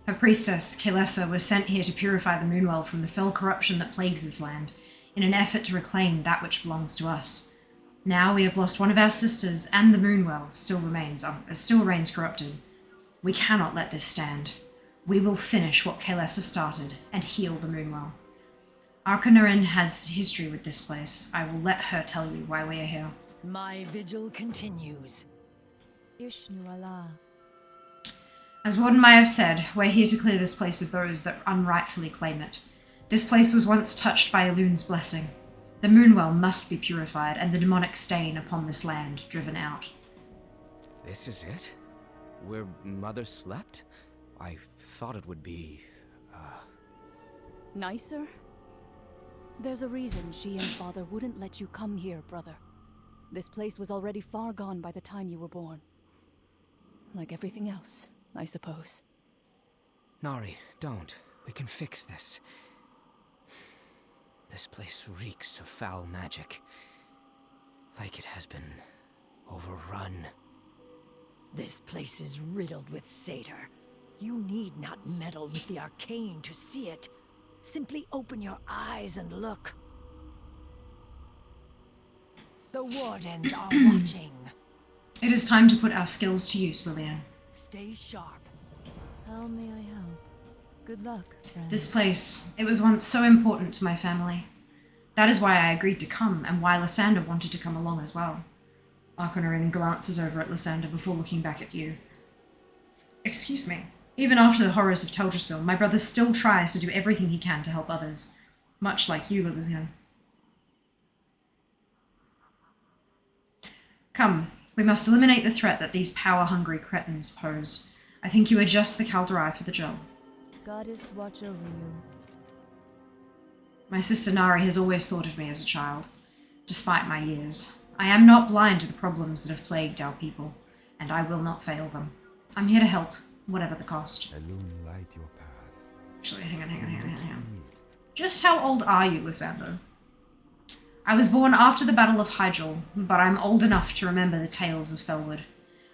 Her priestess, Kaelessa, was sent here to purify the Moonwell from the fell corruption that plagues this land, in an effort to reclaim that which belongs to us. Now we have lost one of our sisters, and the Moonwell still remains corrupted. We cannot let this stand. We will finish what Kaelessa started, and heal the Moonwell. Arconarin has history with this place. I will let her tell you why we are here. My vigil continues. As Warden may have said, we're here to clear this place of those that unrightfully claim it. This place was once touched by Elune's blessing. The Moonwell must be purified, and the demonic stain upon this land driven out. This is it? Where Mother slept? I thought it would be... Nicer? There's a reason she and Father wouldn't let you come here, brother. This place was already far gone by the time you were born. Like everything else, I suppose. Nari, don't. We can fix this. This place reeks of foul magic. Like it has been overrun. This place is riddled with satyr. You need not meddle with the arcane to see it. Simply open your eyes and look. The wardens are watching. It is time to put our skills to use, Lillian. Stay sharp. How may I help? Good luck, friend. This place, it was once so important to my family. That is why I agreed to come, and why Lysander wanted to come along as well. Arconarin glances over at Lysander before looking back at you. Excuse me. Even after the horrors of Teldrassil, my brother still tries to do everything he can to help others. Much like you, Lillian. Come, we must eliminate the threat that these power-hungry cretins pose. I think you are just the Kaldrai for the job. Goddess, watch over you. My sister Nari has always thought of me as a child, despite my years. I am not blind to the problems that have plagued our people, and I will not fail them. I'm here to help, whatever the cost. Illuminate your path. Actually, hang on. Just how old are you, Lysander? I was born after the Battle of Hyjal, but I'm old enough to remember the tales of Felwood.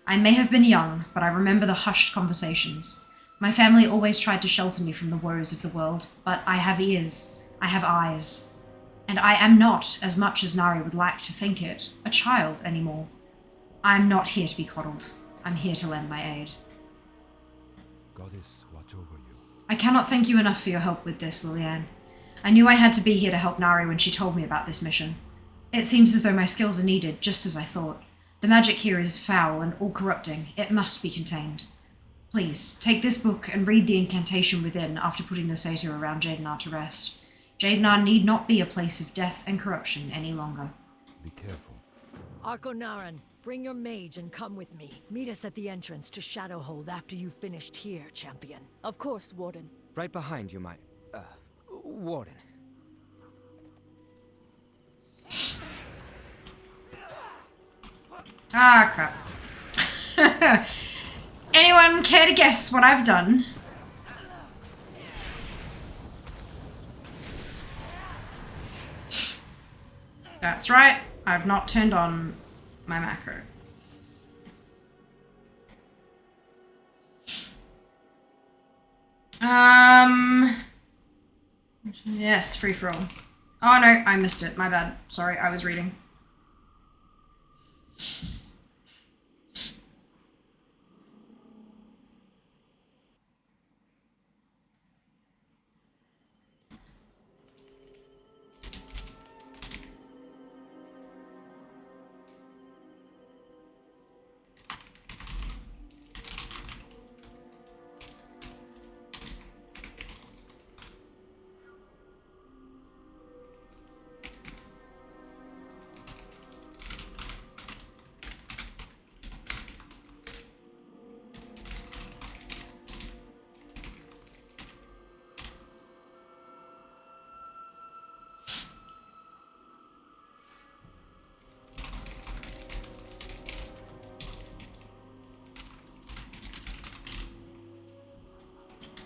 I may have been young, but I remember the hushed conversations. My family always tried to shelter me from the woes of the world, but I have ears, I have eyes. And I am not, as much as Nari would like to think it, a child anymore. I am not here to be coddled. I'm here to lend my aid. Goddess, watch over you. I cannot thank you enough for your help with this, Lillian. I knew I had to be here to help Nari when she told me about this mission. It seems as though my skills are needed, just as I thought. The magic here is foul and all-corrupting. It must be contained. Please, take this book and read the incantation within after putting the satyr around Jadenar to rest. Jadenar need not be a place of death and corruption any longer. Be careful. Arconarin, bring your mage and come with me. Meet us at the entrance to Shadowhold after you've finished here, champion. Of course, Warden. Right behind you, my... Warden. Ah, crap. Anyone care to guess what I've done? That's right, I've not turned on my macro. Yes, free for all. Oh no, I missed it, my bad. Sorry, I was reading.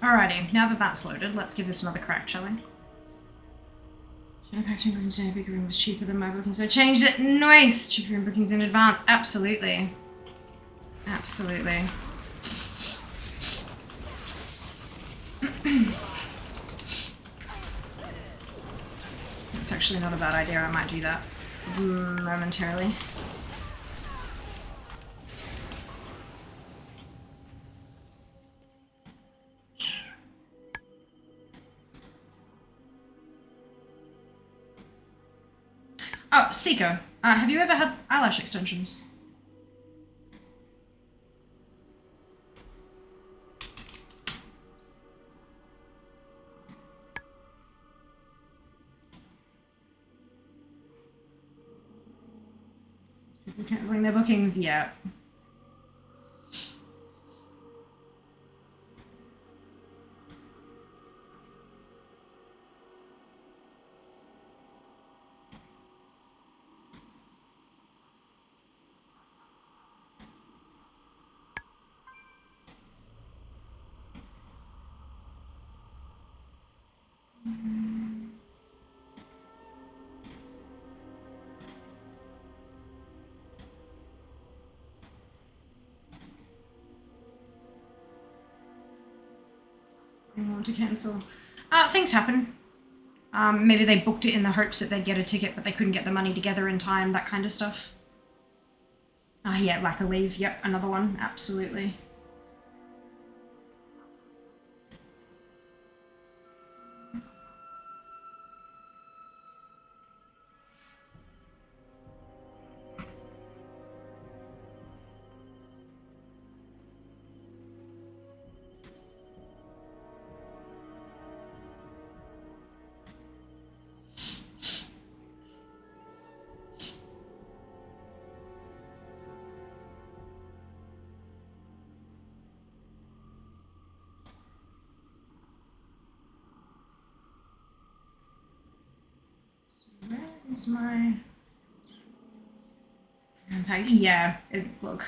Alrighty, now that that's loaded, let's give this another crack, shall we? Packaging bookings today, bigger room was cheaper than my bookings, so I changed it. Nice! Cheaper room bookings in advance. Absolutely. Absolutely. That's actually not a bad idea. I might do that momentarily. Oh, Seiko, have you ever had eyelash extensions? People cancelling their bookings? Yeah. I want to cancel. Things happen. Maybe they booked it in the hopes that they'd get a ticket, but they couldn't get the money together in time, that kind of stuff. Ah, yeah, lack of leave. Yep, another one. Absolutely. Where's my... Yeah, look.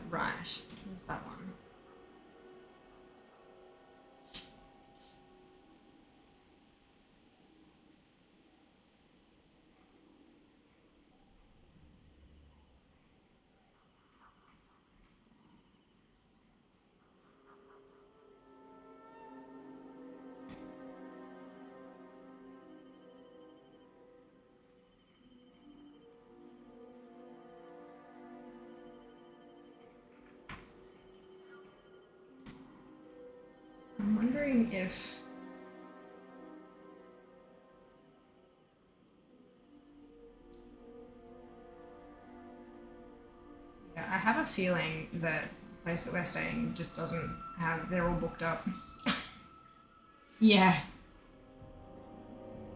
Right, where's that one? I'm wondering if... Yeah, I have a feeling that the place that we're staying just doesn't have... They're all booked up. Yeah.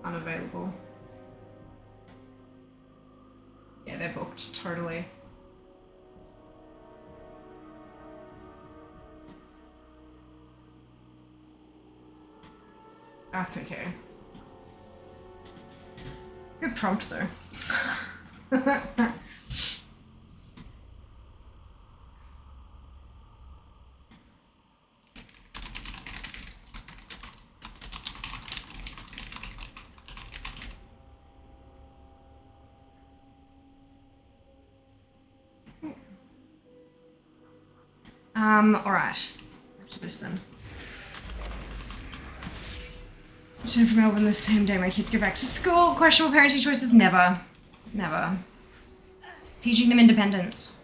Unavailable. Yeah, they're booked, totally. That's okay. Good prompt, though. Alright. Back to this then. Return from Melbourne the same day my kids go back to school. Questionable parenting choices? Never. Never. Teaching them independence.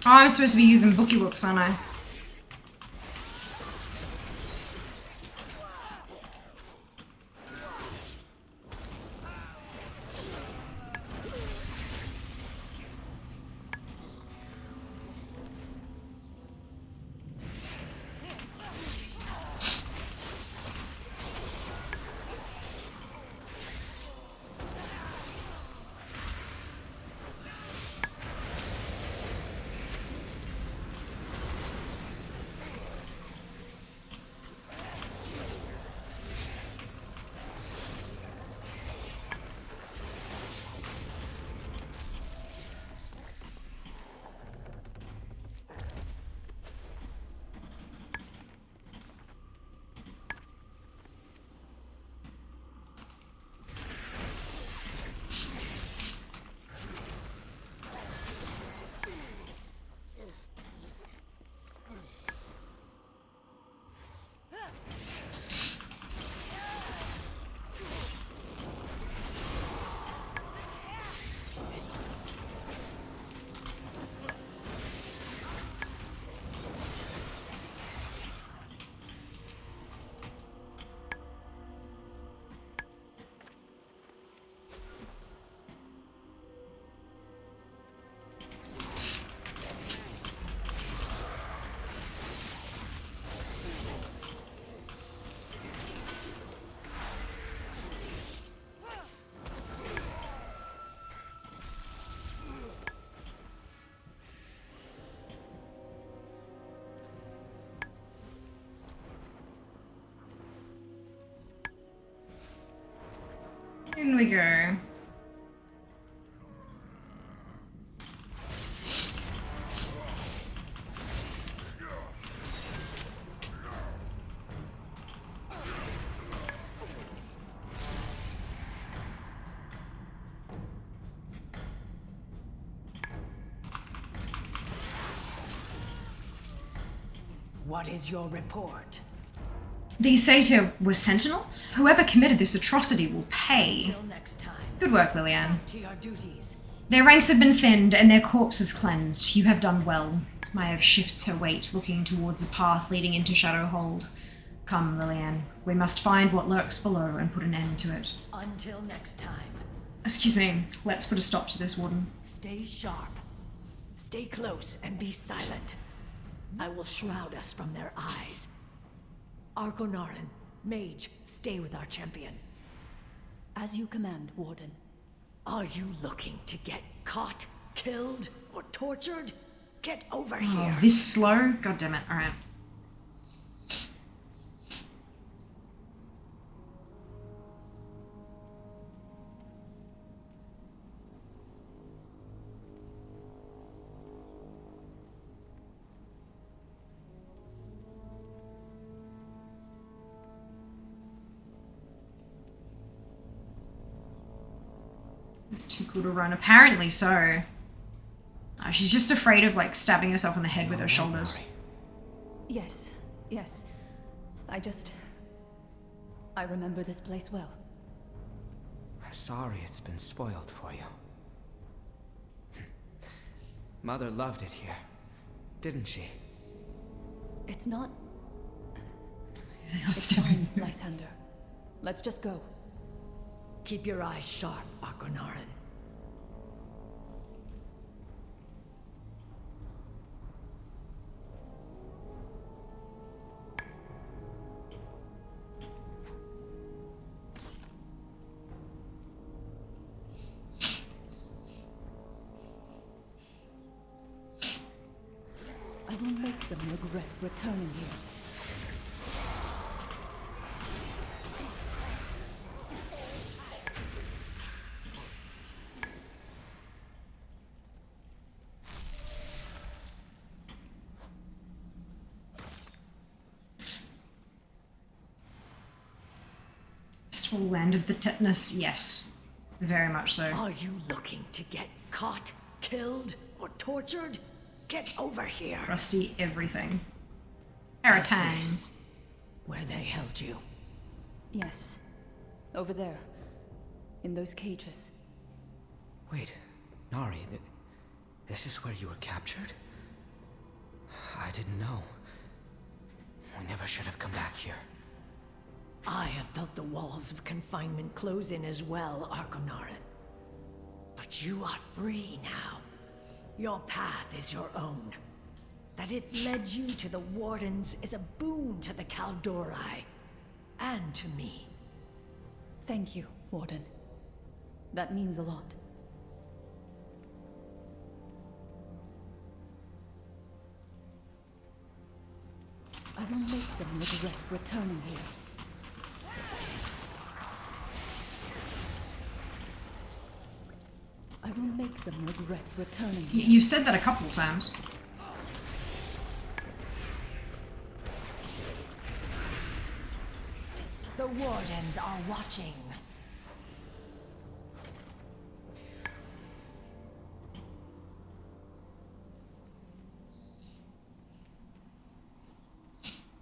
Oh, I'm supposed to be using bookie looks, aren't I? In we go. What is your report? These Satyr were sentinels? Whoever committed this atrocity will pay. Till next time. Good work, Liliane. To your duties. Their ranks have been thinned and their corpses cleansed. You have done well. Maya shifts her weight, looking towards the path leading into Shadowhold. Come, Liliane. We must find what lurks below and put an end to it. Until next time. Excuse me. Let's put a stop to this, Warden. Stay sharp. Stay close and be silent. I will shroud us from their eyes. Argonarin, Mage, stay with our champion. As you command, Warden. Are you looking to get caught, killed, or tortured? Get over Oh, here. this slow? God damn it. Alright. It's too cool to run. Apparently so. She's just afraid of, like, stabbing herself in the head with her shoulders. Yes, yes. I remember this place well. I'm sorry it's been spoiled for you. Mother loved it here, didn't she? It's not... It's fine, Lysander. Let's just go. Keep your eyes sharp, Argonarin. I will make them regret returning here. Land of the tetanus, yes. Very much so. Are you looking to get caught, killed, or tortured? Get over here. Rusty everything. Hurricane. Where they held you. Yes. Over there. In those cages. Wait, Nari, this is where you were captured? I didn't know. We never should have come back here. I have felt the walls of confinement close in as well, Argonarin. But you are free now. Your path is your own. That it led you to the Wardens is a boon to the Kaldori. And to me. Thank you, Warden. That means a lot. I will make them regret returning here. I will make them regret returning here. You've said that a couple times. The Wardens are watching.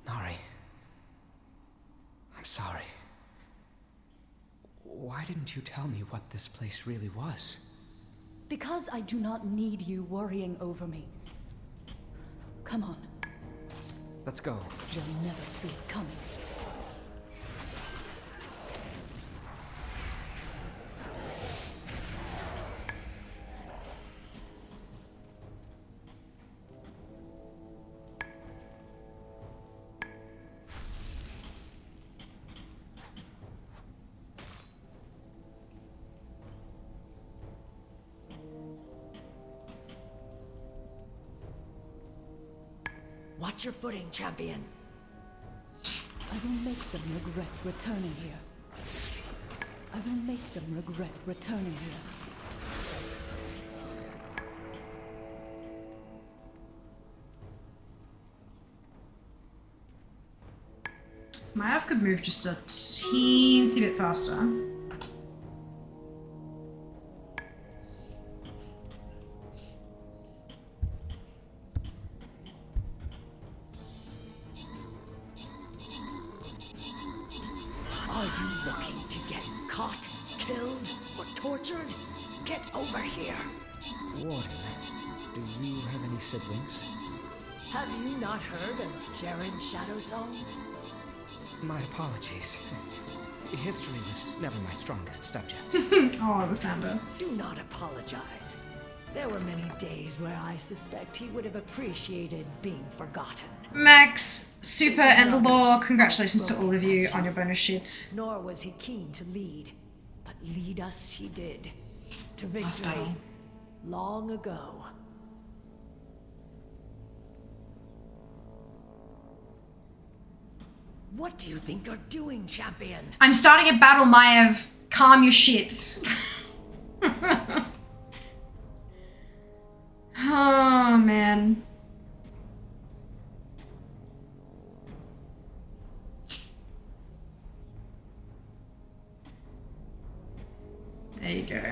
Nari. I'm sorry. Why didn't you tell me what this place really was? Because I do not need you worrying over me. Come on. Let's go. You'll never see it coming. Watch your footing, champion. I will make them regret returning here. I I will make them regret returning here. If my elf could move just a teensy bit faster. Are you looking to get caught, killed, or tortured? Get over here. Warden, do you have any siblings? Have you not heard of Jared's Shadow Song? My apologies. History was never my strongest subject. Oh, Lysander. Do not apologize. There were many days where I suspect he would have appreciated being forgotten. Max, Super, and Law, congratulations to all of you on your bonus shit. Nor was he keen to lead, but lead us he did. To Last victory. battle. Long ago. What do you think you're doing, champion? I'm starting a battle, Maev. Calm your shit. Oh, man. There you go.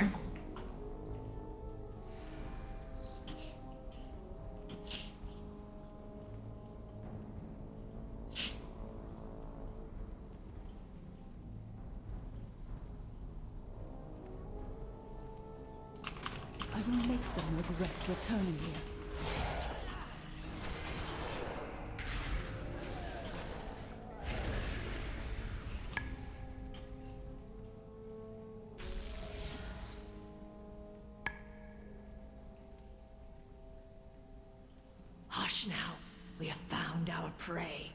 I will make them regret returning here. Hush now. We have found our prey.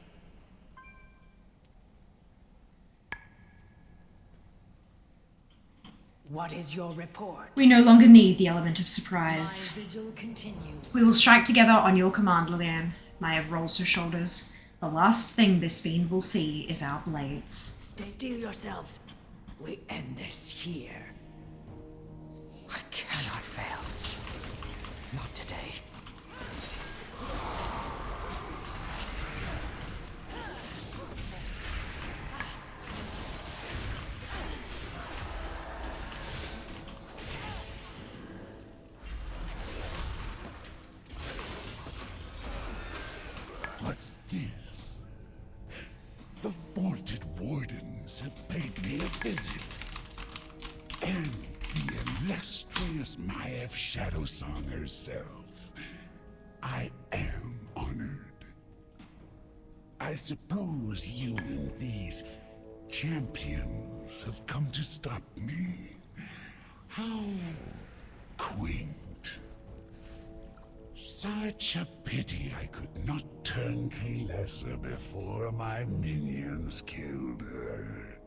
What is your report? We no longer need the element of surprise. My vigil continues. We will strike together on your command, Lillian. Maev rolls her shoulders. The last thing this fiend will see is our blades. Stay still yourselves. We end this here. I cannot fail. Not today. What's this? The vaunted wardens have paid me a visit. And the illustrious Maev Shadowsong herself. I am honored. I suppose you and these champions have come to stop me. How quaint. Such a pity I could not turn Kalesa before my minions killed her.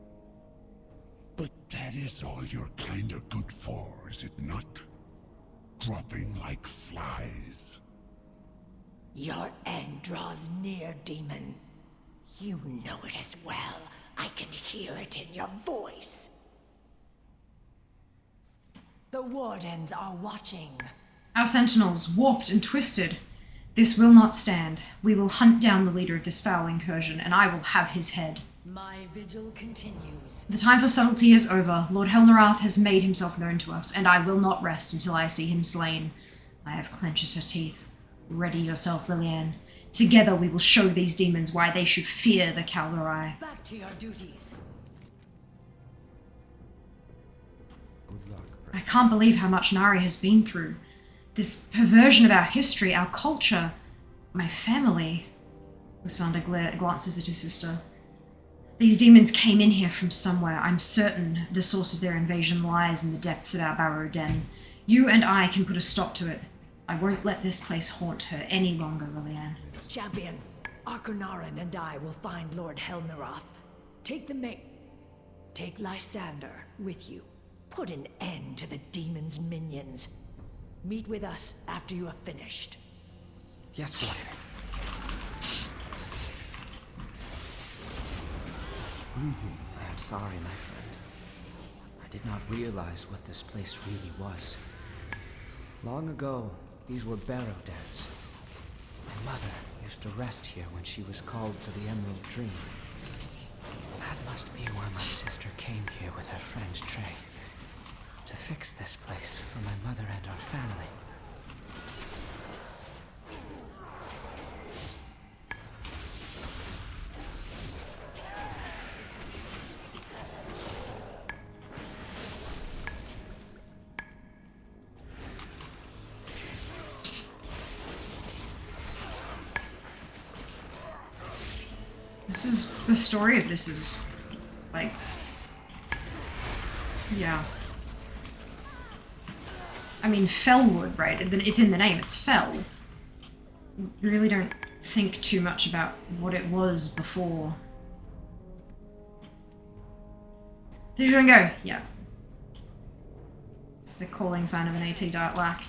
But that is all you're kinda good for, is it not? Dropping like flies. Your end draws near, demon. You know it as well. I can hear it in your voice. The wardens are watching. Our sentinels, warped and twisted. This will not stand. We will hunt down the leader of this foul incursion, and I will have his head. My vigil continues. The time for subtlety is over. Lord Helnerath has made himself known to us, and I will not rest until I see him slain. Maev clenches her teeth. Ready yourself, Lillian. Together we will show these demons why they should fear the Kal'Rai. Back to your duties. Good luck. I can't believe how much Nari has been through. This perversion of our history, our culture, my family. Lysander glances at his sister. These demons came in here from somewhere. I'm certain the source of their invasion lies in the depths of our Barrow Den. You and I can put a stop to it. I won't let this place haunt her any longer, Lillian. Champion, Arconaran and I will find Lord Helnerath. Take Lysander with you. Put an end to the demon's minions. Meet with us after you have finished. Yes, Warden. Greetings. I am sorry, my friend. I did not realize what this place really was. Long ago, these were barrow dens. My mother used to rest here when she was called to the Emerald Dream. That must be why my sister came here with her friend Trey. To fix this place for my mother and our family. The story of this is, like, yeah. I mean, Fellwood, right? It's in the name, it's Fell. You really don't think too much about what it was before. There you go, yeah. It's the calling sign of an AT Dark Lack.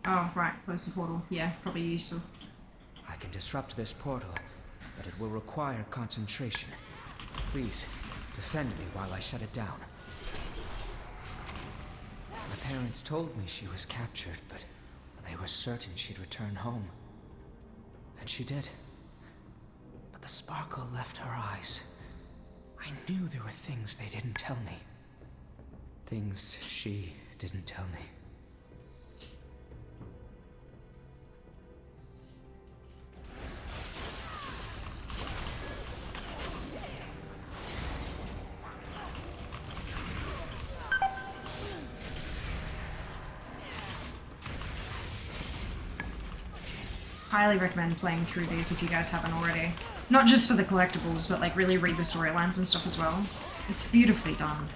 Oh, right, close the portal. Yeah, probably useful. I can disrupt this portal, but it will require concentration. Please, defend me while I shut it down. My parents told me she was captured, but they were certain she'd return home. And she did. But the sparkle left her eyes. I knew there were things they didn't tell me. Things she didn't tell me. Highly recommend playing through these if you guys haven't already. Not just for the collectibles, but like really read the storylines and stuff as well. It's beautifully done.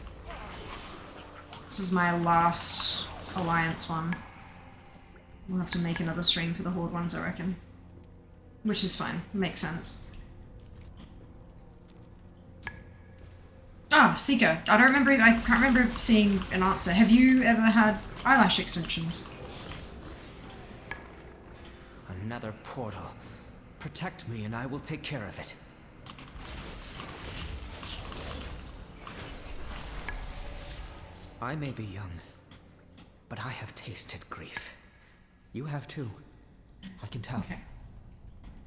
This is my last Alliance one. We'll have to make another stream for the Horde ones, I reckon. Which is fine. Makes sense. Ah, oh, Seeker. I can't remember seeing an answer. Have you ever had eyelash extensions? Another portal. Protect me and I will take care of it. I may be young, but I have tasted grief. You have too. I can tell. Okay.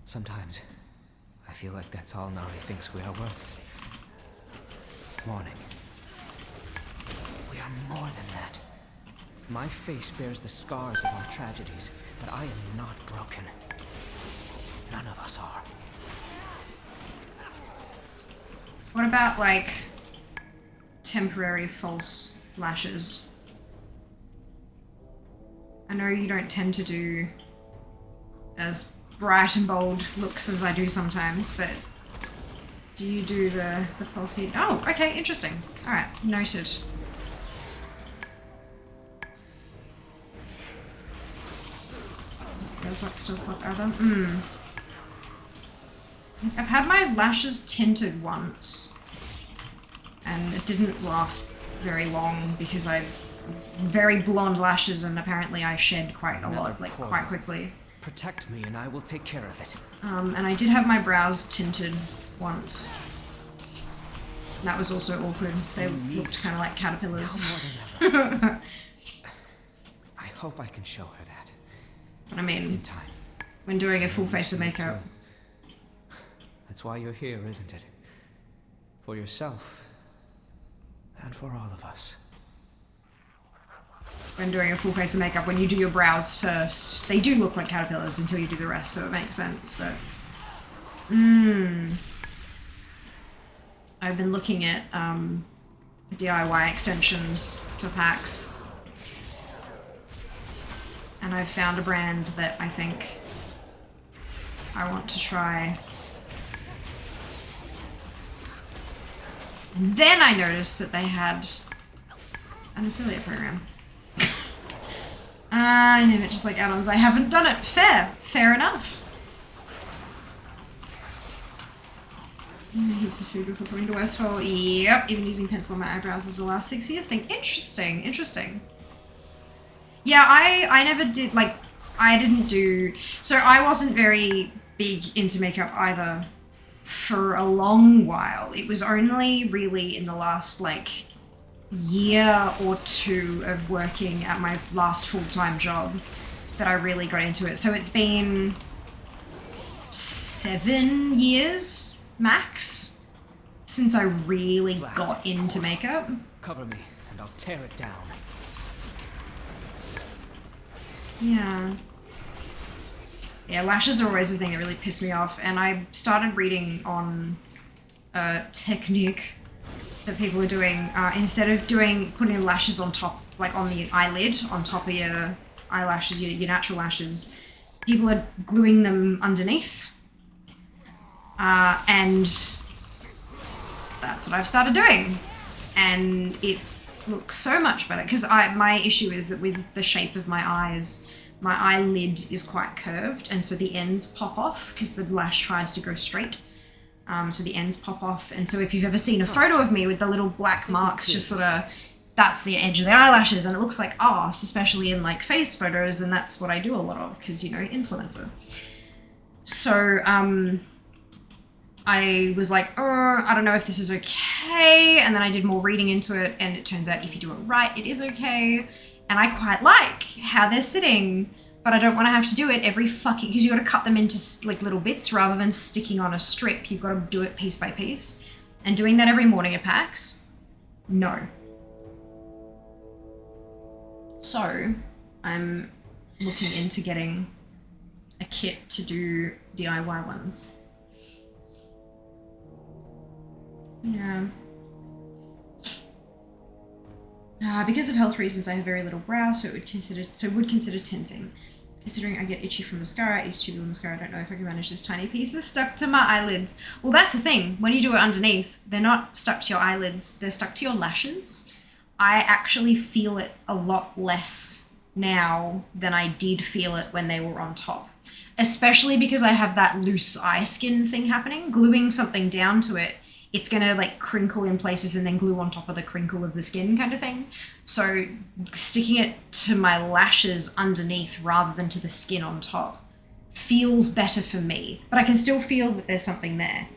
Sometimes, I feel like that's all Nari thinks we are worth. Warning. We are more than that. My face bears the scars of our tragedies, but I am not broken. None of us are. What about, like, temporary false lashes? I know you don't tend to do as bright and bold looks as I do sometimes, but do you do the false heat? Oh, okay, interesting. Alright, noted. There's what still clock other. I've had my lashes tinted once, and it didn't last very long because I very blonde lashes, and apparently I shed quite a lot, like quite quickly. Protect me and I will take care of it. And I did have my brows tinted once. That was also awkward. They looked kind of like caterpillars. I hope I can show her that. But I mean, in time. When doing a full face of makeup. That's why you're here, isn't it? For yourself. And for all of us. when doing a full face of makeup, when you do your brows first. They do look like caterpillars until you do the rest, so it makes sense, but... I've been looking at DIY extensions for packs. And I've found a brand that I think I want to try. And then I noticed that they had an affiliate program. I name it just like add-ons. I haven't done it. Fair enough. Heaps of food before coming to Westfall. Yep, even using pencil on my eyebrows is the last 6 years thing. Interesting. Yeah, I never did, like, I didn't do... So I wasn't very big into makeup either for a long while. It was only really in the last, like, year or two of working at my last full-time job that I really got into it. So it's been 7 years max since I really got into makeup. Cover me, and I'll tear it down. Yeah. Yeah, lashes are always the thing that really pissed me off, and I started reading on a technique that people are doing. Instead of putting lashes on top, like on the eyelid, on top of your eyelashes, your natural lashes, people are gluing them underneath. And that's what I've started doing. And it looks so much better, because my issue is that with the shape of my eyes, my eyelid is quite curved, and so the ends pop off because the lash tries to go straight. So the ends pop off, and so if you've ever seen a photo of me with the little black marks, just sort of, that's the edge of the eyelashes, and it looks like arse, especially in like face photos, and that's what I do a lot of, because, you know, influencer. So, I was like, oh, I don't know if this is okay, and then I did more reading into it, and it turns out if you do it right, it is okay, and I quite like how they're sitting, but I don't want to have to do it every fucking, because you got to cut them into like little bits rather than sticking on a strip. You've got to do it piece by piece, and doing that every morning at PAX, no. So I'm looking into getting a kit to do DIY ones. Yeah. Because of health reasons, I have very little brow, so would consider tinting. Considering I get itchy from mascara, is tubular mascara, I don't know if I can manage this tiny pieces stuck to my eyelids. Well, that's the thing. When you do it underneath, they're not stuck to your eyelids, they're stuck to your lashes. I actually feel it a lot less now than I did feel it when they were on top. Especially because I have that loose eye skin thing happening. Gluing something down to it, it's gonna like crinkle in places and then glue on top of the crinkle of the skin kind of thing. So sticking it to my lashes underneath rather than to the skin on top feels better for me, but I can still feel that there's something there.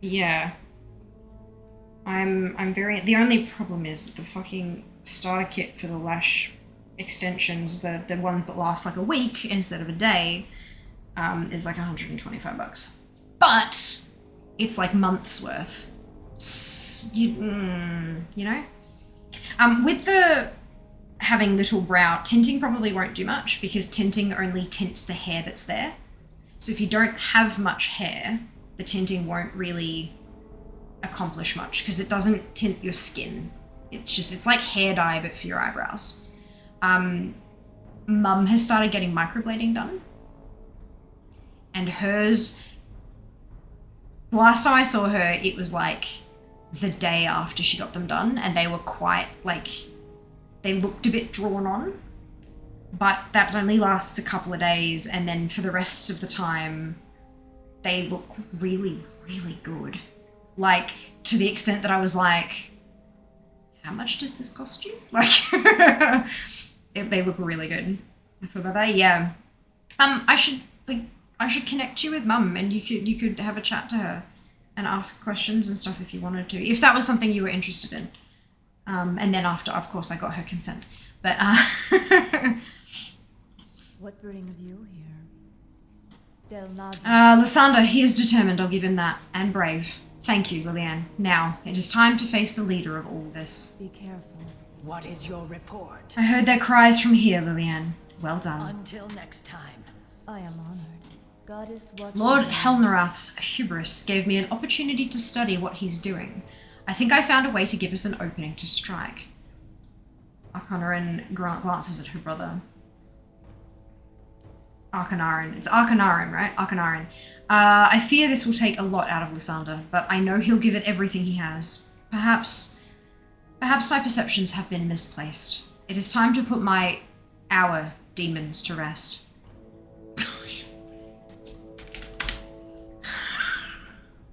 Yeah. The only problem is that the fucking starter kit for the lash extensions, the ones that last like a week instead of a day, is like $125. But it's like months worth. You know? With the having little brow, tinting probably won't do much, because tinting only tints the hair that's there. So if you don't have much hair, the tinting won't really accomplish much, because it doesn't tint your skin. It's like hair dye, but for your eyebrows. Mum has started getting microblading done. And hers... Last time I saw her, it was like the day after she got them done, and they were quite like, they looked a bit drawn on, but that only lasts a couple of days, and then for the rest of the time, they look really, really good. Like, to the extent that I was like, how much does this cost you? Like, they look really good. I thought about that, yeah. I should connect you with Mum, and you could have a chat to her and ask questions and stuff if you wanted to, if that was something you were interested in. And then after, of course, I got her consent. But what brings you here? Lysander, he is determined, I'll give him that, and brave. Thank you, Lillian. Now, it is time to face the leader of all this. Be careful. What is your report? I heard their cries from here, Lillian. Well done. Until next time. I am honored. Goddess watching. Lord Helnarath's hubris gave me an opportunity to study what he's doing. I think I found a way to give us an opening to strike. Arcanarin glances at her brother. Arcanarin. It's Arcanarin, right? Arcanarin. I fear this will take a lot out of Lysander, but I know he'll give it everything he has. Perhaps my perceptions have been misplaced. It is time to put our demons to rest.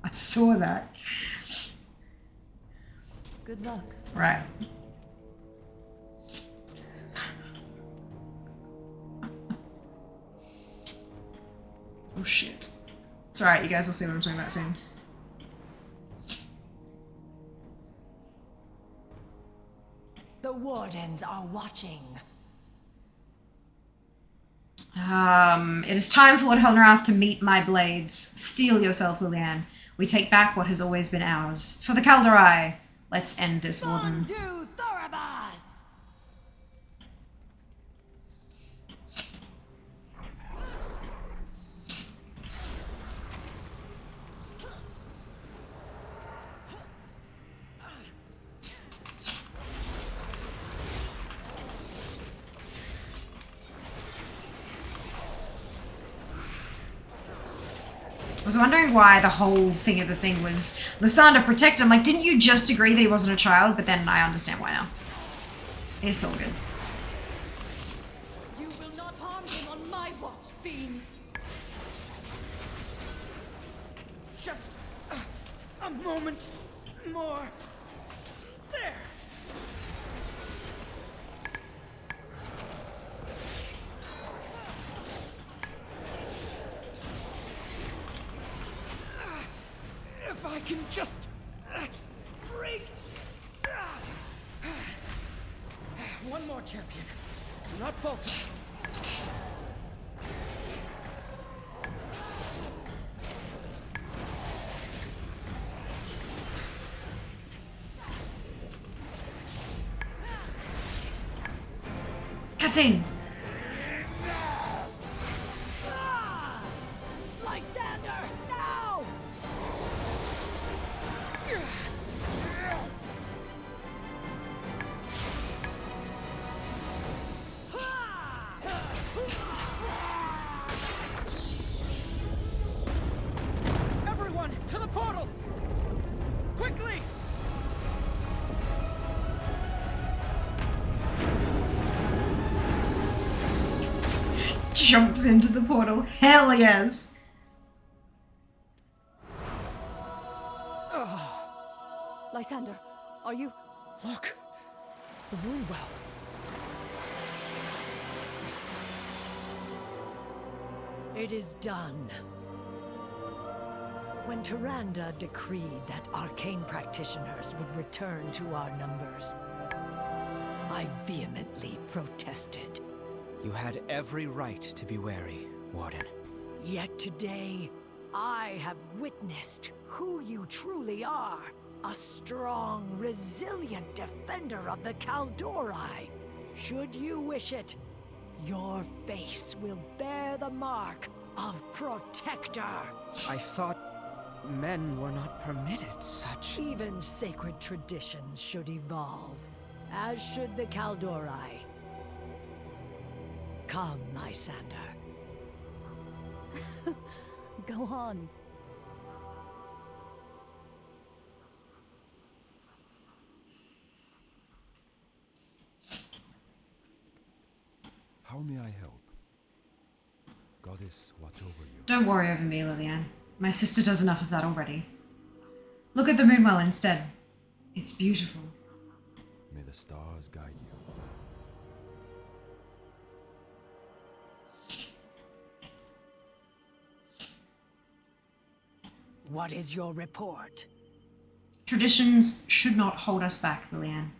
I saw that. Good luck. Right. Oh shit. It's alright, you guys will see what I'm talking about soon. The Wardens are watching. It is time for Lord Helnarath to meet my blades. Steel yourself, Lillian. We take back what has always been ours. For the Calderai, let's end this, Warden. I was wondering why the whole thing of the thing was Lysander protect him. Like, didn't you just agree that he wasn't a child? But then I understand why now. It's all good. You will not harm him on my watch, fiend. Just a moment more. There. If I can just break. One more, champion. Do not falter. Cutscene. Lysander, now! Everyone, to the portal! Quickly! Jumps into the portal. Hell yes. Lysander, are you? Look, the moon well. It is done. When Tyrande decreed that arcane practitioners would return to our numbers, I vehemently protested. You had every right to be wary, Warden. Yet today, I have witnessed who you truly are. A strong, resilient defender of the Calderai. Should you wish it, your face will bear the mark of Protector. I thought men were not permitted such... Even sacred traditions should evolve, as should the Calderai. Come, Lysander. Go on. How may I help? Goddess, watch over you. Don't worry over me, Lillian. My sister does enough of that already. Look at the moonwell instead. It's beautiful. May the stars guide you. What is your report? Traditions should not hold us back, Lillian.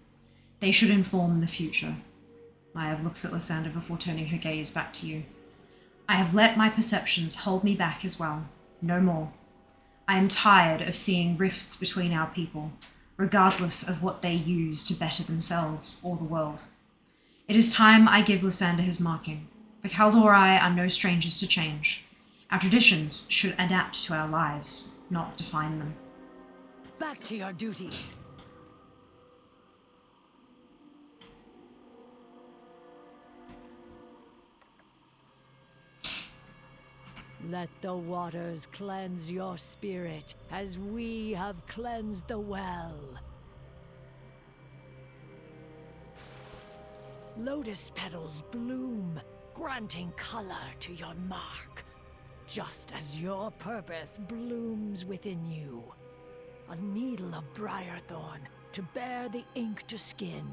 They should inform the future. Maiev looks at Lysander before turning her gaze back to you. I have let my perceptions hold me back as well. No more. I am tired of seeing rifts between our people, regardless of what they use to better themselves or the world. It is time I give Lysander his marking. The Kaldorei are no strangers to change. Our traditions should adapt to our lives, not define them. Back to your duties. Let the waters cleanse your spirit, as we have cleansed the well. Lotus petals bloom, granting color to your mark, just as your purpose blooms within you. A needle of briarthorn to bear the ink to skin,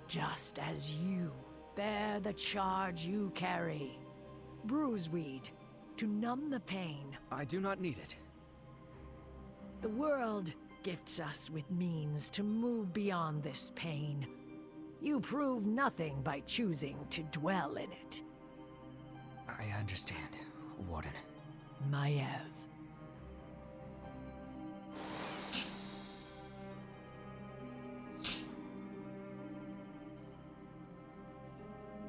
just as you bear the charge you carry. Bruiseweed to numb the pain. I do not need it. The world gifts us with means to move beyond this pain. You prove nothing by choosing to dwell in it. I understand, Warden. Maiev.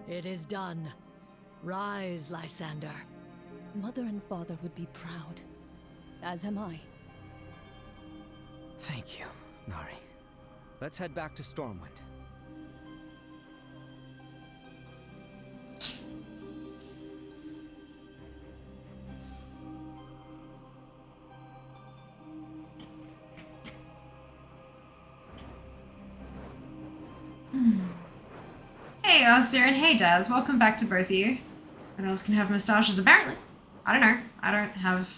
It is done. Rise, Lysander. Mother and father would be proud. As am I. Thank you, Nari. Let's head back to Stormwind. Hey, Arthur, and hey, Daz. Welcome back to both of you. And else can have moustaches, apparently. I don't know. I don't have...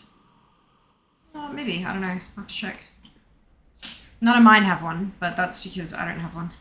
Oh, maybe. I don't know. I'll have to check. None of mine have one, but that's because I don't have one.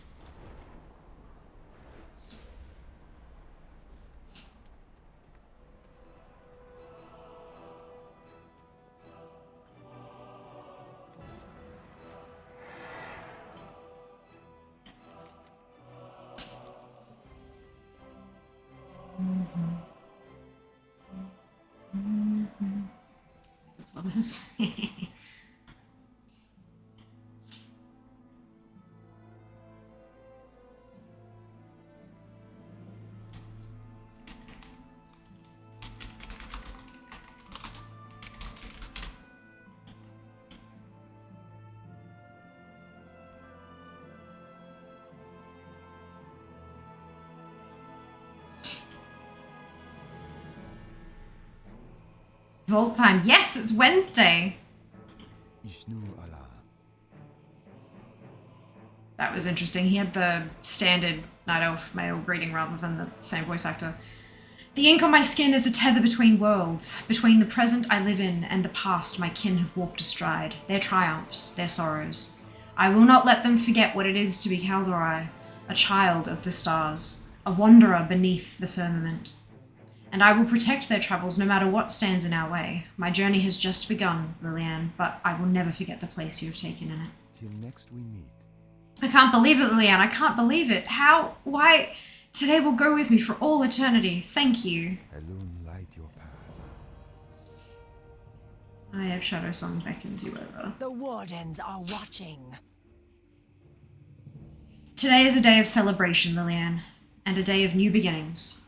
Vault time. Yes, it's Wednesday. That was interesting. He had the standard Night Elf male greeting rather than the same voice actor. The ink on my skin is a tether between worlds, between the present I live in and the past my kin have walked astride, their triumphs, their sorrows. I will not let them forget what it is to be Kaldorei, a child of the stars, a wanderer beneath the firmament. And I will protect their travels no matter what stands in our way. My journey has just begun, Liliane, but I will never forget the place you have taken in it. Till next we meet. I can't believe it, Liliane. I can't believe it. How? Why? Today will go with me for all eternity. Thank you. Alone light your path. I have Shadow Song beckons you over. The Wardens are watching. Today is a day of celebration, Liliane, and a day of new beginnings.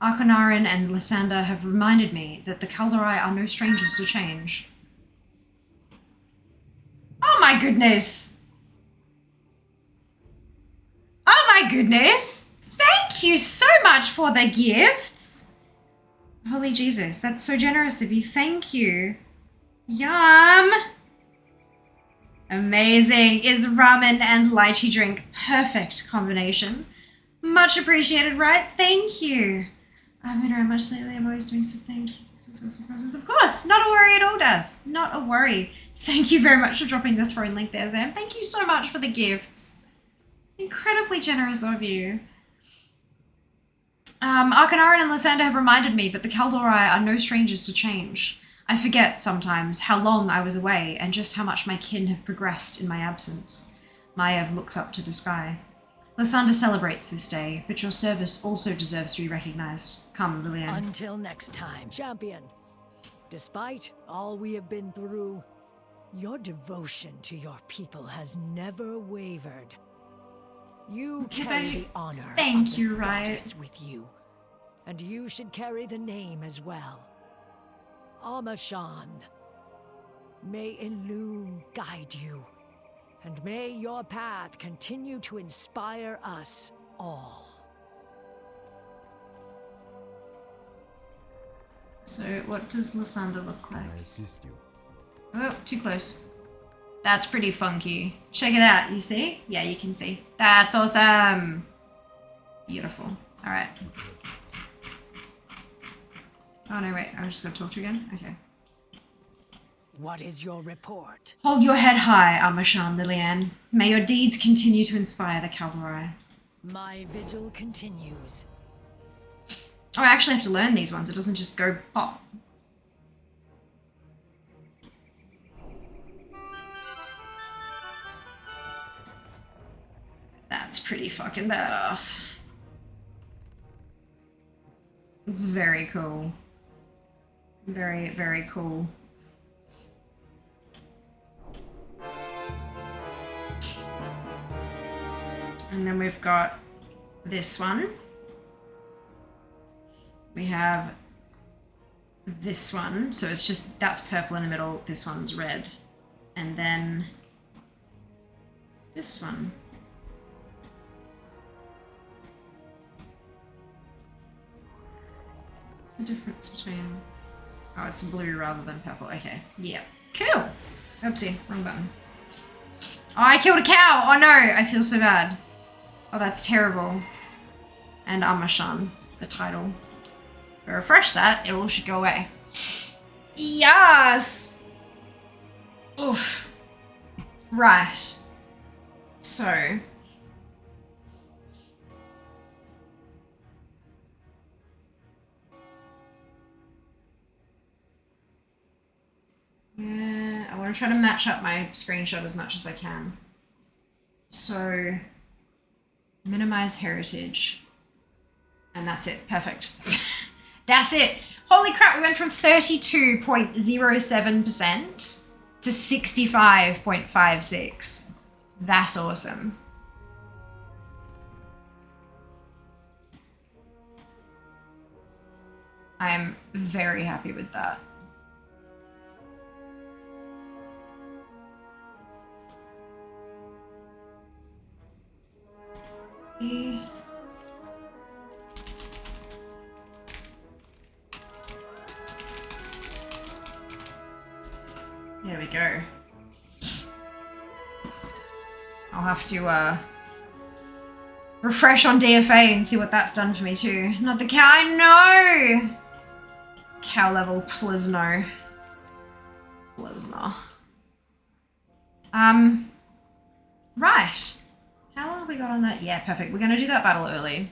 Arconarin and Lysander have reminded me that the Kaldorei are no strangers to change. Oh my goodness! Oh my goodness! Thank you so much for the gifts! Holy Jesus, that's so generous of you. Thank you. Yum! Amazing. Is ramen and lychee drink perfect combination? Much appreciated, right? Thank you. I've been around much lately. I'm always doing something. Of course, not a worry at all, Daz. Not a worry. Thank you very much for dropping the throne link there, Zam. Thank you so much for the gifts. Incredibly generous of you. Arconarin and Lysander have reminded me that the Kaldorei are no strangers to change. I forget sometimes how long I was away and just how much my kin have progressed in my absence. Maiev looks up to the sky. Lysander celebrates this day, but your service also deserves to be recognized. Come, Liliane. Until next time, champion. Despite all we have been through, Your devotion to your people has never wavered. You carry the honor of the goddess with you, and you should carry the name as well. Amashan. May Elune guide you, and may your path continue to inspire us all. So, what does Lysander look like? I assist you. Oh, too close. That's pretty funky. Check it out, you see? Yeah, you can see. That's awesome. Beautiful. All right. Oh, no, wait. I just got to talk to you again? Okay. What is your report? Hold your head high, Amashan Lilian. May your deeds continue to inspire the Kaldorei. My vigil continues. Oh, I actually have to learn these ones. It doesn't just go pop. That's pretty fucking badass. It's very cool. Very, very cool. And then we've got this one. We have this one. So it's just, that's purple in the middle. This one's red. And then this one. What's the difference between... Oh, it's blue rather than purple. Okay. Yeah. Cool. Oopsie. Wrong button. Oh, I killed a cow! Oh no! I feel so bad. Oh, that's terrible. And Amashan, the title. If I refresh that, it all should go away. Yes! Oof. Right. So. Yeah, I want to try to match up my screenshot as much as I can. So. Minimize heritage. And that's it. Perfect. That's it. Holy crap, we went from 32.07% to 65.56. That's awesome. I am very happy with that. There we go. I'll have to refresh on DFA and see what that's done for me too. Not the cow, I know! Cow level Plisno. Plisno. Right. How long have we got on that? Yeah, perfect. We're gonna do that battle early.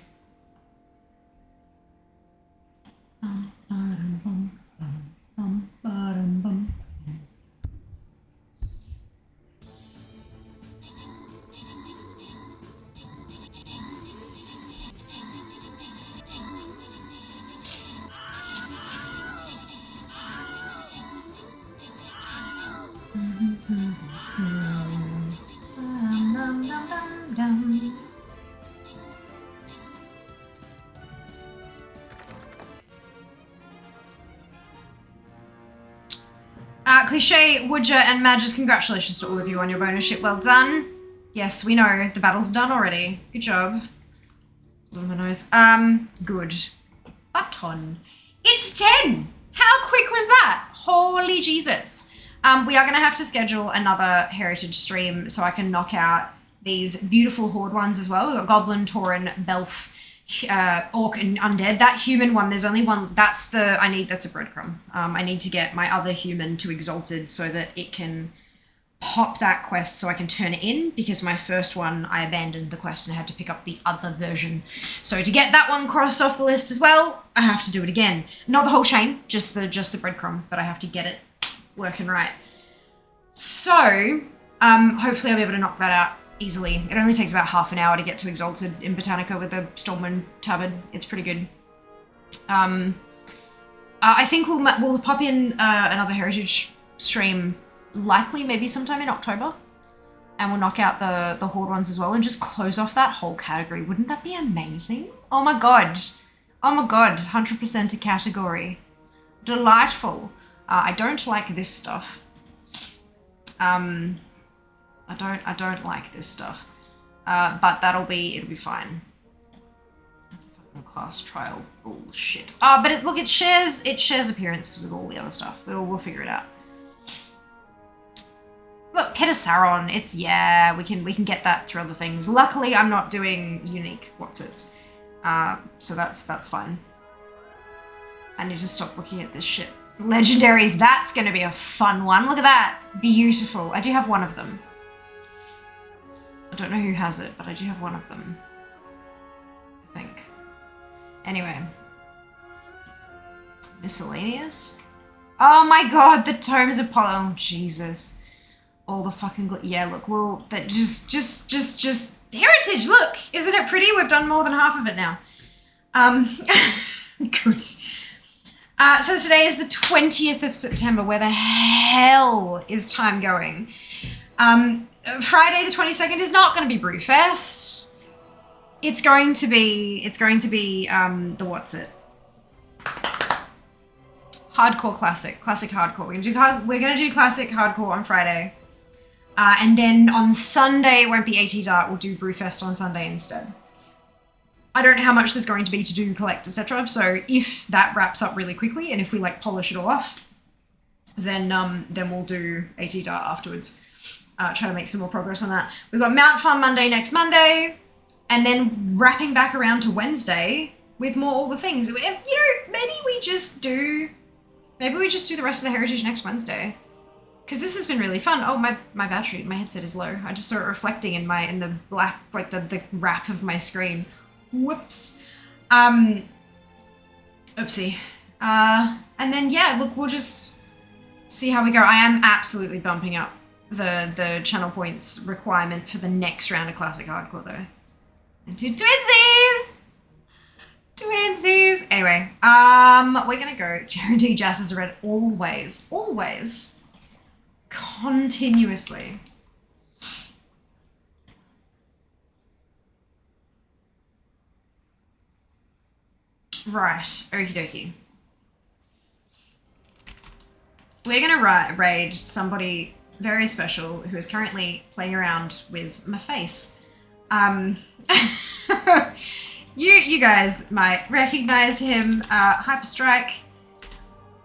Cliche, Woodger, and Madges, congratulations to all of you on your bonus ship. Well done. Yes, we know. The battle's done already. Good job. Good. Button. It's 10! How quick was that? Holy Jesus. We are going to have to schedule another heritage stream so I can knock out these beautiful horde ones as well. We've got Goblin, Tauren, Belf, Orc, and Undead. That human one, there's only one. That's a breadcrumb. I need to get my other human to Exalted so that it can pop that quest so I can turn it in, because my first one, I abandoned the quest and I had to pick up the other version. So to get that one crossed off the list as well, I have to do it again. Not the whole chain, just the breadcrumb, but I have to get it working right. So, hopefully I'll be able to knock that out easily. It only takes about half an hour to get to Exalted in Botanica with the Stormwind Tabard. It's pretty good. I think we'll pop in another heritage stream likely maybe sometime in October. And we'll knock out the Horde ones as well and just close off that whole category. Wouldn't that be amazing? Oh my god. Oh my god, 100% a category. Delightful. I don't like this stuff. I don't like this stuff. But it'll be fine. Class trial bullshit. But look, it shares appearance with all the other stuff. We'll figure it out. Look, Pit of Sauron, we can get that through other things. Luckily, I'm not doing unique whatsits. So that's fine. I need to stop looking at this shit. Legendaries, that's gonna be a fun one. Look at that. Beautiful. I do have one of them. I don't know who has it, but I do have one of them. I think. Anyway. Miscellaneous? Oh my god, the Tomes of Oh, Jesus. All the fucking yeah, look, well, that just heritage, look! Isn't it pretty? We've done more than half of it now. Good. So today is the 20th of September. Where the hell is time going? Friday the 22nd is not going to be Brewfest. It's going to be the what's it? Hardcore classic hardcore. We're gonna do classic hardcore on Friday. And then on Sunday, it won't be AT Dart, we'll do Brewfest on Sunday instead. I don't know how much there's going to be to do, collect, etc. So if that wraps up really quickly, and if we like polish it all off, then we'll do AT Dart afterwards. Try to make some more progress on that. We've got Mount Farm Monday next Monday, and then wrapping back around to Wednesday with more all the things. You know, maybe we just do the rest of the Heritage next Wednesday. Because this has been really fun. Oh, my battery, my headset is low. I just saw it reflecting in the black, like the wrap of my screen. Whoops. Oopsie. And then, yeah, look, we'll just see how we go. I am absolutely bumping up the channel points requirement for the next round of Classic Hardcore, though. And do twinsies! Twinsies! Anyway, we're gonna go. Guarantee Jazz is red always. Always. Continuously. Right, okie dokie. We're gonna raid somebody very special who is currently playing around with my face. You guys might recognize him. Hyperstrike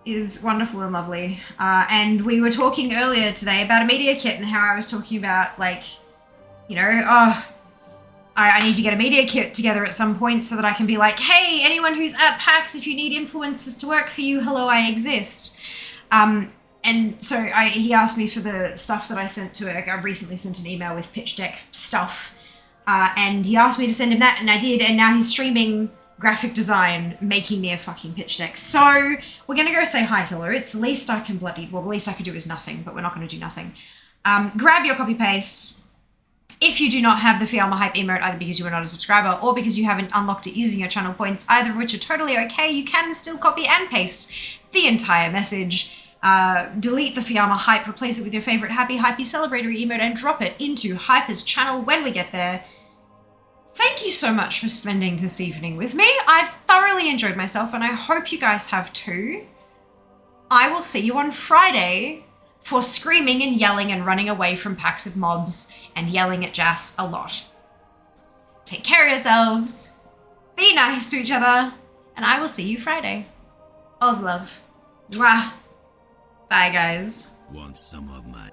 is wonderful and lovely. And we were talking earlier today about a media kit and how I was talking about, like, you know, I need to get a media kit together at some point so that I can be like, hey, anyone who's at PAX, if you need influencers to work for you, hello, I exist. And so he asked me for the stuff that I sent to it. I recently sent an email with pitch deck stuff. And he asked me to send him that, and I did, and now he's streaming graphic design, making me a fucking pitch deck. So we're gonna go say hi, hello. It's the least I can the least I could do is nothing, but we're not gonna do nothing. Grab your copy paste. If you do not have the Fiamma Hype emote, either because you are not a subscriber or because you haven't unlocked it using your channel points, either of which are totally okay, you can still copy and paste the entire message. Delete the Fiamma Hype, replace it with your favorite happy, hypey, celebratory emote, and drop it into Hyper's channel when we get there. Thank you so much for spending this evening with me. I've thoroughly enjoyed myself, and I hope you guys have too. I will see you on Friday for screaming and yelling and running away from packs of mobs and yelling at Jas a lot. Take care of yourselves, be nice to each other, and I will see you Friday. All love. Mwah. Bye, guys. Want some of my...